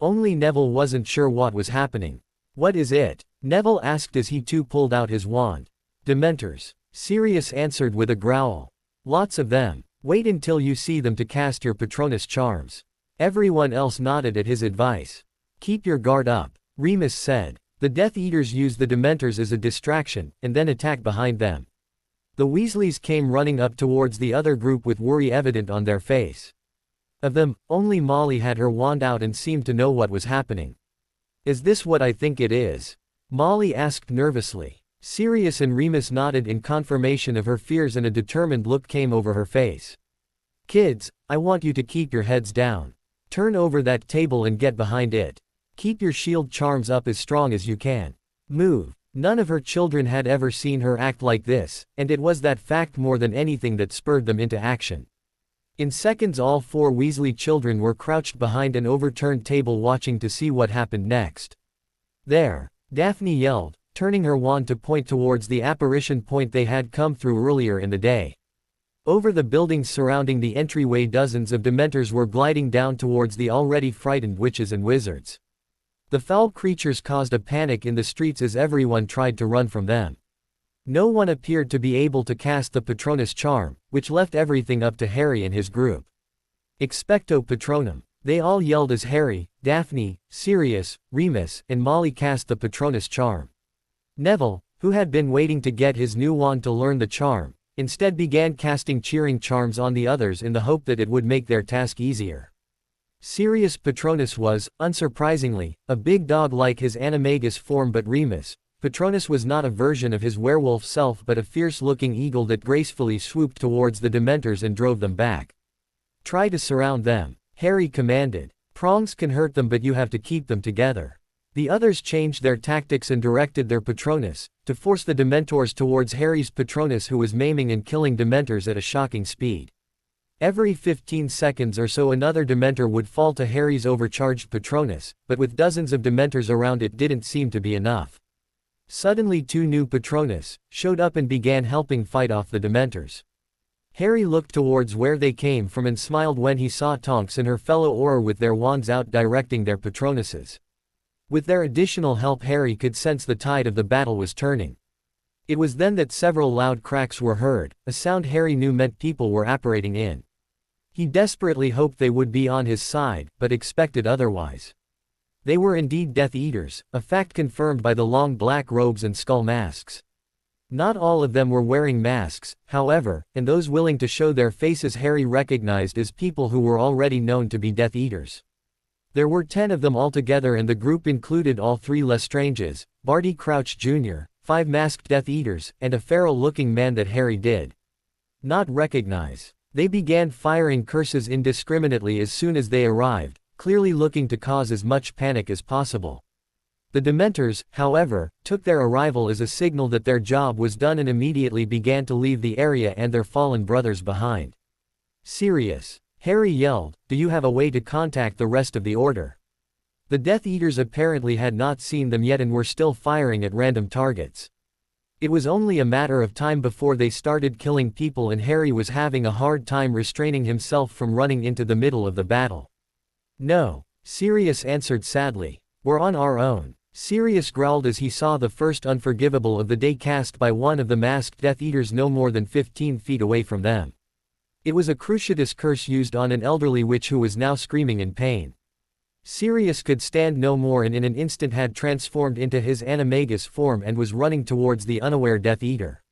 Only Neville wasn't sure what was happening. "What is it?" Neville asked as he too pulled out his wand. "Dementors," Sirius answered with a growl. "Lots of them. Wait until you see them to cast your Patronus charms." Everyone else nodded at his advice. "Keep your guard up," Remus said. "The Death Eaters use the Dementors as a distraction, and then attack behind them." The Weasleys came running up towards the other group with worry evident on their face. Of them, only Molly had her wand out and seemed to know what was happening. "Is this what I think it is?" Molly asked nervously. Sirius and Remus nodded in confirmation of her fears and a determined look came over her face. "Kids, I want you to keep your heads down. Turn over that table and get behind it. Keep your shield charms up as strong as you can. Move." None of her children had ever seen her act like this, and it was that fact more than anything that spurred them into action. In seconds all 4 Weasley children were crouched behind an overturned table watching to see what happened next. "There!" Daphne yelled, turning her wand to point towards the apparition point they had come through earlier in the day. Over the buildings surrounding the entryway, dozens of Dementors were gliding down towards the already frightened witches and wizards. The foul creatures caused a panic in the streets as everyone tried to run from them. No one appeared to be able to cast the Patronus charm, which left everything up to Harry and his group. "Expecto Patronum," they all yelled as Harry, Daphne, Sirius, Remus, and Molly cast the Patronus charm. Neville, who had been waiting to get his new wand to learn the charm, instead began casting cheering charms on the others in the hope that it would make their task easier. Sirius Patronus was, unsurprisingly, a big dog like his animagus form, but Remus Patronus was not a version of his werewolf self but a fierce-looking eagle that gracefully swooped towards the Dementors and drove them back. "Try to surround them," Harry commanded. "Prongs can hurt them but you have to keep them together." The others changed their tactics and directed their Patronus to force the Dementors towards Harry's Patronus, who was maiming and killing Dementors at a shocking speed. Every 15 seconds or so another Dementor would fall to Harry's overcharged Patronus, but with dozens of Dementors around it didn't seem to be enough. Suddenly 2 new Patronus showed up and began helping fight off the Dementors. Harry looked towards where they came from and smiled when he saw Tonks and her fellow Auror with their wands out directing their Patronuses. With their additional help, Harry could sense the tide of the battle was turning. It was then that several loud cracks were heard, a sound Harry knew meant people were apparating in. He desperately hoped they would be on his side, but expected otherwise. They were indeed Death Eaters, a fact confirmed by the long black robes and skull masks. Not all of them were wearing masks, however, and those willing to show their faces Harry recognized as people who were already known to be Death Eaters. There were 10 of them altogether, and the group included all 3 Lestranges, Barty Crouch Jr., 5 masked Death Eaters, and a feral-looking man that Harry did not recognize. They began firing curses indiscriminately as soon as they arrived, clearly looking to cause as much panic as possible. The Dementors, however, took their arrival as a signal that their job was done and immediately began to leave the area and their fallen brothers behind. Sirius! Harry yelled, do you have a way to contact the rest of the Order? The Death Eaters apparently had not seen them yet and were still firing at random targets. It was only a matter of time before they started killing people, and Harry was having a hard time restraining himself from running into the middle of the battle. No, Sirius answered sadly. We're on our own. Sirius growled as he saw the first unforgivable of the day cast by one of the masked Death Eaters no more than 15 feet away from them. It was a Cruciatus curse used on an elderly witch who was now screaming in pain. Sirius could stand no more and in an instant had transformed into his animagus form and was running towards the unaware Death Eater.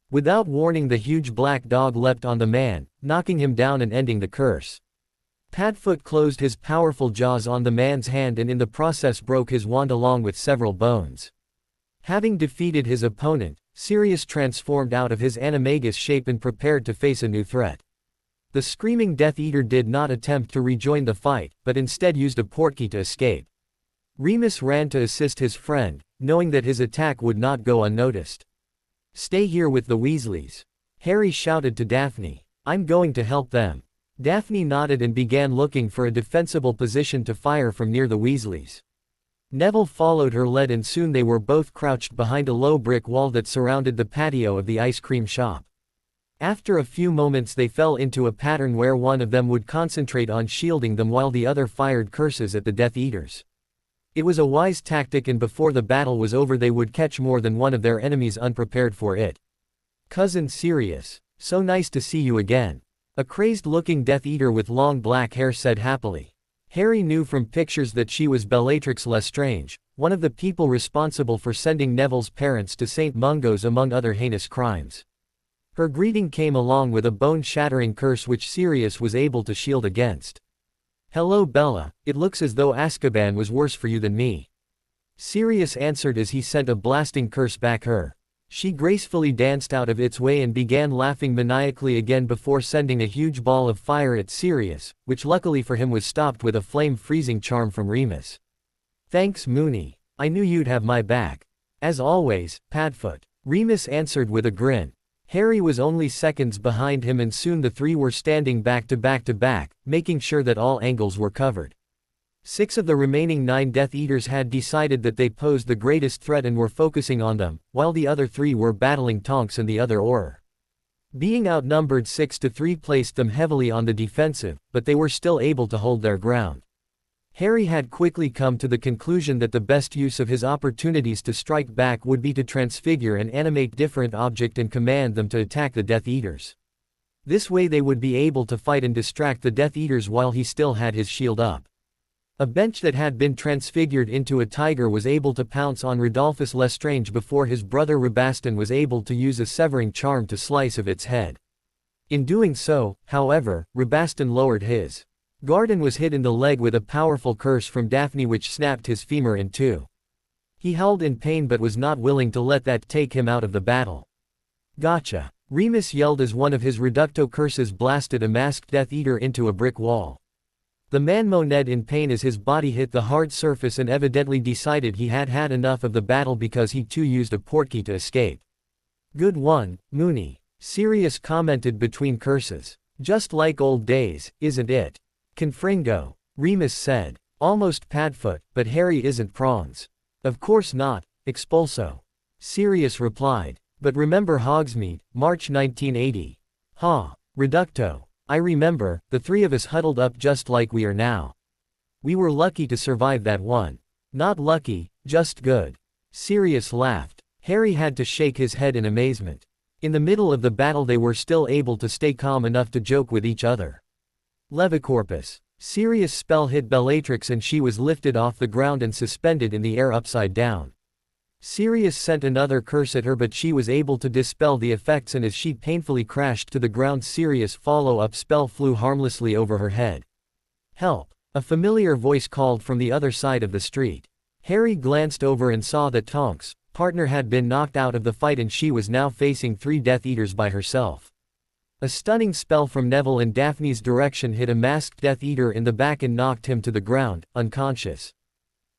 Without warning, the huge black dog leapt on the man, knocking him down and ending the curse. Padfoot closed his powerful jaws on the man's hand and in the process broke his wand along with several bones. Having defeated his opponent, Sirius transformed out of his animagus shape and prepared to face a new threat. The screaming Death Eater did not attempt to rejoin the fight, but instead used a portkey to escape. Remus ran to assist his friend, knowing that his attack would not go unnoticed. Stay here with the Weasleys. Harry shouted to Daphne. I'm going to help them. Daphne nodded and began looking for a defensible position to fire from near the Weasleys. Neville followed her lead and soon they were both crouched behind a low brick wall that surrounded the patio of the ice cream shop. After a few moments they fell into a pattern where one of them would concentrate on shielding them while the other fired curses at the Death Eaters. It was a wise tactic, and before the battle was over they would catch more than one of their enemies unprepared for it. Cousin Sirius, so nice to see you again. A crazed-looking Death Eater with long black hair said happily. Harry knew from pictures that she was Bellatrix Lestrange, one of the people responsible for sending Neville's parents to St. Mungo's among other heinous crimes. Her greeting came along with a bone-shattering curse which Sirius was able to shield against. Hello Bella, it looks as though Azkaban was worse for you than me. Sirius answered as he sent a blasting curse back her. She gracefully danced out of its way and began laughing maniacally again before sending a huge ball of fire at Sirius, which luckily for him was stopped with a flame-freezing charm from Remus. Thanks Moony, I knew you'd have my back. As always, Padfoot. Remus answered with a grin. Harry was only seconds behind him and soon the three were standing back to back, making sure that all angles were covered. 6 of the remaining 9 Death Eaters had decided that they posed the greatest threat and were focusing on them, while the other 3 were battling Tonks and the other Auror. Being outnumbered 6-3 placed them heavily on the defensive, but they were still able to hold their ground. Harry had quickly come to the conclusion that the best use of his opportunities to strike back would be to transfigure and animate different objects and command them to attack the Death Eaters. This way they would be able to fight and distract the Death Eaters while he still had his shield up. A bench that had been transfigured into a tiger was able to pounce on Rodolphus Lestrange before his brother Rabastan was able to use a severing charm to slice of its head. In doing so, however, Rabastan lowered his guard and was hit in the leg with a powerful curse from Daphne which snapped his femur in 2. He howled in pain but was not willing to let that take him out of the battle. Gotcha! Remus yelled as one of his Reducto curses blasted a masked Death Eater into a brick wall. The man moaned in pain as his body hit the hard surface and evidently decided he had had enough of the battle because he too used a portkey to escape. Good one, Moony. Sirius commented between curses. Just like old days, isn't it? Confringo. Remus said. Almost Padfoot, but Harry isn't prawns. Of course not, Expulso. Sirius replied. But remember Hogsmeade, March 1980. Ha. Reducto. I remember, the 3 of us huddled up just like we are now. We were lucky to survive that one. Not lucky, just good. Sirius laughed. Harry had to shake his head in amazement. In the middle of the battle they were still able to stay calm enough to joke with each other. Levicorpus. Sirius' spell hit Bellatrix and she was lifted off the ground and suspended in the air upside down. Sirius sent another curse at her but she was able to dispel the effects and as she painfully crashed to the ground Sirius' follow-up spell flew harmlessly over her head. Help! A familiar voice called from the other side of the street. Harry glanced over and saw that Tonks' partner had been knocked out of the fight and she was now facing 3 Death Eaters by herself. A stunning spell from Neville in Daphne's direction hit a masked Death Eater in the back and knocked him to the ground, unconscious.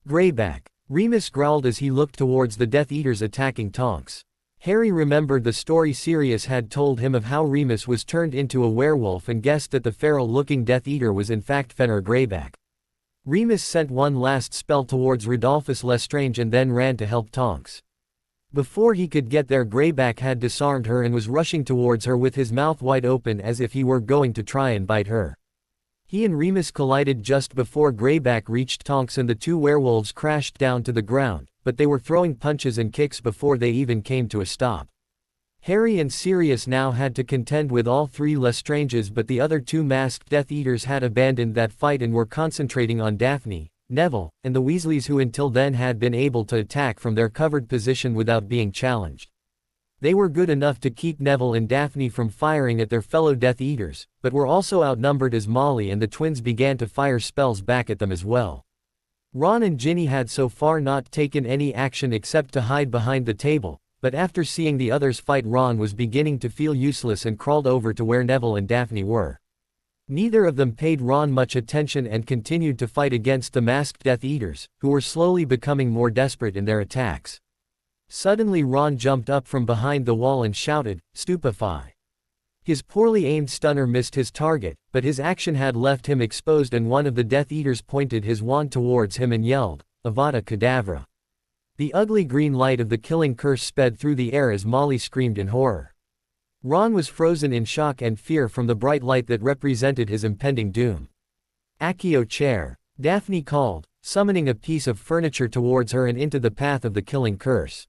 Greyback. Remus growled as he looked towards the Death Eaters attacking Tonks. Harry remembered the story Sirius had told him of how Remus was turned into a werewolf and guessed that the feral-looking Death Eater was in fact Fenrir Greyback. Remus sent one last spell towards Rodolphus Lestrange and then ran to help Tonks. Before he could get there, Greyback had disarmed her and was rushing towards her with his mouth wide open as if he were going to try and bite her. He and Remus collided just before Greyback reached Tonks and the two werewolves crashed down to the ground, but they were throwing punches and kicks before they even came to a stop. Harry and Sirius now had to contend with all three Lestranges, but the other two masked Death Eaters had abandoned that fight and were concentrating on Daphne, Neville, and the Weasleys, who until then had been able to attack from their covered position without being challenged. They were good enough to keep Neville and Daphne from firing at their fellow Death Eaters, but were also outnumbered as Molly and the twins began to fire spells back at them as well. Ron and Ginny had so far not taken any action except to hide behind the table, but after seeing the others fight, Ron was beginning to feel useless and crawled over to where Neville and Daphne were. Neither of them paid Ron much attention and continued to fight against the masked Death Eaters, who were slowly becoming more desperate in their attacks. Suddenly Ron jumped up from behind the wall and shouted, "Stupefy!" His poorly aimed stunner missed his target, but his action had left him exposed and one of the Death Eaters pointed his wand towards him and yelled, "Avada Kedavra!" The ugly green light of the killing curse sped through the air as Molly screamed in horror. Ron was frozen in shock and fear from the bright light that represented his impending doom. "Accio chair," Daphne called, summoning a piece of furniture towards her and into the path of the killing curse.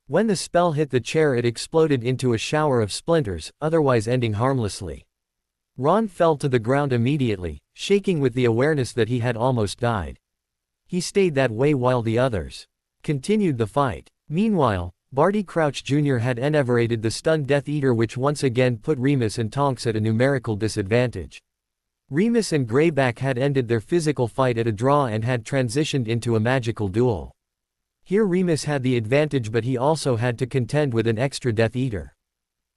When the spell hit the chair, it exploded into a shower of splinters, otherwise ending harmlessly. Ron fell to the ground immediately, shaking with the awareness that he had almost died. He stayed that way while the others continued the fight. Meanwhile, Barty Crouch Jr. had enervated the stunned Death Eater, which once again put Remus and Tonks at a numerical disadvantage. Remus and Greyback had ended their physical fight at a draw and had transitioned into a magical duel. Here Remus had the advantage, but he also had to contend with an extra Death Eater.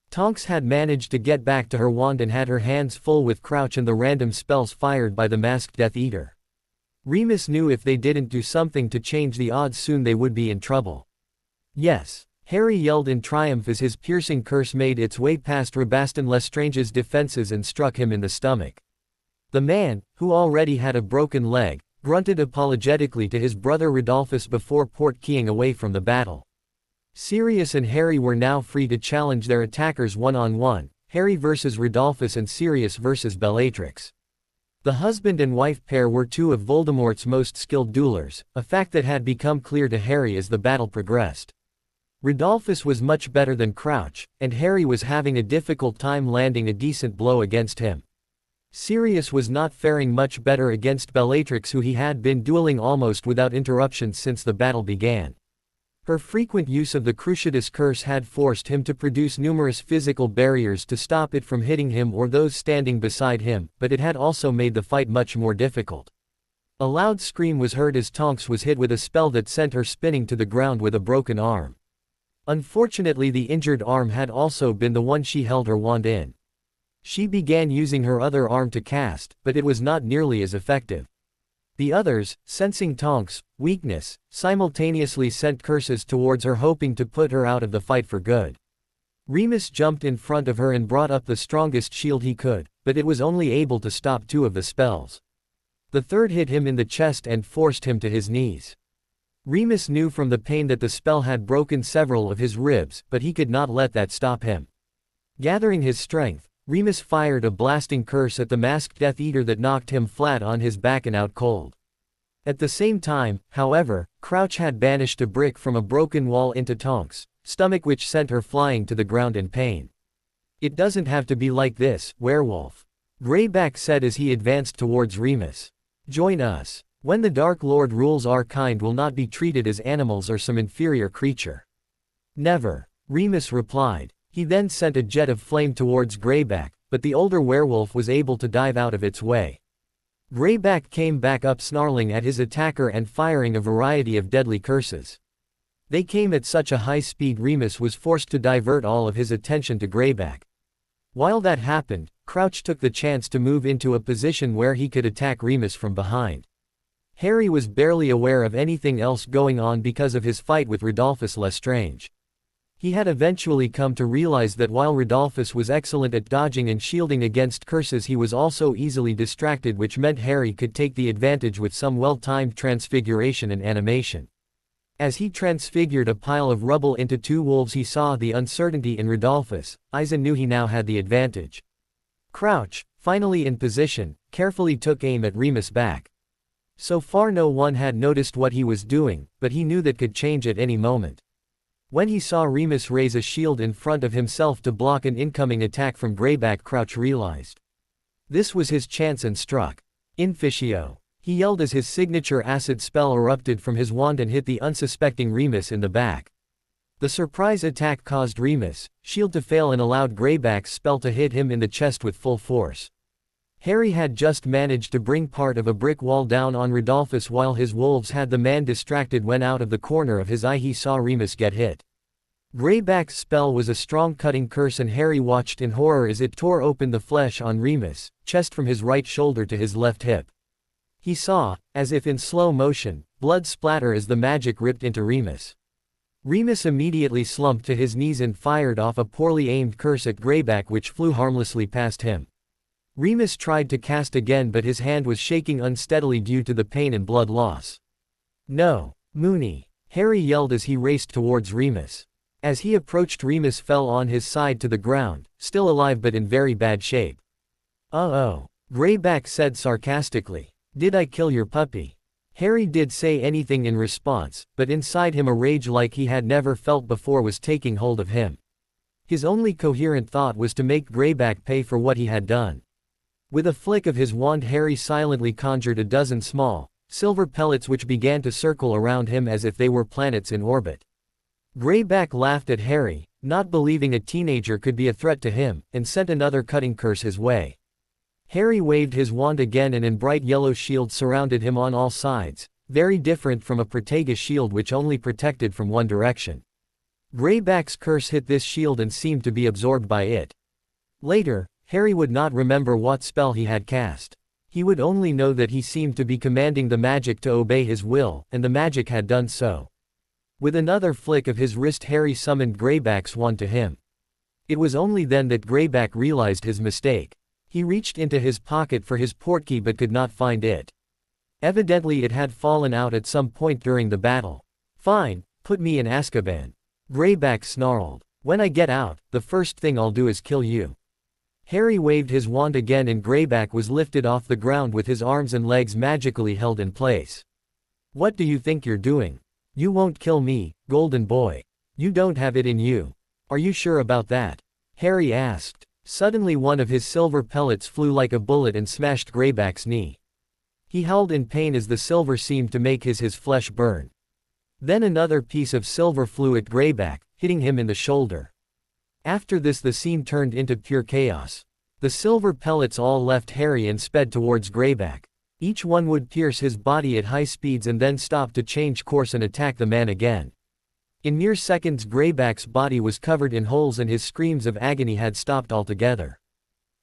Tonks had managed to get back to her wand and had her hands full with Crouch and the random spells fired by the masked Death Eater. Remus knew if they didn't do something to change the odds soon they would be in trouble. "Yes!" Harry yelled in triumph as his piercing curse made its way past Rabaston Lestrange's defenses and struck him in the stomach. The man, who already had a broken leg, grunted apologetically to his brother Rodolphus before port-keying away from the battle. Sirius and Harry were now free to challenge their attackers one-on-one, Harry versus Rodolphus and Sirius versus Bellatrix. The husband and wife pair were two of Voldemort's most skilled duelers, a fact that had become clear to Harry as the battle progressed. Rodolphus was much better than Crouch, and Harry was having a difficult time landing a decent blow against him. Sirius was not faring much better against Bellatrix, who he had been dueling almost without interruption since the battle began. Her frequent use of the Cruciatus curse had forced him to produce numerous physical barriers to stop it from hitting him or those standing beside him, but it had also made the fight much more difficult. A loud scream was heard as Tonks was hit with a spell that sent her spinning to the ground with a broken arm. Unfortunately, the injured arm had also been the one she held her wand in. She began using her other arm to cast, but it was not nearly as effective. The others, sensing Tonks' weakness, simultaneously sent curses towards her, hoping to put her out of the fight for good. Remus jumped in front of her and brought up the strongest shield he could, but it was only able to stop two of the spells. The third hit him in the chest and forced him to his knees. Remus knew from the pain that the spell had broken several of his ribs, but he could not let that stop him. Gathering his strength, Remus fired a blasting curse at the masked Death Eater that knocked him flat on his back and out cold. At the same time, however, Crouch had banished a brick from a broken wall into Tonks' stomach, which sent her flying to the ground in pain. "It doesn't have to be like this, werewolf," Greyback said as he advanced towards Remus. "Join us. When the Dark Lord rules, our kind will not be treated as animals or some inferior creature." "Never," Remus replied. He then sent a jet of flame towards Greyback, but the older werewolf was able to dive out of its way. Greyback came back up snarling at his attacker and firing a variety of deadly curses. They came at such a high speed Remus was forced to divert all of his attention to Greyback. While that happened, Crouch took the chance to move into a position where he could attack Remus from behind. Harry was barely aware of anything else going on because of his fight with Rodolphus Lestrange. He had eventually come to realize that while Rodolphus was excellent at dodging and shielding against curses, he was also easily distracted, which meant Harry could take the advantage with some well-timed transfiguration and animation. As he transfigured a pile of rubble into two wolves, he saw the uncertainty in Rodolphus. Eisen knew he now had the advantage. Crouch, finally in position, carefully took aim at Remus' back. So far no one had noticed what he was doing, but he knew that could change at any moment. When he saw Remus raise a shield in front of himself to block an incoming attack from Greyback, Crouch realized this was his chance and struck. Inficio. He yelled as his signature acid spell erupted from his wand and hit the unsuspecting Remus in the back. The surprise attack caused Remus' shield to fail and allowed Greyback's spell to hit him in the chest with full force. Harry had just managed to bring part of a brick wall down on Rodolphus while his wolves had the man distracted when out of the corner of his eye he saw Remus get hit. Greyback's spell was a strong cutting curse, and Harry watched in horror as it tore open the flesh on Remus' chest from his right shoulder to his left hip. He saw, as if in slow motion, blood splatter as the magic ripped into Remus. Remus immediately slumped to his knees and fired off a poorly aimed curse at Greyback, which flew harmlessly past him. Remus tried to cast again, but his hand was shaking unsteadily due to the pain and blood loss. "No, Moony!" Harry yelled as he raced towards Remus. As he approached, Remus fell on his side to the ground, still alive but in very bad shape. "Uh-oh," Greyback said sarcastically. "Did I kill your puppy?" Harry did say anything in response, but inside him a rage like he had never felt before was taking hold of him. His only coherent thought was to make Greyback pay for what he had done. With a flick of his wand, Harry silently conjured a dozen small, silver pellets which began to circle around him as if they were planets in orbit. Greyback laughed at Harry, not believing a teenager could be a threat to him, and sent another cutting curse his way. Harry waved his wand again and a bright yellow shield surrounded him on all sides, very different from a Protegus shield which only protected from one direction. Greyback's curse hit this shield and seemed to be absorbed by it. Later, Harry would not remember what spell he had cast. He would only know that he seemed to be commanding the magic to obey his will, and the magic had done so. With another flick of his wrist, Harry summoned Greyback's wand to him. It was only then that Greyback realized his mistake. He reached into his pocket for his portkey but could not find it. Evidently it had fallen out at some point during the battle. "Fine, put me in Azkaban," Greyback snarled. "When I get out, the first thing I'll do is kill you." Harry waved his wand again and Greyback was lifted off the ground with his arms and legs magically held in place. "What do you think you're doing? You won't kill me, Golden Boy. You don't have it in you. Are you sure about that?" Harry asked. Suddenly one of his silver pellets flew like a bullet and smashed Greyback's knee. He howled in pain as the silver seemed to make his flesh burn. Then another piece of silver flew at Greyback, hitting him in the shoulder. After this the scene turned into pure chaos. The silver pellets all left Harry and sped towards Greyback. Each one would pierce his body at high speeds and then stop to change course and attack the man again. In mere seconds Greyback's body was covered in holes and his screams of agony had stopped altogether.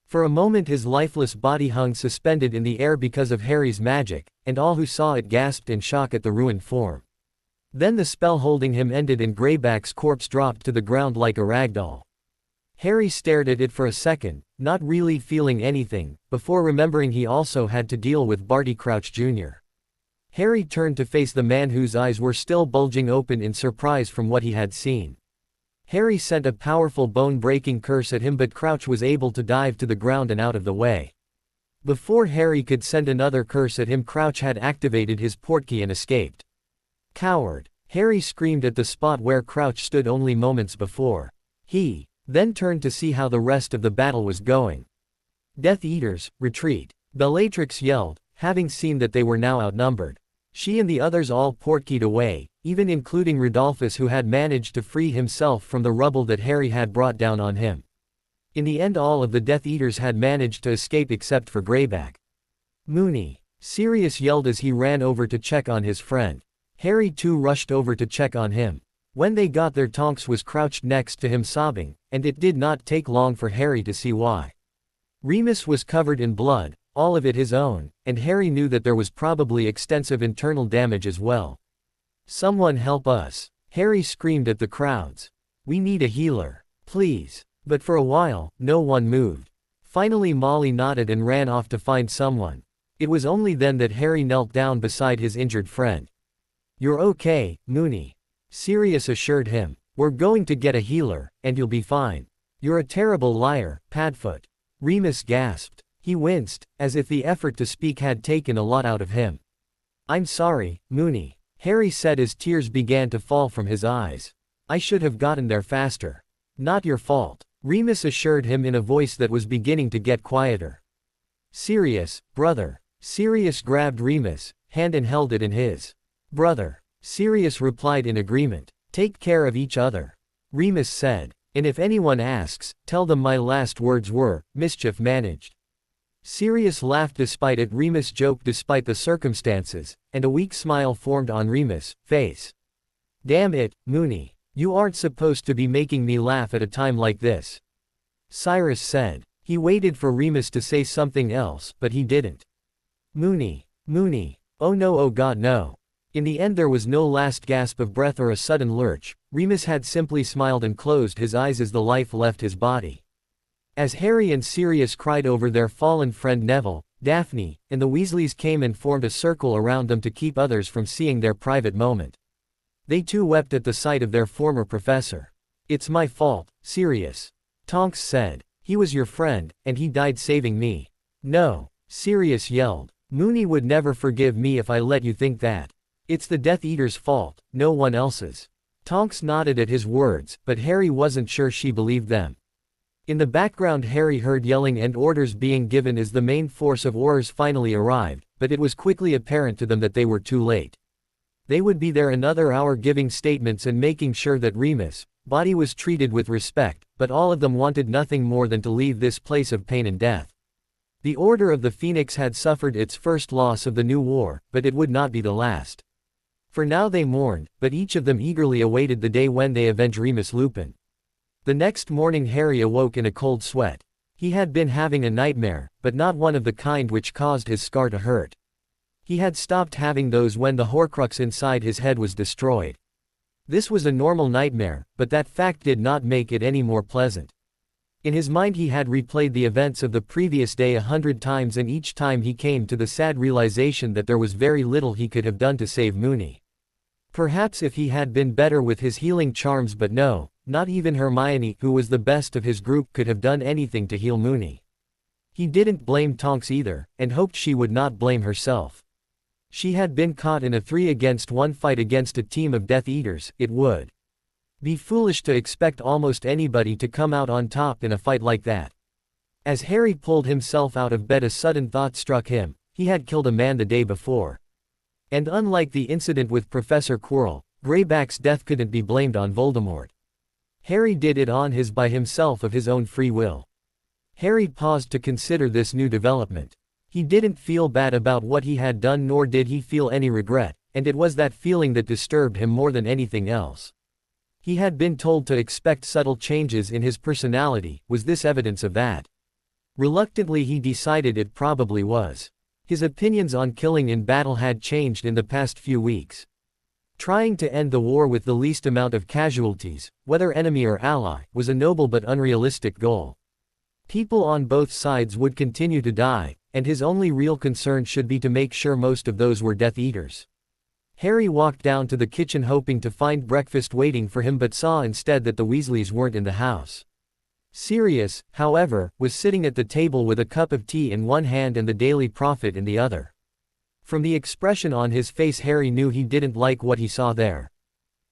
For a moment his lifeless body hung suspended in the air because of Harry's magic, and all who saw it gasped in shock at the ruined form. Then the spell holding him ended and Greyback's corpse dropped to the ground like a ragdoll. Harry stared at it for a second, not really feeling anything, before remembering he also had to deal with Barty Crouch Jr. Harry turned to face the man whose eyes were still bulging open in surprise from what he had seen. Harry sent a powerful bone-breaking curse at him, but Crouch was able to dive to the ground and out of the way. Before Harry could send another curse at him, Crouch had activated his portkey and escaped. "Coward!" Harry screamed at the spot where Crouch stood only moments before. He then turned to see how the rest of the battle was going. "Death Eaters, retreat!" Bellatrix yelled, having seen that they were now outnumbered. She and the others all portkeyed away, even including Rodolphus, who had managed to free himself from the rubble that Harry had brought down on him. In the end all of the Death Eaters had managed to escape except for Greyback. "Moony!" Sirius yelled as he ran over to check on his friend. Harry too rushed over to check on him. When they got there, Tonks was crouched next to him sobbing, and it did not take long for Harry to see why. Remus was covered in blood, all of it his own, and Harry knew that there was probably extensive internal damage as well. "Someone help us!" Harry screamed at the crowds. "We need a healer. Please." But for a while, no one moved. Finally Molly nodded and ran off to find someone. It was only then that Harry knelt down beside his injured friend. "You're okay, Moony," Sirius assured him. "We're going to get a healer, and you'll be fine." "You're a terrible liar, Padfoot," Remus gasped. He winced, as if the effort to speak had taken a lot out of him. "I'm sorry, Moony," Harry said as tears began to fall from his eyes. "I should have gotten there faster." "Not your fault," Remus assured him in a voice that was beginning to get quieter. "Sirius, brother." Sirius grabbed Remus' hand and held it in his. "Brother." Sirius replied in agreement. "Take care of each other," Remus said. "And if anyone asks, tell them my last words were, mischief managed." Sirius laughed despite it. Remus joked despite the circumstances, and a weak smile formed on Remus' face. "Damn it, Moony. You aren't supposed to be making me laugh at a time like this," Cyrus said. He waited for Remus to say something else, but he didn't. "Moony. Moony. Oh no, oh god no." In the end there was no last gasp of breath or a sudden lurch. Remus had simply smiled and closed his eyes as the life left his body. As Harry and Sirius cried over their fallen friend Neville, Daphne, and the Weasleys came and formed a circle around them to keep others from seeing their private moment. They too wept at the sight of their former professor. "It's my fault, Sirius," Tonks said. "He was your friend, and he died saving me." "No," Sirius yelled. "Moony would never forgive me if I let you think that. It's the Death Eater's fault, no one else's." Tonks nodded at his words, but Harry wasn't sure she believed them. In the background Harry heard yelling and orders being given as the main force of Aurors finally arrived, but it was quickly apparent to them that they were too late. They would be there another hour giving statements and making sure that Remus' body was treated with respect, but all of them wanted nothing more than to leave this place of pain and death. The Order of the Phoenix had suffered its first loss of the new war, but it would not be the last. For now they mourned, but each of them eagerly awaited the day when they avenge Remus Lupin. The next morning Harry awoke in a cold sweat. He had been having a nightmare, but not one of the kind which caused his scar to hurt. He had stopped having those when the Horcrux inside his head was destroyed. This was a normal nightmare, but that fact did not make it any more pleasant. In his mind he had replayed the events of the previous day 100 times, and each time he came to the sad realization that there was very little he could have done to save Moony. Perhaps if he had been better with his healing charms, but no, not even Hermione, who was the best of his group, could have done anything to heal Moony. He didn't blame Tonks either, and hoped she would not blame herself. She had been caught in a 3-against-1 fight against a team of Death Eaters. It would be foolish to expect almost anybody to come out on top in a fight like that. As Harry pulled himself out of bed, a sudden thought struck him. He had killed a man the day before. And unlike the incident with Professor Quirrell, Greyback's death couldn't be blamed on Voldemort. Harry did it on his by himself of his own free will. Harry paused to consider this new development. He didn't feel bad about what he had done, nor did he feel any regret, and it was that feeling that disturbed him more than anything else. He had been told to expect subtle changes in his personality. Was this evidence of that? Reluctantly he decided it probably was. His opinions on killing in battle had changed in the past few weeks. Trying to end the war with the least amount of casualties, whether enemy or ally, was a noble but unrealistic goal. People on both sides would continue to die, and his only real concern should be to make sure most of those were Death Eaters. Harry walked down to the kitchen hoping to find breakfast waiting for him, but saw instead that the Weasleys weren't in the house. Sirius, however, was sitting at the table with a cup of tea in one hand and the Daily Prophet in the other. From the expression on his face Harry knew he didn't like what he saw there.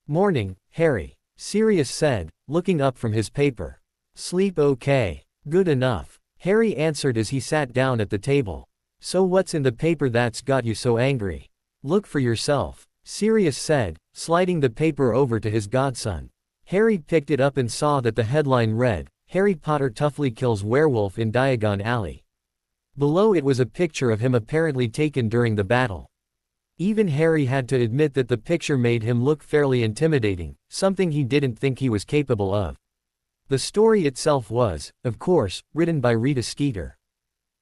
"Morning, Harry," Sirius said, looking up from his paper. "Sleep okay?" "Good enough," Harry answered as he sat down at the table. "So what's in the paper that's got you so angry?" "Look for yourself," Sirius said, sliding the paper over to his godson. Harry picked it up and saw that the headline read, "Harry Potter toughly kills werewolf in Diagon Alley." Below it was a picture of him apparently taken during the battle. Even Harry had to admit that the picture made him look fairly intimidating, something he didn't think he was capable of. The story itself was, of course, written by Rita Skeeter.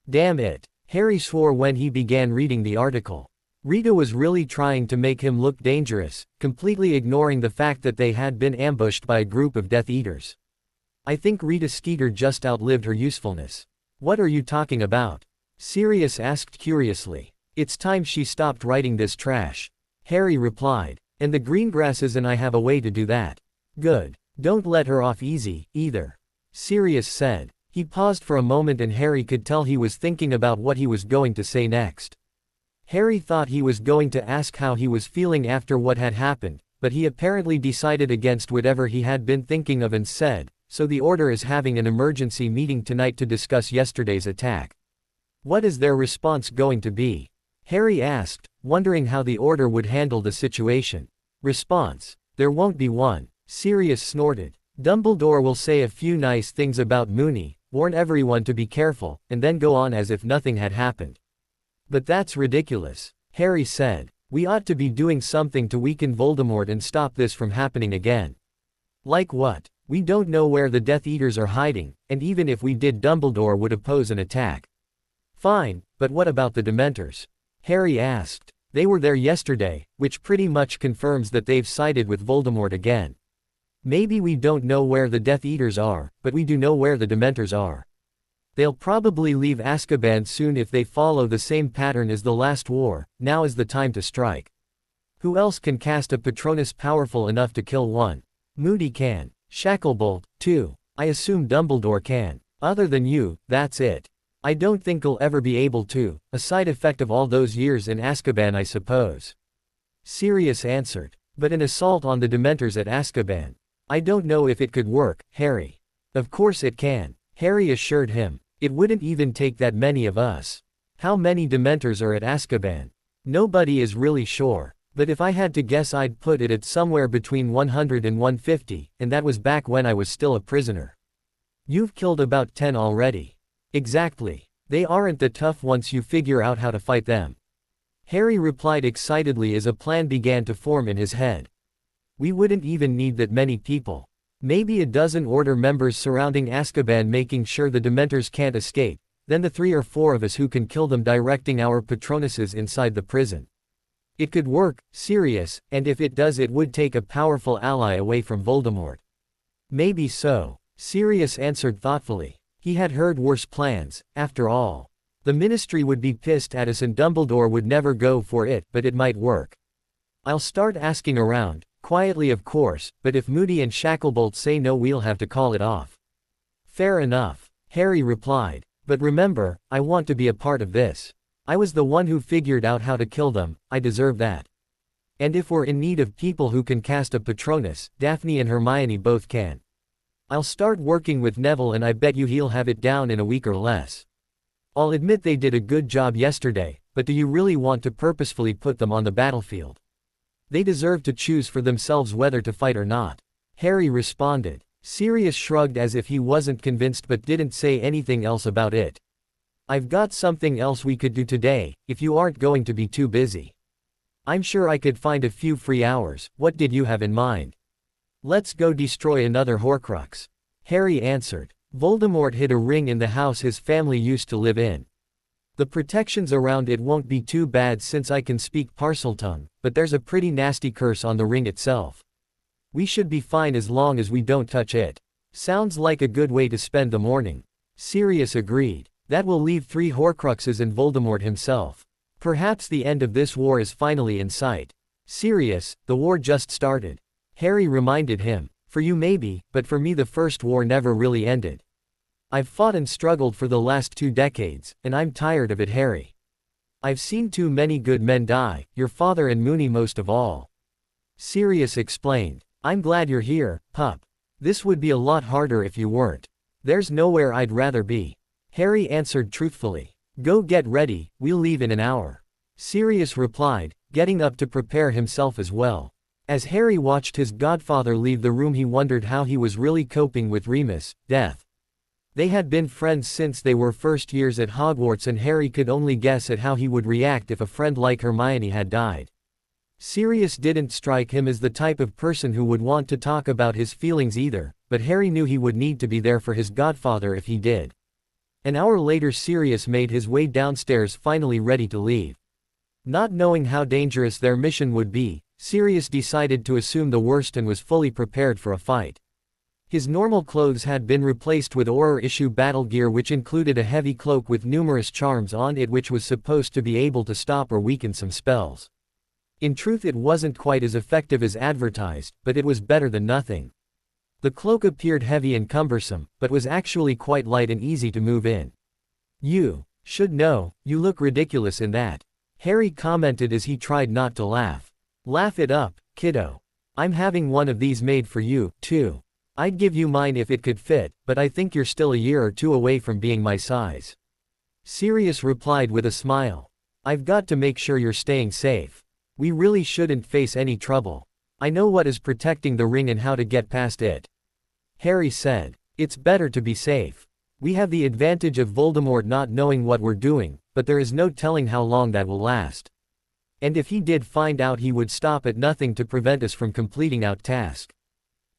"Damn it," Harry swore when he began reading the article. Rita was really trying to make him look dangerous, completely ignoring the fact that they had been ambushed by a group of Death Eaters. I think Rita Skeeter just outlived her usefulness. What are you talking about? Sirius asked curiously. It's time she stopped writing this trash. Harry replied. And the Greengrasses and I have a way to do that. Good. Don't let her off easy, either. Sirius said. He paused for a moment and Harry could tell he was thinking about what he was going to say next. Harry thought he was going to ask how he was feeling after what had happened, but he apparently decided against whatever he had been thinking of and said, so the Order is having an emergency meeting tonight to discuss yesterday's attack. What is their response going to be? Harry asked, wondering how the Order would handle the situation. Response. There won't be one. Sirius snorted. Dumbledore will say a few nice things about Moony, warn everyone to be careful, and then go on as if nothing had happened. But that's ridiculous. Harry said. We ought to be doing something to weaken Voldemort and stop this from happening again. Like what? We don't know where the Death Eaters are hiding, and even if we did, Dumbledore would oppose an attack. Fine, but what about the Dementors? Harry asked. They were there yesterday, which pretty much confirms that they've sided with Voldemort again. Maybe we don't know where the Death Eaters are, but we do know where the Dementors are. They'll probably leave Azkaban soon if they follow the same pattern as the last war. Now is the time to strike. Who else can cast a Patronus powerful enough to kill one? Moody can. Shacklebolt, too. I assume Dumbledore can. Other than you, that's it. I don't think he'll ever be able to, a side effect of all those years in Azkaban, I suppose. Sirius answered. But an assault on the Dementors at Azkaban. I don't know if it could work, Harry. Of course it can. Harry assured him. It wouldn't even take that many of us. How many Dementors are at Azkaban? Nobody is really sure, but if I had to guess I'd put it at somewhere between 100 and 150, and that was back when I was still a prisoner. You've killed about 10 already. Exactly. They aren't the tough once you figure out how to fight them. Harry replied excitedly as a plan began to form in his head. We wouldn't even need that many people. Maybe a dozen Order members surrounding Azkaban making sure the Dementors can't escape, then the 3 or 4 of us who can kill them directing our Patronuses inside the prison. It could work, Sirius, and if it does it would take a powerful ally away from Voldemort. Maybe so, Sirius answered thoughtfully. He had heard worse plans, after all. The Ministry would be pissed at us and Dumbledore would never go for it, but it might work. I'll start asking around. Quietly of course, but if Moody and Shacklebolt say no we'll have to call it off. Fair enough, Harry replied, but remember, I want to be a part of this. I was the one who figured out how to kill them, I deserve that. And if we're in need of people who can cast a Patronus, Daphne and Hermione both can. I'll start working with Neville and I bet you he'll have it down in a week or less. I'll admit they did a good job yesterday, but do you really want to purposefully put them on the battlefield? They deserve to choose for themselves whether to fight or not. Harry responded. Sirius shrugged as if he wasn't convinced but didn't say anything else about it. I've got something else we could do today, if you aren't going to be too busy. I'm sure I could find a few free hours. What did you have in mind? Let's go destroy another Horcrux. Harry answered. Voldemort hid a ring in the house his family used to live in. The protections around it won't be too bad since I can speak Parseltongue, but there's a pretty nasty curse on the ring itself. We should be fine as long as we don't touch it. Sounds like a good way to spend the morning. Sirius agreed. That will leave 3 Horcruxes and Voldemort himself. Perhaps the end of this war is finally in sight. Sirius, the war just started. Harry reminded him. For you maybe, but for me the first war never really ended. I've fought and struggled for the last 2 decades, and I'm tired of it, Harry. I've seen too many good men die, your father and Moony most of all. Sirius explained. I'm glad you're here, pup. This would be a lot harder if you weren't. There's nowhere I'd rather be. Harry answered truthfully. Go get ready, we'll leave in an hour. Sirius replied, getting up to prepare himself as well. As Harry watched his godfather leave the room he wondered how he was really coping with Remus' death. They had been friends since they were first years at Hogwarts and Harry could only guess at how he would react if a friend like Hermione had died. Sirius didn't strike him as the type of person who would want to talk about his feelings either, but Harry knew he would need to be there for his godfather if he did. An hour later Sirius made his way downstairs, finally ready to leave. Not knowing how dangerous their mission would be, Sirius decided to assume the worst and was fully prepared for a fight. His normal clothes had been replaced with horror-issue battle gear, which included a heavy cloak with numerous charms on it which was supposed to be able to stop or weaken some spells. In truth, it wasn't quite as effective as advertised, but it was better than nothing. The cloak appeared heavy and cumbersome, but was actually quite light and easy to move in. "You should know, you look ridiculous in that," Harry commented as he tried not to laugh. "Laugh it up, kiddo. I'm having one of these made for you, too. I'd give you mine if it could fit, but I think you're still a year or two away from being my size." Sirius replied with a smile. "I've got to make sure you're staying safe. We really shouldn't face any trouble. I know what is protecting the ring and how to get past it," Harry said. "It's better to be safe. We have the advantage of Voldemort not knowing what we're doing, but there is no telling how long that will last. And if he did find out, he would stop at nothing to prevent us from completing our task,"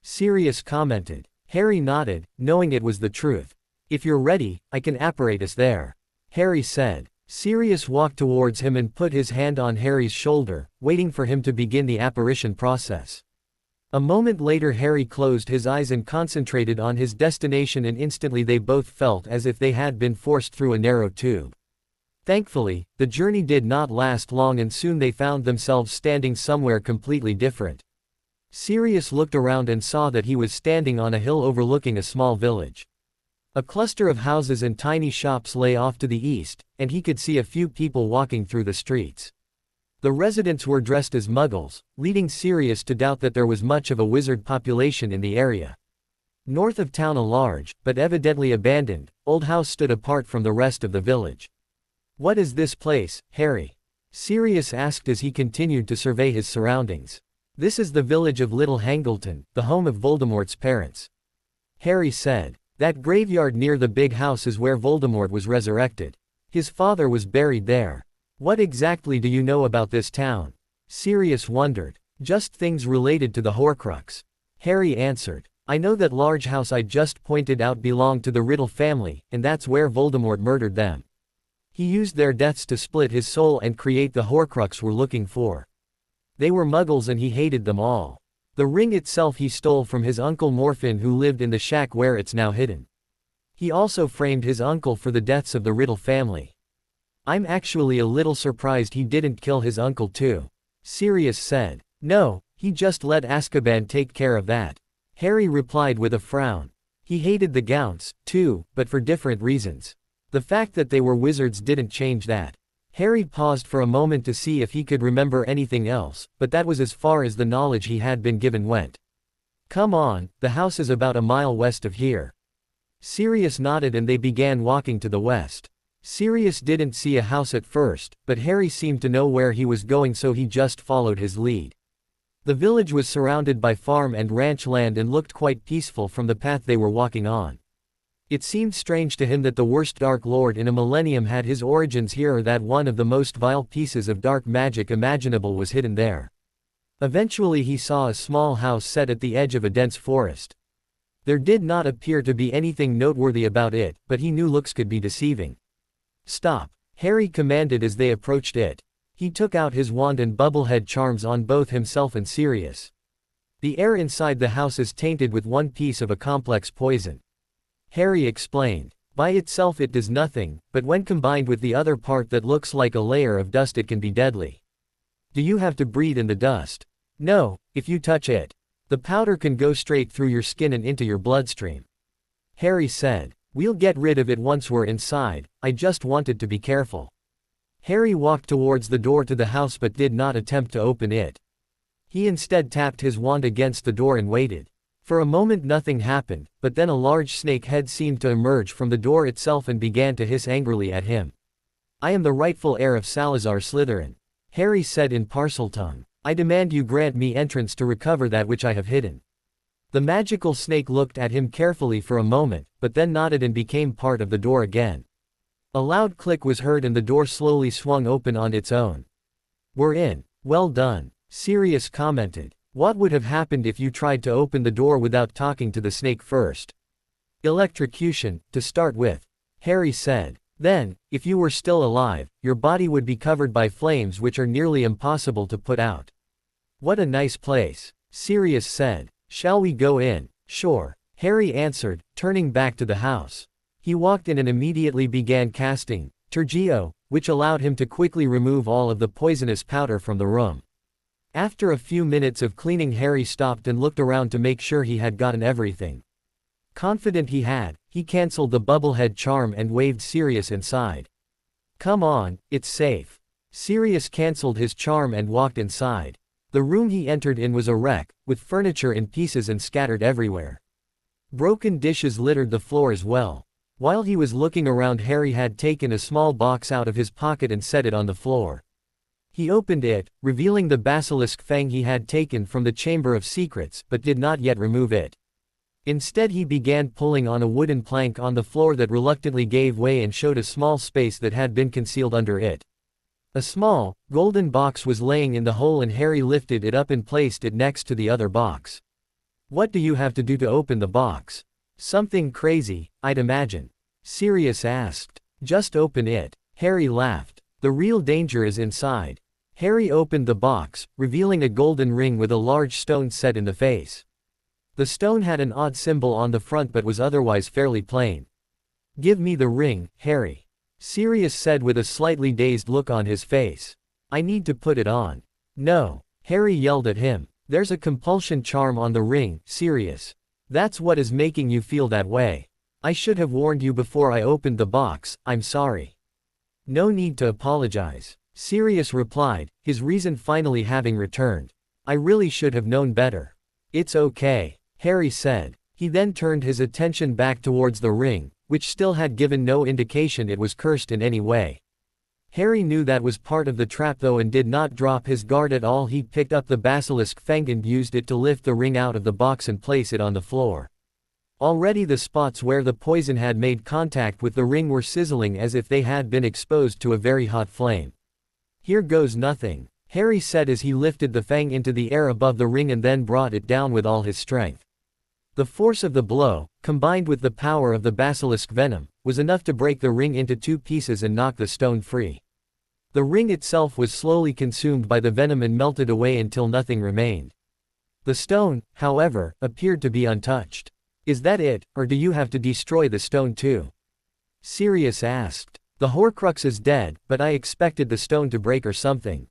Sirius commented. Harry nodded, knowing it was the truth. "If you're ready, I can apparate us there," Harry said. Sirius walked towards him and put his hand on Harry's shoulder, waiting for him to begin the apparition process. A moment later Harry closed his eyes and concentrated on his destination, and instantly they both felt as if they had been forced through a narrow tube. Thankfully, the journey did not last long and soon they found themselves standing somewhere completely different. Sirius looked around and saw that he was standing on a hill overlooking a small village. A cluster of houses and tiny shops lay off to the east, and he could see a few people walking through the streets. The residents were dressed as muggles, leading Sirius to doubt that there was much of a wizard population in the area. North of town, a large, but evidently abandoned, old house stood apart from the rest of the village. "What is this place, Harry?" Sirius asked as he continued to survey his surroundings. "This is the village of Little Hangleton, the home of Voldemort's parents," Harry said. "That graveyard near the big house is where Voldemort was resurrected. His father was buried there." "What exactly do you know about this town?" Sirius wondered. "Just things related to the Horcrux," Harry answered. "I know that large house I just pointed out belonged to the Riddle family, and that's where Voldemort murdered them. He used their deaths to split his soul and create the Horcrux we're looking for. They were muggles and he hated them all. The ring itself he stole from his uncle Morphin, who lived in the shack where it's now hidden. He also framed his uncle for the deaths of the Riddle family. I'm actually a little surprised he didn't kill his uncle too," Sirius said. "No, he just let Azkaban take care of that," Harry replied with a frown. He hated the Gounts, too, but for different reasons. The fact that they were wizards didn't change that. Harry paused for a moment to see if he could remember anything else, but that was as far as the knowledge he had been given went. "Come on, the house is about a mile west of here." Sirius nodded and they began walking to the west. Sirius didn't see a house at first, but Harry seemed to know where he was going, so he just followed his lead. The village was surrounded by farm and ranch land and looked quite peaceful from the path they were walking on. It seemed strange to him that the worst Dark Lord in a millennium had his origins here, or that one of the most vile pieces of dark magic imaginable was hidden there. Eventually he saw a small house set at the edge of a dense forest. There did not appear to be anything noteworthy about it, but he knew looks could be deceiving. "Stop," Harry commanded as they approached it. He took out his wand and bubblehead charms on both himself and Sirius. "The air inside the house is tainted with one piece of a complex poison," Harry explained. "By itself it does nothing, but when combined with the other part that looks like a layer of dust it can be deadly." "Do you have to breathe in the dust?" "No, if you touch it. The powder can go straight through your skin and into your bloodstream," Harry said. "We'll get rid of it once we're inside, I just wanted to be careful." Harry walked towards the door to the house but did not attempt to open it. He instead tapped his wand against the door and waited. For a moment nothing happened, but then a large snake head seemed to emerge from the door itself and began to hiss angrily at him. "I am the rightful heir of Salazar Slytherin," Harry said in Parseltongue. "I demand you grant me entrance to recover that which I have hidden." The magical snake looked at him carefully for a moment, but then nodded and became part of the door again. A loud click was heard and the door slowly swung open on its own. "We're in. Well done," Sirius commented. "What would have happened if you tried to open the door without talking to the snake first?" "Electrocution, to start with," Harry said. Then, if you were still alive, your body would be covered by flames which are nearly impossible to put out. What a nice place, Sirius said. Shall we go in? Sure, Harry answered, turning back to the house. He walked in and immediately began casting Tergeo, which allowed him to quickly remove all of the poisonous powder from the room. After a few minutes of cleaning, Harry stopped and looked around to make sure he had gotten everything. Confident he had, he cancelled the bubblehead charm and waved Sirius inside. Come on, it's safe. Sirius cancelled his charm and walked inside. The room he entered in was a wreck, with furniture in pieces and scattered everywhere. Broken dishes littered the floor as well. While he was looking around, Harry had taken a small box out of his pocket and set it on the floor. He opened it, revealing the basilisk fang he had taken from the Chamber of Secrets, but did not yet remove it. Instead, he began pulling on a wooden plank on the floor that reluctantly gave way and showed a small space that had been concealed under it. A small, golden box was laying in the hole, and Harry lifted it up and placed it next to the other box. What do you have to do to open the box? Something crazy, I'd imagine. Sirius asked. Just open it. Harry laughed. The real danger is inside. Harry opened the box, revealing a golden ring with a large stone set in the face. The stone had an odd symbol on the front but was otherwise fairly plain. Give me the ring, Harry. Sirius said with a slightly dazed look on his face. I need to put it on. No. Harry yelled at him. There's a compulsion charm on the ring, Sirius. That's what is making you feel that way. I should have warned you before I opened the box, I'm sorry. No need to apologize, Sirius replied, his reason finally having returned. I really should have known better. It's okay, Harry said. He then turned his attention back towards the ring, which still had given no indication it was cursed in any way. Harry knew that was part of the trap though and did not drop his guard at all. He picked up the basilisk fang and used it to lift the ring out of the box and place it on the floor. Already the spots where the poison had made contact with the ring were sizzling as if they had been exposed to a very hot flame. Here goes nothing, Harry said as he lifted the fang into the air above the ring and then brought it down with all his strength. The force of the blow, combined with the power of the basilisk venom, was enough to break the ring into two pieces and knock the stone free. The ring itself was slowly consumed by the venom and melted away until nothing remained. The stone, however, appeared to be untouched. Is that it, or do you have to destroy the stone too? Sirius asked. The Horcrux is dead, but I expected the stone to break or something.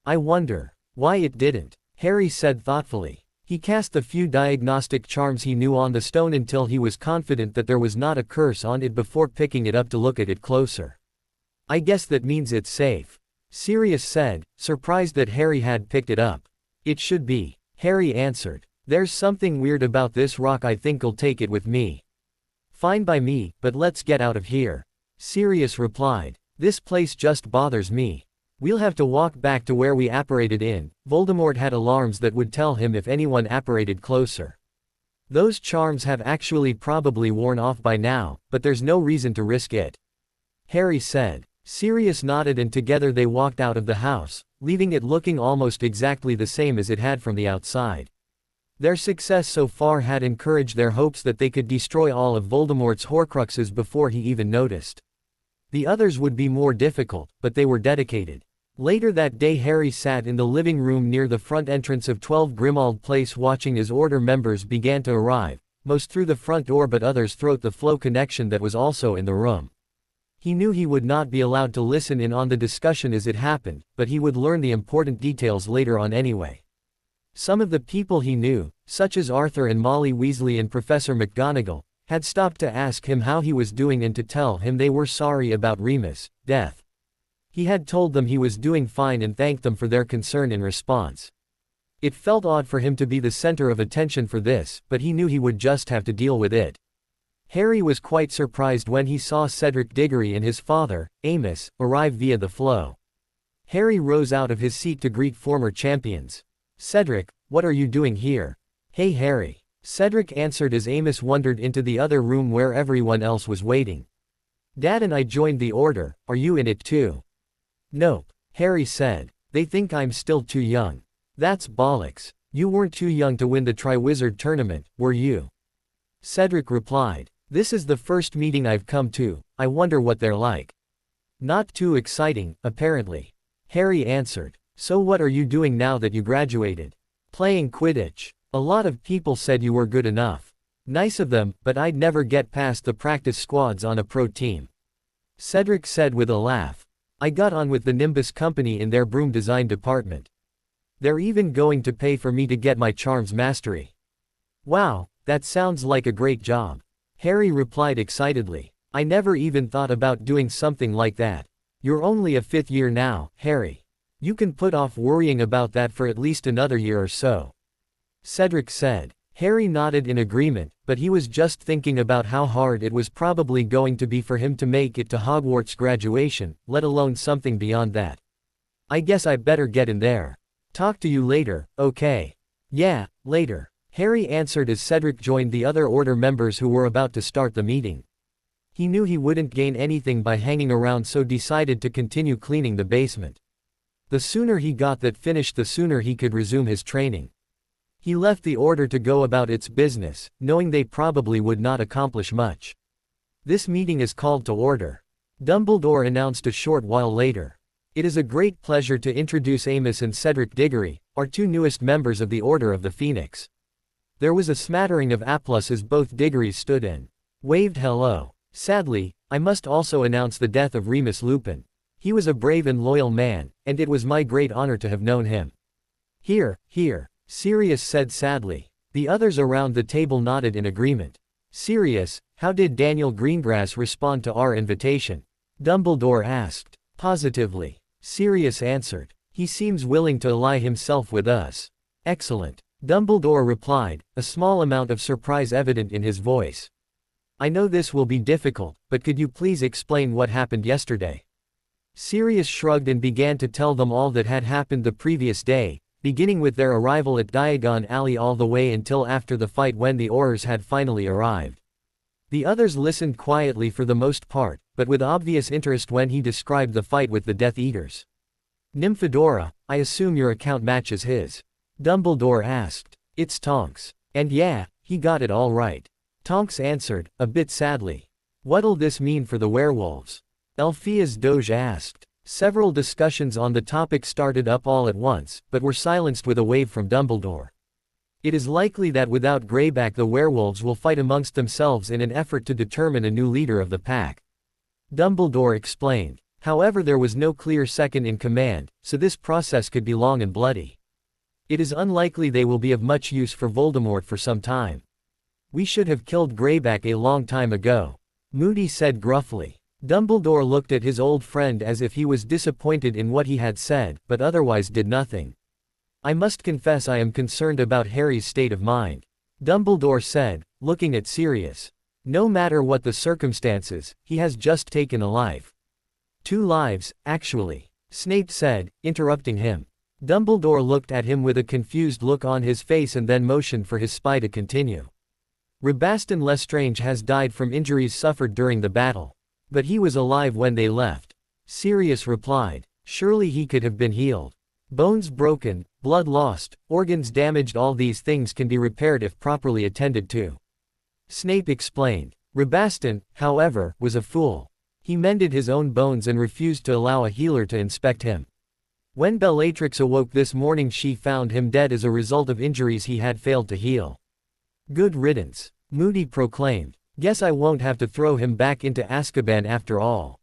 I wonder why it didn't, Harry said thoughtfully. He cast the few diagnostic charms he knew on the stone until he was confident that there was not a curse on it before picking it up to look at it closer. I guess that means it's safe, Sirius said, surprised that Harry had picked it up. It should be, Harry answered. There's something weird about this rock. I think I'll take it with me. Fine by me, but let's get out of here, Sirius replied. This place just bothers me. We'll have to walk back to where we apparated in. Voldemort had alarms that would tell him if anyone apparated closer. Those charms have actually probably worn off by now, but there's no reason to risk it, Harry said. Sirius nodded and together they walked out of the house, leaving it looking almost exactly the same as it had from the outside. Their success so far had encouraged their hopes that they could destroy all of Voldemort's Horcruxes before he even noticed. The others would be more difficult, but they were dedicated. Later that day, Harry sat in the living room near the front entrance of 12 Grimmauld Place watching as Order members began to arrive, most through the front door but others through the flow connection that was also in the room. He knew he would not be allowed to listen in on the discussion as it happened, but he would learn the important details later on anyway. Some of the people he knew, such as Arthur and Molly Weasley and Professor McGonagall, had stopped to ask him how he was doing and to tell him they were sorry about Remus' death. He had told them he was doing fine and thanked them for their concern in response. It felt odd for him to be the center of attention for this, but he knew he would just have to deal with it. Harry was quite surprised when he saw Cedric Diggory and his father, Amos, arrive via the flow. Harry rose out of his seat to greet former champions. Cedric, what are you doing here? Hey Harry, Cedric answered as Amos wandered into the other room where everyone else was waiting. Dad and I joined the Order, are you in it too? Nope, Harry said. They think I'm still too young. That's bollocks. You weren't too young to win the Triwizard Tournament, were you? Cedric replied. This is the first meeting I've come to, I wonder what they're like. Not too exciting, apparently. Harry answered. So what are you doing now that you graduated? Playing Quidditch. A lot of people said you were good enough. Nice of them, but I'd never get past the practice squads on a pro team. Cedric said with a laugh. I got on with the Nimbus company in their broom design department. They're even going to pay for me to get my charms mastery. Wow, that sounds like a great job. Harry replied excitedly. I never even thought about doing something like that. You're only a 5th year now, Harry. You can put off worrying about that for at least another year or so. Cedric said. Harry nodded in agreement, but he was just thinking about how hard it was probably going to be for him to make it to Hogwarts graduation, let alone something beyond that. I guess I better get in there. Talk to you later, okay? Yeah, later. Harry answered as Cedric joined the other Order members who were about to start the meeting. He knew he wouldn't gain anything by hanging around, so decided to continue cleaning the basement. The sooner he got that finished, the sooner he could resume his training. He left the Order to go about its business, knowing they probably would not accomplish much. This meeting is called to order. Dumbledore announced a short while later. It is a great pleasure to introduce Amos and Cedric Diggory, our 2 newest members of the Order of the Phoenix. There was a smattering of applause as both Diggorys stood and waved hello. Sadly, I must also announce the death of Remus Lupin. He was a brave and loyal man, and it was my great honor to have known him. Here, Sirius said sadly. The others around the table nodded in agreement. Sirius, how did Daniel Greengrass respond to our invitation? Dumbledore asked. Positively. Sirius answered. He seems willing to ally himself with us. Excellent. Dumbledore replied, a small amount of surprise evident in his voice. I know this will be difficult, but could you please explain what happened yesterday? Sirius shrugged and began to tell them all that had happened the previous day, beginning with their arrival at Diagon Alley all the way until after the fight when the Aurors had finally arrived. The others listened quietly for the most part, but with obvious interest when he described the fight with the Death Eaters. Nymphadora, I assume your account matches his? Dumbledore asked. It's Tonks. And yeah, he got it all right. Tonks answered, a bit sadly. What'll this mean for the werewolves? Alpheus Doge asked. Several discussions on the topic started up all at once, but were silenced with a wave from Dumbledore. It is likely that without Greyback the werewolves will fight amongst themselves in an effort to determine a new leader of the pack. Dumbledore explained. However, there was no clear second in command, so this process could be long and bloody. It is unlikely they will be of much use for Voldemort for some time. We should have killed Greyback a long time ago. Moody said gruffly. Dumbledore looked at his old friend as if he was disappointed in what he had said, but otherwise did nothing. I must confess I am concerned about Harry's state of mind. Dumbledore said, looking at Sirius. No matter what the circumstances, he has just taken a life. 2 lives, actually. Snape said, interrupting him. Dumbledore looked at him with a confused look on his face and then motioned for his spy to continue. Rabaston Lestrange has died from injuries suffered during the battle. But he was alive when they left. Sirius replied. Surely he could have been healed. Bones broken, blood lost, organs damaged, all these things can be repaired if properly attended to. Snape explained. Rabaston, however, was a fool. He mended his own bones and refused to allow a healer to inspect him. When Bellatrix awoke this morning, she found him dead as a result of injuries he had failed to heal. Good riddance, Moody proclaimed. Guess I won't have to throw him back into Azkaban after all.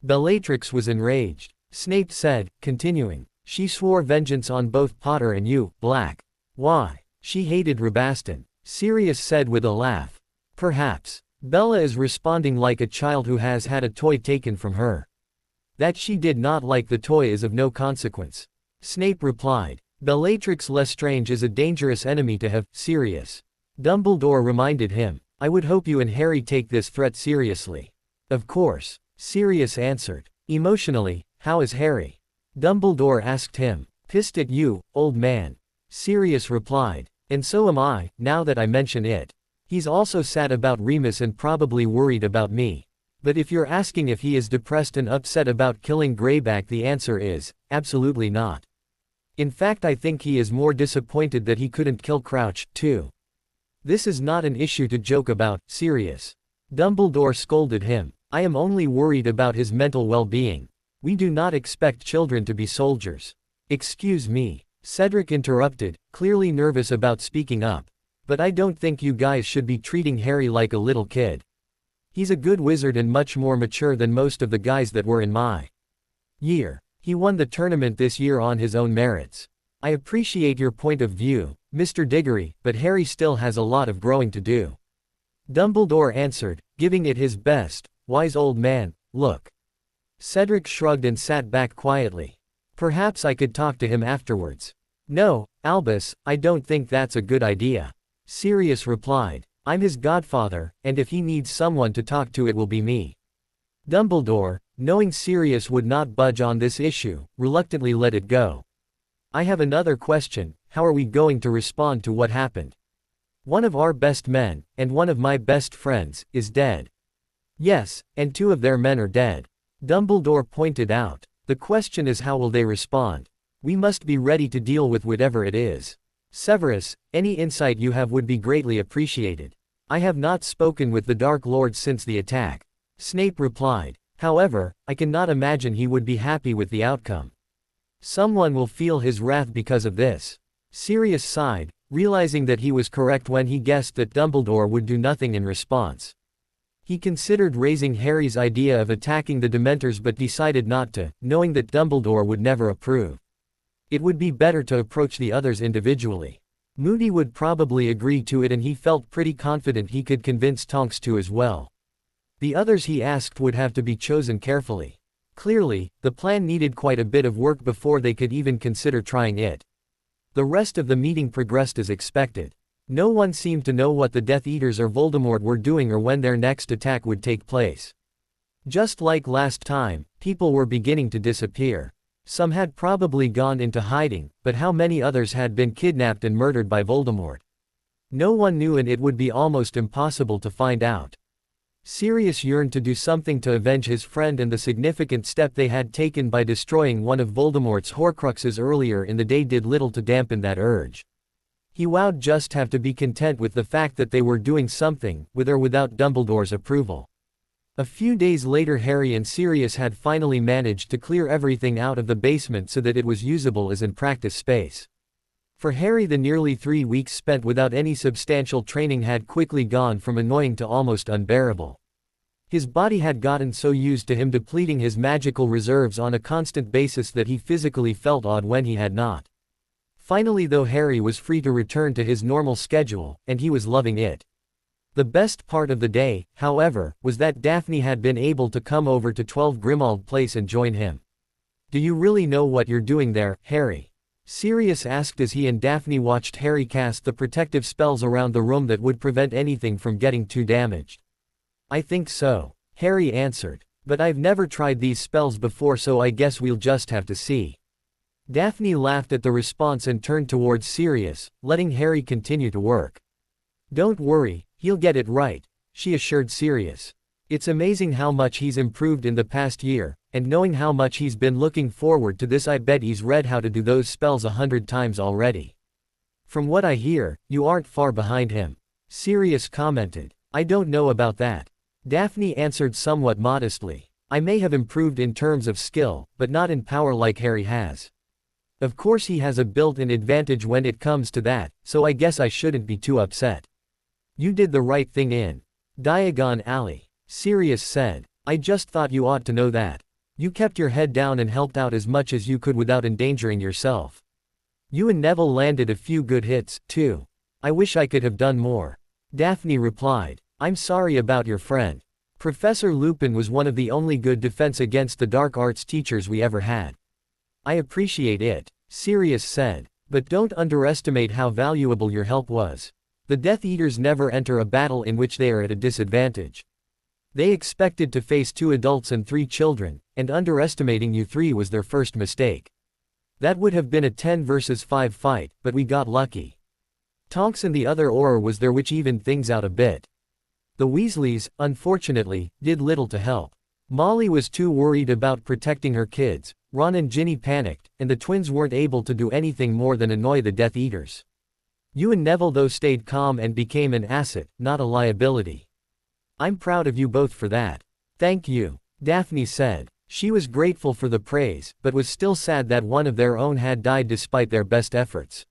Bellatrix was enraged. Snape said, continuing. She swore vengeance on both Potter and you, Black. Why? She hated Rabaston. Sirius said with a laugh. Perhaps. Bella is responding like a child who has had a toy taken from her. That she did not like the toy is of no consequence. Snape replied. Bellatrix Lestrange is a dangerous enemy to have, Sirius. Dumbledore reminded him. I would hope you and Harry take this threat seriously. Of course. Sirius answered. Emotionally, how is Harry? Dumbledore asked him. Pissed at you, old man. Sirius replied. And so am I, now that I mention it. He's also sad about Remus and probably worried about me. But if you're asking if he is depressed and upset about killing Greyback, the answer is, absolutely not. In fact, I think he is more disappointed that he couldn't kill Crouch, too. This is not an issue to joke about, Sirius. Dumbledore scolded him. I am only worried about his mental well-being. We do not expect children to be soldiers. Excuse me, Cedric interrupted, clearly nervous about speaking up. But I don't think you guys should be treating Harry like a little kid. He's a good wizard and much more mature than most of the guys that were in my year. He won the tournament this year on his own merits. I appreciate your point of view, Mr. Diggory, but Harry still has a lot of growing to do. Dumbledore answered, giving it his best. Wise old man, look. Cedric shrugged and sat back quietly. Perhaps I could talk to him afterwards. No, Albus, I don't think that's a good idea. Sirius replied. I'm his godfather, and if he needs someone to talk to it will be me. Dumbledore, knowing Sirius would not budge on this issue, reluctantly let it go. I have another question, how are we going to respond to what happened? One of our best men, and one of my best friends, is dead. Yes, and two of their men are dead. Dumbledore pointed out. The question is how will they respond? We must be ready to deal with whatever it is. Severus, any insight you have would be greatly appreciated. I have not spoken with the Dark Lord since the attack. Snape replied. However, I cannot imagine he would be happy with the outcome. Someone will feel his wrath because of this. Sirius sighed, realizing that he was correct when he guessed that Dumbledore would do nothing in response. He considered raising Harry's idea of attacking the Dementors but decided not to, knowing that Dumbledore would never approve. It would be better to approach the others individually. Moody would probably agree to it and he felt pretty confident he could convince Tonks to as well. The others he asked would have to be chosen carefully. Clearly, the plan needed quite a bit of work before they could even consider trying it. The rest of the meeting progressed as expected. No one seemed to know what the Death Eaters or Voldemort were doing or when their next attack would take place. Just like last time, people were beginning to disappear. Some had probably gone into hiding, but how many others had been kidnapped and murdered by Voldemort? No one knew and it would be almost impossible to find out. Sirius yearned to do something to avenge his friend and the significant step they had taken by destroying one of Voldemort's Horcruxes earlier in the day did little to dampen that urge. He would just have to be content with the fact that they were doing something, with or without Dumbledore's approval. A few days later Harry and Sirius had finally managed to clear everything out of the basement so that it was usable as in practice space. For Harry the nearly 3 weeks spent without any substantial training had quickly gone from annoying to almost unbearable. His body had gotten so used to him depleting his magical reserves on a constant basis that he physically felt odd when he had not. Finally though Harry was free to return to his normal schedule, and he was loving it. The best part of the day, however, was that Daphne had been able to come over to 12 Grimmauld Place and join him. Do you really know what you're doing there, Harry? Sirius asked as he and Daphne watched Harry cast the protective spells around the room that would prevent anything from getting too damaged. I think so, Harry answered. But I've never tried these spells before so I guess we'll just have to see. Daphne laughed at the response and turned towards Sirius, letting Harry continue to work. Don't worry, he'll get it right, she assured Sirius. It's amazing how much he's improved in the past year, and knowing how much he's been looking forward to this I bet he's read how to do those spells 100 times already. From what I hear, you aren't far behind him. Sirius commented. I don't know about that. Daphne answered somewhat modestly. I may have improved in terms of skill, but not in power like Harry has. Of course he has a built-in advantage when it comes to that, so I guess I shouldn't be too upset. You did the right thing in Diagon Alley, Sirius said. I just thought you ought to know that. You kept your head down and helped out as much as you could without endangering yourself. You and Neville landed a few good hits, too. I wish I could have done more. Daphne replied. I'm sorry about your friend. Professor Lupin was one of the only good defense against the dark arts teachers we ever had. I appreciate it, Sirius said, but don't underestimate how valuable your help was. The Death Eaters never enter a battle in which they are at a disadvantage. They expected to face 2 adults and 3 children, and underestimating you 3 was their first mistake. That would have been a 10 versus 5 fight, but we got lucky. Tonks and the other Auror was there which evened things out a bit. The Weasleys, unfortunately, did little to help. Molly was too worried about protecting her kids, Ron and Ginny panicked, and the twins weren't able to do anything more than annoy the Death Eaters. You and Neville though stayed calm and became an asset, not a liability. I'm proud of you both for that. Thank you, Daphne said. She was grateful for the praise, but was still sad that one of their own had died despite their best efforts.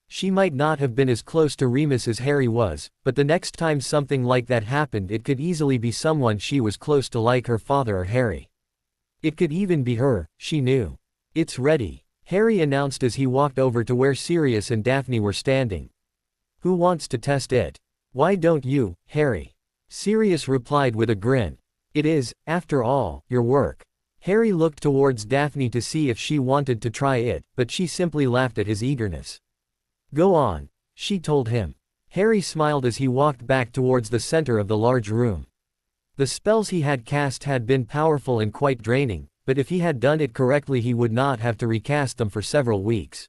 She might not have been as close to Remus as Harry was, but the next time something like that happened it could easily be someone she was close to like her father or Harry. It could even be her, she knew. It's ready, Harry announced as he walked over to where Sirius and Daphne were standing. Who wants to test it? Why don't you, Harry? Sirius replied with a grin. It is, after all, your work. Harry looked towards Daphne to see if she wanted to try it, but she simply laughed at his eagerness. Go on, she told him. Harry smiled as he walked back towards the center of the large room. The spells he had cast had been powerful and quite draining, but if he had done it correctly he would not have to recast them for several weeks.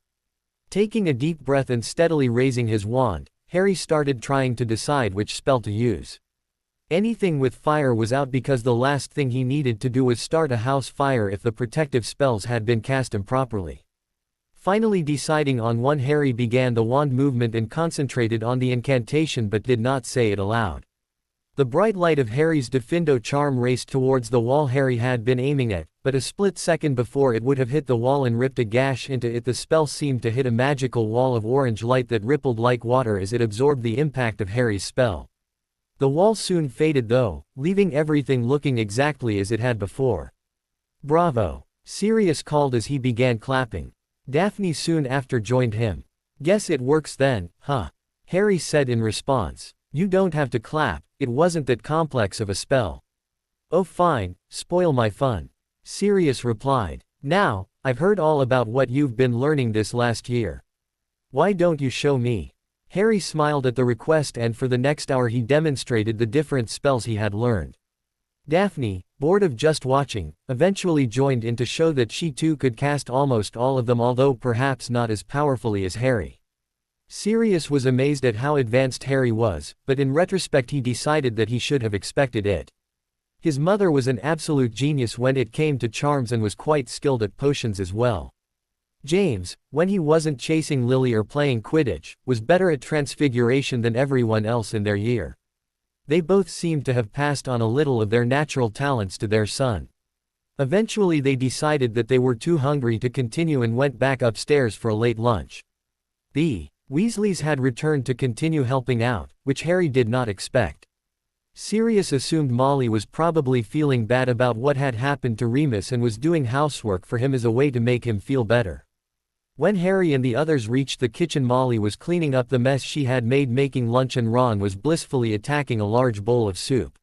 Taking a deep breath and steadily raising his wand, Harry started trying to decide which spell to use. Anything with fire was out because the last thing he needed to do was start a house fire if the protective spells had been cast improperly. Finally deciding on one, Harry began the wand movement and concentrated on the incantation but did not say it aloud. The bright light of Harry's Defendo charm raced towards the wall Harry had been aiming at, but a split second before it would have hit the wall and ripped a gash into it, the spell seemed to hit a magical wall of orange light that rippled like water as it absorbed the impact of Harry's spell. The wall soon faded though, leaving everything looking exactly as it had before. Bravo! Sirius called as he began clapping. Daphne soon after joined him. Guess it works then, huh? Harry said in response. You don't have to clap, it wasn't that complex of a spell. Oh fine, spoil my fun. Sirius replied. Now, I've heard all about what you've been learning this last year. Why don't you show me? Harry smiled at the request and for the next hour he demonstrated the different spells he had learned. Daphne, bored of just watching, eventually joined in to show that she too could cast almost all of them, although perhaps not as powerfully as Harry. Sirius was amazed at how advanced Harry was, but in retrospect he decided that he should have expected it. His mother was an absolute genius when it came to charms and was quite skilled at potions as well. James, when he wasn't chasing Lily or playing Quidditch, was better at transfiguration than everyone else in their year. They both seemed to have passed on a little of their natural talents to their son. Eventually they decided that they were too hungry to continue and went back upstairs for a late lunch. The Weasleys had returned to continue helping out, which Harry did not expect. Sirius assumed Molly was probably feeling bad about what had happened to Remus and was doing housework for him as a way to make him feel better. When Harry and the others reached the kitchen, Molly was cleaning up the mess she had made making lunch and Ron was blissfully attacking a large bowl of soup.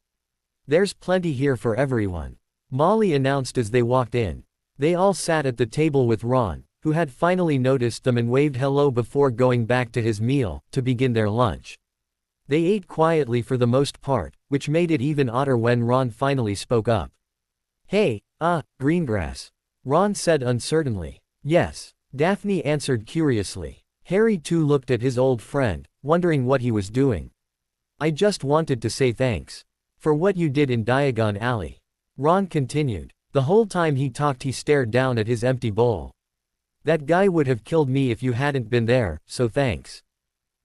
There's plenty here for everyone, Molly announced as they walked in. They all sat at the table with Ron, who had finally noticed them and waved hello before going back to his meal, to begin their lunch. They ate quietly for the most part, which made it even odder when Ron finally spoke up. Hey, Greengrass. Ron said uncertainly. Yes, Daphne answered curiously. Harry too looked at his old friend, wondering what he was doing. I just wanted to say thanks. For what you did in Diagon Alley. Ron continued. The whole time he talked he stared down at his empty bowl. That guy would have killed me if you hadn't been there, so thanks.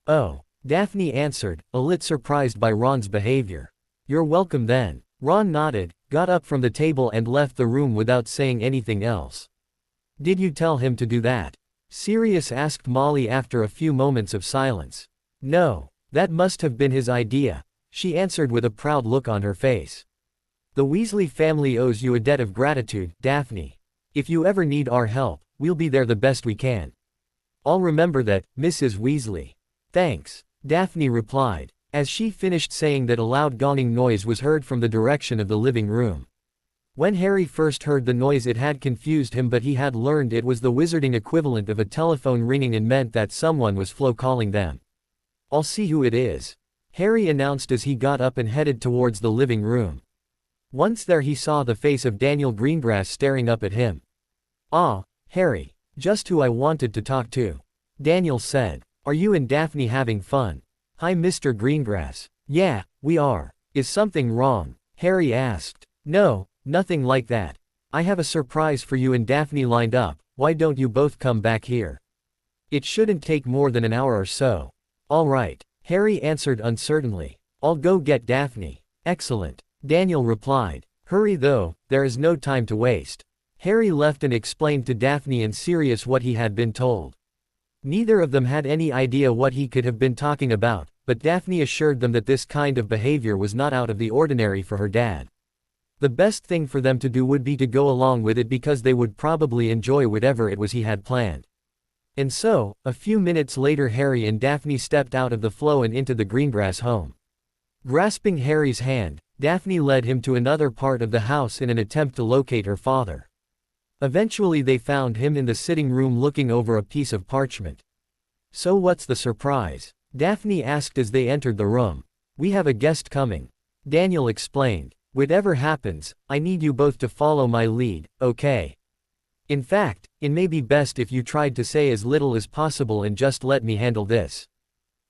Oh, Daphne answered, a little surprised by Ron's behavior. You're welcome then. Ron nodded, got up from the table and left the room without saying anything else. Did you tell him to do that? Sirius asked Molly after a few moments of silence. No, that must have been his idea, she answered with a proud look on her face. The Weasley family owes you a debt of gratitude, Daphne. If you ever need our help, we'll be there the best we can. I'll remember that, Mrs. Weasley. Thanks, Daphne replied. As she finished saying that, a loud gonging noise was heard from the direction of the living room. When Harry first heard the noise it had confused him, but he had learned it was the wizarding equivalent of a telephone ringing and meant that someone was calling them. I'll see who it is, Harry announced as he got up and headed towards the living room. Once there he saw the face of Daniel Greengrass staring up at him. Ah, Harry, just who I wanted to talk to, Daniel said. Are you and Daphne having fun? Hi Mr. Greengrass. Yeah, we are. Is something wrong? Harry asked. No, nothing like that. I have a surprise for you and Daphne lined up, why don't you both come back here? It shouldn't take more than an hour or so. All right, Harry answered uncertainly. I'll go get Daphne. Excellent, Daniel replied. Hurry though, there is no time to waste. Harry left and explained to Daphne and Sirius what he had been told. Neither of them had any idea what he could have been talking about, but Daphne assured them that this kind of behavior was not out of the ordinary for her dad. The best thing for them to do would be to go along with it because they would probably enjoy whatever it was he had planned. And so, a few minutes later Harry and Daphne stepped out of the flow and into the Greengrass home. Grasping Harry's hand, Daphne led him to another part of the house in an attempt to locate her father. Eventually they found him in the sitting room looking over a piece of parchment. So what's the surprise? Daphne asked as they entered the room. We have a guest coming. Daniel explained. Whatever happens, I need you both to follow my lead, okay? In fact, it may be best if you tried to say as little as possible and just let me handle this.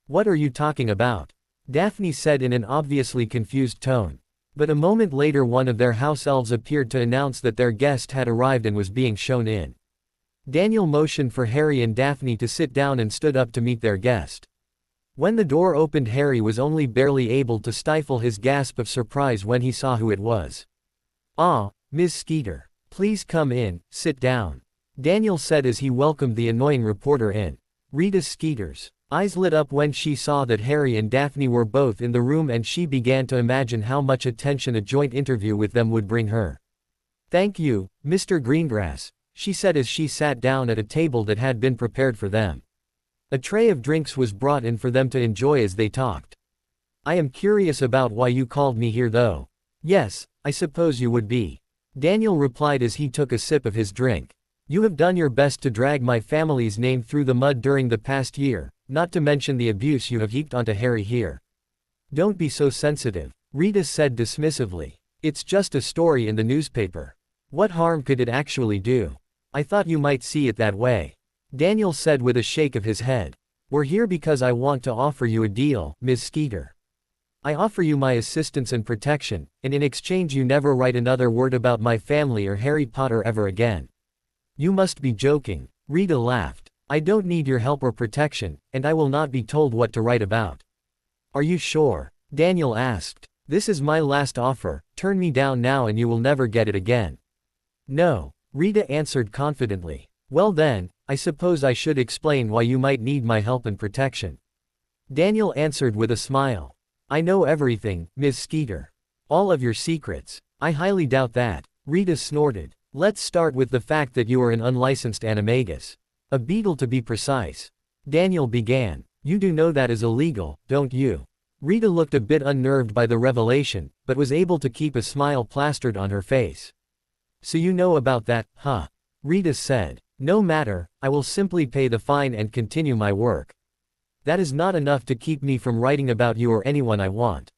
What are you talking about? Daphne said in an obviously confused tone. But a moment later one of their house elves appeared to announce that their guest had arrived and was being shown in. Daniel motioned for Harry and Daphne to sit down and stood up to meet their guest. When the door opened Harry was only barely able to stifle his gasp of surprise when he saw who it was. "Ah, Ms. Skeeter. Please come in, sit down," Daniel said as he welcomed the annoying reporter in. Rita Skeeter's eyes lit up when she saw that Harry and Daphne were both in the room and she began to imagine how much attention a joint interview with them would bring her. "Thank you, Mr. Greengrass," she said as she sat down at a table that had been prepared for them. A tray of drinks was brought in for them to enjoy as they talked. "I am curious about why you called me here though." "Yes, I suppose you would be," Daniel replied as he took a sip of his drink. "You have done your best to drag my family's name through the mud during the past year, not to mention the abuse you have heaped onto Harry here." "Don't be so sensitive," Rita said dismissively. "It's just a story in the newspaper. What harm could it actually do? I thought you might see it that way," Daniel said with a shake of his head. "We're here because I want to offer you a deal, Ms. Skeeter. I offer you my assistance and protection, and in exchange you never write another word about my family or Harry Potter ever again." "You must be joking," Rita laughed. "I don't need your help or protection, and I will not be told what to write about." "Are you sure?" Daniel asked. "This is my last offer, turn me down now and you will never get it again." "No," Rita answered confidently. "Well then, I suppose I should explain why you might need my help and protection." Daniel answered with a smile. "I know everything, Ms. Skeeter. All of your secrets." "I highly doubt that," Rita snorted. "Let's start with the fact that you are an unlicensed animagus. A beetle to be precise." Daniel began. "You do know that is illegal, don't you?" Rita looked a bit unnerved by the revelation, but was able to keep a smile plastered on her face. "So you know about that, huh?" Rita said. "No matter, I will simply pay the fine and continue my work. That is not enough to keep me from writing about you or anyone I want."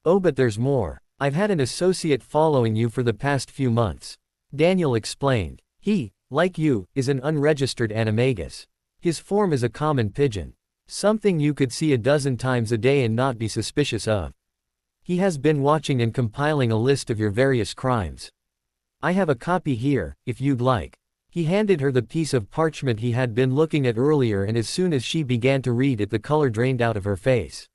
"Oh, but there's more. I've had an associate following you for the past few months," Daniel explained. "He, like you, is an unregistered animagus. His form is a common pigeon. Something you could see a dozen times a day and not be suspicious of. He has been watching and compiling a list of your various crimes. I have a copy here, if you'd like." He handed her the piece of parchment he had been looking at earlier and as soon as she began to read it the color drained out of her face.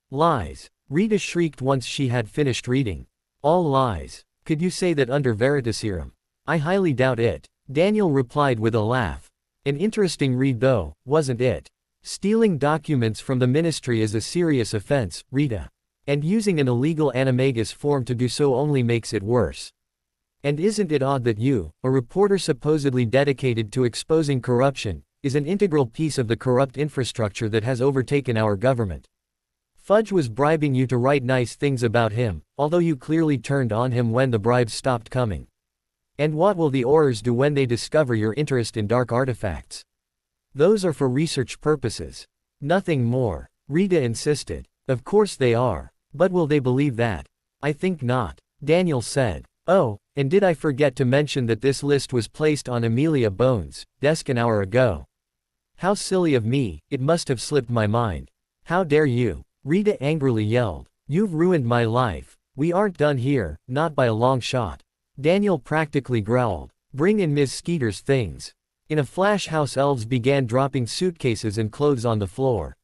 "Lies," Rita shrieked once she had finished reading. "All lies. Could you say that under Veritaserum?" "I highly doubt it," Daniel replied with a laugh. "An interesting read though, wasn't it? Stealing documents from the ministry is a serious offense, Rita. And using an illegal animagus form to do so only makes it worse. And isn't it odd that you, a reporter supposedly dedicated to exposing corruption, is an integral piece of the corrupt infrastructure that has overtaken our government? Fudge was bribing you to write nice things about him, although you clearly turned on him when the bribes stopped coming. And what will the Aurors do when they discover your interest in dark artifacts? Those are for research purposes. Nothing more," Rita insisted. "Of course they are. But will they believe that?" "I think not," Daniel said. "Oh, and did I forget to mention that this list was placed on Amelia Bones' desk an hour ago? How silly of me, it must have slipped my mind. How dare you?" Rita angrily yelled. "You've ruined my life. We aren't done here, not by a long shot." Daniel practically growled. "Bring in Ms. Skeeter's things." In a flash house elves began dropping suitcases and clothes on the floor.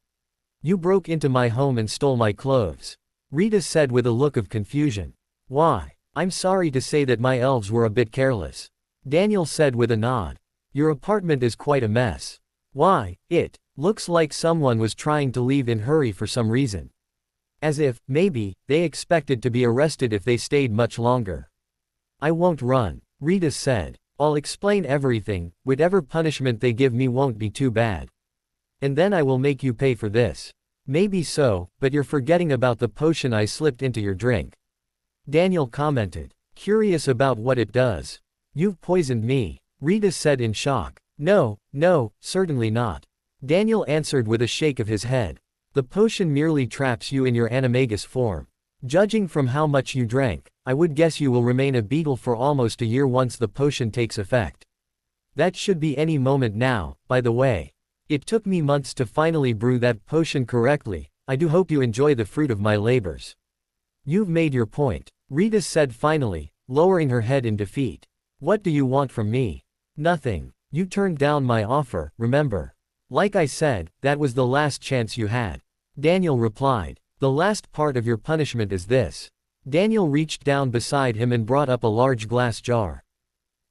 "You broke into my home and stole my clothes. Rita said with a look of confusion. Why? I'm sorry to say that my elves were a bit careless. Daniel said with a nod. Your apartment is quite a mess. Why, it looks like someone was trying to leave in a hurry for some reason. As if, maybe, they expected to be arrested if they stayed much longer. I won't run, Rita said. I'll explain everything, whatever punishment they give me won't be too bad. And then I will make you pay for this. Maybe so, but you're forgetting about the potion I slipped into your drink. Daniel commented, curious about what it does. You've poisoned me, Rita said in shock. No, certainly not. Daniel answered with a shake of his head. The potion merely traps you in your animagus form. Judging from how much you drank, I would guess you will remain a beetle for almost a year once the potion takes effect. That should be any moment now, by the way. It took me months to finally brew that potion correctly. I do hope you enjoy the fruit of my labors. You've made your point, Rita said finally, lowering her head in defeat. What do you want from me? Nothing. You turned down my offer, remember? Like I said, that was the last chance you had. Daniel replied. The last part of your punishment is this. Daniel reached down beside him and brought up a large glass jar.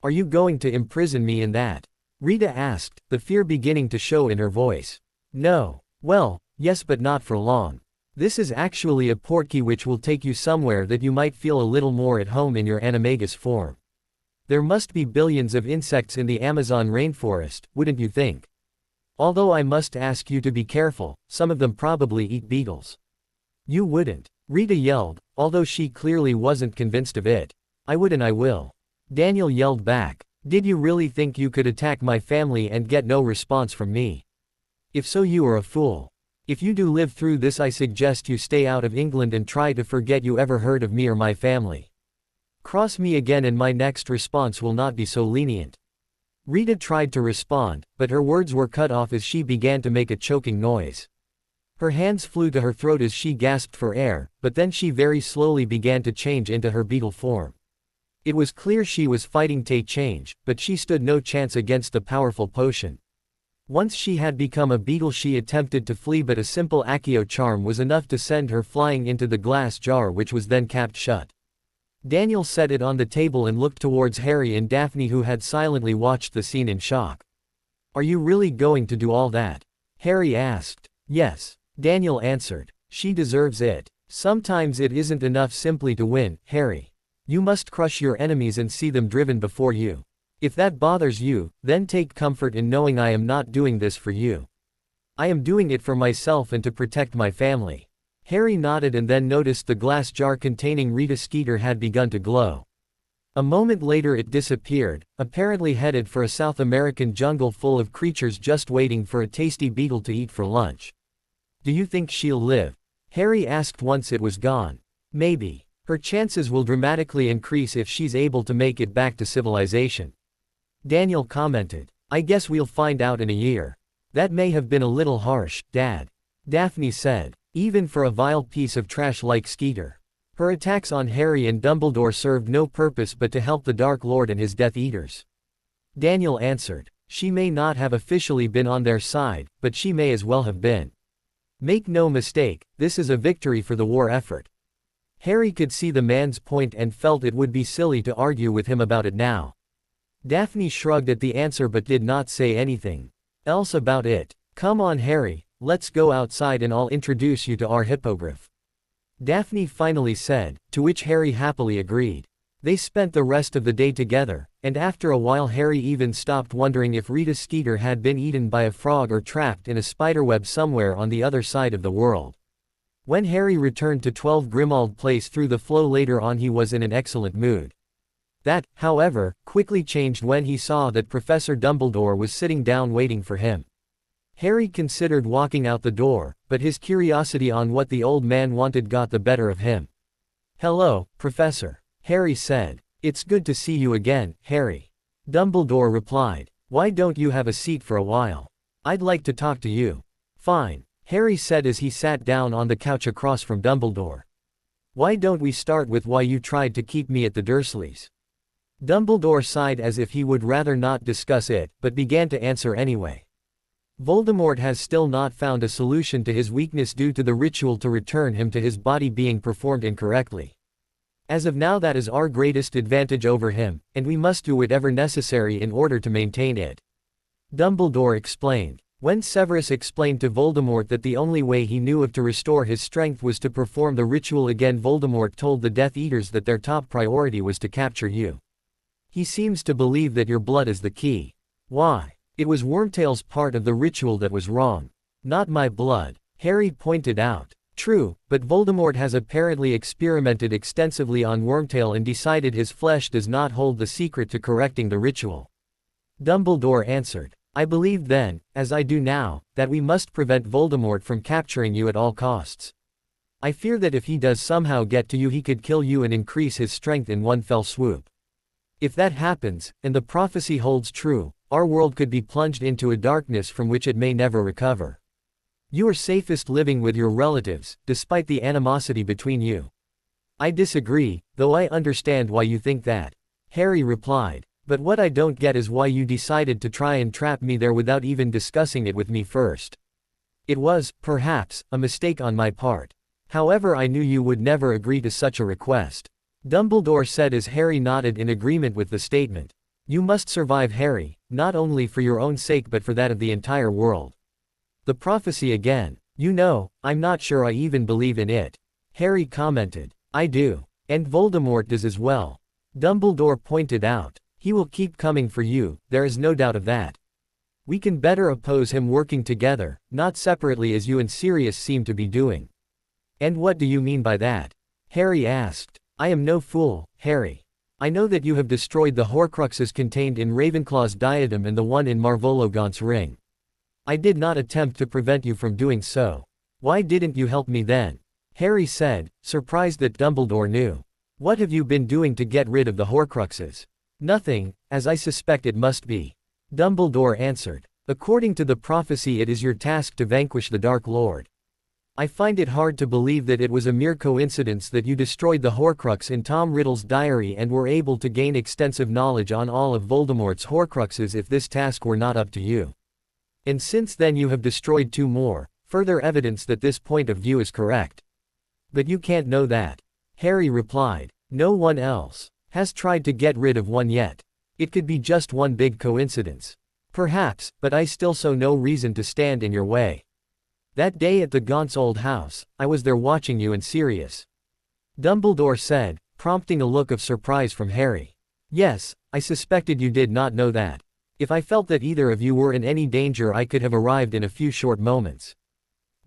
Are you going to imprison me in that? Rita asked, the fear beginning to show in her voice. No. Well, yes, but not for long. This is actually a portkey which will take you somewhere that you might feel a little more at home in your animagus form. There must be billions of insects in the Amazon rainforest, wouldn't you think? Although I must ask you to be careful, some of them probably eat beetles. You wouldn't, Rita yelled, although she clearly wasn't convinced of it. I would and I will. Daniel yelled back. Did you really think you could attack my family and get no response from me? If so, you are a fool. If you do live through this, I suggest you stay out of England and try to forget you ever heard of me or my family. Cross me again and my next response will not be so lenient. Rita tried to respond, but her words were cut off as she began to make a choking noise. Her hands flew to her throat as she gasped for air, but then she very slowly began to change into her beetle form. It was clear she was fighting to change, but she stood no chance against the powerful potion. Once she had become a beetle, she attempted to flee, but a simple Accio charm was enough to send her flying into the glass jar, which was then capped shut. Daniel set it on the table and looked towards Harry and Daphne, who had silently watched the scene in shock. Are you really going to do all that? Harry asked. Yes, Daniel answered. She deserves it. Sometimes it isn't enough simply to win, Harry. You must crush your enemies and see them driven before you. If that bothers you, then take comfort in knowing I am not doing this for you. I am doing it for myself and to protect my family. Harry nodded and then noticed the glass jar containing Rita Skeeter had begun to glow. A moment later it disappeared, apparently headed for a South American jungle full of creatures just waiting for a tasty beetle to eat for lunch. Do you think she'll live? Harry asked once it was gone. Maybe. Her chances will dramatically increase if she's able to make it back to civilization. Daniel commented. I guess we'll find out in a year. That may have been a little harsh, Dad. Daphne said. Even for a vile piece of trash like Skeeter. Her attacks on Harry and Dumbledore served no purpose but to help the Dark Lord and his Death Eaters. Daniel answered. She may not have officially been on their side, but she may as well have been. Make no mistake, this is a victory for the war effort. Harry could see the man's point and felt it would be silly to argue with him about it now. Daphne shrugged at the answer but did not say anything else about it. Come on, Harry, let's go outside and I'll introduce you to our hippogriff. Daphne finally said, to which Harry happily agreed. They spent the rest of the day together, and after a while Harry even stopped wondering if Rita Skeeter had been eaten by a frog or trapped in a spiderweb somewhere on the other side of the world. When Harry returned to 12 Grimmauld Place through the flow later on, he was in an excellent mood. That, however, quickly changed when he saw that Professor Dumbledore was sitting down waiting for him. Harry considered walking out the door, but his curiosity on what the old man wanted got the better of him. Hello, Professor, Harry said. It's good to see you again, Harry. Dumbledore replied. Why don't you have a seat for a while? I'd like to talk to you. Fine, Harry said as he sat down on the couch across from Dumbledore. Why don't we start with why you tried to keep me at the Dursleys? Dumbledore sighed as if he would rather not discuss it, but began to answer anyway. Voldemort has still not found a solution to his weakness due to the ritual to return him to his body being performed incorrectly. As of now, that is our greatest advantage over him, and we must do whatever necessary in order to maintain it. Dumbledore explained. When Severus explained to Voldemort that the only way he knew of to restore his strength was to perform the ritual again, Voldemort told the Death Eaters that their top priority was to capture you. He seems to believe that your blood is the key. Why? It was Wormtail's part of the ritual that was wrong. Not my blood, Harry pointed out. True, but Voldemort has apparently experimented extensively on Wormtail and decided his flesh does not hold the secret to correcting the ritual. Dumbledore answered. I believed then, as I do now, that we must prevent Voldemort from capturing you at all costs. I fear that if he does somehow get to you, he could kill you and increase his strength in one fell swoop. If that happens, and the prophecy holds true, our world could be plunged into a darkness from which it may never recover. You are safest living with your relatives, despite the animosity between you. I disagree, though I understand why you think that. Harry replied. But what I don't get is why you decided to try and trap me there without even discussing it with me first. It was, perhaps, a mistake on my part. However, I knew you would never agree to such a request. Dumbledore said as Harry nodded in agreement with the statement. You must survive, Harry, not only for your own sake but for that of the entire world. The prophecy again. You know, I'm not sure I even believe in it. Harry commented. I do. And Voldemort does as well. Dumbledore pointed out. He will keep coming for you, there is no doubt of that. We can better oppose him working together, not separately as you and Sirius seem to be doing. And what do you mean by that? Harry asked. I am no fool, Harry. I know that you have destroyed the Horcruxes contained in Ravenclaw's diadem and the one in Marvologon's ring. I did not attempt to prevent you from doing so. Why didn't you help me then? Harry said, surprised that Dumbledore knew. What have you been doing to get rid of the Horcruxes? Nothing, as I suspect it must be. Dumbledore answered. According to the prophecy, it is your task to vanquish the Dark Lord. I find it hard to believe that it was a mere coincidence that you destroyed the Horcrux in Tom Riddle's diary and were able to gain extensive knowledge on all of Voldemort's Horcruxes if this task were not up to you. And since then you have destroyed 2 more, further evidence that this point of view is correct. But you can't know that. Harry replied. No one else has tried to get rid of one yet. It could be just one big coincidence. Perhaps, but I still saw no reason to stand in your way. That day at the Gaunt's old house, I was there watching you and Sirius. Dumbledore said, prompting a look of surprise from Harry. Yes, I suspected you did not know that. If I felt that either of you were in any danger, I could have arrived in a few short moments.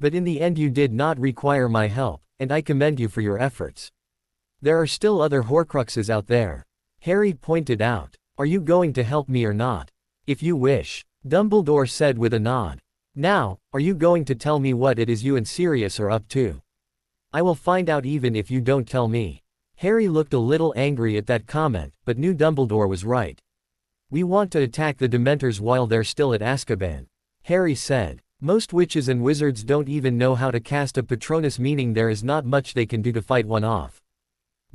But in the end you did not require my help, and I commend you for your efforts. There are still other Horcruxes out there. Harry pointed out. Are you going to help me or not? If you wish, Dumbledore said with a nod. Now, are you going to tell me what it is you and Sirius are up to? I will find out even if you don't tell me. Harry looked a little angry at that comment, but knew Dumbledore was right. We want to attack the Dementors while they're still at Azkaban. Harry said. Most witches and wizards don't even know how to cast a Patronus, meaning there is not much they can do to fight one off.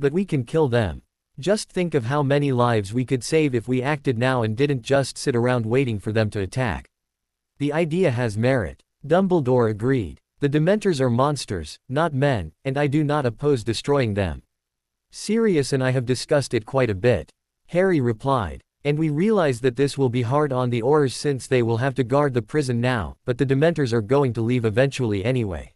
But we can kill them. Just think of how many lives we could save if we acted now and didn't just sit around waiting for them to attack. The idea has merit. Dumbledore agreed. The Dementors are monsters, not men, and I do not oppose destroying them. Sirius and I have discussed it quite a bit. Harry replied. And we realize that this will be hard on the Aurors since they will have to guard the prison now, but the Dementors are going to leave eventually anyway.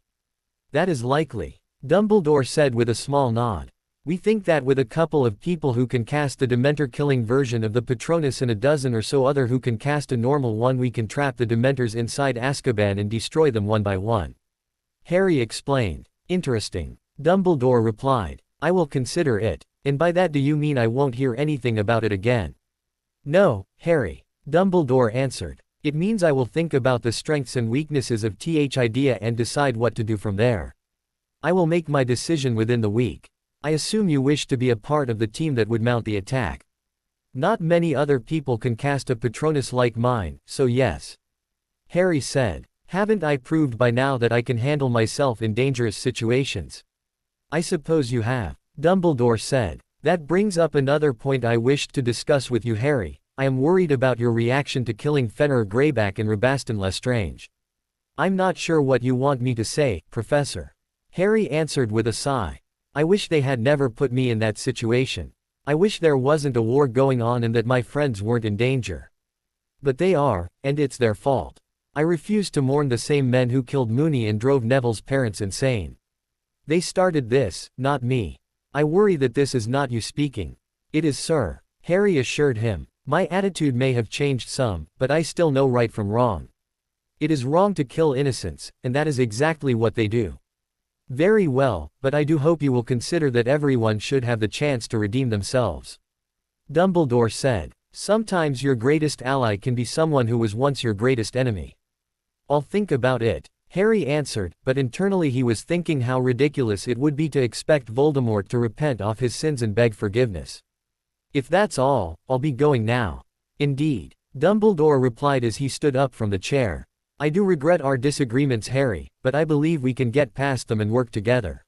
That is likely. Dumbledore said with a small nod. We think that with a couple of people who can cast the Dementor-killing version of the Patronus and a dozen or so other who can cast a normal one, we can trap the Dementors inside Azkaban and destroy them one by one. Harry explained. Interesting. Dumbledore replied. I will consider it. And by that do you mean I won't hear anything about it again? No, Harry. Dumbledore answered. It means I will think about the strengths and weaknesses of the idea and decide what to do from there. I will make my decision within the week. I assume you wish to be a part of the team that would mount the attack. Not many other people can cast a Patronus like mine, so yes. Harry said. Haven't I proved by now that I can handle myself in dangerous situations? I suppose you have. Dumbledore said. That brings up another point I wished to discuss with you, Harry. I am worried about your reaction to killing Fenrir Greyback and Rabaston Lestrange. I'm not sure what you want me to say, Professor. Harry answered with a sigh. I wish they had never put me in that situation. I wish there wasn't a war going on and that my friends weren't in danger. But they are, and it's their fault. I refuse to mourn the same men who killed Moony and drove Neville's parents insane. They started this, not me. I worry that this is not you speaking. It is, sir. Harry assured him. My attitude may have changed some, but I still know right from wrong. It is wrong to kill innocents, and that is exactly what they do. Very well, but I do hope you will consider that everyone should have the chance to redeem themselves. Dumbledore said. Sometimes your greatest ally can be someone who was once your greatest enemy. I'll think about it, Harry answered, but internally he was thinking how ridiculous it would be to expect Voldemort to repent of his sins and beg forgiveness. If that's all, I'll be going now. Indeed, Dumbledore replied as he stood up from the chair. I do regret our disagreements, Harry, but I believe we can get past them and work together.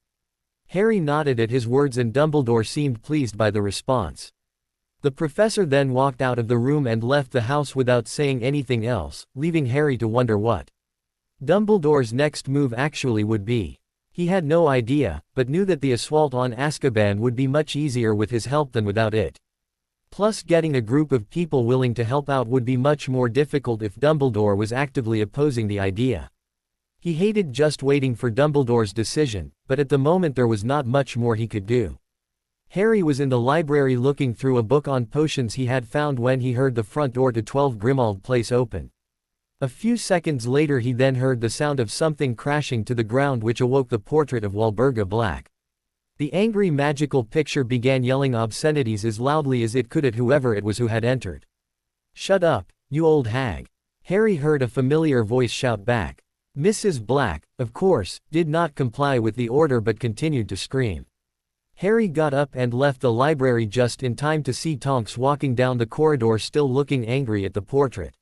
Harry nodded at his words and Dumbledore seemed pleased by the response. The professor then walked out of the room and left the house without saying anything else, leaving Harry to wonder what Dumbledore's next move actually would be. He had no idea, but knew that the assault on Azkaban would be much easier with his help than without it. Plus, getting a group of people willing to help out would be much more difficult if Dumbledore was actively opposing the idea. He hated just waiting for Dumbledore's decision, but at the moment there was not much more he could do. Harry was in the library looking through a book on potions he had found when he heard the front door to 12 Grimmauld Place open. A few seconds later he then heard the sound of something crashing to the ground which awoke the portrait of Walburga Black. The angry magical picture began yelling obscenities as loudly as it could at whoever it was who had entered. Shut up, you old hag. Harry heard a familiar voice shout back. Mrs. Black, of course, did not comply with the order but continued to scream. Harry got up and left the library just in time to see Tonks walking down the corridor still looking angry at the portrait.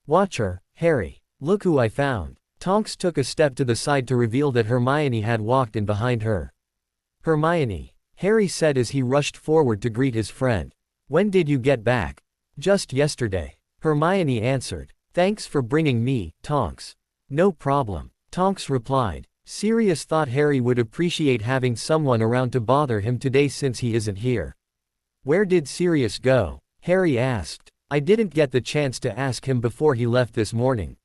Watch her, Harry. Look who I found. Tonks took a step to the side to reveal that Hermione had walked in behind her. Hermione, Harry said as he rushed forward to greet his friend. When did you get back? Just yesterday. Hermione answered. Thanks for bringing me, Tonks. No problem, Tonks replied. Sirius thought Harry would appreciate having someone around to bother him today since he isn't here. Where did Sirius go? Harry asked. I didn't get the chance to ask him before he left this morning.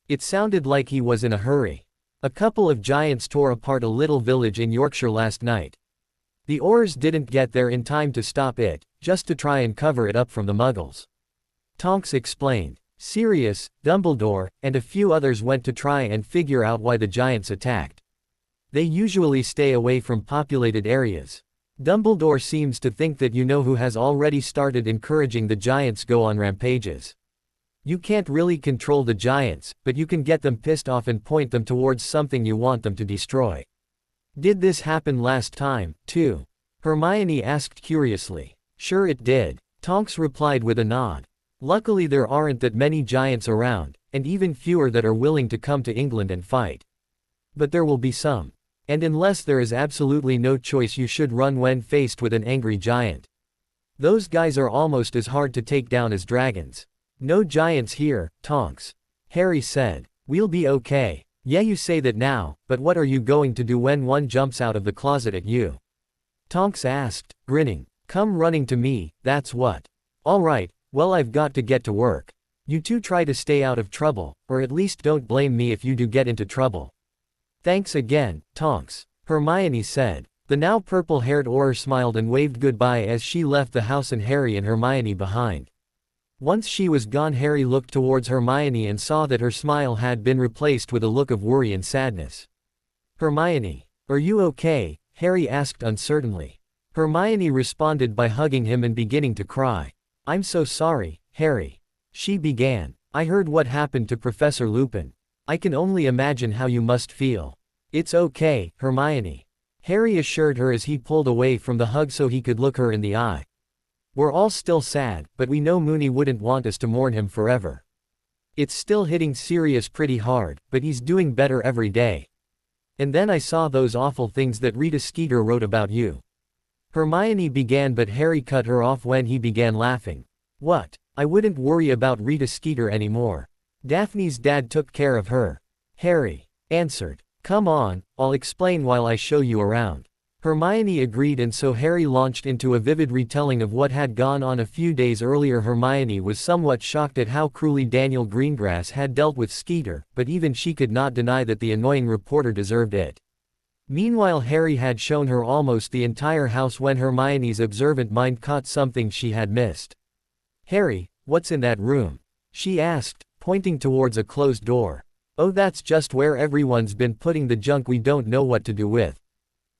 It sounded like he was in a hurry. A couple of giants tore apart a little village in Yorkshire last night. The Aurors didn't get there in time to stop it, just to try and cover it up from the Muggles. Tonks explained. Sirius, Dumbledore, and a few others went to try and figure out why the giants attacked. They usually stay away from populated areas. Dumbledore seems to think that you know who has already started encouraging the giants go on rampages. You can't really control the giants, but you can get them pissed off and point them towards something you want them to destroy. Did this happen last time, too? Hermione asked curiously. Sure it did, Tonks replied with a nod. Luckily there aren't that many giants around, and even fewer that are willing to come to England and fight. But there will be some. And unless there is absolutely no choice you should run when faced with an angry giant. Those guys are almost as hard to take down as dragons. No giants here, Tonks. Harry said. We'll be okay. Yeah, you say that now, but what are you going to do when one jumps out of the closet at you? Tonks asked, grinning. Come running to me, that's what. Alright, well I've got to get to work. You two try to stay out of trouble, or at least don't blame me if you do get into trouble. Thanks again, Tonks, Hermione said. The now purple-haired Auror smiled and waved goodbye as she left the house and Harry and Hermione behind. Once she was gone, Harry looked towards Hermione and saw that her smile had been replaced with a look of worry and sadness. Hermione, are you okay? Harry asked uncertainly. Hermione responded by hugging him and beginning to cry. I'm so sorry, Harry. She began. I heard what happened to Professor Lupin. I can only imagine how you must feel. It's okay, Hermione. Harry assured her as he pulled away from the hug so he could look her in the eye. We're all still sad, but we know Moony wouldn't want us to mourn him forever. It's still hitting Sirius pretty hard, but he's doing better every day. And then I saw those awful things that Rita Skeeter wrote about you. Hermione began, but Harry cut her off when he began laughing. What? I wouldn't worry about Rita Skeeter anymore. Daphne's dad took care of her. Harry answered. Come on, I'll explain while I show you around. Hermione agreed, and so Harry launched into a vivid retelling of what had gone on a few days earlier. Hermione was somewhat shocked at how cruelly Daniel Greengrass had dealt with Skeeter, but even she could not deny that the annoying reporter deserved it. Meanwhile, Harry had shown her almost the entire house when Hermione's observant mind caught something she had missed. Harry, what's in that room? She asked, pointing towards a closed door. Oh, that's just where everyone's been putting the junk we don't know what to do with.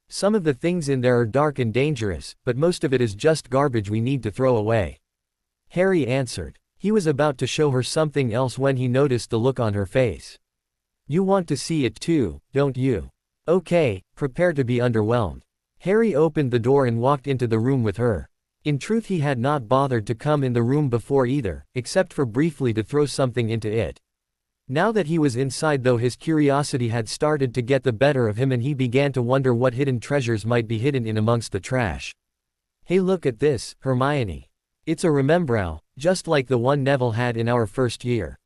Some of the things in there are dark and dangerous, but most of it is just garbage we need to throw away. Harry answered. He was about to show her something else when he noticed the look on her face. You want to see it too, don't you? Okay, prepare to be underwhelmed. Harry opened the door and walked into the room with her. In truth, he had not bothered to come in the room before either, except for briefly to throw something into it. Now that he was inside though, his curiosity had started to get the better of him, and he began to wonder what hidden treasures might be hidden in amongst the trash. Hey, look at this, Hermione. It's a remembrow, just like the one Neville had in our first year.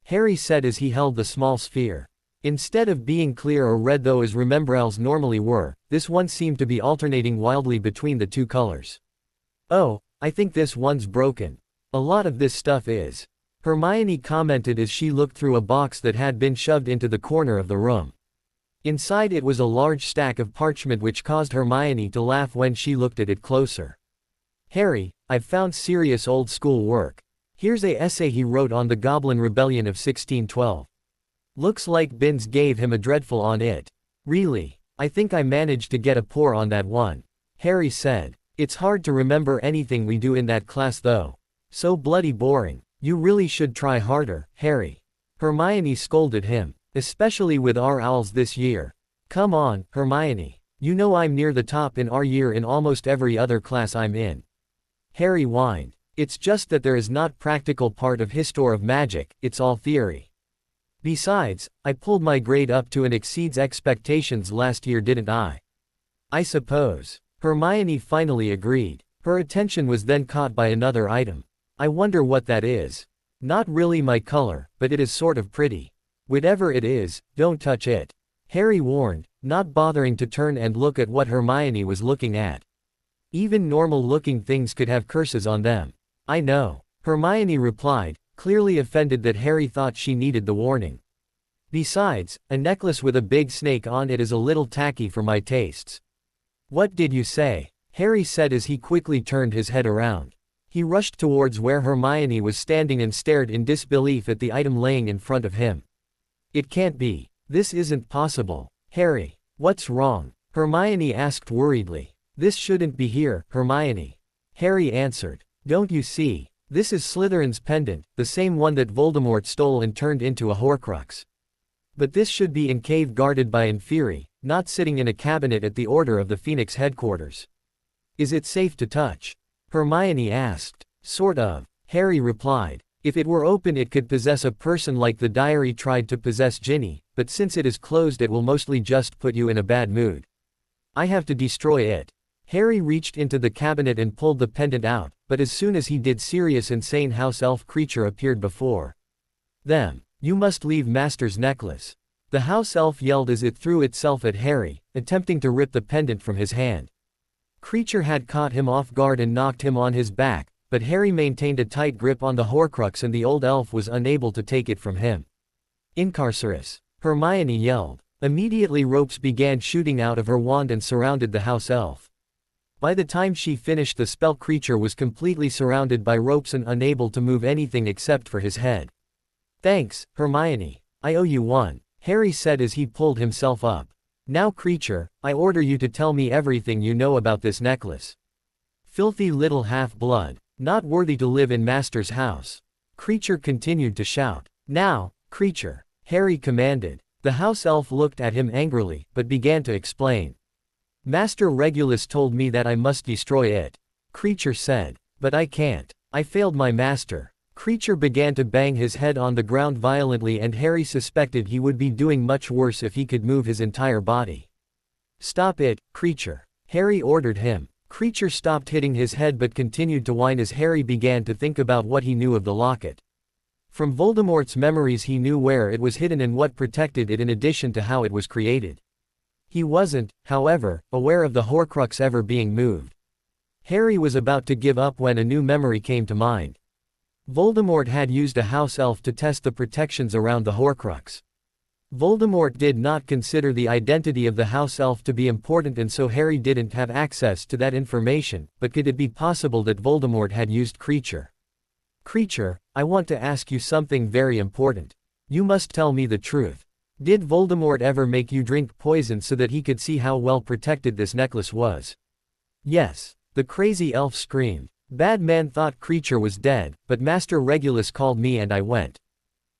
Harry said as he held the small sphere. Instead of being clear or red though as remembrows normally were, this one seemed to be alternating wildly between the two colors. Oh, I think this one's broken. A lot of this stuff is. Hermione commented as she looked through a box that had been shoved into the corner of the room. Inside it was a large stack of parchment, which caused Hermione to laugh when she looked at it closer. Harry, I've found serious old school work. Here's a essay he wrote on the Goblin Rebellion of 1612. Looks like Binns gave him a dreadful on it. Really? I think I managed to get a pour on that one. Harry said. It's hard to remember anything we do in that class though. So bloody boring. You really should try harder, Harry. Hermione scolded him. Especially with our owls this year. Come on, Hermione. You know I'm near the top in our year in almost every other class I'm in. Harry whined. It's just that there is not practical part of History of Magic, it's all theory. Besides, I pulled my grade up to and exceeds expectations last year, didn't I? I suppose. Hermione finally agreed. Her attention was then caught by another item. I wonder what that is. Not really my color, but it is sort of pretty. Whatever it is, don't touch it. Harry warned, not bothering to turn and look at what Hermione was looking at. Even normal-looking things could have curses on them. I know. Hermione replied, clearly offended that Harry thought she needed the warning. Besides, a necklace with a big snake on it is a little tacky for my tastes. What did you say? Harry said as he quickly turned his head around. He rushed towards where Hermione was standing and stared in disbelief at the item laying in front of him. It can't be. This isn't possible. Harry, what's wrong? Hermione asked worriedly. This shouldn't be here, Hermione. Harry answered. Don't you see? This is Slytherin's pendant, the same one that Voldemort stole and turned into a Horcrux. But this should be in cave guarded by Inferi, not sitting in a cabinet at the Order of the Phoenix headquarters. Is it safe to touch? Hermione asked. Sort of. Harry replied. If it were open it could possess a person like the diary tried to possess Ginny, but since it is closed it will mostly just put you in a bad mood. I have to destroy it. Harry reached into the cabinet and pulled the pendant out, but as soon as he did, serious insane house elf creature appeared before them. You must leave Master's necklace. The house elf yelled as it threw itself at Harry, attempting to rip the pendant from his hand. Creature had caught him off guard and knocked him on his back, but Harry maintained a tight grip on the Horcrux and the old elf was unable to take it from him. Incarcerus! Hermione yelled. Immediately ropes began shooting out of her wand and surrounded the house elf. By the time she finished, the spell creature was completely surrounded by ropes and unable to move anything except for his head. Thanks, Hermione. I owe you one, Harry said as he pulled himself up. Now creature, I order you to tell me everything you know about this necklace. Filthy little half-blood, not worthy to live in Master's house. Creature continued to shout. Now, creature, Harry commanded. The house elf looked at him angrily, but began to explain. Master Regulus told me that I must destroy it. Creature said. But I can't. I failed my master. Creature began to bang his head on the ground violently and Harry suspected he would be doing much worse if he could move his entire body. Stop it, creature. Harry ordered him. Creature stopped hitting his head but continued to whine as Harry began to think about what he knew of the locket. From Voldemort's memories he knew where it was hidden and what protected it in addition to how it was created. He wasn't, however, aware of the Horcrux ever being moved. Harry was about to give up when a new memory came to mind. Voldemort had used a house elf to test the protections around the Horcrux. Voldemort did not consider the identity of the house elf to be important and so Harry didn't have access to that information, but could it be possible that Voldemort had used Creature? Creature, I want to ask you something very important. You must tell me the truth. Did Voldemort ever make you drink poison so that he could see how well protected this necklace was? Yes, the crazy elf screamed. Bad man thought Creature was dead, but Master Regulus called me and I went.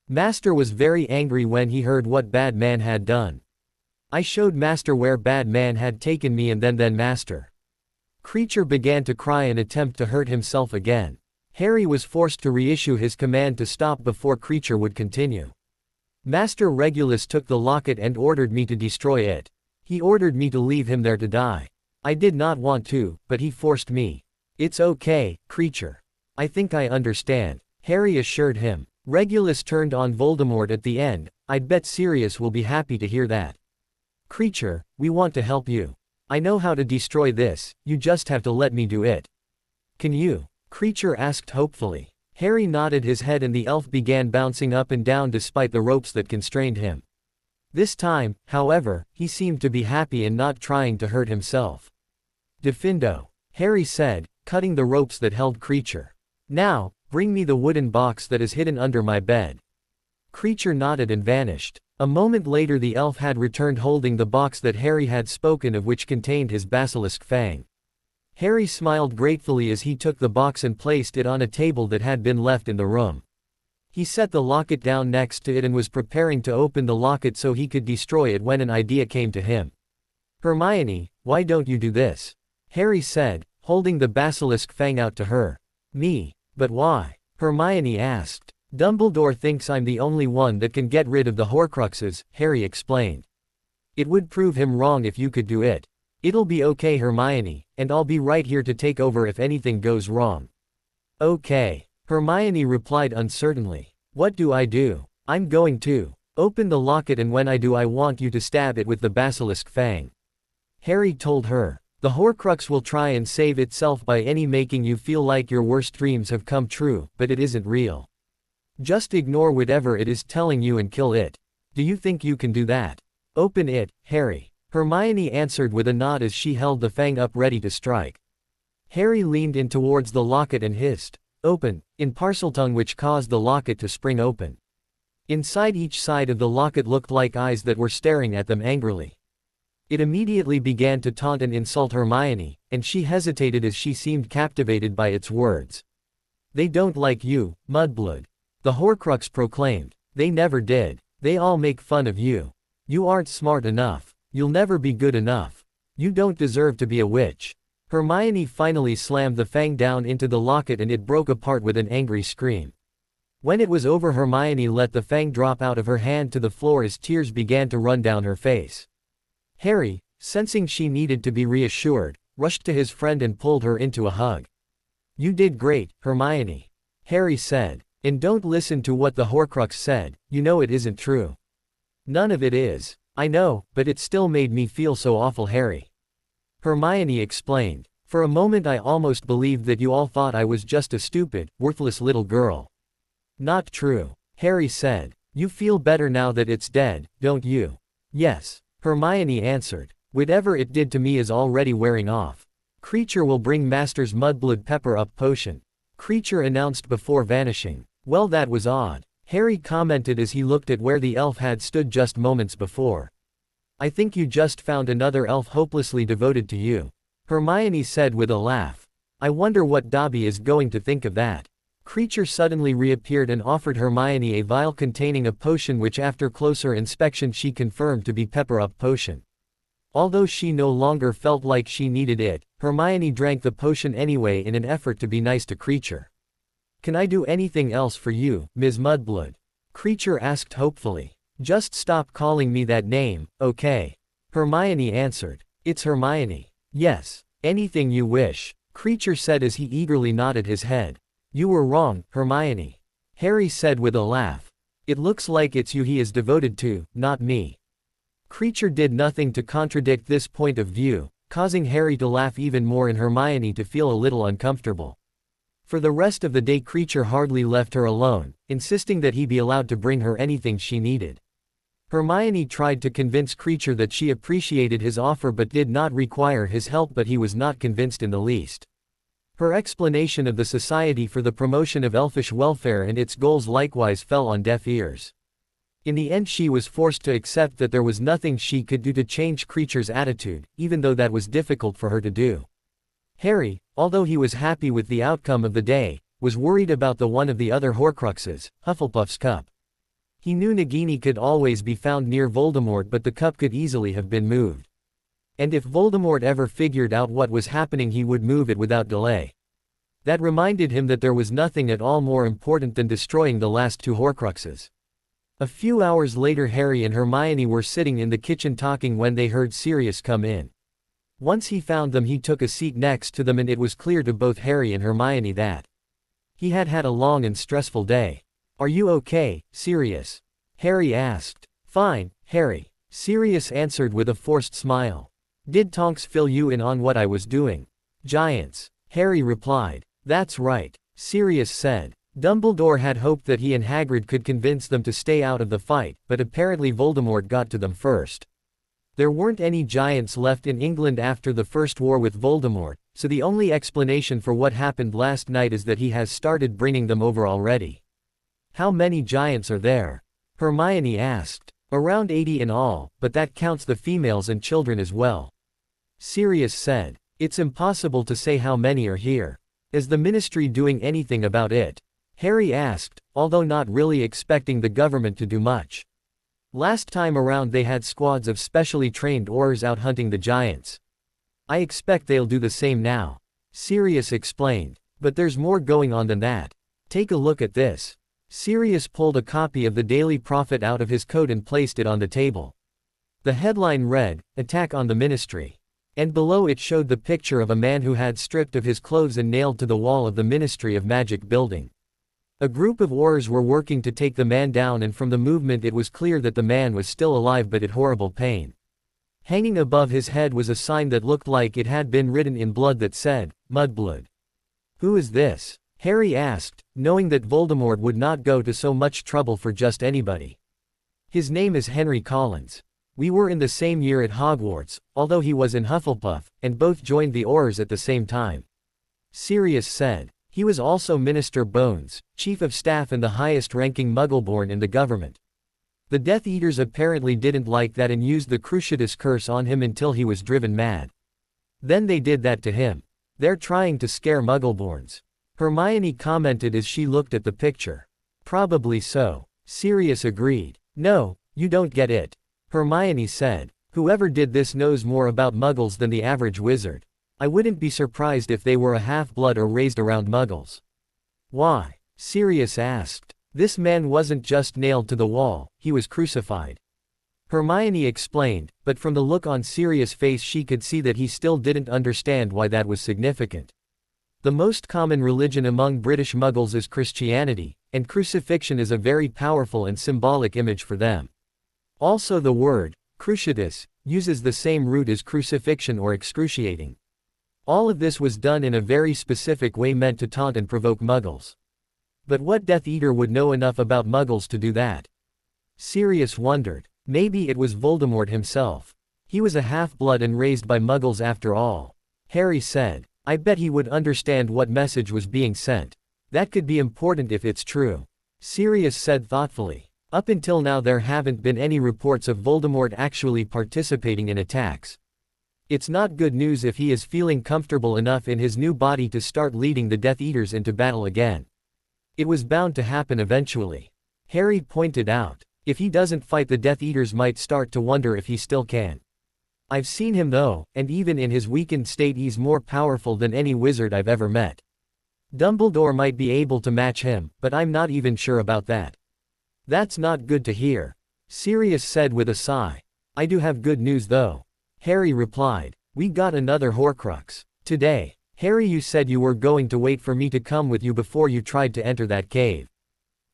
Master was very angry when he heard what Bad Man had done. I showed Master where Bad Man had taken me and then Master. Creature began to cry and attempt to hurt himself again. Harry was forced to reissue his command to stop before Creature would continue. Master Regulus took the locket and ordered me to destroy it. He ordered me to leave him there to die. I did not want to, but he forced me. It's okay, Creature. I think I understand, Harry assured him. Regulus turned on Voldemort at the end. I'd bet Sirius will be happy to hear that. Creature, we want to help you. I know how to destroy this, you just have to let me do it. Can you? Creature asked hopefully. Harry nodded his head and the elf began bouncing up and down despite the ropes that constrained him. This time, however, he seemed to be happy and not trying to hurt himself. Defindo, Harry said, cutting the ropes that held Creature. Now, bring me the wooden box that is hidden under my bed. Creature nodded and vanished. A moment later the elf had returned holding the box that Harry had spoken of which contained his basilisk fang. Harry smiled gratefully as he took the box and placed it on a table that had been left in the room. He set the locket down next to it and was preparing to open the locket so he could destroy it when an idea came to him. Hermione, why don't you do this? Harry said, holding the basilisk fang out to her. Me? But why? Hermione asked. Dumbledore thinks I'm the only one that can get rid of the Horcruxes, Harry explained. It would prove him wrong if you could do it. It'll be okay, Hermione, and I'll be right here to take over if anything goes wrong. Okay, Hermione replied uncertainly. What do I do? I'm going to open the locket and when I do I want you to stab it with the basilisk fang. Harry told her. The Horcrux will try and save itself by making you feel like your worst dreams have come true, but it isn't real. Just ignore whatever it is telling you and kill it. Do you think you can do that? Open it, Harry. Hermione answered with a nod as she held the fang up ready to strike. Harry leaned in towards the locket and hissed, "Open," in Parseltongue which caused the locket to spring open. Inside each side of the locket looked like eyes that were staring at them angrily. It immediately began to taunt and insult Hermione, and she hesitated as she seemed captivated by its words. They don't like you, Mudblood. The Horcrux proclaimed. They never did. They all make fun of you. You aren't smart enough. You'll never be good enough. You don't deserve to be a witch. Hermione finally slammed the fang down into the locket and it broke apart with an angry scream. When it was over, Hermione let the fang drop out of her hand to the floor as tears began to run down her face. Harry, sensing she needed to be reassured, rushed to his friend and pulled her into a hug. You did great, Hermione. Harry said. And don't listen to what the Horcrux said, you know it isn't true. None of it is. I know, but it still made me feel so awful, Harry. Hermione explained. For a moment I almost believed that you all thought I was just a stupid, worthless little girl. Not true. Harry said. You feel better now that it's dead, don't you? Yes. Hermione answered. Whatever it did to me is already wearing off. Creature will bring Master's Mudblood pepper-up potion. Creature announced before vanishing. Well, that was odd. Harry commented as he looked at where the elf had stood just moments before. I think you just found another elf hopelessly devoted to you. Hermione said with a laugh. I wonder what Dobby is going to think of that. Creature suddenly reappeared and offered Hermione a vial containing a potion which after closer inspection she confirmed to be pepper-up potion. Although she no longer felt like she needed it, Hermione drank the potion anyway in an effort to be nice to Creature. Can I do anything else for you, Ms. Mudblood? Creature asked hopefully. Just stop calling me that name, okay? Hermione answered. It's Hermione. Yes. Anything you wish, Creature said as he eagerly nodded his head. You were wrong, Hermione. Harry said with a laugh. It looks like it's you he is devoted to, not me. Creature did nothing to contradict this point of view, causing Harry to laugh even more and Hermione to feel a little uncomfortable. For the rest of the day Creature hardly left her alone, insisting that he be allowed to bring her anything she needed. Hermione tried to convince Creature that she appreciated his offer but did not require his help, but he was not convinced in the least. Her explanation of the Society for the Promotion of Elfish Welfare and its goals likewise fell on deaf ears. In the end she was forced to accept that there was nothing she could do to change Creature's attitude, even though that was difficult for her to do. Harry, although he was happy with the outcome of the day, was worried about the one of the other Horcruxes, Hufflepuff's cup. He knew Nagini could always be found near Voldemort, but the cup could easily have been moved. And if Voldemort ever figured out what was happening he would move it without delay. That reminded him that there was nothing at all more important than destroying the last two Horcruxes. A few hours later Harry and Hermione were sitting in the kitchen talking when they heard Sirius come in. Once he found them he took a seat next to them and it was clear to both Harry and Hermione that he had had a long and stressful day. Are you okay, Sirius? Harry asked. Fine, Harry. Sirius answered with a forced smile. Did Tonks fill you in on what I was doing? Giants. Harry replied. That's right, Sirius said. Dumbledore had hoped that he and Hagrid could convince them to stay out of the fight, but apparently Voldemort got to them first. There weren't any giants left in England after the First War with Voldemort, so the only explanation for what happened last night is that he has started bringing them over already. How many giants are there? Hermione asked. Around 80 in all, but that counts the females and children as well. Sirius said. It's impossible to say how many are here. Is the Ministry doing anything about it? Harry asked, although not really expecting the government to do much. Last time around they had squads of specially trained Aurors out hunting the giants. I expect they'll do the same now. Sirius explained. But there's more going on than that. Take a look at this. Sirius pulled a copy of the Daily Prophet out of his coat and placed it on the table. The headline read, Attack on the Ministry. And below it showed the picture of a man who had stripped of his clothes and nailed to the wall of the Ministry of Magic building. A group of Aurors were working to take the man down, and from the movement it was clear that the man was still alive but in horrible pain. Hanging above his head was a sign that looked like it had been written in blood that said, Mudblood. Who is this? Harry asked, knowing that Voldemort would not go to so much trouble for just anybody. His name is Henry Collins. We were in the same year at Hogwarts, although he was in Hufflepuff, and both joined the Aurors at the same time. Sirius said. He was also Minister Bones, Chief of Staff and the highest-ranking Muggleborn in the government. The Death Eaters apparently didn't like that and used the Cruciatus curse on him until he was driven mad. Then they did that to him. They're trying to scare Muggleborns. Hermione commented as she looked at the picture. Probably so. Sirius agreed. No, you don't get it. Hermione said. Whoever did this knows more about Muggles than the average wizard. I wouldn't be surprised if they were a half-blood or raised around Muggles. Why? Sirius asked. This man wasn't just nailed to the wall, he was crucified. Hermione explained, but from the look on Sirius' face she could see that he still didn't understand why that was significant. The most common religion among British Muggles is Christianity, and crucifixion is a very powerful and symbolic image for them. Also the word, cruciatus, uses the same root as crucifixion or excruciating. All of this was done in a very specific way meant to taunt and provoke Muggles. But what Death Eater would know enough about Muggles to do that? Sirius wondered. Maybe it was Voldemort himself. He was a half-blood and raised by Muggles after all. Harry said. I bet he would understand what message was being sent. That could be important if it's true. Sirius said thoughtfully. Up until now there haven't been any reports of Voldemort actually participating in attacks. It's not good news if he is feeling comfortable enough in his new body to start leading the Death Eaters into battle again. It was bound to happen eventually. Harry pointed out. If he doesn't fight the Death Eaters might start to wonder if he still can. I've seen him though, and even in his weakened state he's more powerful than any wizard I've ever met. Dumbledore might be able to match him, but I'm not even sure about that. That's not good to hear. Sirius said with a sigh. I do have good news though. Harry replied. We got another Horcrux. Today. Harry, you said you were going to wait for me to come with you before you tried to enter that cave.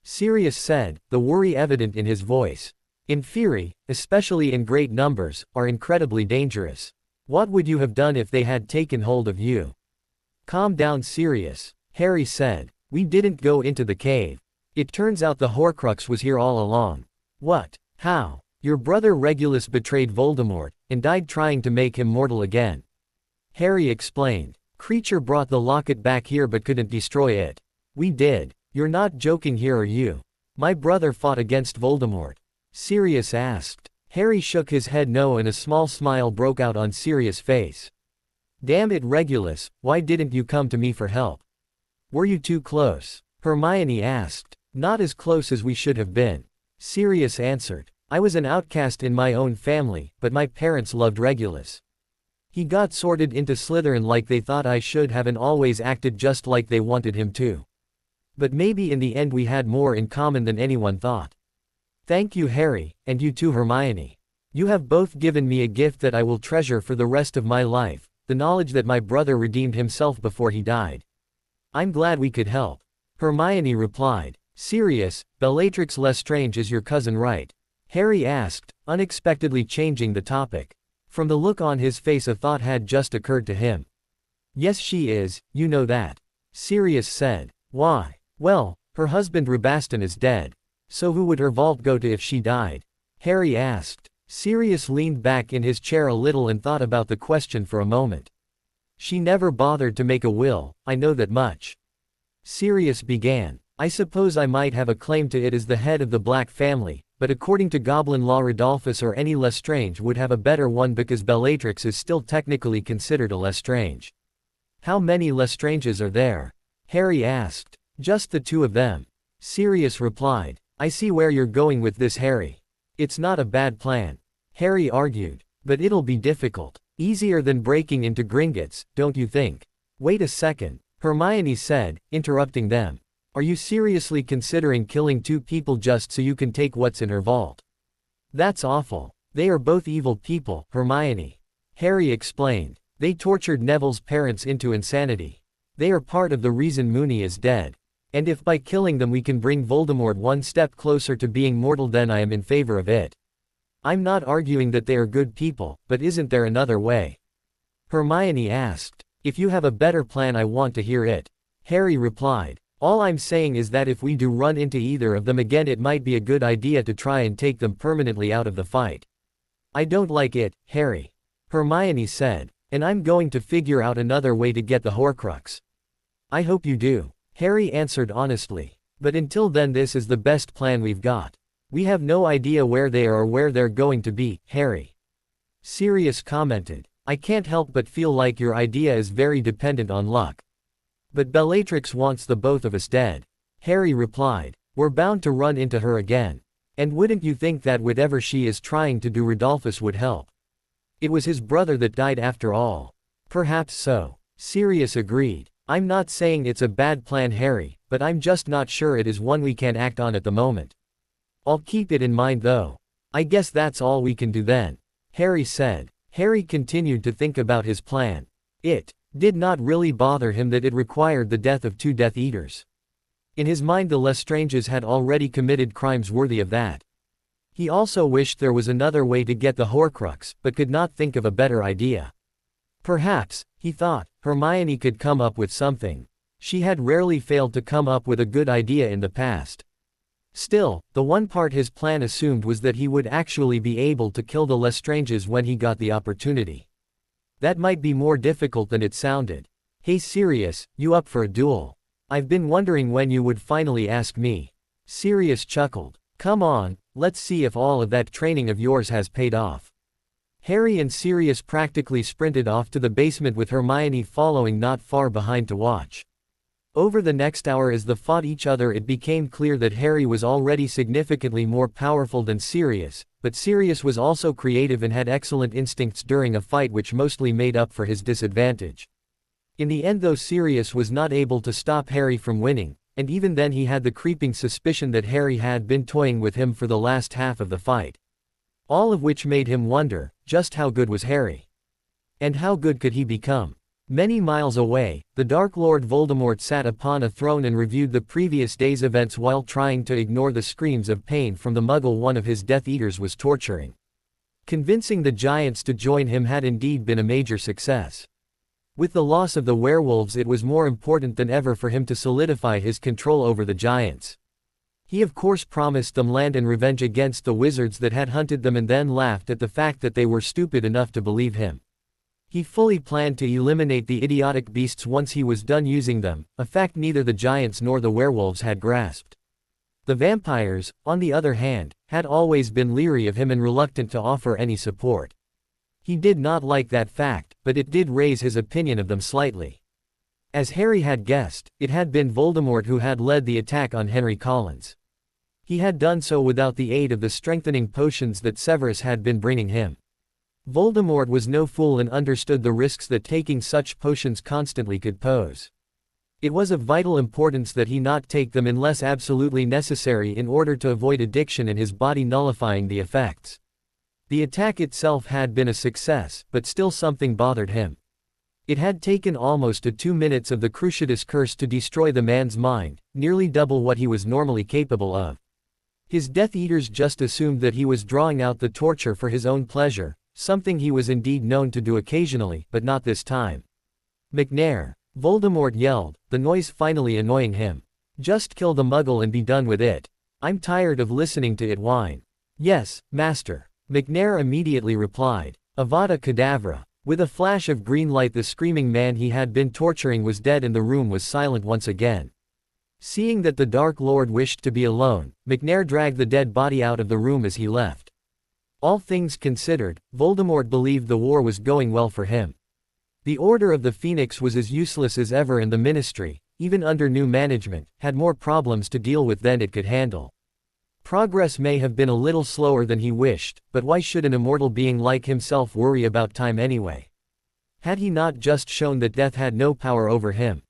Sirius said, the worry evident in his voice. Inferi, especially in great numbers, are incredibly dangerous. What would you have done if they had taken hold of you? Calm down, Sirius, Harry said. We didn't go into the cave. It turns out the Horcrux was here all along. What? How? Your brother Regulus betrayed Voldemort, and died trying to make him mortal again. Harry explained. Creature brought the locket back here but couldn't destroy it. We did. You're not joking here, are you? My brother fought against Voldemort. Sirius asked. Harry shook his head no, and a small smile broke out on Sirius' face. Damn it, Regulus, why didn't you come to me for help? Were you too close? Hermione asked. Not as close as we should have been. Sirius answered. I was an outcast in my own family, but my parents loved Regulus. He got sorted into Slytherin like they thought I should have and always acted just like they wanted him to. But maybe in the end we had more in common than anyone thought. Thank you, Harry, and you too, Hermione. You have both given me a gift that I will treasure for the rest of my life, the knowledge that my brother redeemed himself before he died. I'm glad we could help. Hermione replied. Sirius, Bellatrix Lestrange is your cousin, right? Harry asked, unexpectedly changing the topic. From the look on his face, a thought had just occurred to him. Yes, she is, you know that. Sirius said. Why? Well, her husband Rabaston is dead. So who would her vault go to if she died? Harry asked. Sirius leaned back in his chair a little and thought about the question for a moment. She never bothered to make a will, I know that much. Sirius began. I suppose I might have a claim to it as the head of the Black family, but according to Goblin law Rodolphus or any Lestrange would have a better one because Bellatrix is still technically considered a Lestrange. How many Lestranges are there? Harry asked. Just the two of them. Sirius replied. I see where you're going with this, Harry. It's not a bad plan. Harry argued. But it'll be difficult. Easier than breaking into Gringotts, don't you think? Wait a second, Hermione said, interrupting them. Are you seriously considering killing two people just so you can take what's in her vault? That's awful. They are both evil people, Hermione. Harry explained. They tortured Neville's parents into insanity. They are part of the reason Moony is dead. And if by killing them we can bring Voldemort one step closer to being mortal, then I am in favor of it. I'm not arguing that they are good people, but isn't there another way? Hermione asked. If you have a better plan, I want to hear it. Harry replied. All I'm saying is that if we do run into either of them again, it might be a good idea to try and take them permanently out of the fight. I don't like it, Harry. Hermione said. And I'm going to figure out another way to get the Horcrux. I hope you do. Harry answered honestly. But until then, this is the best plan we've got. We have no idea where they are or where they're going to be, Harry. Sirius commented. I can't help but feel like your idea is very dependent on luck. But Bellatrix wants the both of us dead. Harry replied. We're bound to run into her again. And wouldn't you think that whatever she is trying to do, Rodolphus would help? It was his brother that died after all. Perhaps so. Sirius agreed. I'm not saying it's a bad plan, Harry, but I'm just not sure it is one we can act on at the moment. I'll keep it in mind though. I guess that's all we can do then. Harry said. Harry continued to think about his plan. It did not really bother him that it required the death of two Death Eaters. In his mind, the Lestranges had already committed crimes worthy of that. He also wished there was another way to get the Horcrux, but could not think of a better idea. Perhaps, he thought, Hermione could come up with something. She had rarely failed to come up with a good idea in the past. Still, the one part his plan assumed was that he would actually be able to kill the Lestranges when he got the opportunity. That might be more difficult than it sounded. Hey Sirius, you up for a duel? I've been wondering when you would finally ask me. Sirius chuckled. Come on, let's see if all of that training of yours has paid off. Harry and Sirius practically sprinted off to the basement with Hermione following not far behind to watch. Over the next hour as they fought each other, it became clear that Harry was already significantly more powerful than Sirius, but Sirius was also creative and had excellent instincts during a fight which mostly made up for his disadvantage. In the end though, Sirius was not able to stop Harry from winning, and even then he had the creeping suspicion that Harry had been toying with him for the last half of the fight. All of which made him wonder, just how good was Harry? And how good could he become? Many miles away, the Dark Lord Voldemort sat upon a throne and reviewed the previous day's events while trying to ignore the screams of pain from the Muggle one of his Death Eaters was torturing. Convincing the Giants to join him had indeed been a major success. With the loss of the werewolves, it was more important than ever for him to solidify his control over the Giants. He of course promised them land and revenge against the wizards that had hunted them, and then laughed at the fact that they were stupid enough to believe him. He fully planned to eliminate the idiotic beasts once he was done using them, a fact neither the Giants nor the werewolves had grasped. The vampires, on the other hand, had always been leery of him and reluctant to offer any support. He did not like that fact, but it did raise his opinion of them slightly. As Harry had guessed, it had been Voldemort who had led the attack on Henry Collins. He had done so without the aid of the strengthening potions that Severus had been bringing him. Voldemort was no fool and understood the risks that taking such potions constantly could pose. It was of vital importance that he not take them unless absolutely necessary in order to avoid addiction and his body nullifying the effects. The attack itself had been a success, but still something bothered him. It had taken almost 2 minutes of the Cruciatus curse to destroy the man's mind, nearly double what he was normally capable of. His Death Eaters just assumed that he was drawing out the torture for his own pleasure, something he was indeed known to do occasionally, but not this time. "McNair!" Voldemort yelled, the noise finally annoying him. "Just kill the Muggle and be done with it. I'm tired of listening to it whine." "Yes, Master," McNair immediately replied. "Avada Kedavra." With a flash of green light, the screaming man he had been torturing was dead and the room was silent once again. Seeing that the Dark Lord wished to be alone, McNair dragged the dead body out of the room as he left. All things considered, Voldemort believed the war was going well for him. The Order of the Phoenix was as useless as ever, and the Ministry, even under new management, had more problems to deal with than it could handle. Progress may have been a little slower than he wished, but why should an immortal being like himself worry about time anyway? Had he not just shown that death had no power over him?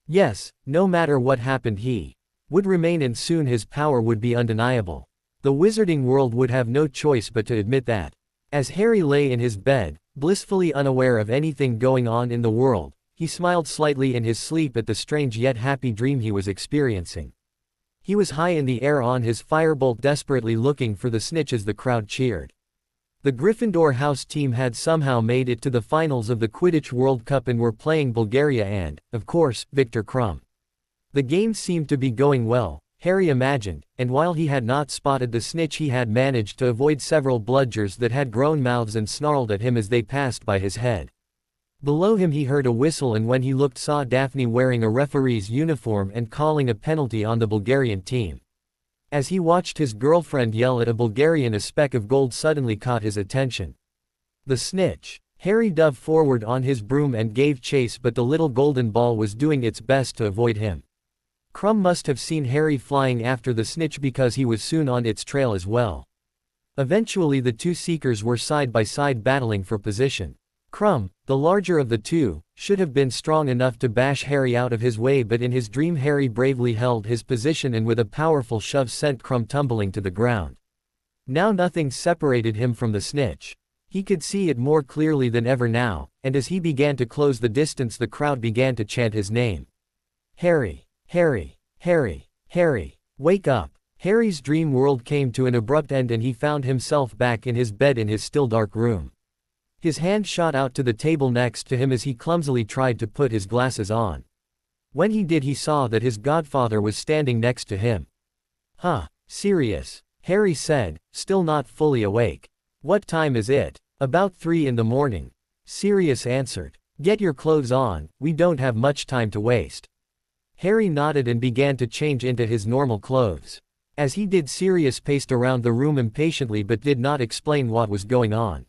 Yes, no matter what happened he would remain, and soon his power would be undeniable. The wizarding world would have no choice but to admit that. As Harry lay in his bed, blissfully unaware of anything going on in the world, he smiled slightly in his sleep at the strange yet happy dream he was experiencing. He was high in the air on his firebolt, desperately looking for the snitch as the crowd cheered. The Gryffindor house team had somehow made it to the finals of the Quidditch World Cup and were playing Bulgaria and, of course, Viktor Krum. The game seemed to be going well, Harry imagined, and while he had not spotted the snitch, he had managed to avoid several bludgers that had grown mouths and snarled at him as they passed by his head. Below him he heard a whistle, and when he looked, saw Daphne wearing a referee's uniform and calling a penalty on the Bulgarian team. As he watched his girlfriend yell at a Bulgarian, a speck of gold suddenly caught his attention. The snitch. Harry dove forward on his broom and gave chase, but the little golden ball was doing its best to avoid him. Krum must have seen Harry flying after the snitch because he was soon on its trail as well. Eventually the two seekers were side by side battling for position. Krum, the larger of the two, should have been strong enough to bash Harry out of his way, but in his dream Harry bravely held his position and with a powerful shove sent Krum tumbling to the ground. Now nothing separated him from the snitch. He could see it more clearly than ever now, and as he began to close the distance the crowd began to chant his name. "Harry! Harry! Harry! Harry! Wake up!" Harry's dream world came to an abrupt end and he found himself back in his bed in his still dark room. His hand shot out to the table next to him as he clumsily tried to put his glasses on. When he did, he saw that his godfather was standing next to him. "Huh, Sirius," Harry said, still not fully awake. "What time is it?" "About 3 in the morning," Sirius answered. "Get your clothes on, we don't have much time to waste." Harry nodded and began to change into his normal clothes. As he did, Sirius paced around the room impatiently but did not explain what was going on.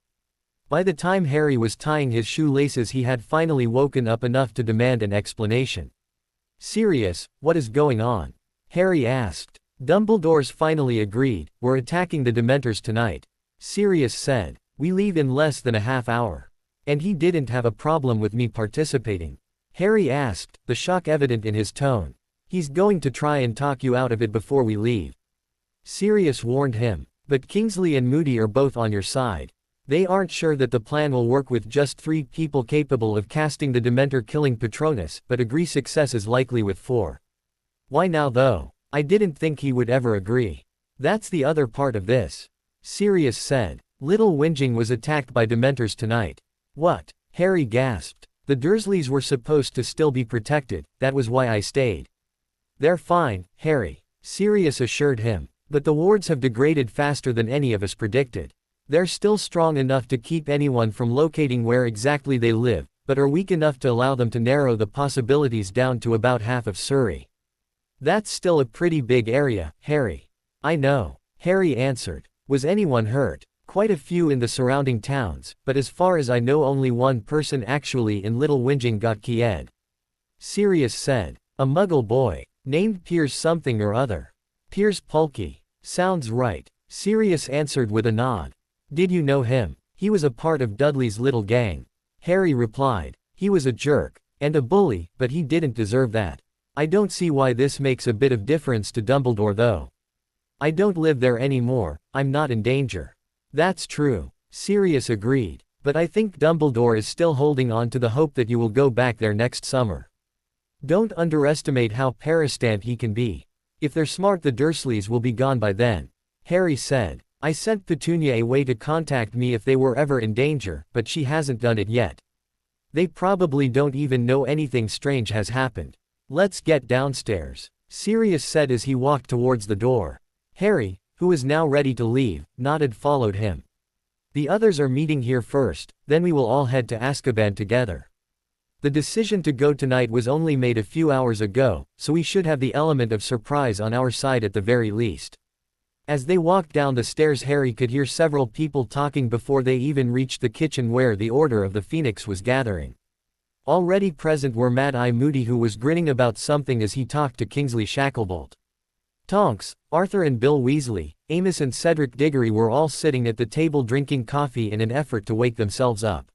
By the time Harry was tying his shoelaces, he had finally woken up enough to demand an explanation. "Sirius, what is going on?" Harry asked. "Dumbledore's finally agreed, we're attacking the Dementors tonight," Sirius said. "We leave in less than a half hour. And he didn't have a problem with me participating?" Harry asked, the shock evident in his tone. "He's going to try and talk you out of it before we leave," Sirius warned him. "But Kingsley and Moody are both on your side. They aren't sure that the plan will work with just 3 people capable of casting the Dementor-killing Patronus, but agree success is likely with 4. Why now though? I didn't think he would ever agree. That's the other part of this. Sirius said. Little Whinging was attacked by Dementors tonight. What? Harry gasped. The Dursleys were supposed to still be protected, that was why I stayed. They're fine, Harry, Sirius assured him. But the wards have degraded faster than any of us predicted. They're still strong enough to keep anyone from locating where exactly they live, but are weak enough to allow them to narrow the possibilities down to about half of Surrey. That's still a pretty big area, Harry. I know, Harry answered. Was anyone hurt? Quite a few in the surrounding towns, but as far as I know only one person actually in Little Whinging got killed. Sirius said. A Muggle boy, named Piers something or other. Piers Pulkey. Sounds right, Sirius answered with a nod. Did you know him? He was a part of Dudley's little gang. Harry replied. He was a jerk, and a bully, but he didn't deserve that. I don't see why this makes a bit of difference to Dumbledore though. I don't live there anymore, I'm not in danger. That's true, Sirius agreed, but I think Dumbledore is still holding on to the hope that you will go back there next summer. Don't underestimate how persistent he can be. If they're smart the Dursleys will be gone by then. Harry said. I sent Petunia away to contact me if they were ever in danger, but she hasn't done it yet. They probably don't even know anything strange has happened. Let's get downstairs, Sirius said as he walked towards the door. Harry, who was now ready to leave, nodded followed him. The others are meeting here first, then we will all head to Azkaban together. The decision to go tonight was only made a few hours ago, so we should have the element of surprise on our side at the very least. As they walked down the stairs Harry could hear several people talking before they even reached the kitchen where the Order of the Phoenix was gathering. Already present were Mad-Eye Moody who was grinning about something as he talked to Kingsley Shacklebolt. Tonks, Arthur and Bill Weasley, Amos and Cedric Diggory were all sitting at the table drinking coffee in an effort to wake themselves up.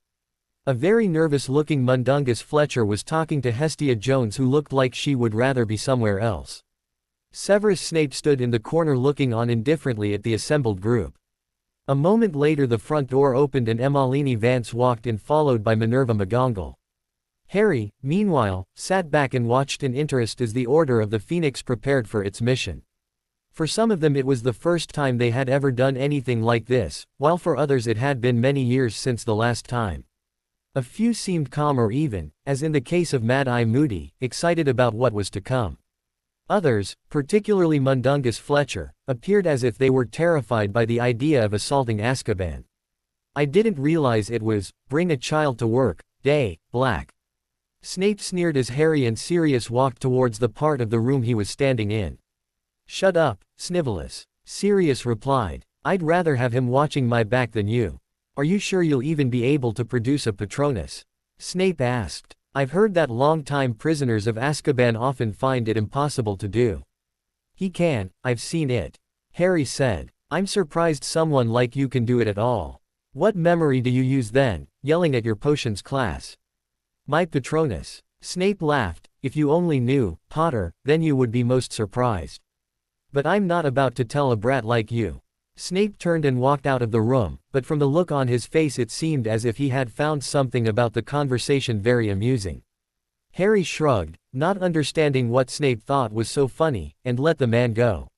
A very nervous-looking Mundungus Fletcher was talking to Hestia Jones who looked like she would rather be somewhere else. Severus Snape stood in the corner looking on indifferently at the assembled group. A moment later the front door opened and Emmeline Vance walked in followed by Minerva McGonagall. Harry, meanwhile, sat back and watched in interest as the Order of the Phoenix prepared for its mission. For some of them it was the first time they had ever done anything like this, while for others it had been many years since the last time. A few seemed calm or even, as in the case of Mad-Eye Moody, excited about what was to come. Others, particularly Mundungus Fletcher, appeared as if they were terrified by the idea of assaulting Azkaban. I didn't realize it was, bring a child to work, day, Black. Snape sneered as Harry and Sirius walked towards the part of the room he was standing in. Shut up, Snivellus, Sirius replied. I'd rather have him watching my back than you. Are you sure you'll even be able to produce a Patronus? Snape asked. I've heard that long-time prisoners of Azkaban often find it impossible to do. He can, I've seen it. Harry said. I'm surprised someone like you can do it at all. What memory do you use then, yelling at your potions class? My Patronus. Snape laughed. If you only knew, Potter, then you would be most surprised. But I'm not about to tell a brat like you. Snape turned and walked out of the room, but from the look on his face it seemed as if he had found something about the conversation very amusing. Harry shrugged, not understanding what Snape thought was so funny, and let the man go.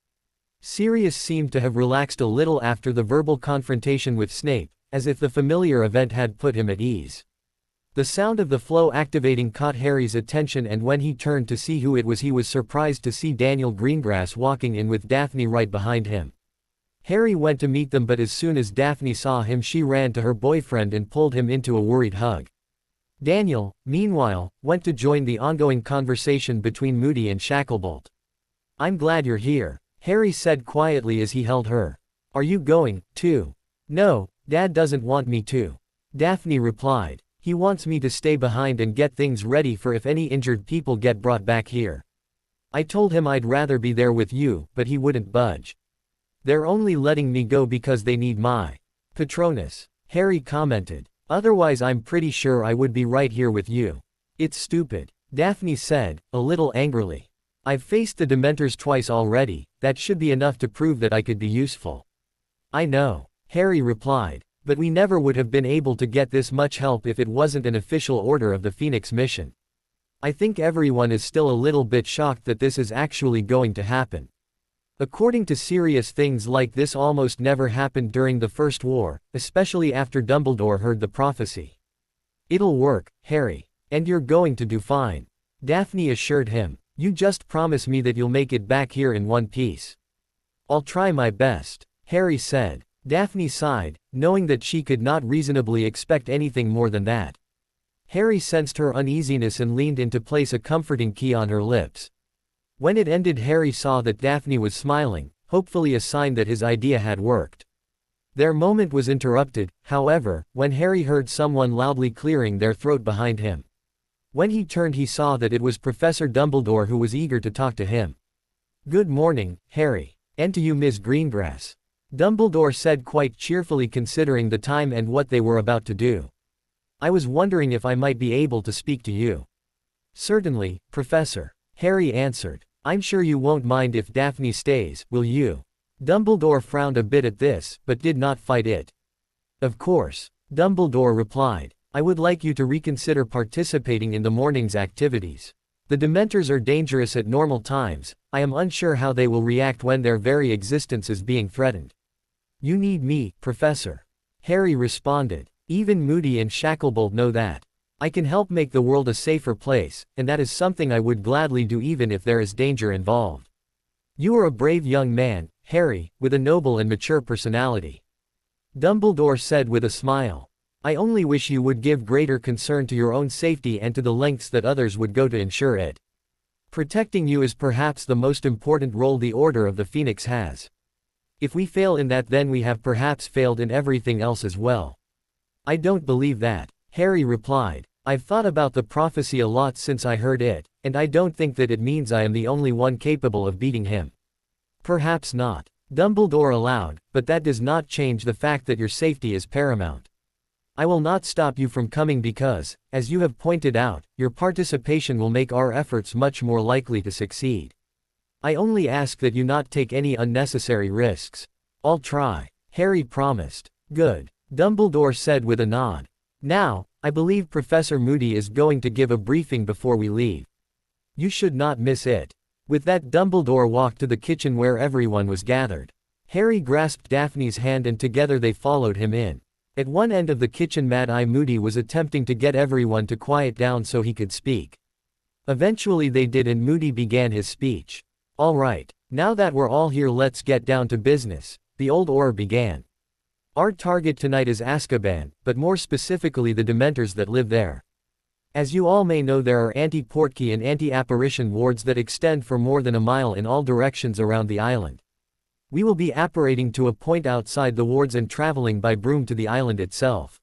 Sirius seemed to have relaxed a little after the verbal confrontation with Snape, as if the familiar event had put him at ease. The sound of the flow activating caught Harry's attention and when he turned to see who it was he was surprised to see Daniel Greengrass walking in with Daphne right behind him. Harry went to meet them but as soon as Daphne saw him she ran to her boyfriend and pulled him into a worried hug. Daniel, meanwhile, went to join the ongoing conversation between Moody and Shacklebolt. I'm glad you're here, Harry said quietly as he held her. Are you going, too? No, Dad doesn't want me to. Daphne replied. He wants me to stay behind and get things ready for if any injured people get brought back here. I told him I'd rather be there with you, but he wouldn't budge. They're only letting me go because they need my Patronus, Harry commented. Otherwise I'm pretty sure I would be right here with you. It's stupid, Daphne said, a little angrily. I've faced the Dementors twice already, that should be enough to prove that I could be useful. I know, Harry replied. But we never would have been able to get this much help if it wasn't an official order of the Phoenix mission. I think everyone is still a little bit shocked that this is actually going to happen. According to Sirius, things like this almost never happened during the First War, especially after Dumbledore heard the prophecy. It'll work, Harry. And you're going to do fine. Daphne assured him. You just promise me that you'll make it back here in one piece. I'll try my best, Harry said. Daphne sighed, knowing that she could not reasonably expect anything more than that. Harry sensed her uneasiness and leaned in to place a comforting key on her lips. When it ended, Harry saw that Daphne was smiling, hopefully a sign that his idea had worked. Their moment was interrupted, however, when Harry heard someone loudly clearing their throat behind him. When he turned, he saw that it was Professor Dumbledore, who was eager to talk to him. "Good morning, Harry. And to you, Miss Greengrass," Dumbledore said quite cheerfully, considering the time and what they were about to do. "I was wondering if I might be able to speak to you." "Certainly, Professor," Harry answered. "I'm sure you won't mind if Daphne stays, will you?" Dumbledore frowned a bit at this, but did not fight it. "Of course," Dumbledore replied. "I would like you to reconsider participating in the morning's activities. The Dementors are dangerous at normal times. I am unsure how they will react when their very existence is being threatened." "You need me, Professor," Harry responded. "Even Moody and Shacklebolt know that. I can help make the world a safer place, and that is something I would gladly do even if there is danger involved. You are a brave young man, Harry, with a noble and mature personality," Dumbledore said with a smile. "I only wish you would give greater concern to your own safety and to the lengths that others would go to ensure it. Protecting you is perhaps the most important role the Order of the Phoenix has. If we fail in that, then we have perhaps failed in everything else as well." "I don't believe that," Harry replied. "I've thought about the prophecy a lot since I heard it, and I don't think that it means I am the only one capable of beating him." "Perhaps not," Dumbledore allowed, "but that does not change the fact that your safety is paramount. I will not stop you from coming because, as you have pointed out, your participation will make our efforts much more likely to succeed. I only ask that you not take any unnecessary risks." "I'll try," Harry promised. "Good," Dumbledore said with a nod. "Now, I believe Professor Moody is going to give a briefing before we leave. You should not miss it." With that, Dumbledore walked to the kitchen where everyone was gathered. Harry grasped Daphne's hand and together they followed him in. At one end of the kitchen, Mad-Eye Moody was attempting to get everyone to quiet down so he could speak. Eventually they did, and Moody began his speech. "All right, now that we're all here, let's get down to business," the old Auror began. "Our target tonight is Azkaban, but more specifically the Dementors that live there. As you all may know, there are anti-Portkey and anti-apparition wards that extend for more than a mile in all directions around the island. We will be apparating to a point outside the wards and traveling by broom to the island itself.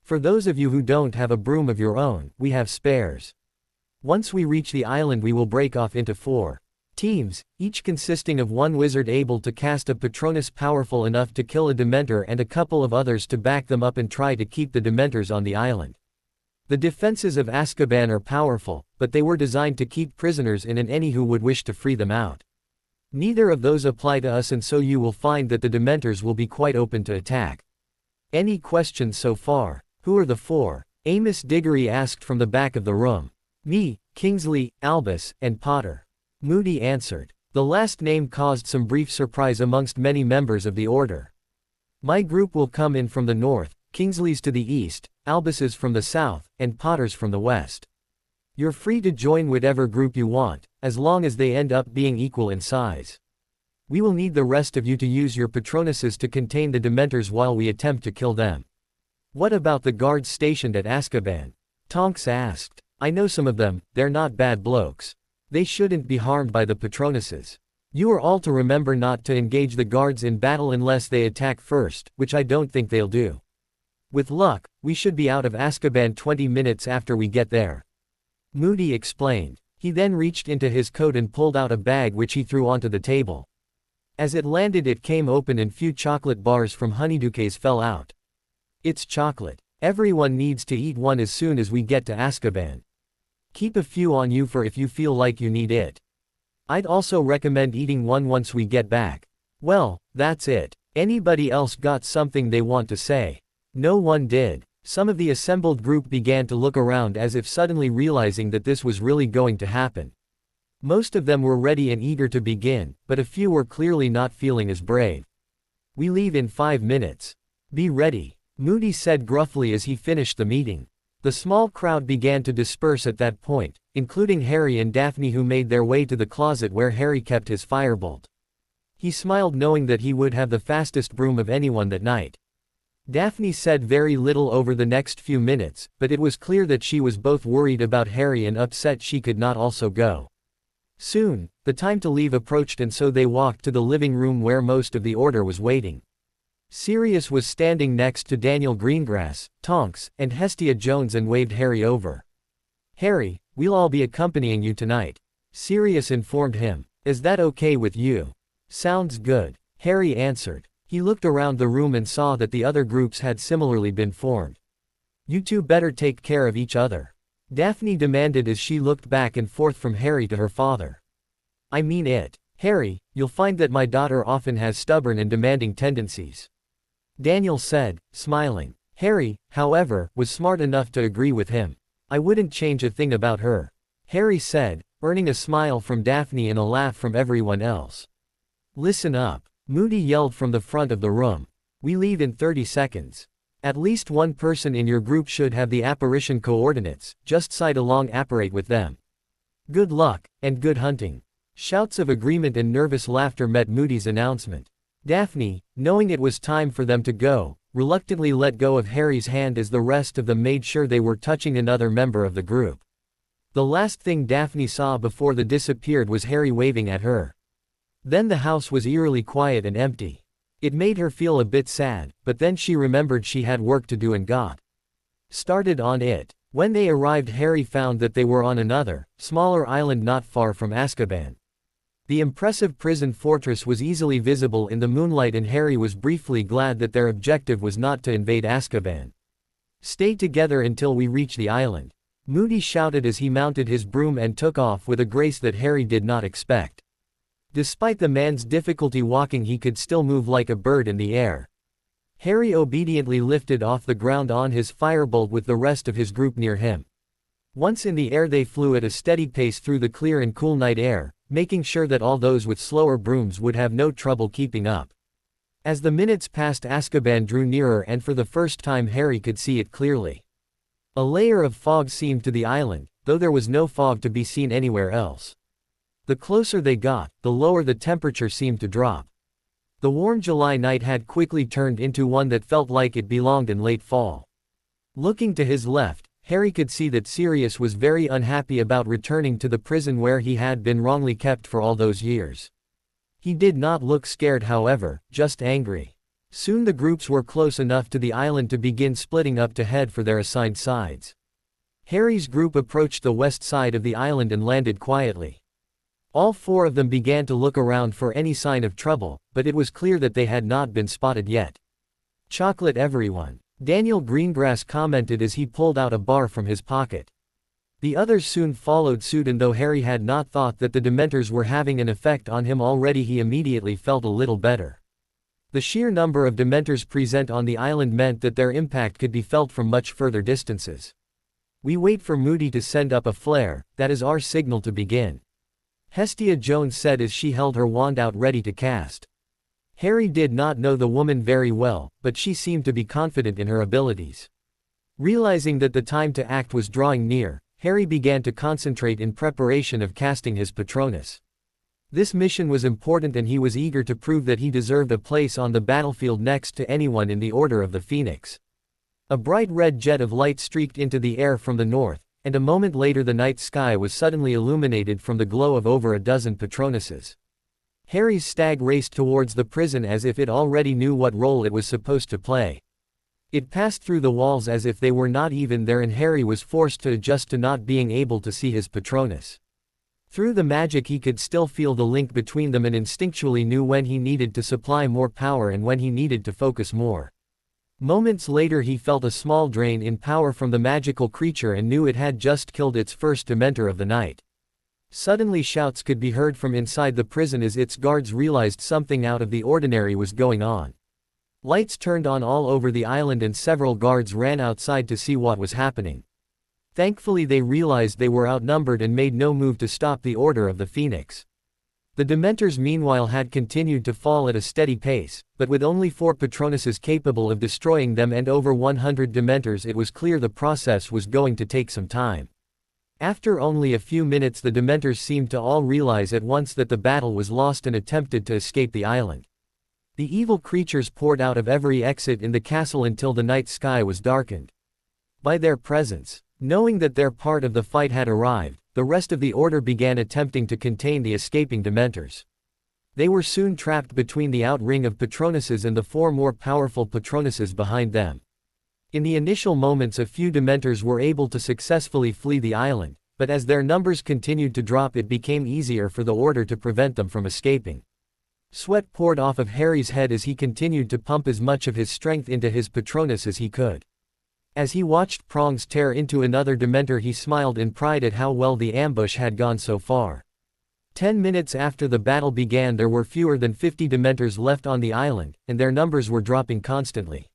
For those of you who don't have a broom of your own, we have spares. Once we reach the island, we will break off into 4 teams, each consisting of 1 wizard able to cast a Patronus powerful enough to kill a Dementor and a couple of others to back them up and try to keep the Dementors on the island. The defenses of Azkaban are powerful, but they were designed to keep prisoners in and any who would wish to free them out. Neither of those apply to us, and so you will find that the Dementors will be quite open to attack. Any questions so far?" "Who are the 4? Amos Diggory asked from the back of the room. "Me, Kingsley, Albus, and Potter," Moody answered. The last name caused some brief surprise amongst many members of the Order. "My group will come in from the north, Kingsley's to the east, Albus's from the south, and Potter's from the west. You're free to join whatever group you want, as long as they end up being equal in size. We will need the rest of you to use your Patronuses to contain the Dementors while we attempt to kill them." "What about the guards stationed at Azkaban?" Tonks asked. "I know some of them, they're not bad blokes. They shouldn't be harmed by the Patronuses. You are all to remember not to engage the guards in battle unless they attack first, which I don't think they'll do. With luck, we should be out of Azkaban 20 minutes after we get there," Moody explained. He then reached into his coat and pulled out a bag which he threw onto the table. As it landed, it came open and few chocolate bars from Honeyducats fell out. "It's chocolate. Everyone needs to eat one as soon as we get to Azkaban. Keep a few on you for if you feel like you need it. I'd also recommend eating one once we get back." "Well, that's it. Anybody else got something they want to say?" No one did. Some of the assembled group began to look around as if suddenly realizing that this was really going to happen. Most of them were ready and eager to begin, but a few were clearly not feeling as brave. "We leave in 5 minutes. Be ready," Moody said gruffly as he finished the meeting. The small crowd began to disperse at that point, including Harry and Daphne, who made their way to the closet where Harry kept his firebolt. He smiled knowing that he would have the fastest broom of anyone that night. Daphne said very little over the next few minutes, but it was clear that she was both worried about Harry and upset she could not also go. Soon, the time to leave approached, and so they walked to the living room where most of the order was waiting. Sirius was standing next to Daniel Greengrass, Tonks, and Hestia Jones and waved Harry over. "Harry, we'll all be accompanying you tonight," Sirius informed him. "Is that okay with you?" "Sounds good," Harry answered. He looked around the room and saw that the other groups had similarly been formed. "You two better take care of each other," Daphne demanded as she looked back and forth from Harry to her father. "I mean it. Harry, you'll find that my daughter often has stubborn and demanding tendencies," Daniel said, smiling. Harry, however, was smart enough to agree with him. "I wouldn't change a thing about her," Harry said, earning a smile from Daphne and a laugh from everyone else. "Listen up," Moody yelled from the front of the room. "We leave in 30 seconds. At least one person in your group should have the apparition coordinates, just side along apparate with them. Good luck, and good hunting." Shouts of agreement and nervous laughter met Moody's announcement. Daphne, knowing it was time for them to go, reluctantly let go of Harry's hand as the rest of them made sure they were touching another member of the group. The last thing Daphne saw before they disappeared was Harry waving at her. Then the house was eerily quiet and empty. It made her feel a bit sad, but then she remembered she had work to do and got started on it. When they arrived, Harry found that they were on another, smaller island not far from Azkaban. The impressive prison fortress was easily visible in the moonlight, and Harry was briefly glad that their objective was not to invade Azkaban. "Stay together until we reach the island," Moody shouted as he mounted his broom and took off with a grace that Harry did not expect. Despite the man's difficulty walking, he could still move like a bird in the air. Harry obediently lifted off the ground on his firebolt with the rest of his group near him. Once in the air, they flew at a steady pace through the clear and cool night air, making sure that all those with slower brooms would have no trouble keeping up. As the minutes passed, Azkaban drew nearer, and for the first time Harry could see it clearly. A layer of fog seemed to the island, though there was no fog to be seen anywhere else. The closer they got, the lower the temperature seemed to drop. The warm July night had quickly turned into one that felt like it belonged in late fall. Looking to his left, Harry could see that Sirius was very unhappy about returning to the prison where he had been wrongly kept for all those years. He did not look scared, however, just angry. Soon the groups were close enough to the island to begin splitting up to head for their assigned sides. Harry's group approached the west side of the island and landed quietly. All four of them began to look around for any sign of trouble, but it was clear that they had not been spotted yet. "Chocolate everyone," Daniel Greengrass commented as he pulled out a bar from his pocket. The others soon followed suit, and though Harry had not thought that the Dementors were having an effect on him already, he immediately felt a little better. The sheer number of Dementors present on the island meant that their impact could be felt from much further distances. "We wait for Moody to send up a flare, that is our signal to begin," Hestia Jones said as she held her wand out ready to cast. Harry did not know the woman very well, but she seemed to be confident in her abilities. Realizing that the time to act was drawing near, Harry began to concentrate in preparation of casting his Patronus. This mission was important, and he was eager to prove that he deserved a place on the battlefield next to anyone in the Order of the Phoenix. A bright red jet of light streaked into the air from the north, and a moment later the night sky was suddenly illuminated from the glow of over a dozen Patronuses. Harry's stag raced towards the prison as if it already knew what role it was supposed to play. It passed through the walls as if they were not even there, and Harry was forced to adjust to not being able to see his Patronus. Through the magic he could still feel the link between them and instinctually knew when he needed to supply more power and when he needed to focus more. Moments later he felt a small drain in power from the magical creature and knew it had just killed its first Dementor of the night. Suddenly shouts could be heard from inside the prison as its guards realized something out of the ordinary was going on. Lights turned on all over the island and several guards ran outside to see what was happening. Thankfully they realized they were outnumbered and made no move to stop the Order of the Phoenix. The Dementors meanwhile had continued to fall at a steady pace, but with only 4 Patronuses capable of destroying them and over 100 Dementors, it was clear the process was going to take some time. After only a few minutes the Dementors seemed to all realize at once that the battle was lost and attempted to escape the island. The evil creatures poured out of every exit in the castle until the night sky was darkened. By their presence, knowing that their part of the fight had arrived, the rest of the Order began attempting to contain the escaping Dementors. They were soon trapped between the out-ring of Patronuses and the 4 more powerful Patronuses behind them. In the initial moments a few Dementors were able to successfully flee the island, but as their numbers continued to drop it became easier for the Order to prevent them from escaping. Sweat poured off of Harry's head as he continued to pump as much of his strength into his Patronus as he could. As he watched Prongs tear into another Dementor he smiled in pride at how well the ambush had gone so far. 10 minutes after the battle began there were fewer than 50 Dementors left on the island, and their numbers were dropping constantly.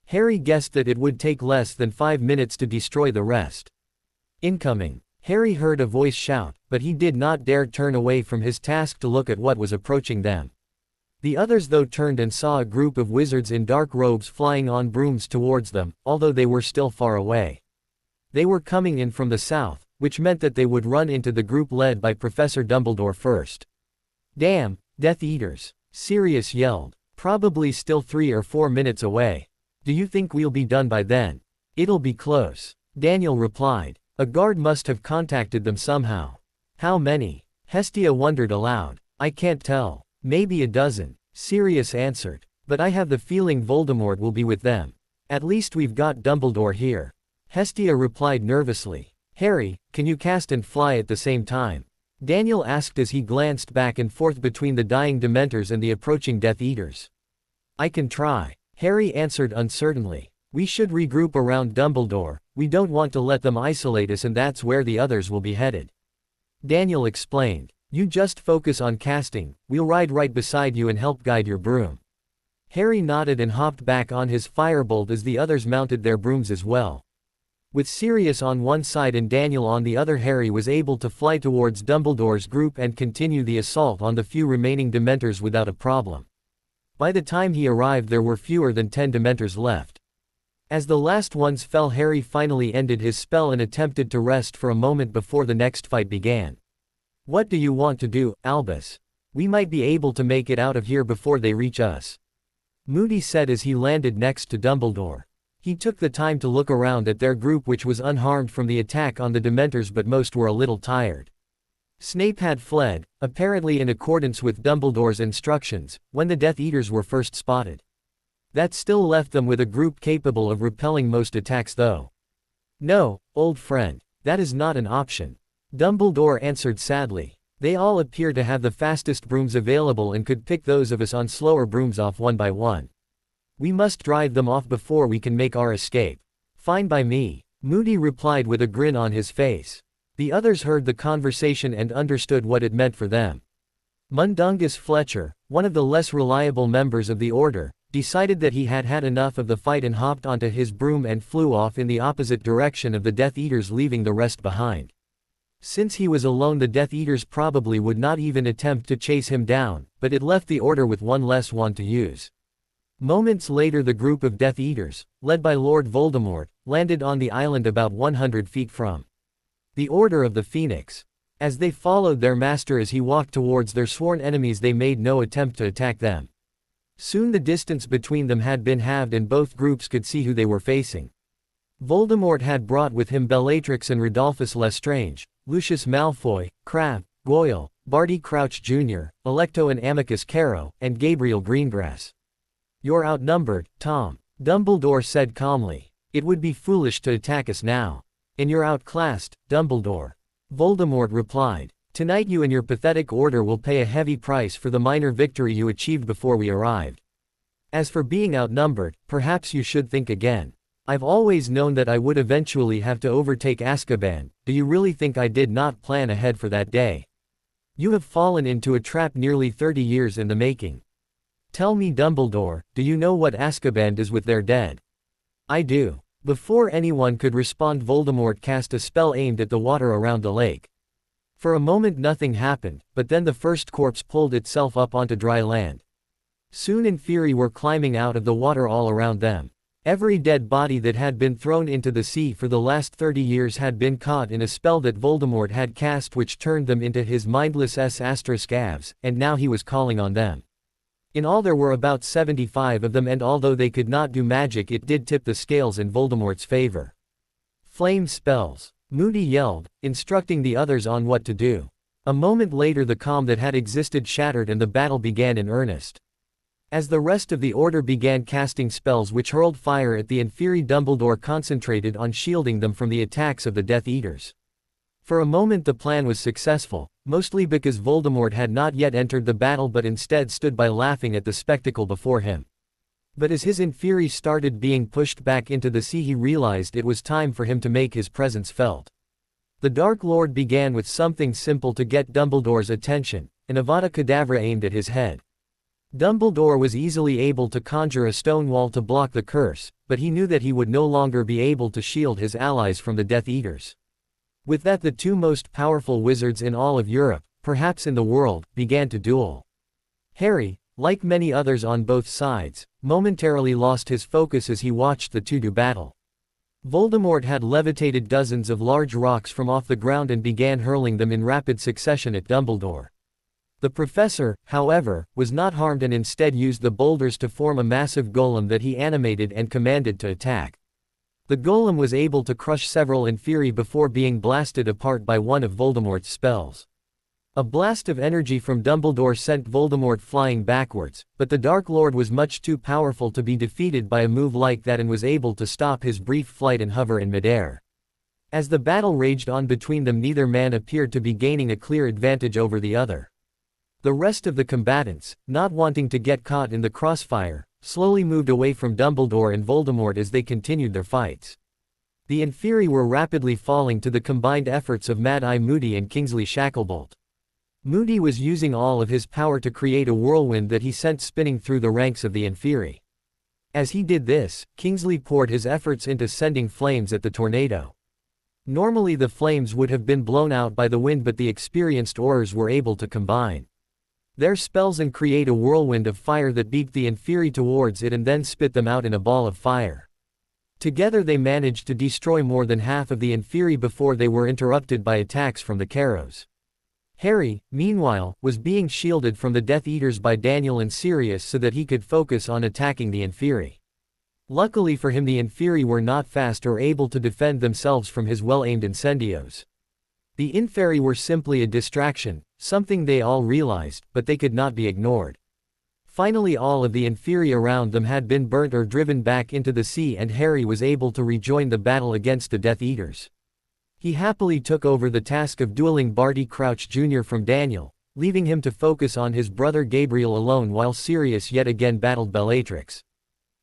Harry guessed that it would take less than 5 minutes to destroy the rest. Incoming! Harry heard a voice shout, but he did not dare turn away from his task to look at what was approaching them. The others though turned and saw a group of wizards in dark robes flying on brooms towards them, although they were still far away. They were coming in from the south, which meant that they would run into the group led by Professor Dumbledore first. "Damn, Death Eaters!" Sirius yelled. "Probably still 3 or 4 minutes away. Do you think we'll be done by then?" "It'll be close," Daniel replied. "A guard must have contacted them somehow." "How many?" Hestia wondered aloud. "I can't tell. Maybe a dozen," Sirius answered. "But I have the feeling Voldemort will be with them. At least we've got Dumbledore here." Hestia replied nervously. "Harry, can you cast and fly at the same time?" Daniel asked as he glanced back and forth between the dying Dementors and the approaching Death Eaters. "I can try," Harry answered uncertainly. "We should regroup around Dumbledore, we don't want to let them isolate us and that's where the others will be headed." Daniel explained. "You just focus on casting, we'll ride right beside you and help guide your broom." Harry nodded and hopped back on his firebolt as the others mounted their brooms as well. With Sirius on one side and Daniel on the other, Harry was able to fly towards Dumbledore's group and continue the assault on the few remaining Dementors without a problem. By the time he arrived there were fewer than 10 Dementors left. As the last ones fell, Harry finally ended his spell and attempted to rest for a moment before the next fight began. "What do you want to do, Albus? We might be able to make it out of here before they reach us," Moody said as he landed next to Dumbledore. He took the time to look around at their group, which was unharmed from the attack on the Dementors, but most were a little tired. Snape had fled, apparently in accordance with Dumbledore's instructions, when the Death Eaters were first spotted. That still left them with a group capable of repelling most attacks though. "No, old friend, that is not an option," Dumbledore answered sadly. "They all appear to have the fastest brooms available and could pick those of us on slower brooms off one by one. We must drive them off before we can make our escape." "Fine by me," Moody replied with a grin on his face. The others heard the conversation and understood what it meant for them. Mundungus Fletcher, one of the less reliable members of the Order, decided that he had had enough of the fight and hopped onto his broom and flew off in the opposite direction of the Death Eaters, leaving the rest behind. Since he was alone, the Death Eaters probably would not even attempt to chase him down, but it left the Order with one less wand to use. Moments later the group of Death Eaters, led by Lord Voldemort, landed on the island about 100 feet from the Order of the Phoenix. As they followed their master as he walked towards their sworn enemies, they made no attempt to attack them. Soon the distance between them had been halved and both groups could see who they were facing. Voldemort had brought with him Bellatrix and Rodolphus Lestrange, Lucius Malfoy, Crabbe, Goyle, Barty Crouch Jr., Alecto and Amicus Carrow, and Gabriel Greengrass. "You're outnumbered, Tom," Dumbledore said calmly. "It would be foolish to attack us now. And you're outclassed, Dumbledore," Voldemort replied. "Tonight you and your pathetic Order will pay a heavy price for the minor victory you achieved before we arrived. As for being outnumbered, perhaps you should think again. I've always known that I would eventually have to overtake Azkaban. Do you really think I did not plan ahead for that day? You have fallen into a trap nearly 30 years in the making." Tell me, Dumbledore, do you know what Azkaban does with their dead? I do. Before anyone could respond, Voldemort cast a spell aimed at the water around the lake. For a moment nothing happened, but then the first corpse pulled itself up onto dry land. Soon Inferi were climbing out of the water all around them. Every dead body that had been thrown into the sea for the last 30 years had been caught in a spell that Voldemort had cast, which turned them into his mindless avs, and now he was calling on them. In all there were about 75 of them, and although they could not do magic, it did tip the scales in Voldemort's favor. Flame spells, Moody yelled, instructing the others on what to do. A moment later the calm that had existed shattered and the battle began in earnest. As the rest of the Order began casting spells which hurled fire at the Inferi, Dumbledore concentrated on shielding them from the attacks of the Death Eaters. For a moment the plan was successful, mostly because Voldemort had not yet entered the battle but instead stood by laughing at the spectacle before him. But as his Inferi started being pushed back into the sea, he realized it was time for him to make his presence felt. The Dark Lord began with something simple to get Dumbledore's attention, an Avada Kedavra aimed at his head. Dumbledore was easily able to conjure a stone wall to block the curse, but he knew that he would no longer be able to shield his allies from the Death Eaters. With that, the two most powerful wizards in all of Europe, perhaps in the world, began to duel. Harry, like many others on both sides, momentarily lost his focus as he watched the two do battle. Voldemort had levitated dozens of large rocks from off the ground and began hurling them in rapid succession at Dumbledore. The professor, however, was not harmed and instead used the boulders to form a massive golem that he animated and commanded to attack. The golem was able to crush several Inferi before being blasted apart by one of Voldemort's spells. A blast of energy from Dumbledore sent Voldemort flying backwards, but the Dark Lord was much too powerful to be defeated by a move like that and was able to stop his brief flight and hover in midair. As the battle raged on between them, neither man appeared to be gaining a clear advantage over the other. The rest of the combatants, not wanting to get caught in the crossfire, slowly moved away from Dumbledore and Voldemort as they continued their fights. The Inferi were rapidly falling to the combined efforts of Mad-Eye Moody and Kingsley Shacklebolt. Moody was using all of his power to create a whirlwind that he sent spinning through the ranks of the Inferi. As he did this, Kingsley poured his efforts into sending flames at the tornado. Normally the flames would have been blown out by the wind, but the experienced Aurors were able to combine their spells and create a whirlwind of fire that beat the Inferi towards it and then spit them out in a ball of fire. Together they managed to destroy more than half of the Inferi before they were interrupted by attacks from the Carrows. Harry, meanwhile, was being shielded from the Death Eaters by Daniel and Sirius so that he could focus on attacking the Inferi. Luckily for him, the Inferi were not fast or able to defend themselves from his well-aimed incendios. The Inferi were simply a distraction, something they all realized, but they could not be ignored. Finally all of the Inferi around them had been burnt or driven back into the sea, and Harry was able to rejoin the battle against the Death Eaters. He happily took over the task of dueling Barty Crouch Jr. from Daniel, leaving him to focus on his brother Gabriel alone while Sirius yet again battled Bellatrix.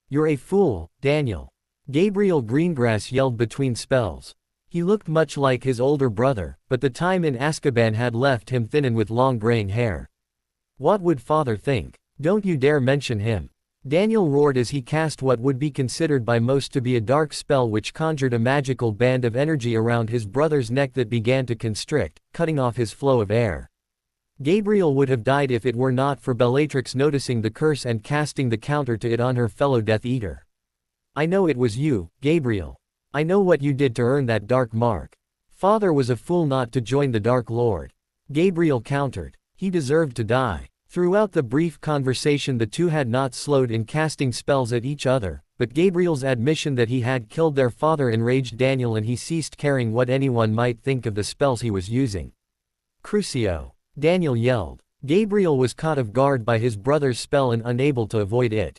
"You're a fool, Daniel," Gabriel Greengrass yelled between spells. He looked much like his older brother, but the time in Azkaban had left him thin and with long graying hair. "What would father think? Don't you dare mention him," Daniel roared as he cast what would be considered by most to be a dark spell which conjured a magical band of energy around his brother's neck that began to constrict, cutting off his flow of air. Gabriel would have died if it were not for Bellatrix noticing the curse and casting the counter to it on her fellow Death Eater. "I know it was you, Gabriel. I know what you did to earn that dark mark. Father was a fool not to join the Dark Lord," Gabriel countered. "He deserved to die." Throughout the brief conversation the two had not slowed in casting spells at each other, but Gabriel's admission that he had killed their father enraged Daniel and he ceased caring what anyone might think of the spells he was using. "Crucio!" Daniel yelled. Gabriel was caught off guard by his brother's spell and unable to avoid it.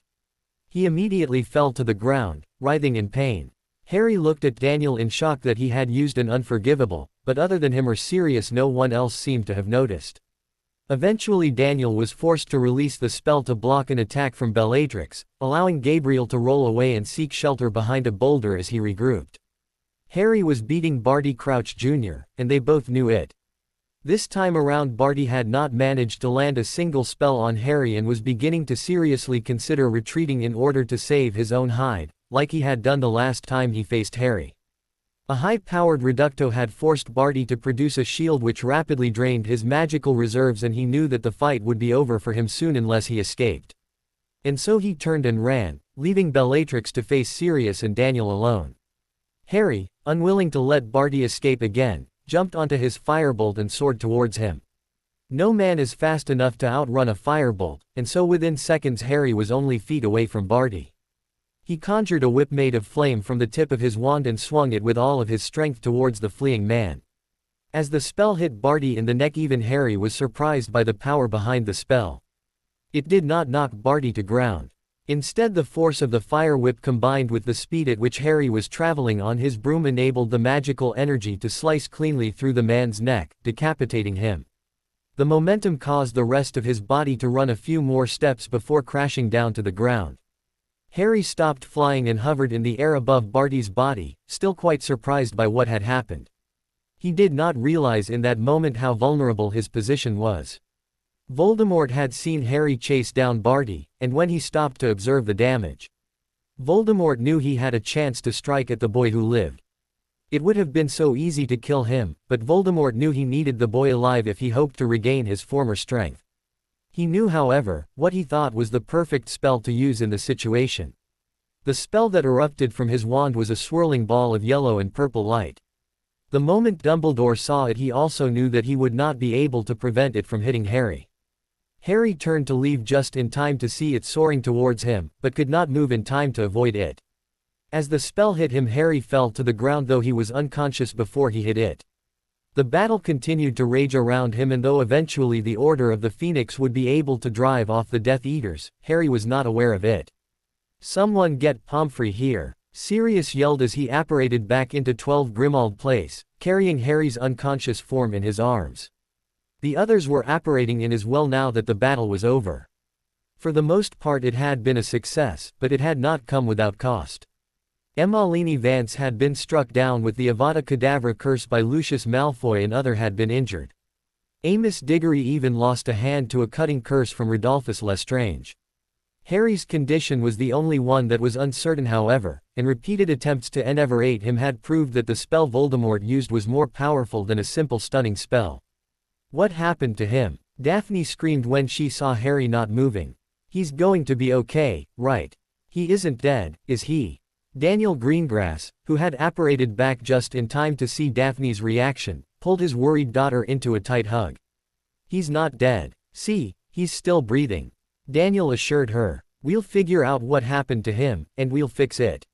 He immediately fell to the ground, writhing in pain. Harry looked at Daniel in shock that he had used an unforgivable, but other than him or Sirius no one else seemed to have noticed. Eventually Daniel was forced to release the spell to block an attack from Bellatrix, allowing Gabriel to roll away and seek shelter behind a boulder as he regrouped. Harry was beating Barty Crouch Jr., and they both knew it. This time around Barty had not managed to land a single spell on Harry and was beginning to seriously consider retreating in order to save his own hide, like he had done the last time he faced Harry. A high-powered reducto had forced Barty to produce a shield which rapidly drained his magical reserves, and he knew that the fight would be over for him soon unless he escaped. And so he turned and ran, leaving Bellatrix to face Sirius and Daniel alone. Harry, unwilling to let Barty escape again, jumped onto his firebolt and soared towards him. No man is fast enough to outrun a firebolt, and so within seconds Harry was only feet away from Barty. He conjured a whip made of flame from the tip of his wand and swung it with all of his strength towards the fleeing man. As the spell hit Barty in the neck, even Harry was surprised by the power behind the spell. It did not knock Barty to ground. Instead, the force of the fire whip combined with the speed at which Harry was traveling on his broom enabled the magical energy to slice cleanly through the man's neck, decapitating him. The momentum caused the rest of his body to run a few more steps before crashing down to the ground. Harry stopped flying and hovered in the air above Barty's body, still quite surprised by what had happened. He did not realize in that moment how vulnerable his position was. Voldemort had seen Harry chase down Barty, and when he stopped to observe the damage, Voldemort knew he had a chance to strike at the boy who lived. It would have been so easy to kill him, but Voldemort knew he needed the boy alive if he hoped to regain his former strength. He knew, however, what he thought was the perfect spell to use in the situation. The spell that erupted from his wand was a swirling ball of yellow and purple light. The moment Dumbledore saw it, he also knew that he would not be able to prevent it from hitting Harry. Harry turned to leave just in time to see it soaring towards him, but could not move in time to avoid it. As the spell hit him, Harry fell to the ground, though he was unconscious before he hit it. The battle continued to rage around him, and though eventually the Order of the Phoenix would be able to drive off the Death Eaters, Harry was not aware of it. "Someone get Pomfrey here," Sirius yelled as he apparated back into 12 Grimmauld Place, carrying Harry's unconscious form in his arms. The others were apparating in as well now that the battle was over. For the most part it had been a success, but it had not come without cost. Emmeline Vance had been struck down with the Avada Kedavra curse by Lucius Malfoy, and other had been injured. Amos Diggory even lost a hand to a cutting curse from Rodolphus Lestrange. Harry's condition was the only one that was uncertain, however, and repeated attempts to enervate him had proved that the spell Voldemort used was more powerful than a simple stunning spell. What happened to him? Daphne screamed when she saw Harry not moving. "He's going to be okay, right? He isn't dead, is he?" Daniel Greengrass, who had apparated back just in time to see Daphne's reaction, pulled his worried daughter into a tight hug. "He's not dead. See, he's still breathing," Daniel assured her. "We'll figure out what happened to him, and we'll fix it."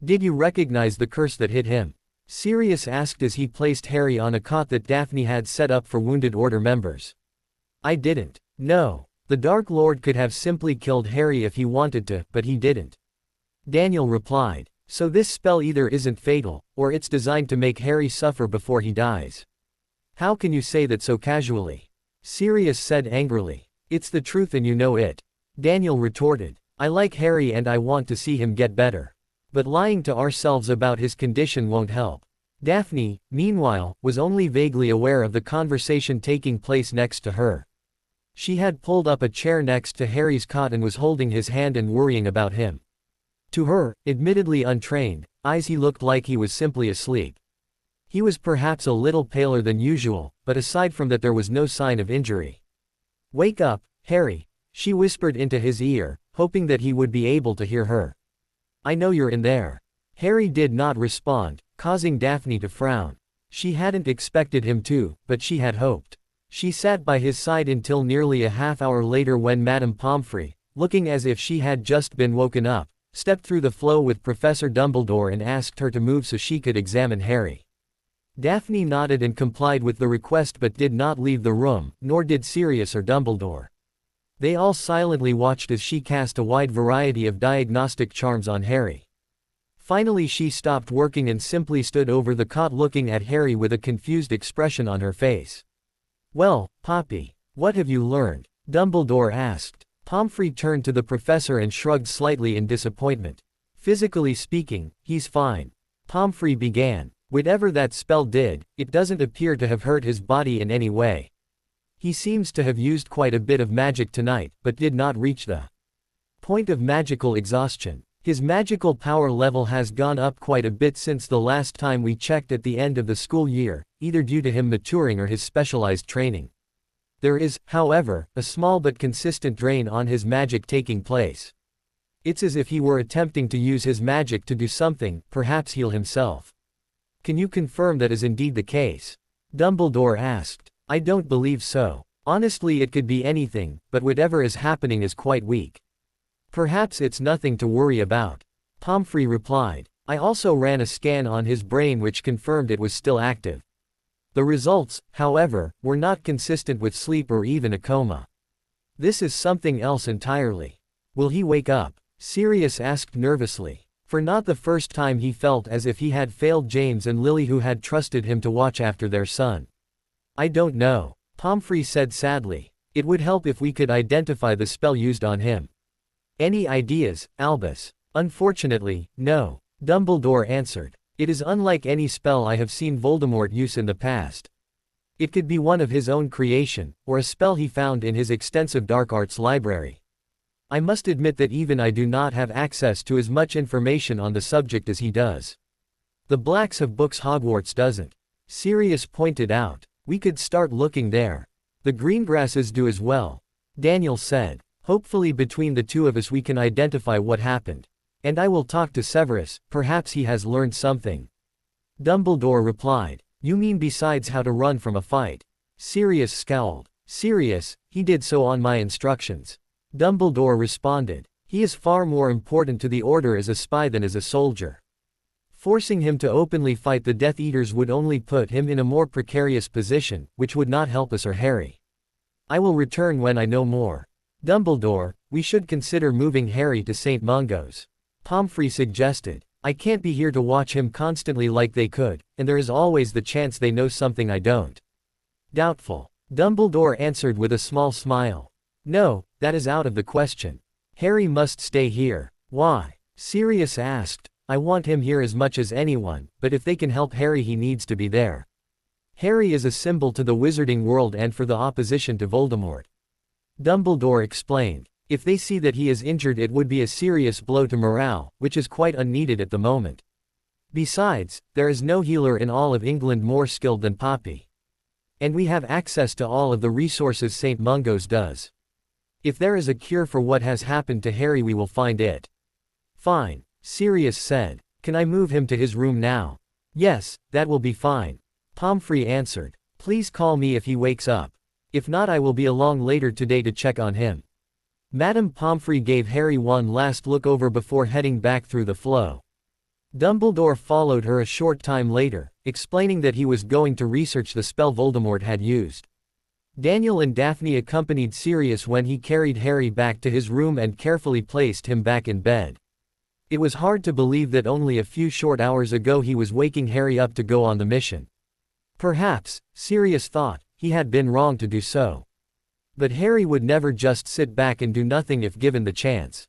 "Did you recognize the curse that hit him?" Sirius asked as he placed Harry on a cot that Daphne had set up for wounded Order members. "I didn't. No. The Dark Lord could have simply killed Harry if he wanted to, but he didn't," Daniel replied. "So this spell either isn't fatal, or it's designed to make Harry suffer before he dies." "How can you say that so casually?" Sirius said angrily. "It's the truth and you know it," Daniel retorted. "I like Harry and I want to see him get better. But lying to ourselves about his condition won't help." Daphne, meanwhile, was only vaguely aware of the conversation taking place next to her. She had pulled up a chair next to Harry's cot and was holding his hand and worrying about him. To her, admittedly untrained eyes, he looked like he was simply asleep. He was perhaps a little paler than usual, but aside from that there was no sign of injury. "Wake up, Harry," she whispered into his ear, hoping that he would be able to hear her. "I know you're in there." Harry did not respond, causing Daphne to frown. She hadn't expected him to, but she had hoped. She sat by his side until nearly a half hour later when Madame Pomfrey, looking as if she had just been woken up, stepped through the flow with Professor Dumbledore and asked her to move so she could examine Harry. Daphne nodded and complied with the request but did not leave the room, nor did Sirius or Dumbledore. They all silently watched as she cast a wide variety of diagnostic charms on Harry. Finally she stopped working and simply stood over the cot looking at Harry with a confused expression on her face. "Well, Poppy, what have you learned?" Dumbledore asked. Pomfrey turned to the professor and shrugged slightly in disappointment. "Physically speaking, he's fine," Pomfrey began. Whatever that spell did, it doesn't appear to have hurt his body in any way. He seems to have used quite a bit of magic tonight, but did not reach the point of magical exhaustion. His magical power level has gone up quite a bit since the last time we checked at the end of the school year, either due to him maturing or his specialized training. There is, however, a small but consistent drain on his magic taking place. It's as if he were attempting to use his magic to do something, perhaps heal himself. Can you confirm that is indeed the case? Dumbledore asked. I don't believe so. Honestly, it could be anything, but whatever is happening is quite weak. Perhaps it's nothing to worry about. Pomfrey replied. I also ran a scan on his brain which confirmed it was still active. The results, however, were not consistent with sleep or even a coma. This is something else entirely. Will he wake up? Sirius asked nervously. For not the first time he felt as if he had failed James and Lily, who had trusted him to watch after their son. I don't know, Pomfrey said sadly. It would help if we could identify the spell used on him. Any ideas, Albus? Unfortunately, no, Dumbledore answered. It is unlike any spell I have seen Voldemort use in the past. It could be one of his own creation, or a spell he found in his extensive dark arts library. I must admit that even I do not have access to as much information on the subject as he does. The Blacks have books Hogwarts doesn't, Sirius pointed out. We could start looking there. The Greengrasses do as well, Daniel said. Hopefully between the two of us we can identify what happened. And I will talk to Severus, perhaps he has learned something. Dumbledore replied. You mean besides how to run from a fight? Sirius scowled. Sirius, he did so on my instructions. Dumbledore responded. He is far more important to the Order as a spy than as a soldier. Forcing him to openly fight the Death Eaters would only put him in a more precarious position, which would not help us or Harry. I will return when I know more. Dumbledore, we should consider moving Harry to St. Mungo's. Pomfrey suggested. I can't be here to watch him constantly like they could, and there is always the chance they know something I don't. Doubtful. Dumbledore answered with a small smile. No, that is out of the question. Harry must stay here. Why? Sirius asked. I want him here as much as anyone, but if they can help Harry he needs to be there. Harry is a symbol to the wizarding world and for the opposition to Voldemort. Dumbledore explained. If they see that he is injured it would be a serious blow to morale, which is quite unneeded at the moment. Besides, there is no healer in all of England more skilled than Poppy. And we have access to all of the resources St. Mungo's does. If there is a cure for what has happened to Harry we will find it. Fine. Sirius said. Can I move him to his room now? Yes, that will be fine. Pomfrey answered. Please call me if he wakes up. If not I will be along later today to check on him. Madame Pomfrey gave Harry one last look over before heading back through the flow. Dumbledore followed her a short time later, explaining that he was going to research the spell Voldemort had used. Daniel and Daphne accompanied Sirius when he carried Harry back to his room and carefully placed him back in bed. It was hard to believe that only a few short hours ago he was waking Harry up to go on the mission. Perhaps, Sirius thought, he had been wrong to do so. But Harry would never just sit back and do nothing if given the chance.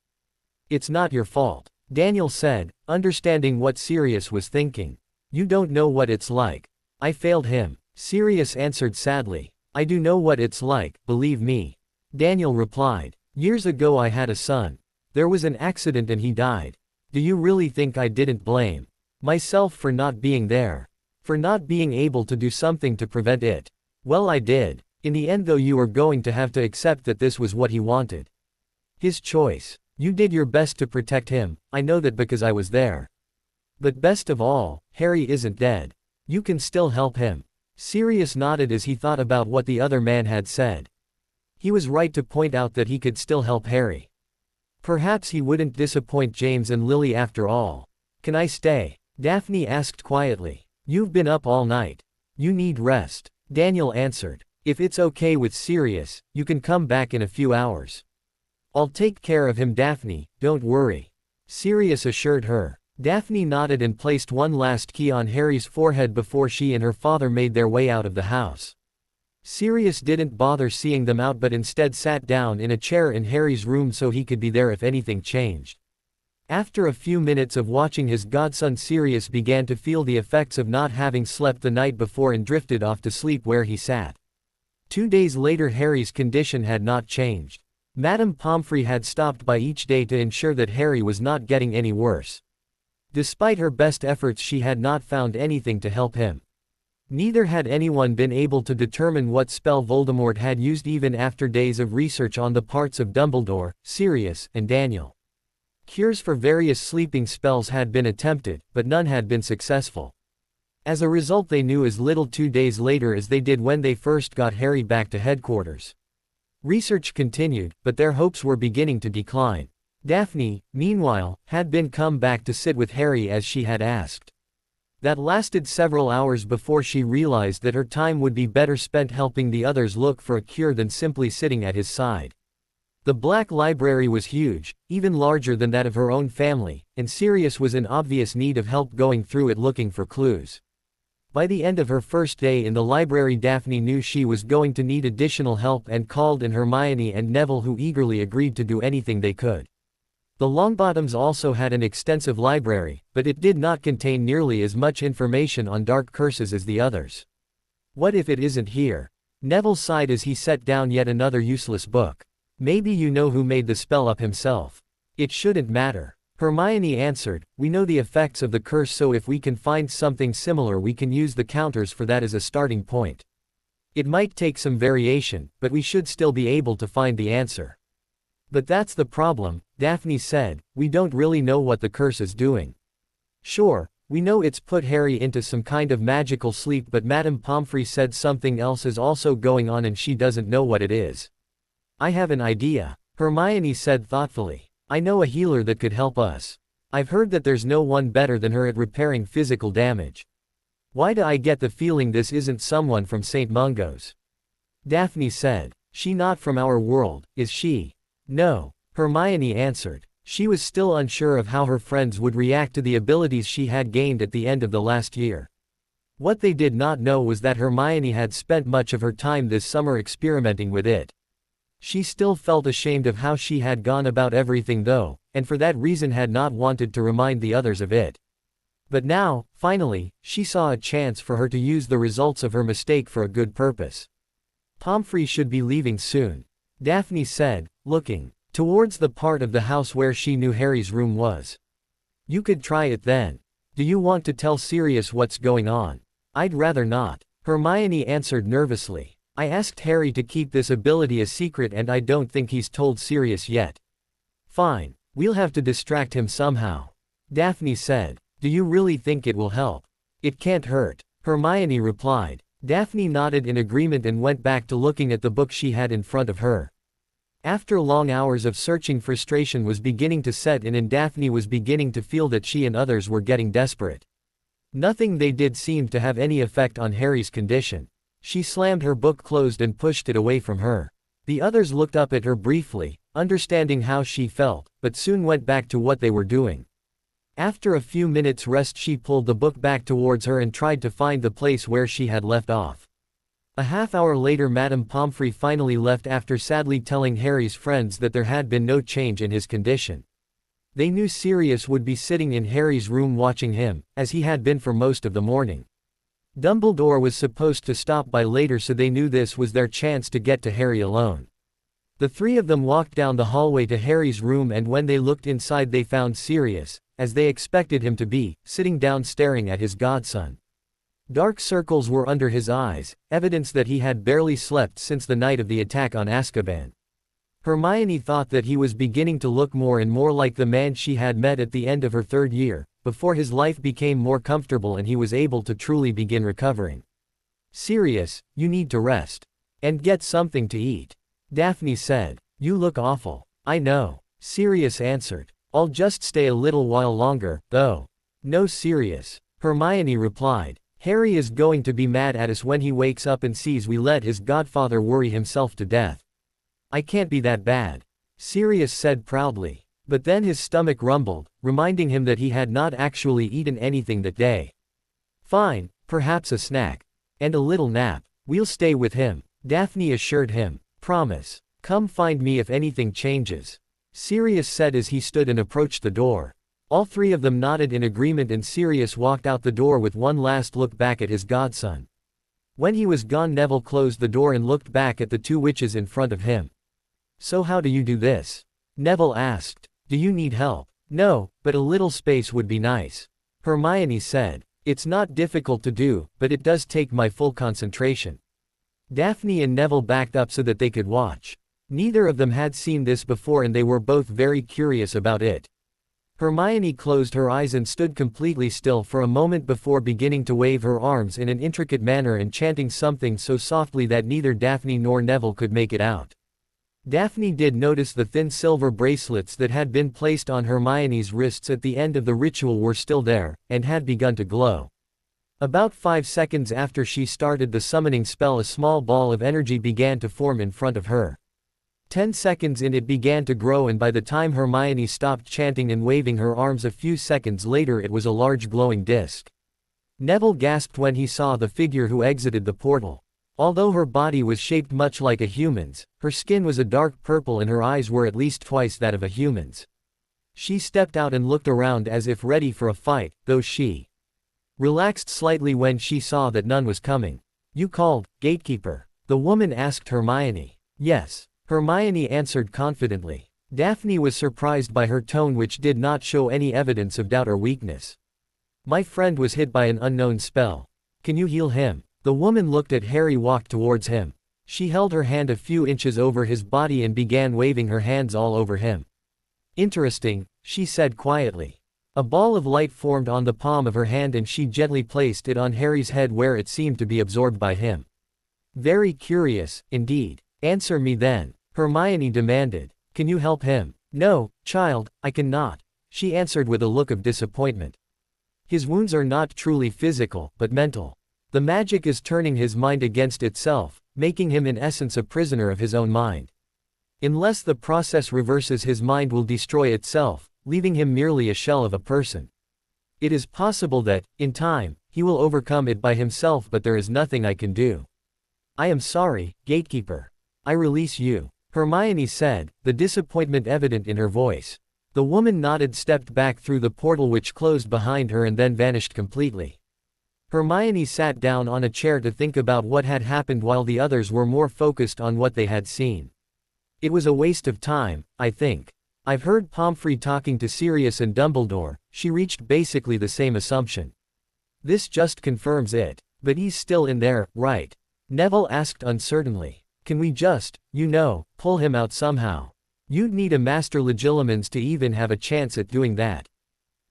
It's not your fault, Daniel said, understanding what Sirius was thinking. You don't know what it's like. I failed him, Sirius answered sadly. I do know what it's like, believe me. Daniel replied. Years ago I had a son. There was an accident and he died. Do you really think I didn't blame myself for not being there? For not being able to do something to prevent it? Well, I did. In the end though you are going to have to accept that this was what he wanted. His choice. You did your best to protect him, I know that because I was there. But best of all, Harry isn't dead. You can still help him. Sirius nodded as he thought about what the other man had said. He was right to point out that he could still help Harry. Perhaps he wouldn't disappoint James and Lily after all. Can I stay? Daphne asked quietly. You've been up all night. You need rest, Daniel answered. If it's okay with Sirius, you can come back in a few hours. I'll take care of him, Daphne, don't worry. Sirius assured her. Daphne nodded and placed one last key on Harry's forehead before she and her father made their way out of the house. Sirius didn't bother seeing them out but instead sat down in a chair in Harry's room so he could be there if anything changed. After a few minutes of watching, his godson Sirius began to feel the effects of not having slept the night before and drifted off to sleep where he sat. 2 days later, Harry's condition had not changed. Madame Pomfrey had stopped by each day to ensure that Harry was not getting any worse. Despite her best efforts, she had not found anything to help him. Neither had anyone been able to determine what spell Voldemort had used, even after days of research on the parts of Dumbledore, Sirius, and Daniel. Cures for various sleeping spells had been attempted, but none had been successful. As a result, they knew as little 2 days later as they did when they first got Harry back to headquarters. Research continued, but their hopes were beginning to decline. Daphne, meanwhile, had been come back to sit with Harry as she had asked. That lasted several hours before she realized that her time would be better spent helping the others look for a cure than simply sitting at his side. The Black Library was huge, even larger than that of her own family, and Sirius was in obvious need of help going through it looking for clues. By the end of her first day in the library, Daphne knew she was going to need additional help and called in Hermione and Neville, who eagerly agreed to do anything they could. The Longbottoms also had an extensive library, but it did not contain nearly as much information on dark curses as the others. What if it isn't here? Neville sighed as he set down yet another useless book. Maybe you know who made the spell up himself. It shouldn't matter. Hermione answered, we know the effects of the curse, so if we can find something similar we can use the counters for that as a starting point. It might take some variation, but we should still be able to find the answer. But that's the problem, Daphne said, we don't really know what the curse is doing. Sure, we know it's put Harry into some kind of magical sleep, but Madame Pomfrey said something else is also going on and she doesn't know what it is. I have an idea, Hermione said thoughtfully. I know a healer that could help us. I've heard that there's no one better than her at repairing physical damage. Why do I get the feeling this isn't someone from St. Mungo's? Daphne said. She not from our world, is she? No, Hermione answered. She was still unsure of how her friends would react to the abilities she had gained at the end of the last year. What they did not know was that Hermione had spent much of her time this summer experimenting with it. She still felt ashamed of how she had gone about everything though, and for that reason had not wanted to remind the others of it. But now, finally, she saw a chance for her to use the results of her mistake for a good purpose. Pomfrey should be leaving soon, Daphne said, looking towards the part of the house where she knew Harry's room was. You could try it then. Do you want to tell Sirius what's going on? I'd rather not, Hermione answered nervously. I asked Harry to keep this ability a secret and I don't think he's told Sirius yet. Fine, we'll have to distract him somehow, Daphne said. Do you really think it will help? It can't hurt, Hermione replied. Daphne nodded in agreement and went back to looking at the book she had in front of her. After long hours of searching, frustration was beginning to set in and Daphne was beginning to feel that she and others were getting desperate. Nothing they did seemed to have any effect on Harry's condition. She slammed her book closed and pushed it away from her. The others looked up at her briefly, understanding how she felt, but soon went back to what they were doing. After a few minutes' rest, she pulled the book back towards her and tried to find the place where she had left off. A half-hour later, Madame Pomfrey finally left after sadly telling Harry's friends that there had been no change in his condition. They knew Sirius would be sitting in Harry's room watching him, as he had been for most of the morning. Dumbledore was supposed to stop by later, so they knew this was their chance to get to Harry alone. The three of them walked down the hallway to Harry's room, and when they looked inside they found Sirius, as they expected him to be, sitting down staring at his godson. Dark circles were under his eyes, evidence that he had barely slept since the night of the attack on Azkaban. Hermione thought that he was beginning to look more and more like the man she had met at the end of her 3rd year, before his life became more comfortable and he was able to truly begin recovering. Sirius, you need to rest. And get something to eat, Daphne said. You look awful. I know, Sirius answered. I'll just stay a little while longer, though. No, Sirius, Hermione replied. Harry is going to be mad at us when he wakes up and sees we let his godfather worry himself to death. I can't be that bad, Sirius said proudly. But then his stomach rumbled, reminding him that he had not actually eaten anything that day. Fine, perhaps a snack. And a little nap. We'll stay with him, Daphne assured him. Promise. Come find me if anything changes, Sirius said as he stood and approached the door. All three of them nodded in agreement and Sirius walked out the door with one last look back at his godson. When he was gone, Neville closed the door and looked back at the two witches in front of him. "So how do you do this?" Neville asked. "Do you need help?" "No, but a little space would be nice," Hermione said. "It's not difficult to do, but it does take my full concentration." Daphne and Neville backed up so that they could watch. Neither of them had seen this before and they were both very curious about it. Hermione closed her eyes and stood completely still for a moment before beginning to wave her arms in an intricate manner and chanting something so softly that neither Daphne nor Neville could make it out. Daphne did notice the thin silver bracelets that had been placed on Hermione's wrists at the end of the ritual were still there, and had begun to glow. About 5 seconds after she started the summoning spell, a small ball of energy began to form in front of her. 10 seconds in, it began to grow, and by the time Hermione stopped chanting and waving her arms a few seconds later, it was a large glowing disc. Neville gasped when he saw the figure who exited the portal. Although her body was shaped much like a human's, her skin was a dark purple and her eyes were at least twice that of a human's. She stepped out and looked around as if ready for a fight, though she relaxed slightly when she saw that none was coming. "You called, gatekeeper?" the woman asked Hermione. "Yes," Hermione answered confidently. Daphne was surprised by her tone, which did not show any evidence of doubt or weakness. "My friend was hit by an unknown spell. Can you heal him?" The woman looked at Harry, walked towards him. She held her hand a few inches over his body and began waving her hands all over him. "Interesting," she said quietly. A ball of light formed on the palm of her hand and she gently placed it on Harry's head where it seemed to be absorbed by him. "Very curious, indeed. Answer me then," Hermione demanded. "Can you help him?" "No, child, I cannot," she answered with a look of disappointment. "His wounds are not truly physical, but mental. The magic is turning his mind against itself, making him in essence a prisoner of his own mind. Unless the process reverses, his mind will destroy itself, leaving him merely a shell of a person. It is possible that, in time, he will overcome it by himself, but there is nothing I can do. I am sorry, gatekeeper. I release you," Hermione said, the disappointment evident in her voice. The woman nodded, stepped back through the portal which closed behind her and then vanished completely. Hermione sat down on a chair to think about what had happened while the others were more focused on what they had seen. "It was a waste of time, I think. I've heard Pomfrey talking to Sirius and Dumbledore," she reached basically the same assumption. "This just confirms it. But he's still in there, right?" Neville asked uncertainly. "Can we just, pull him out somehow? You'd need a Master Legilimens to even have a chance at doing that."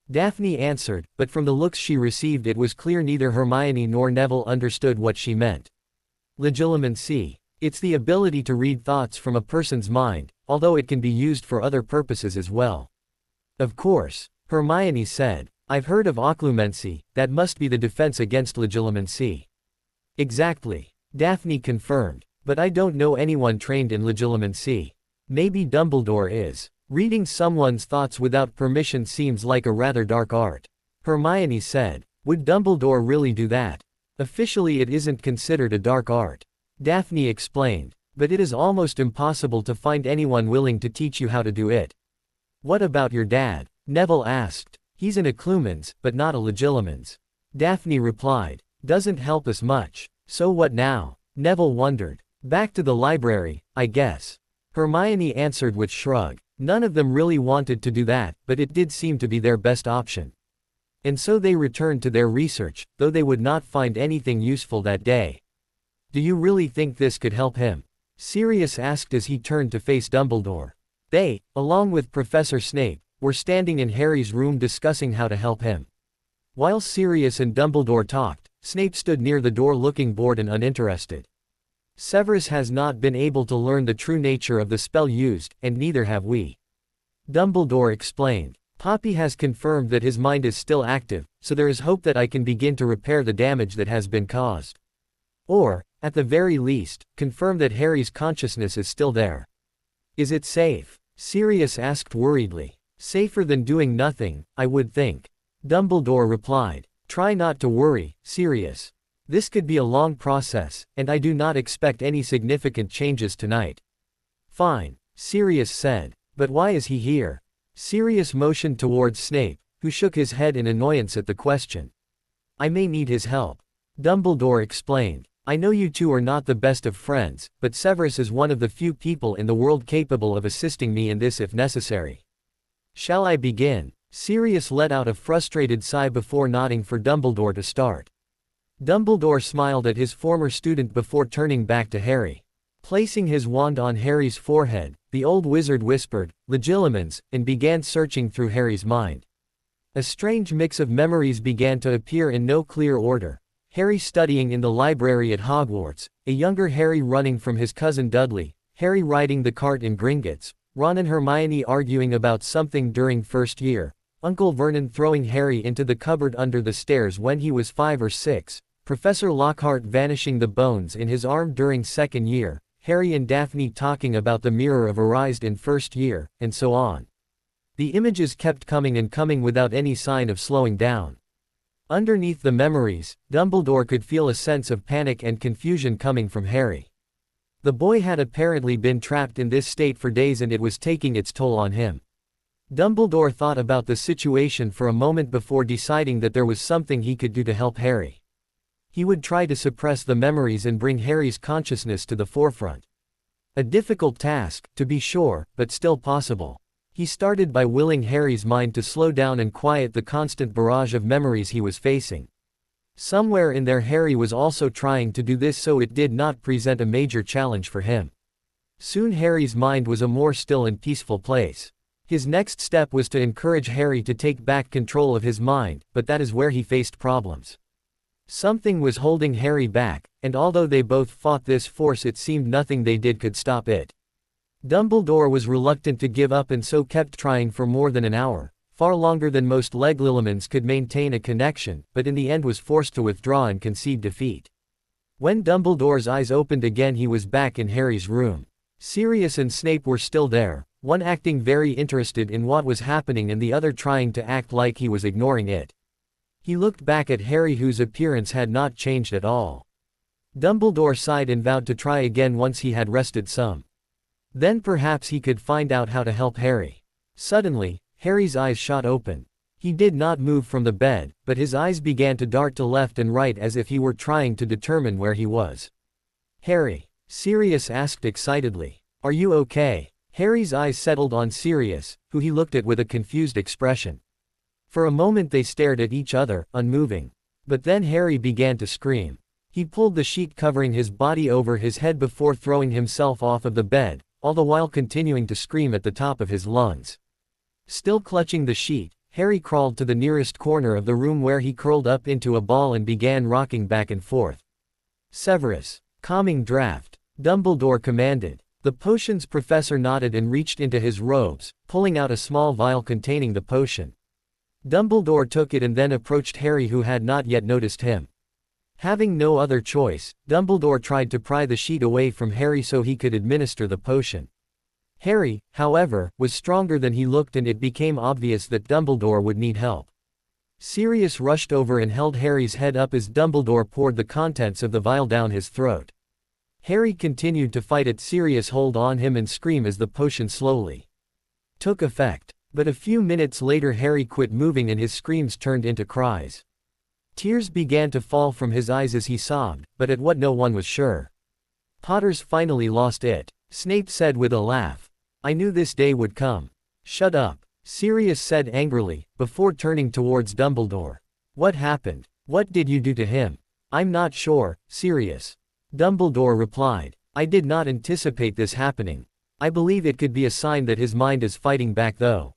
Daphne answered, but from the looks she received it was clear neither Hermione nor Neville understood what she meant. Legilimency. It's the ability to read thoughts from a person's mind, although it can be used for other purposes as well. "Of course," Hermione said. "I've heard of occlumency, that must be the defense against legilimency." "Exactly," Daphne confirmed. "But I don't know anyone trained in legilimency. Maybe Dumbledore is. Reading someone's thoughts without permission seems like a rather dark art," Hermione said. "Would Dumbledore really do that?" "Officially it isn't considered a dark art," Daphne explained. "But it is almost impossible to find anyone willing to teach you how to do it." "What about your dad?" Neville asked. "He's an occlumens, but not a legilimens," Daphne replied. "Doesn't help us much." "So what now?" Neville wondered. "Back to the library, I guess," Hermione answered with shrug. None of them really wanted to do that, but it did seem to be their best option. And so they returned to their research, though they would not find anything useful that day. "Do you really think this could help him?" Sirius asked as he turned to face Dumbledore. They, along with Professor Snape, were standing in Harry's room discussing how to help him. While Sirius and Dumbledore talked, Snape stood near the door looking bored and uninterested. "Severus has not been able to learn the true nature of the spell used, and neither have we," Dumbledore explained. "Poppy has confirmed that his mind is still active, so there is hope that I can begin to repair the damage that has been caused. Or, at the very least, confirm that Harry's consciousness is still there." "Is it safe?" Sirius asked worriedly. "Safer than doing nothing, I would think," Dumbledore replied. "Try not to worry, Sirius. This could be a long process, and I do not expect any significant changes tonight." "Fine," Sirius said. "But why is he here?" Sirius motioned towards Snape, who shook his head in annoyance at the question. "I may need his help," Dumbledore explained. "I know you two are not the best of friends, but Severus is one of the few people in the world capable of assisting me in this if necessary." "Shall I begin?" Sirius let out a frustrated sigh before nodding for Dumbledore to start. Dumbledore smiled at his former student before turning back to Harry. Placing his wand on Harry's forehead, the old wizard whispered, "Legilimens," and began searching through Harry's mind. A strange mix of memories began to appear in no clear order. Harry studying in the library at Hogwarts, a younger Harry running from his cousin Dudley, Harry riding the cart in Gringotts, Ron and Hermione arguing about something during first year, Uncle Vernon throwing Harry into the cupboard under the stairs when he was 5 or 6, Professor Lockhart vanishing the bones in his arm during second year, Harry and Daphne talking about the mirror of Arised in first year, and so on. The images kept coming and coming without any sign of slowing down. Underneath the memories, Dumbledore could feel a sense of panic and confusion coming from Harry. The boy had apparently been trapped in this state for days and it was taking its toll on him. Dumbledore thought about the situation for a moment before deciding that there was something he could do to help Harry. He would try to suppress the memories and bring Harry's consciousness to the forefront. A difficult task, to be sure, but still possible. He started by willing Harry's mind to slow down and quiet the constant barrage of memories he was facing. Somewhere in there Harry was also trying to do this so it did not present a major challenge for him. Soon Harry's mind was a more still and peaceful place. His next step was to encourage Harry to take back control of his mind, but that is where he faced problems. Something was holding Harry back, and although they both fought this force it seemed nothing they did could stop it. Dumbledore was reluctant to give up and so kept trying for more than an hour, far longer than most Legilimens could maintain a connection, but in the end was forced to withdraw and concede defeat. When Dumbledore's eyes opened again he was back in Harry's room. Sirius and Snape were still there, one acting very interested in what was happening and the other trying to act like he was ignoring it. He looked back at Harry whose appearance had not changed at all. Dumbledore sighed and vowed to try again once he had rested some. Then perhaps he could find out how to help Harry. Suddenly, Harry's eyes shot open. He did not move from the bed, but his eyes began to dart to left and right as if he were trying to determine where he was. "Harry?" Sirius asked excitedly. "Are you okay?" Harry's eyes settled on Sirius, who he looked at with a confused expression. For a moment they stared at each other, unmoving. But then Harry began to scream. He pulled the sheet covering his body over his head before throwing himself off of the bed, all the while continuing to scream at the top of his lungs. Still clutching the sheet, Harry crawled to the nearest corner of the room where he curled up into a ball and began rocking back and forth. "Severus, calming draft," Dumbledore commanded. The potion's professor nodded and reached into his robes, pulling out a small vial containing the potion. Dumbledore took it and then approached Harry who had not yet noticed him. Having no other choice, Dumbledore tried to pry the sheet away from Harry so he could administer the potion. Harry, however, was stronger than he looked and it became obvious that Dumbledore would need help. Sirius rushed over and held Harry's head up as Dumbledore poured the contents of the vial down his throat. Harry continued to fight at Sirius' hold on him and scream as the potion slowly took effect. But a few minutes later Harry quit moving and his screams turned into cries. Tears began to fall from his eyes as he sobbed, but at what no one was sure. "Potter's finally lost it," Snape said with a laugh. "I knew this day would come." "Shut up," Sirius said angrily, before turning towards Dumbledore. "What happened? What did you do to him?" "I'm not sure, Sirius," Dumbledore replied. "I did not anticipate this happening. I believe it could be a sign that his mind is fighting back though.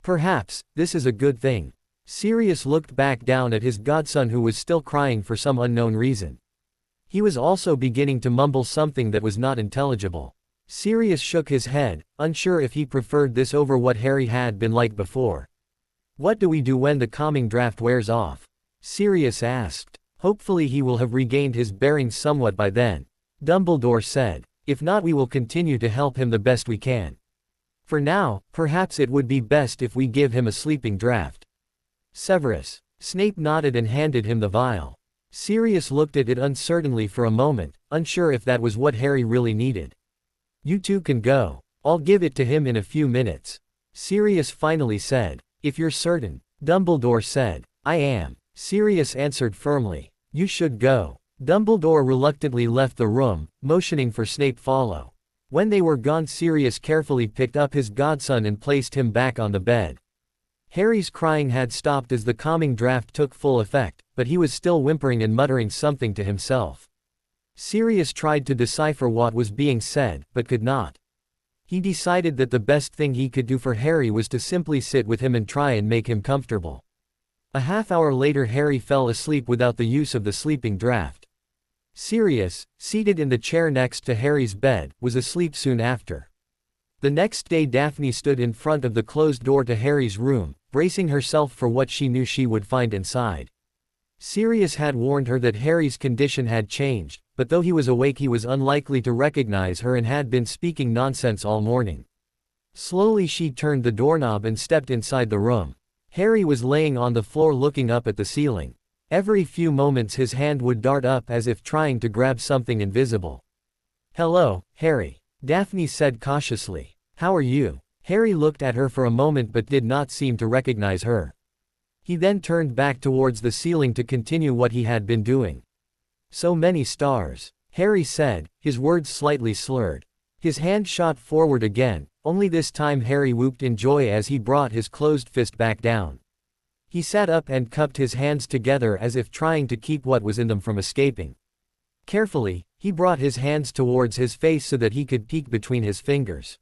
Perhaps, this is a good thing." Sirius looked back down at his godson who was still crying for some unknown reason. He was also beginning to mumble something that was not intelligible. Sirius shook his head, unsure if he preferred this over what Harry had been like before. "What do we do when the calming draft wears off?" Sirius asked. "Hopefully he will have regained his bearings somewhat by then," Dumbledore said. "If not we will continue to help him the best we can. For now, perhaps it would be best if we give him a sleeping draft." "Severus." Snape nodded and handed him the vial. Sirius looked at it uncertainly for a moment, unsure if that was what Harry really needed. "You two can go. I'll give it to him in a few minutes," Sirius finally said. "If you're certain," Dumbledore said. I am. Sirius answered firmly. You should go. Dumbledore reluctantly left the room, motioning for Snape follow. When they were gone, Sirius carefully picked up his godson and placed him back on the bed. Harry's crying had stopped as the calming draft took full effect, but he was still whimpering and muttering something to himself. Sirius tried to decipher what was being said, but could not. He decided that the best thing he could do for Harry was to simply sit with him and try and make him comfortable. A half-hour later, Harry fell asleep without the use of the sleeping draft. Sirius, seated in the chair next to Harry's bed, was asleep soon after. The next day, Daphne stood in front of the closed door to Harry's room, bracing herself for what she knew she would find inside. Sirius had warned her that Harry's condition had changed, but though he was awake, he was unlikely to recognize her and had been speaking nonsense all morning. Slowly she turned the doorknob and stepped inside the room. Harry was laying on the floor looking up at the ceiling. Every few moments his hand would dart up as if trying to grab something invisible. "Hello, Harry," Daphne said cautiously. "How are you?" Harry looked at her for a moment but did not seem to recognize her. He then turned back towards the ceiling to continue what he had been doing. "So many stars," Harry said, his words slightly slurred. His hand shot forward again, only this time Harry whooped in joy as he brought his closed fist back down. He sat up and cupped his hands together as if trying to keep what was in them from escaping. Carefully, he brought his hands towards his face so that he could peek between his fingers.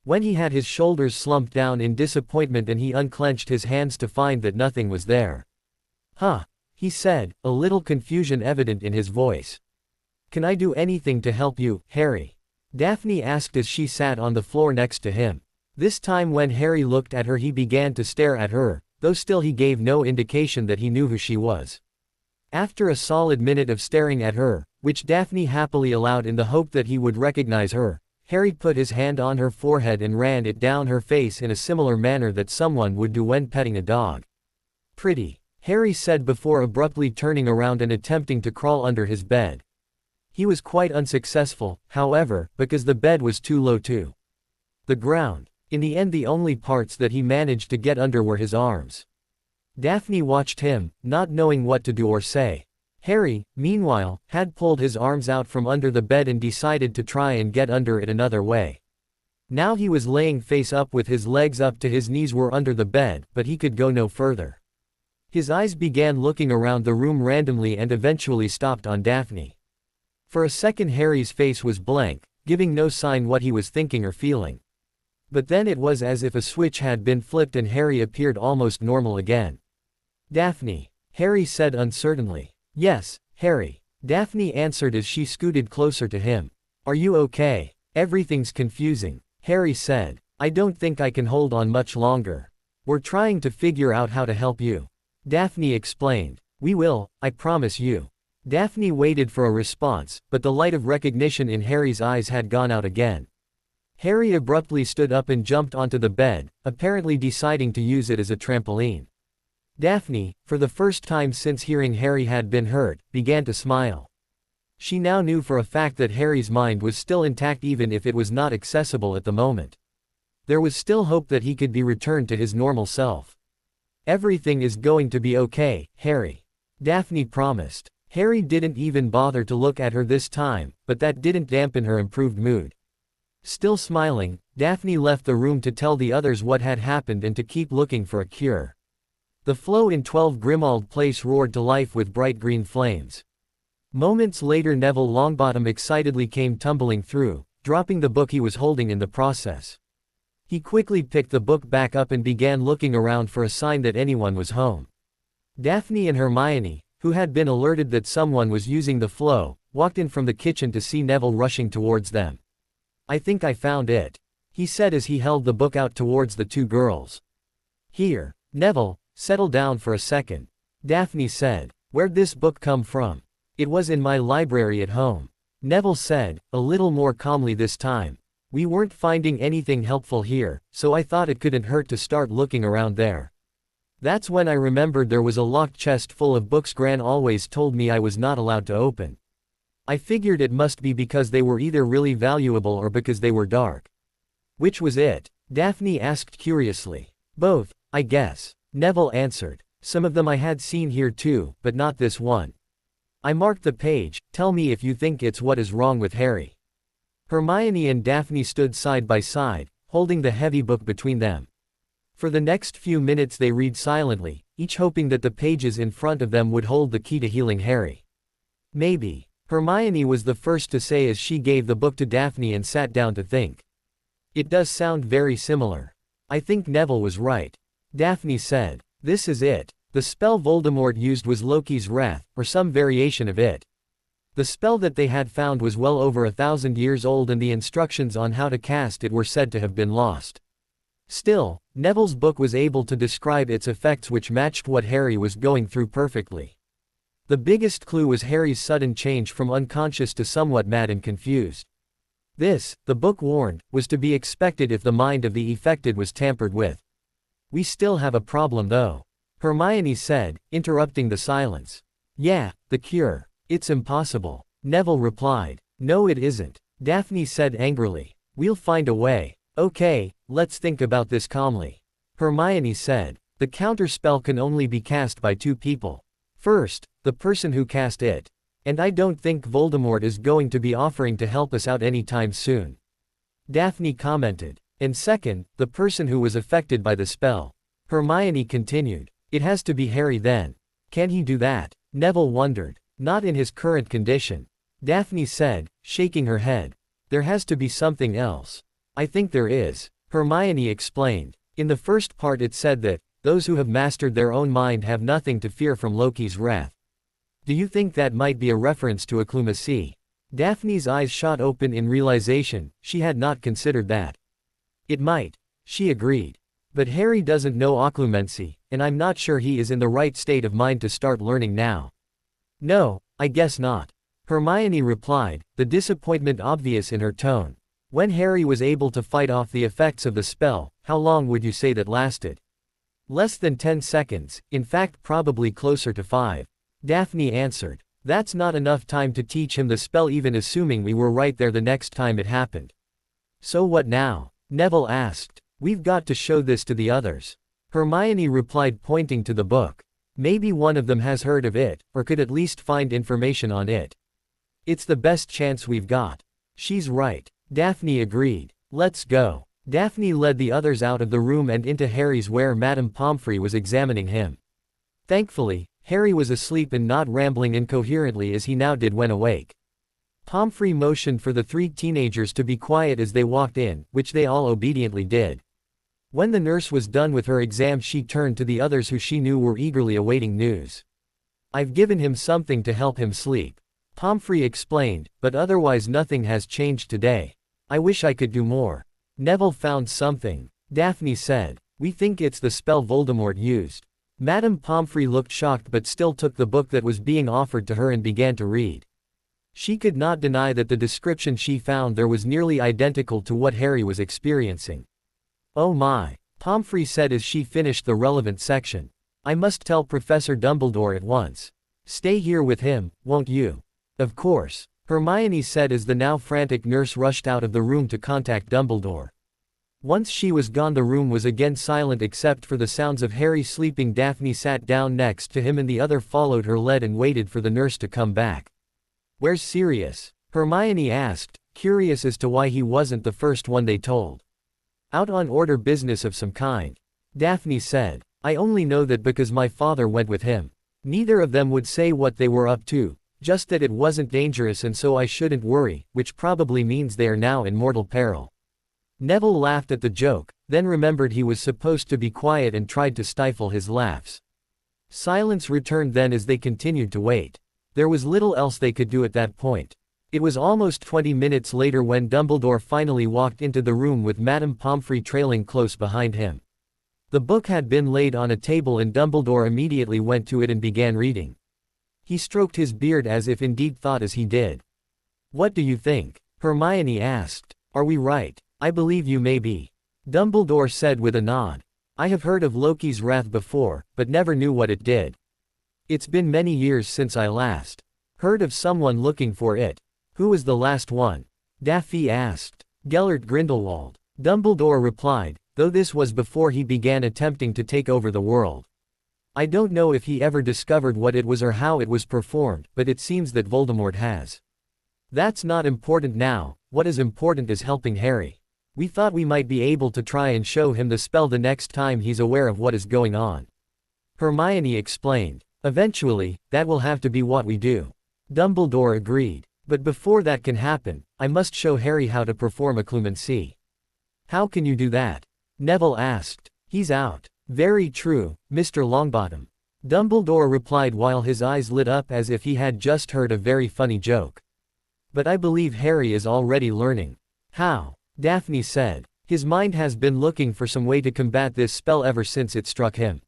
When he had his shoulders slumped down in disappointment and he unclenched his hands to find that nothing was there. "Huh," he said, a little confusion evident in his voice. "Can I do anything to help you, Harry?" Daphne asked as she sat on the floor next to him. This time when Harry looked at her, he began to stare at her, though still he gave no indication that he knew who she was. After a solid minute of staring at her, which Daphne happily allowed in the hope that he would recognize her, Harry put his hand on her forehead and ran it down her face in a similar manner that someone would do when petting a dog. "Pretty," Harry said before abruptly turning around and attempting to crawl under his bed. He was quite unsuccessful, however, because the bed was too low to the ground. In the end, the only parts that he managed to get under were his arms. Daphne watched him, not knowing what to do or say. Harry, meanwhile, had pulled his arms out from under the bed and decided to try and get under it another way. Now he was laying face up with his legs up to his knees were under the bed, but he could go no further. His eyes began looking around the room randomly and eventually stopped on Daphne. For a second Harry's face was blank, giving no sign what he was thinking or feeling. But then it was as if a switch had been flipped and Harry appeared almost normal again. "Daphne," Harry said uncertainly. "Yes, Harry," Daphne answered as she scooted closer to him. "Are you okay?" "Everything's confusing," Harry said. "I don't think I can hold on much longer. We're trying to figure out how to help you," Daphne explained. "We will, I promise you." Daphne waited for a response, but the light of recognition in Harry's eyes had gone out again. Harry abruptly stood up and jumped onto the bed, apparently deciding to use it as a trampoline. Daphne, for the first time since hearing Harry had been hurt, began to smile. She now knew for a fact that Harry's mind was still intact even if it was not accessible at the moment. There was still hope that he could be returned to his normal self. "Everything is going to be okay, Harry," Daphne promised. Harry didn't even bother to look at her this time, but that didn't dampen her improved mood. Still smiling, Daphne left the room to tell the others what had happened and to keep looking for a cure. The flow in 12 Grimmauld Place roared to life with bright green flames. Moments later, Neville Longbottom excitedly came tumbling through, dropping the book he was holding in the process. He quickly picked the book back up and began looking around for a sign that anyone was home. Daphne and Hermione, who had been alerted that someone was using the flow, walked in from the kitchen to see Neville rushing towards them. "I think I found it," he said as he held the book out towards the two girls. "Here, Neville, settle down for a second," Daphne said. "Where'd this book come from?" "It was in my library at home," Neville said, a little more calmly this time. "We weren't finding anything helpful here, so I thought it couldn't hurt to start looking around there. That's when I remembered there was a locked chest full of books Gran always told me I was not allowed to open. I figured it must be because they were either really valuable or because they were dark." "Which was it?" Daphne asked curiously. "Both, I guess," Neville answered. Some of them I had seen here too, but not this one. I marked the page. Tell me if you think it's what is wrong with Harry. Hermione and Daphne stood side by side, holding the heavy book between them. For the next few minutes they read silently, each hoping that the pages in front of them would hold the key to healing Harry. Maybe. Hermione was the first to say as she gave the book to Daphne and sat down to think. It does sound very similar. I think Neville was right. Daphne said. This is it. The spell Voldemort used was Loki's wrath, or some variation of it. The spell that they had found was well over 1,000 years old and the instructions on how to cast it were said to have been lost. Still, Neville's book was able to describe its effects which matched what Harry was going through perfectly. The biggest clue was Harry's sudden change from unconscious to somewhat mad and confused. This, the book warned, was to be expected if the mind of the affected was tampered with. We still have a problem though. Hermione said, interrupting the silence. Yeah, the cure. It's impossible. Neville replied. No it isn't. Daphne said angrily. We'll find a way. Okay, let's think about this calmly. Hermione said. The counter spell can only be cast by two people. First, the person who cast it. And I don't think Voldemort is going to be offering to help us out anytime soon. Daphne commented. And second, the person who was affected by the spell. Hermione continued. It has to be Harry then. Can he do that? Neville wondered. Not in his current condition. Daphne said, shaking her head. There has to be something else. I think there is. Hermione explained. In the first part it said that, those who have mastered their own mind have nothing to fear from Loki's wrath. Do you think that might be a reference to occlumency? Daphne's eyes shot open in realization, she had not considered that. It might. She agreed. But Harry doesn't know occlumency, and I'm not sure he is in the right state of mind to start learning now. No, I guess not. Hermione replied, the disappointment obvious in her tone. When Harry was able to fight off the effects of the spell, how long would you say that lasted? Less than 10 seconds, in fact probably closer to 5. Daphne answered. That's not enough time to teach him the spell even assuming we were right there the next time it happened. So what now? Neville asked. We've got to show this to the others. Hermione replied pointing to the book. Maybe one of them has heard of it, or could at least find information on it. It's the best chance we've got. She's right. Daphne agreed. Let's go. Daphne led the others out of the room and into Harry's where Madame Pomfrey was examining him. Thankfully, Harry was asleep and not rambling incoherently as he now did when awake. Pomfrey motioned for the three teenagers to be quiet as they walked in, which they all obediently did. When the nurse was done with her exam she turned to the others who she knew were eagerly awaiting news. I've given him something to help him sleep. Pomfrey explained, but otherwise nothing has changed today. I wish I could do more. Neville found something. Daphne said. We think it's the spell Voldemort used. Madame Pomfrey looked shocked but still took the book that was being offered to her and began to read. She could not deny that the description she found there was nearly identical to what Harry was experiencing. Oh my, Pomfrey said as she finished the relevant section. I must tell Professor Dumbledore at once. Stay here with him, won't you? Of course, Hermione said as the now frantic nurse rushed out of the room to contact Dumbledore. Once she was gone the room was again silent except for the sounds of Harry sleeping. Daphne sat down next to him and the other followed her lead and waited for the nurse to come back. Where's Sirius? Hermione asked, curious as to why he wasn't the first one they told. Out on order business of some kind. Daphne said. I only know that because my father went with him. Neither of them would say what they were up to, just that it wasn't dangerous and so I shouldn't worry, which probably means they are now in mortal peril. Neville laughed at the joke, then remembered he was supposed to be quiet and tried to stifle his laughs. Silence returned then as they continued to wait. There was little else they could do at that point. It was almost 20 minutes later when Dumbledore finally walked into the room with Madame Pomfrey trailing close behind him. The book had been laid on a table and Dumbledore immediately went to it and began reading. He stroked his beard as if indeed thought as he did. What do you think? Hermione asked. Are we right? I believe you may be. Dumbledore said with a nod. I have heard of Loki's wrath before, but never knew what it did. It's been many years since I last heard of someone looking for it. Who was the last one? Daphne asked. Gellert Grindelwald. Dumbledore replied, though this was before he began attempting to take over the world. I don't know if he ever discovered what it was or how it was performed, but it seems that Voldemort has. That's not important now, what is important is helping Harry. We thought we might be able to try and show him the spell the next time he's aware of what is going on. Hermione explained. Eventually, that will have to be what we do. Dumbledore agreed. But before that can happen, I must show Harry how to perform occlumency. How can you do that? Neville asked. He's out. Very true, Mr. Longbottom. Dumbledore replied while his eyes lit up as if he had just heard a very funny joke. But I believe Harry is already learning. How? Daphne said. His mind has been looking for some way to combat this spell ever since it struck him.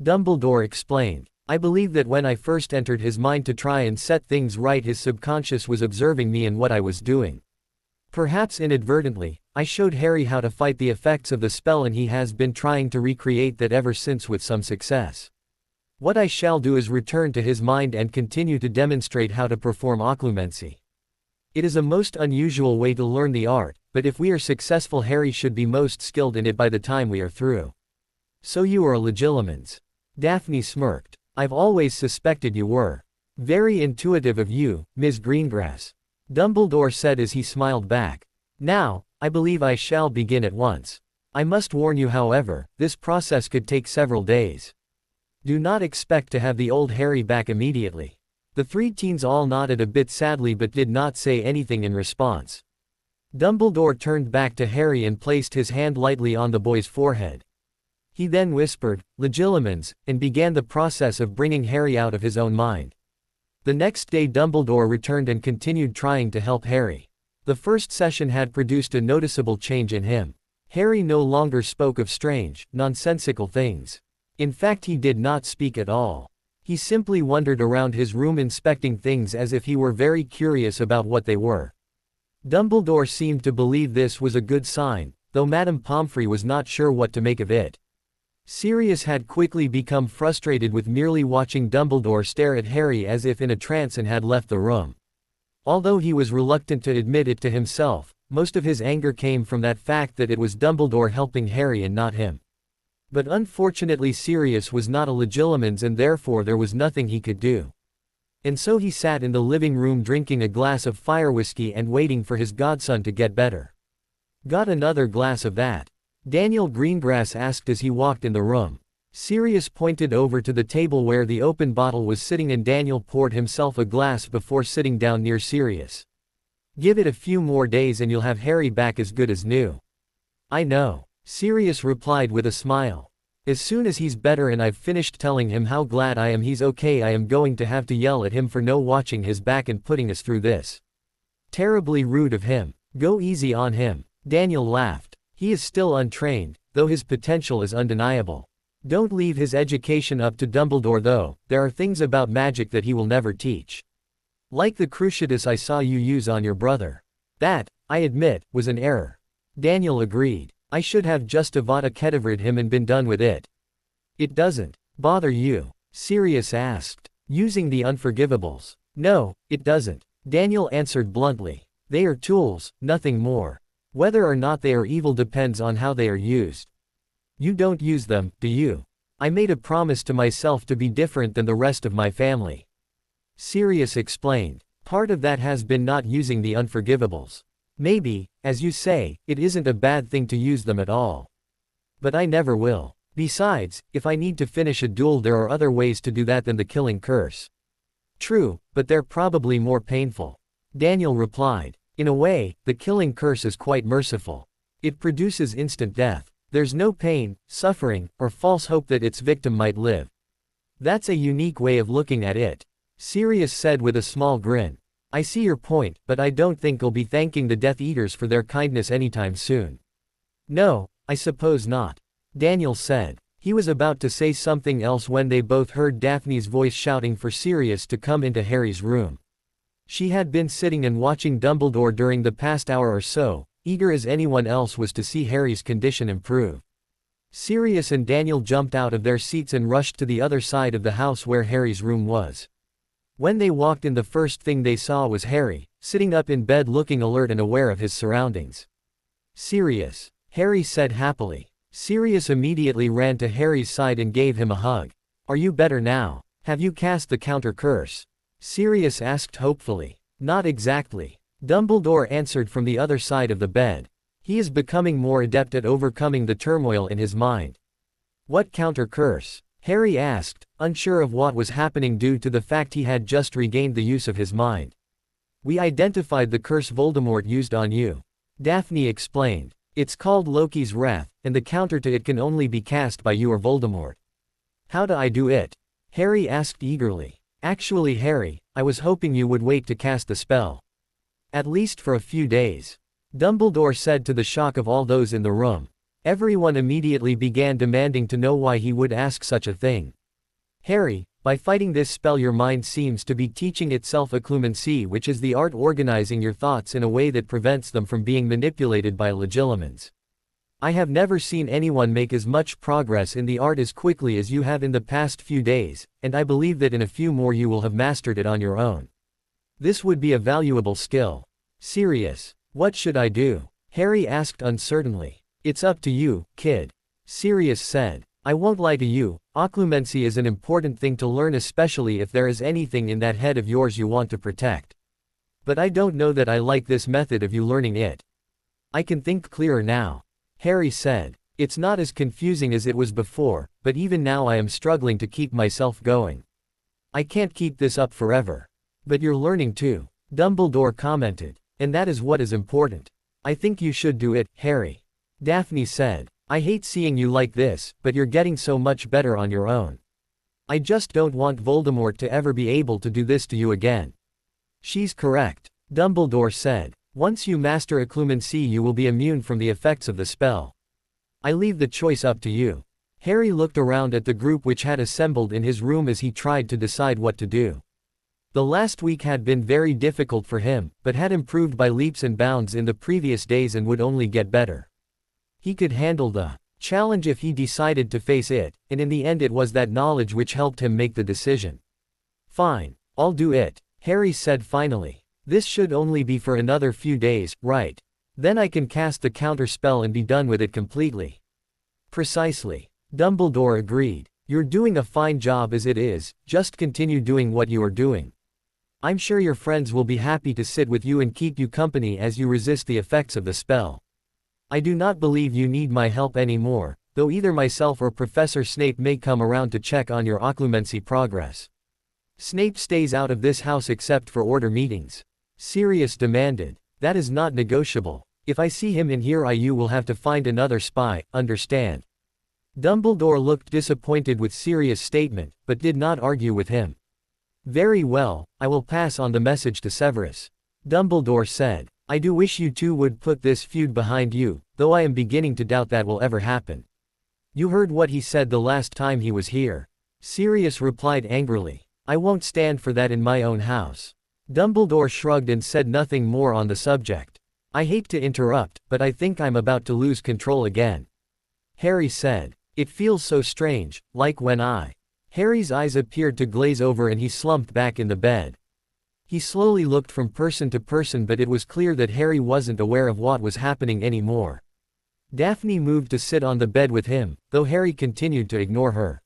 Dumbledore explained. I believe that when I first entered his mind to try and set things right, his subconscious was observing me and what I was doing. Perhaps inadvertently, I showed Harry how to fight the effects of the spell, and he has been trying to recreate that ever since with some success. What I shall do is return to his mind and continue to demonstrate how to perform occlumency. It is a most unusual way to learn the art, but if we are successful, Harry should be most skilled in it by the time we are through. So you are a Legilimens. Daphne smirked. I've always suspected you were. Very intuitive of you, Ms. Greengrass. Dumbledore said as he smiled back. Now, I believe I shall begin at once. I must warn you, however, this process could take several days. Do not expect to have the old Harry back immediately. The three teens all nodded a bit sadly but did not say anything in response. Dumbledore turned back to Harry and placed his hand lightly on the boy's forehead. He then whispered, Legilimens, and began the process of bringing Harry out of his own mind. The next day Dumbledore returned and continued trying to help Harry. The first session had produced a noticeable change in him. Harry no longer spoke of strange, nonsensical things. In fact, he did not speak at all. He simply wandered around his room inspecting things as if he were very curious about what they were. Dumbledore seemed to believe this was a good sign, though Madame Pomfrey was not sure what to make of it. Sirius had quickly become frustrated with merely watching Dumbledore stare at Harry as if in a trance and had left the room. Although he was reluctant to admit it to himself, most of his anger came from that fact that it was Dumbledore helping Harry and not him. But unfortunately Sirius was not a Legilimens and therefore there was nothing he could do. And so he sat in the living room drinking a glass of fire whiskey and waiting for his godson to get better. Got another glass of that? Daniel Greengrass asked as he walked in the room. Sirius pointed over to the table where the open bottle was sitting and Daniel poured himself a glass before sitting down near Sirius. Give it a few more days and you'll have Harry back as good as new. I know, Sirius replied with a smile. As soon as he's better and I've finished telling him how glad I am he's okay, I am going to have to yell at him for no watching his back and putting us through this. Terribly rude of him. Go easy on him. Daniel laughed. He is still untrained, though his potential is undeniable. Don't leave his education up to Dumbledore though, there are things about magic that he will never teach. Like the Cruciatus I saw you use on your brother. That, I admit, was an error. Daniel agreed. I should have just Avada Kedavra'd him and been done with it. It doesn't bother you? Sirius asked. Using the unforgivables. No, it doesn't. Daniel answered bluntly. They are tools, nothing more. Whether or not they are evil depends on how they are used. You don't use them, do you? I made a promise to myself to be different than the rest of my family. Sirius explained. Part of that has been not using the unforgivables. Maybe, as you say, it isn't a bad thing to use them at all. But I never will. Besides, if I need to finish a duel there are other ways to do that than the killing curse. True, but they're probably more painful. Daniel replied. In a way, the killing curse is quite merciful. It produces instant death. There's no pain, suffering, or false hope that its victim might live. That's a unique way of looking at it. Sirius said with a small grin. I see your point, but I don't think I'll be thanking the Death Eaters for their kindness anytime soon. No, I suppose not. Daniel said. He was about to say something else when they both heard Daphne's voice shouting for Sirius to come into Harry's room. She had been sitting and watching Dumbledore during the past hour or so, eager as anyone else was to see Harry's condition improve. Sirius and Daniel jumped out of their seats and rushed to the other side of the house where Harry's room was. When they walked in, the first thing they saw was Harry, sitting up in bed looking alert and aware of his surroundings. Sirius, Harry said happily. Sirius immediately ran to Harry's side and gave him a hug. Are you better now? Have you cast the counter curse? Sirius asked hopefully. Not exactly. Dumbledore answered from the other side of the bed. He is becoming more adept at overcoming the turmoil in his mind. What counter curse? Harry asked, unsure of what was happening due to the fact he had just regained the use of his mind. We identified the curse Voldemort used on you. Daphne explained. It's called Loki's Wrath, and the counter to it can only be cast by you or Voldemort. How do I do it? Harry asked eagerly. Actually, Harry, I was hoping you would wait to cast the spell. At least for a few days. Dumbledore said to the shock of all those in the room. Everyone immediately began demanding to know why he would ask such a thing. Harry, by fighting this spell your mind seems to be teaching itself occlumency, which is the art organizing your thoughts in a way that prevents them from being manipulated by legilimens. I have never seen anyone make as much progress in the art as quickly as you have in the past few days, and I believe that in a few more you will have mastered it on your own. This would be a valuable skill. Sirius, what should I do? Harry asked uncertainly. It's up to you, kid. Sirius said. I won't lie to you, occlumency is an important thing to learn, especially if there is anything in that head of yours you want to protect. But I don't know that I like this method of you learning it. I can think clearer now. Harry said. It's not as confusing as it was before, but even now I am struggling to keep myself going. I can't keep this up forever. But you're learning too, Dumbledore commented. And that is what is important. I think you should do it, Harry. Daphne said. I hate seeing you like this, but you're getting so much better on your own. I just don't want Voldemort to ever be able to do this to you again. She's correct, Dumbledore said. Once you master occlumency you will be immune from the effects of the spell. I leave the choice up to you. Harry looked around at the group which had assembled in his room as he tried to decide what to do. The last week had been very difficult for him, but had improved by leaps and bounds in the previous days and would only get better. He could handle the challenge if he decided to face it, and in the end it was that knowledge which helped him make the decision. Fine, I'll do it, Harry said finally. This should only be for another few days, right? Then I can cast the counter spell and be done with it completely. Precisely. Dumbledore agreed. You're doing a fine job as it is, just continue doing what you are doing. I'm sure your friends will be happy to sit with you and keep you company as you resist the effects of the spell. I do not believe you need my help anymore, though either myself or Professor Snape may come around to check on your occlumency progress. Snape stays out of this house except for order meetings. Sirius demanded. That is not negotiable. If I see him in here you will have to find another spy, understand? Dumbledore looked disappointed with Sirius' statement, but did not argue with him. Very well, I will pass on the message to Severus. Dumbledore said. I do wish you two would put this feud behind you, though I am beginning to doubt that will ever happen. You heard what he said the last time he was here. Sirius replied angrily. I won't stand for that in my own house. Dumbledore shrugged and said nothing more on the subject. I hate to interrupt, but I think I'm about to lose control again. Harry said. It feels so strange, like when Harry's eyes appeared to glaze over and he slumped back in the bed. He slowly looked from person to person, but it was clear that Harry wasn't aware of what was happening anymore. Daphne moved to sit on the bed with him, though Harry continued to ignore her.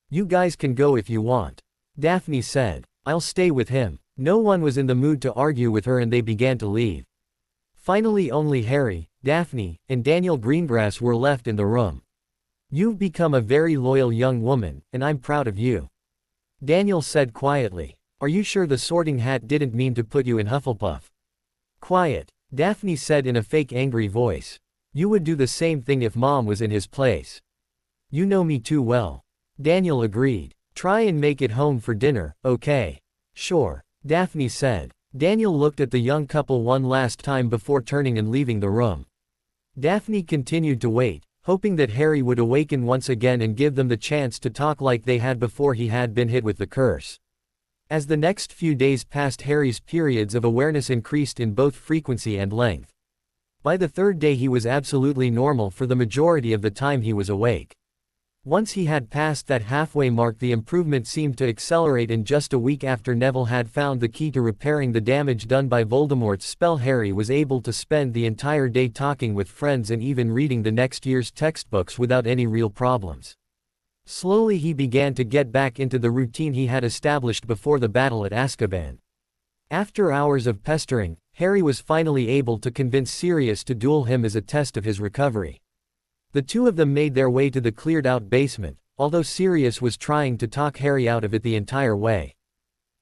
You guys can go if you want. Daphne said. I'll stay with him. No one was in the mood to argue with her and they began to leave. Finally only Harry, Daphne, and Daniel Greengrass were left in the room. You've become a very loyal young woman, and I'm proud of you. Daniel said quietly. Are you sure the Sorting Hat didn't mean to put you in Hufflepuff? Quiet, Daphne said in a fake angry voice. You would do the same thing if Mom was in his place. You know me too well. Daniel agreed. Try and make it home for dinner, okay? Sure, Daphne said. Daniel looked at the young couple one last time before turning and leaving the room. Daphne continued to wait, hoping that Harry would awaken once again and give them the chance to talk like they had before he had been hit with the curse. As the next few days passed, Harry's periods of awareness increased in both frequency and length. By the third day he was absolutely normal for the majority of the time he was awake. Once he had passed that halfway mark, the improvement seemed to accelerate. In just a week after Neville had found the key to repairing the damage done by Voldemort's spell, Harry was able to spend the entire day talking with friends and even reading the next year's textbooks without any real problems. Slowly he began to get back into the routine he had established before the battle at Azkaban. After hours of pestering, Harry was finally able to convince Sirius to duel him as a test of his recovery. The two of them made their way to the cleared-out basement, although Sirius was trying to talk Harry out of it the entire way.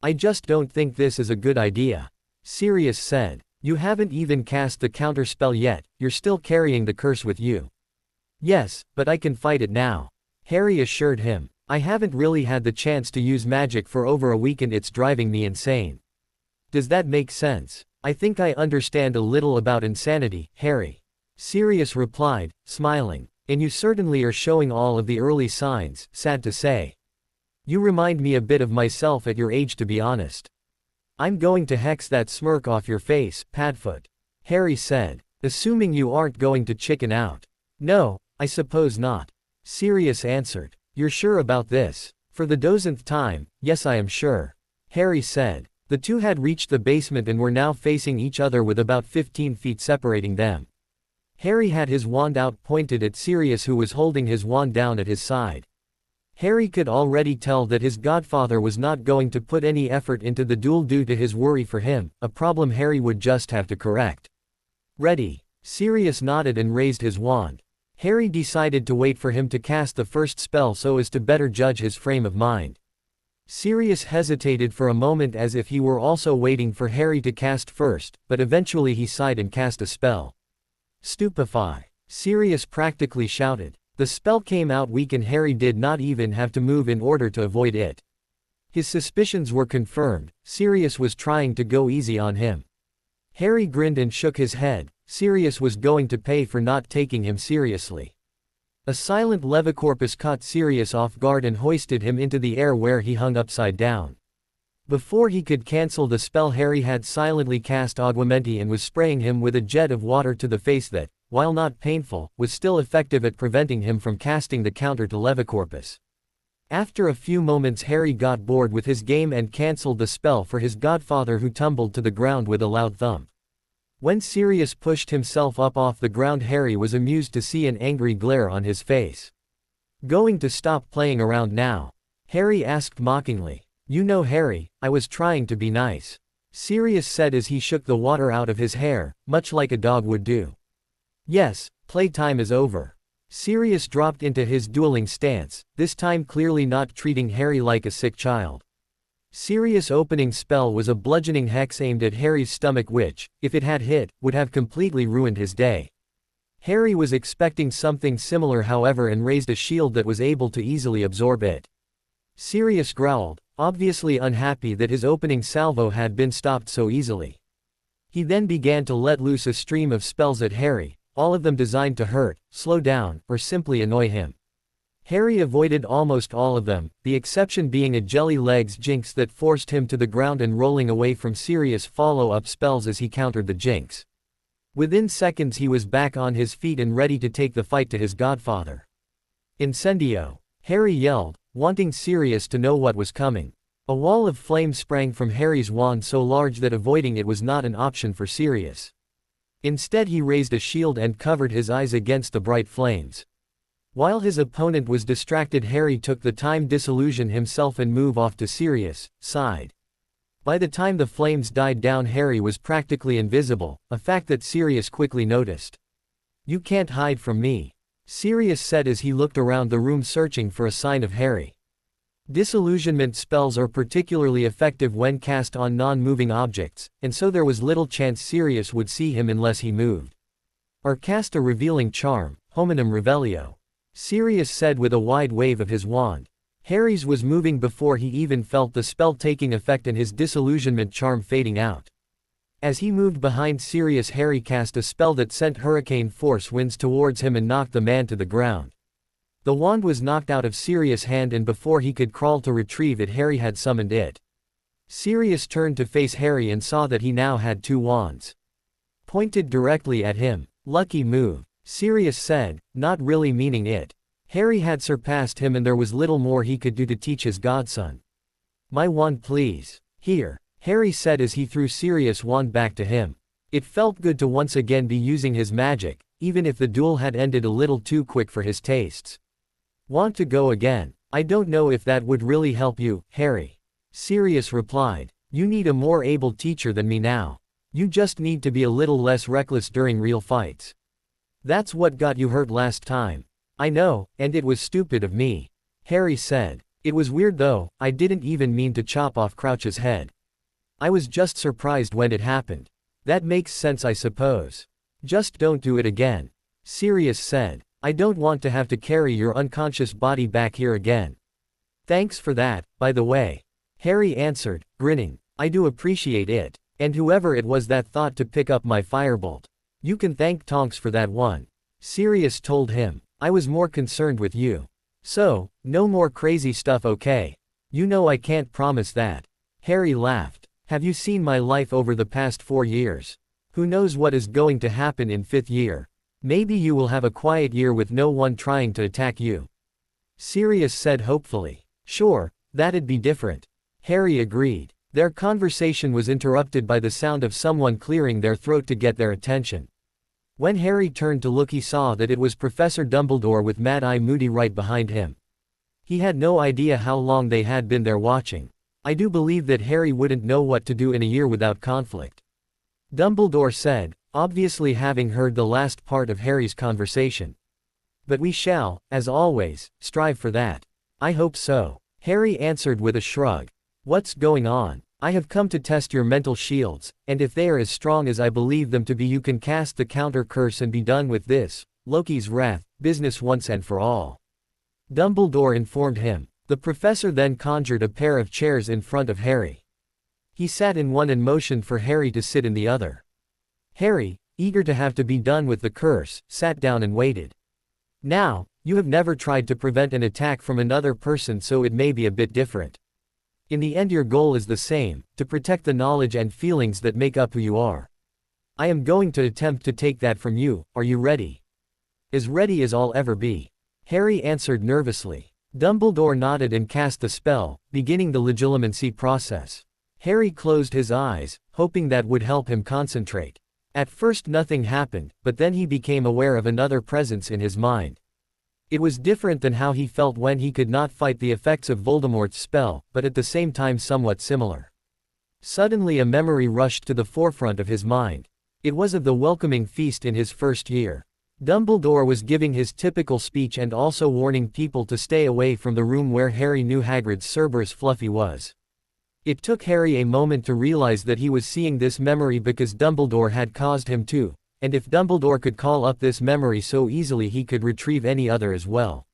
"I just don't think this is a good idea," Sirius said. "You haven't even cast the counterspell yet, you're still carrying the curse with you." "Yes, but I can fight it now," Harry assured him. "I haven't really had the chance to use magic for over a week and it's driving me insane." "Does that make sense?" "I think I understand a little about insanity, Harry," Sirius replied, smiling. "And you certainly are showing all of the early signs, sad to say. You remind me a bit of myself at your age, to be honest." "I'm going to hex that smirk off your face, Padfoot," Harry said. "Assuming you aren't going to chicken out." "No, I suppose not," Sirius answered. "You're sure about this?" "For the dozenth time, yes, I am sure," Harry said. The two had reached the basement and were now facing each other with about 15 feet separating them. Harry had his wand out, pointed at Sirius, who was holding his wand down at his side. Harry could already tell that his godfather was not going to put any effort into the duel due to his worry for him, a problem Harry would just have to correct. "Ready." Sirius nodded and raised his wand. Harry decided to wait for him to cast the first spell so as to better judge his frame of mind. Sirius hesitated for a moment as if he were also waiting for Harry to cast first, but eventually he sighed and cast a spell. "Stupefy," Sirius practically shouted. The spell came out weak and Harry did not even have to move in order to avoid it. His suspicions were confirmed, Sirius was trying to go easy on him. Harry grinned and shook his head. Sirius was going to pay for not taking him seriously. A silent Levicorpus caught Sirius off guard and hoisted him into the air where he hung upside down. Before he could cancel the spell, Harry had silently cast Aguamenti and was spraying him with a jet of water to the face that, while not painful, was still effective at preventing him from casting the counter to Levicorpus. After a few moments, Harry got bored with his game and cancelled the spell for his godfather, who tumbled to the ground with a loud thump. When Sirius pushed himself up off the ground, Harry was amused to see an angry glare on his face. "Going to stop playing around now?" Harry asked mockingly. "You know, Harry, I was trying to be nice," Sirius said as he shook the water out of his hair, much like a dog would do. "Yes, playtime is over." Sirius dropped into his dueling stance, this time clearly not treating Harry like a sick child. Sirius' opening spell was a bludgeoning hex aimed at Harry's stomach which, if it had hit, would have completely ruined his day. Harry was expecting something similar, however, and raised a shield that was able to easily absorb it. Sirius growled, obviously unhappy that his opening salvo had been stopped so easily. He then began to let loose a stream of spells at Harry, all of them designed to hurt, slow down, or simply annoy him. Harry avoided almost all of them, the exception being a jelly legs jinx that forced him to the ground and rolling away from Sirius' follow-up spells as he countered the jinx. Within seconds he was back on his feet and ready to take the fight to his godfather. "Incendio!" Harry yelled, wanting Sirius to know what was coming. A wall of flame sprang from Harry's wand, so large that avoiding it was not an option for Sirius. Instead he raised a shield and covered his eyes against the bright flames. While his opponent was distracted, Harry took the time to disillusion himself and move off to Sirius' side. By the time the flames died down, Harry was practically invisible, a fact that Sirius quickly noticed. "You can't hide from me," Sirius said as he looked around the room searching for a sign of Harry. Disillusionment spells are particularly effective when cast on non-moving objects, and so there was little chance Sirius would see him unless he moved. "Or cast a revealing charm, hominum revelio," Sirius said with a wide wave of his wand. Harry's was moving before he even felt the spell taking effect and his disillusionment charm fading out. As he moved behind Sirius, Harry cast a spell that sent hurricane force winds towards him and knocked the man to the ground. The wand was knocked out of Sirius' hand, and before he could crawl to retrieve it, Harry had summoned it. Sirius turned to face Harry and saw that he now had two wands pointed directly at him. "Lucky move," Sirius said, not really meaning it. Harry had surpassed him and there was little more he could do to teach his godson. "My wand please." "Here," Harry said as he threw Sirius' wand back to him. It felt good to once again be using his magic, even if the duel had ended a little too quick for his tastes. "Want to go again? I don't know if that would really help you, Harry," Sirius replied. "You need a more able teacher than me now. You just need to be a little less reckless during real fights. That's what got you hurt last time." "I know, and it was stupid of me," Harry said. "It was weird though, I didn't even mean to chop off Crouch's head. I was just surprised when it happened." "That makes sense I suppose. Just don't do it again," Sirius said. "I don't want to have to carry your unconscious body back here again." "Thanks for that, by the way," Harry answered, grinning. "I do appreciate it. And whoever it was that thought to pick up my firebolt. You can thank Tonks for that one," Sirius told him. "I was more concerned with you. So, no more crazy stuff, okay? You know I can't promise that." Harry laughed. "Have you seen my life over the past 4 years? Who knows what is going to happen in 5th year? Maybe you will have a quiet year with no one trying to attack you," Sirius said hopefully. "Sure, that'd be different," Harry agreed. Their conversation was interrupted by the sound of someone clearing their throat to get their attention. When Harry turned to look he saw that it was Professor Dumbledore with Mad-Eye Moody right behind him. He had no idea how long they had been there watching. "I do believe that Harry wouldn't know what to do in a year without conflict," Dumbledore said, obviously having heard the last part of Harry's conversation. "But we shall, as always, strive for that." "I hope so," Harry answered with a shrug. "What's going on?" "I have come to test your mental shields, and if they are as strong as I believe them to be you can cast the counter curse and be done with this, Loki's wrath, business once and for all," Dumbledore informed him. The professor then conjured a pair of chairs in front of Harry. He sat in one and motioned for Harry to sit in the other. Harry, eager to have to be done with the curse, sat down and waited. "Now, you have never tried to prevent an attack from another person, so it may be a bit different. In the end your goal is the same, to protect the knowledge and feelings that make up who you are. I am going to attempt to take that from you, are you ready?" "As ready as I'll ever be," Harry answered nervously. Dumbledore nodded and cast the spell, beginning the legilimency process. Harry closed his eyes, hoping that would help him concentrate. At first nothing happened, but then he became aware of another presence in his mind. It was different than how he felt when he could not fight the effects of Voldemort's spell, but at the same time somewhat similar. Suddenly a memory rushed to the forefront of his mind. It was of the welcoming feast in his first year. Dumbledore was giving his typical speech and also warning people to stay away from the room where Harry knew Hagrid's Cerberus Fluffy was. It took Harry a moment to realize that he was seeing this memory because Dumbledore had caused him to, and if Dumbledore could call up this memory so easily he could retrieve any other as well.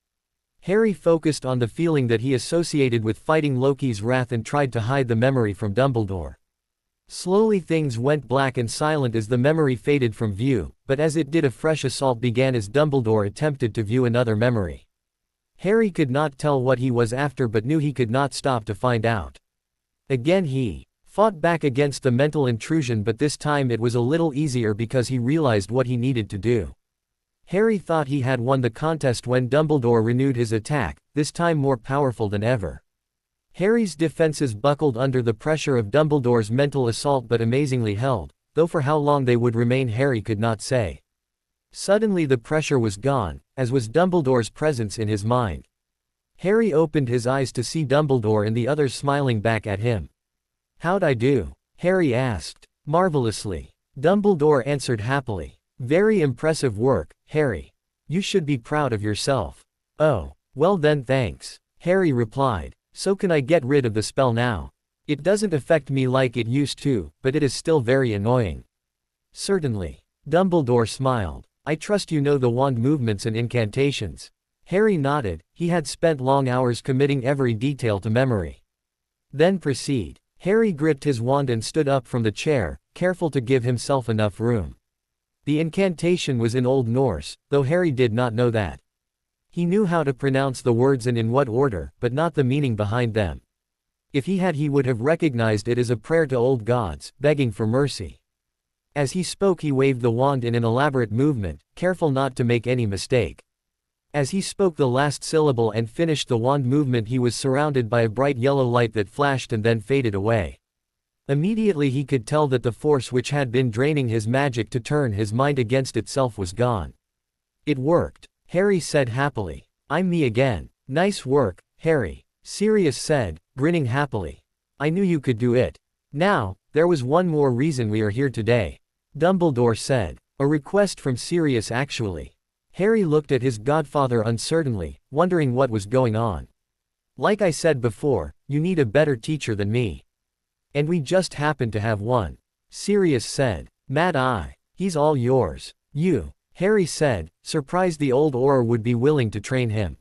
Harry focused on the feeling that he associated with fighting Loki's wrath and tried to hide the memory from Dumbledore. Slowly things went black and silent as the memory faded from view, but as it did a fresh assault began as Dumbledore attempted to view another memory. Harry could not tell what he was after but knew he could not stop to find out. Again he fought back against the mental intrusion, but this time it was a little easier because he realized what he needed to do. Harry thought he had won the contest when Dumbledore renewed his attack, this time more powerful than ever. Harry's defenses buckled under the pressure of Dumbledore's mental assault but amazingly held, though for how long they would remain Harry could not say. Suddenly the pressure was gone, as was Dumbledore's presence in his mind. Harry opened his eyes to see Dumbledore and the others smiling back at him. "How'd I do?" Harry asked. "Marvelously," Dumbledore answered happily. "Very impressive work, Harry. You should be proud of yourself." "Oh, well then thanks," Harry replied. "So can I get rid of the spell now? It doesn't affect me like it used to, but it is still very annoying." "Certainly." Dumbledore smiled. "I trust you know the wand movements and incantations." Harry nodded, he had spent long hours committing every detail to memory. "Then proceed." Harry gripped his wand and stood up from the chair, careful to give himself enough room. The incantation was in Old Norse, though Harry did not know that. He knew how to pronounce the words and in what order, but not the meaning behind them. If he had he would have recognized it as a prayer to old gods, begging for mercy. As he spoke he waved the wand in an elaborate movement, careful not to make any mistake. As he spoke the last syllable and finished the wand movement, he was surrounded by a bright yellow light that flashed and then faded away. Immediately he could tell that the force which had been draining his magic to turn his mind against itself was gone. It worked, Harry said happily. I'm me again. Nice work, Harry, Sirius said, grinning happily. I knew you could do it. Now, there was one more reason we are here today, Dumbledore said. A request from Sirius actually. Harry looked at his godfather uncertainly, wondering what was going on. Like I said before, you need a better teacher than me. And we just happen to have one, Sirius said. Mad Eye, he's all yours. You, Harry said, surprised the old Auror would be willing to train him.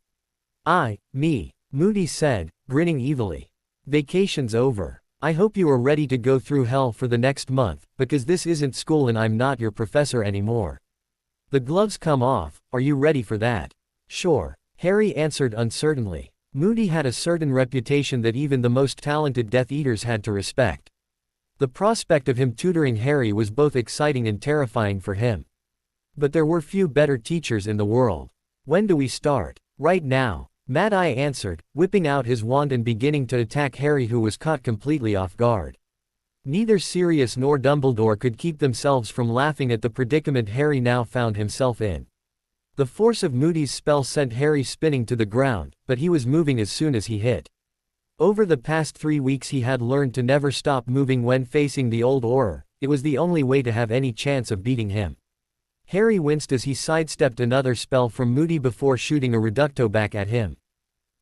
Me, Moody said, grinning evilly. Vacation's over. I hope you are ready to go through hell for the next month, because this isn't school and I'm not your professor anymore. The gloves come off, are you ready for that? Sure, Harry answered uncertainly. Moody had a certain reputation that even the most talented Death Eaters had to respect. The prospect of him tutoring Harry was both exciting and terrifying for him. But there were few better teachers in the world. When do we start? Right now, Mad Eye answered, whipping out his wand and beginning to attack Harry, who was caught completely off guard. Neither Sirius nor Dumbledore could keep themselves from laughing at the predicament Harry now found himself in. The force of Moody's spell sent Harry spinning to the ground, but he was moving as soon as he hit. Over the past 3 weeks he had learned to never stop moving when facing the old Auror. It was the only way to have any chance of beating him. Harry winced as he sidestepped another spell from Moody before shooting a reducto back at him.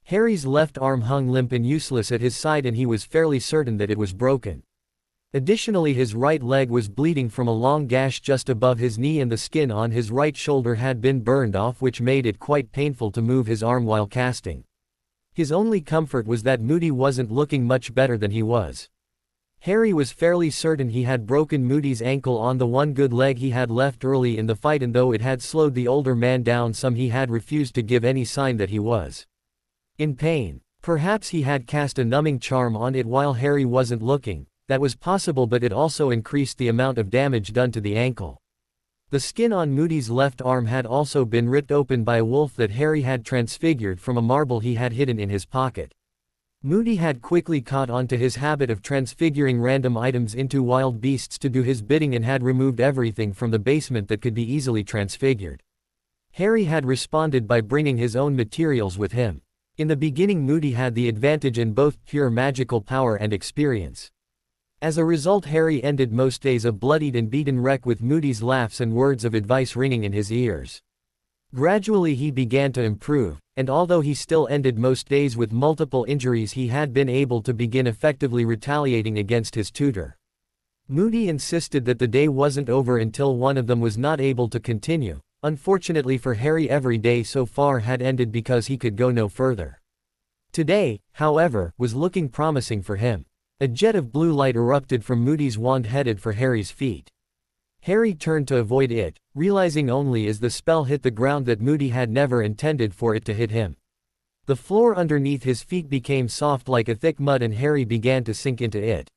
Harry's left arm hung limp and useless at his side and he was fairly certain that it was broken. Additionally, his right leg was bleeding from a long gash just above his knee and the skin on his right shoulder had been burned off, which made it quite painful to move his arm while casting. His only comfort was that Moody wasn't looking much better than he was. Harry was fairly certain he had broken Moody's ankle on the one good leg he had left early in the fight, and though it had slowed the older man down some, he had refused to give any sign that he was in pain. Perhaps he had cast a numbing charm on it while Harry wasn't looking. That was possible, but it also increased the amount of damage done to the ankle. The skin on Moody's left arm had also been ripped open by a wolf that Harry had transfigured from a marble he had hidden in his pocket. Moody had quickly caught on to his habit of transfiguring random items into wild beasts to do his bidding and had removed everything from the basement that could be easily transfigured. Harry had responded by bringing his own materials with him. In the beginning, Moody had the advantage in both pure magical power and experience. As a result, Harry ended most days a bloodied and beaten wreck with Moody's laughs and words of advice ringing in his ears. Gradually he began to improve, and although he still ended most days with multiple injuries, he had been able to begin effectively retaliating against his tutor. Moody insisted that the day wasn't over until one of them was not able to continue. Unfortunately for Harry, every day so far had ended because he could go no further. Today, however, was looking promising for him. A jet of blue light erupted from Moody's wand headed for Harry's feet. Harry turned to avoid it, realizing only as the spell hit the ground that Moody had never intended for it to hit him. The floor underneath his feet became soft like a thick mud and Harry began to sink into it.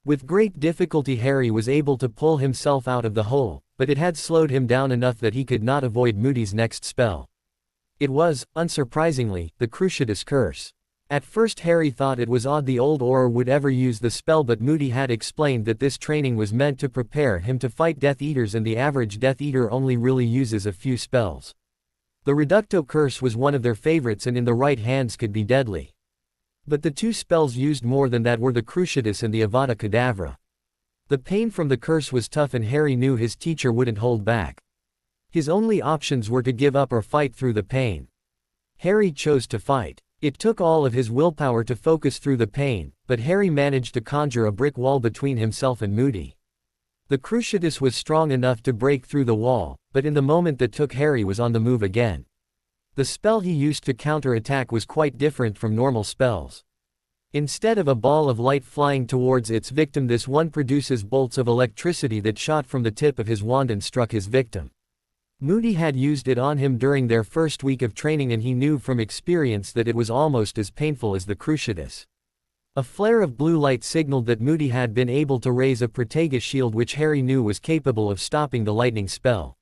With great difficulty Harry was able to pull himself out of the hole, but it had slowed him down enough that he could not avoid Moody's next spell. It was, unsurprisingly, the Cruciatus Curse. At first Harry thought it was odd the old Auror would ever use the spell, but Moody had explained that this training was meant to prepare him to fight Death Eaters, and the average Death Eater only really uses a few spells. The Reducto Curse was one of their favorites and in the right hands could be deadly. But the two spells used more than that were the Cruciatus and the Avada Kedavra. The pain from the curse was tough and Harry knew his teacher wouldn't hold back. His only options were to give up or fight through the pain. Harry chose to fight. It took all of his willpower to focus through the pain, but Harry managed to conjure a brick wall between himself and Moody. The Cruciatus was strong enough to break through the wall, but in the moment that took, Harry was on the move again. The spell he used to counterattack was quite different from normal spells. Instead of a ball of light flying towards its victim, this one produces bolts of electricity that shot from the tip of his wand and struck his victim. Moody had used it on him during their first week of training and he knew from experience that it was almost as painful as the Cruciatus. A flare of blue light signaled that Moody had been able to raise a Protega shield, which Harry knew was capable of stopping the lightning spell.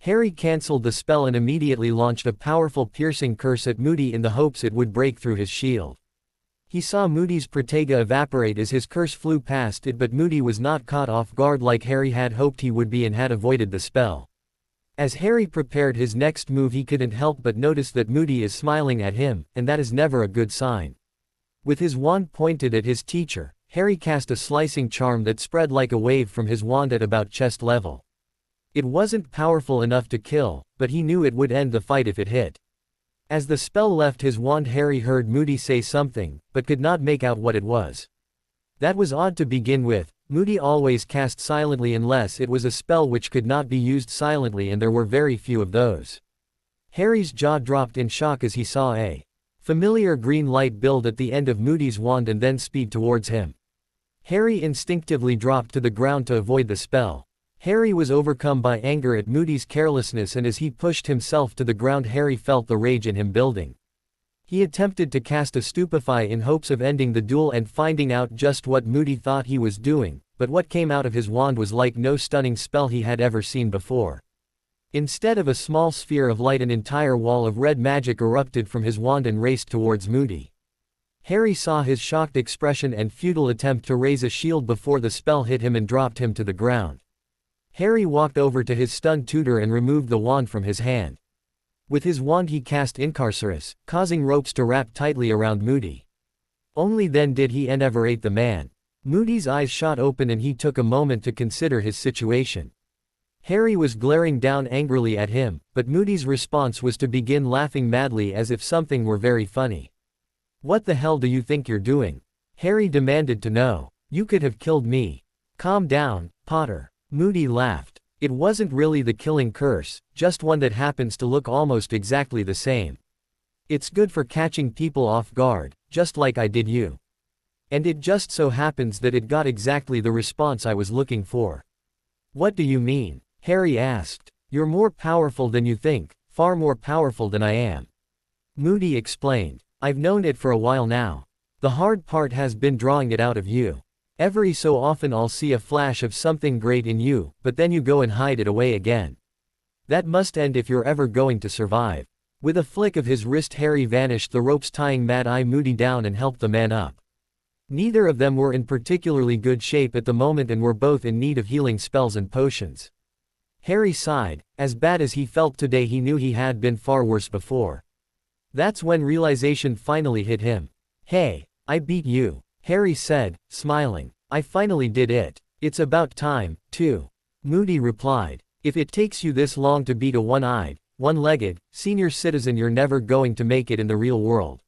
Harry cancelled the spell and immediately launched a powerful piercing curse at Moody in the hopes it would break through his shield. He saw Moody's protega evaporate as his curse flew past it, but Moody was not caught off guard like Harry had hoped he would be and had avoided the spell. As Harry prepared his next move, he couldn't help but notice that Moody is smiling at him, and that is never a good sign. With his wand pointed at his teacher, Harry cast a slicing charm that spread like a wave from his wand at about chest level. It wasn't powerful enough to kill, but he knew it would end the fight if it hit. As the spell left his wand, Harry heard Moody say something, but could not make out what it was. That was odd to begin with. Moody always cast silently unless it was a spell which could not be used silently, and there were very few of those. Harry's jaw dropped in shock as he saw a familiar green light build at the end of Moody's wand and then speed towards him. Harry instinctively dropped to the ground to avoid the spell. Harry was overcome by anger at Moody's carelessness, and as he pushed himself to the ground, Harry felt the rage in him building. He attempted to cast a stupefy in hopes of ending the duel and finding out just what Moody thought he was doing, but what came out of his wand was like no stunning spell he had ever seen before. Instead of a small sphere of light, an entire wall of red magic erupted from his wand and raced towards Moody. Harry saw his shocked expression and futile attempt to raise a shield before the spell hit him and dropped him to the ground. Harry walked over to his stunned tutor and removed the wand from his hand. With his wand he cast Incarcerus, causing ropes to wrap tightly around Moody. Only then did he enervate the man. Moody's eyes shot open and he took a moment to consider his situation. Harry was glaring down angrily at him, but Moody's response was to begin laughing madly as if something were very funny. "What the hell do you think you're doing?" Harry demanded to know. "You could have killed me." "Calm down, Potter." Moody laughed. "It wasn't really the killing curse, just one that happens to look almost exactly the same. It's good for catching people off guard, just like I did you. And it just so happens that it got exactly the response I was looking for." "What do you mean?" Harry asked. "You're more powerful than you think, far more powerful than I am." Moody explained. "I've known it for a while now. The hard part has been drawing it out of you. Every so often I'll see a flash of something great in you, but then you go and hide it away again. That must end if you're ever going to survive." With a flick of his wrist, Harry vanished the ropes tying Mad Eye Moody down and helped the man up. Neither of them were in particularly good shape at the moment and were both in need of healing spells and potions. Harry sighed. As bad as he felt today, he knew he had been far worse before. That's when realization finally hit him. "Hey, I beat you," Harry said, smiling. "I finally did it. It's about time, too." Moody replied. "If it takes you this long to beat a one-eyed, one-legged, senior citizen, you're never going to make it in the real world.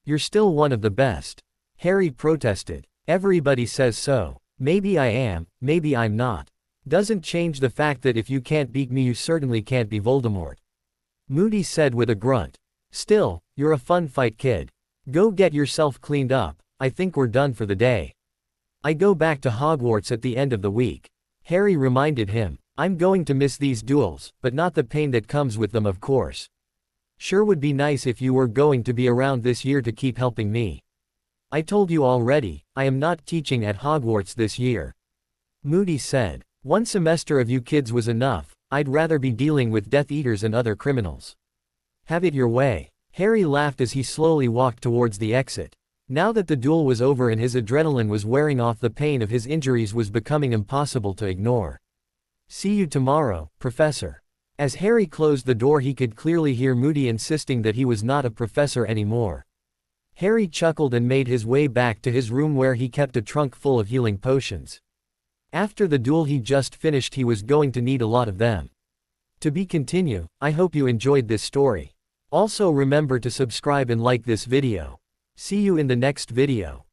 You're still one of the best." Harry protested. "Everybody says so. Maybe I am, maybe I'm not. Doesn't change the fact that if you can't beat me, you certainly can't be Voldemort." Moody said with a grunt. "Still, you're a fun fight, kid. Go get yourself cleaned up. I think we're done for the day." "I go back to Hogwarts at the end of the week," Harry reminded him. "I'm going to miss these duels, but not the pain that comes with them, of course. Sure would be nice if you were going to be around this year to keep helping me." "I told you already, I am not teaching at Hogwarts this year," Moody said. "One semester of you kids was enough. I'd rather be dealing with Death Eaters and other criminals." "Have it your way." Harry laughed as he slowly walked towards the exit. Now that the duel was over and his adrenaline was wearing off, the pain of his injuries was becoming impossible to ignore. "See you tomorrow, Professor." As Harry closed the door, he could clearly hear Moody insisting that he was not a professor anymore. Harry chuckled and made his way back to his room where he kept a trunk full of healing potions. After the duel he just finished, he was going to need a lot of them. To be continued. I hope you enjoyed this story. Also remember to subscribe and like this video. See you in the next video.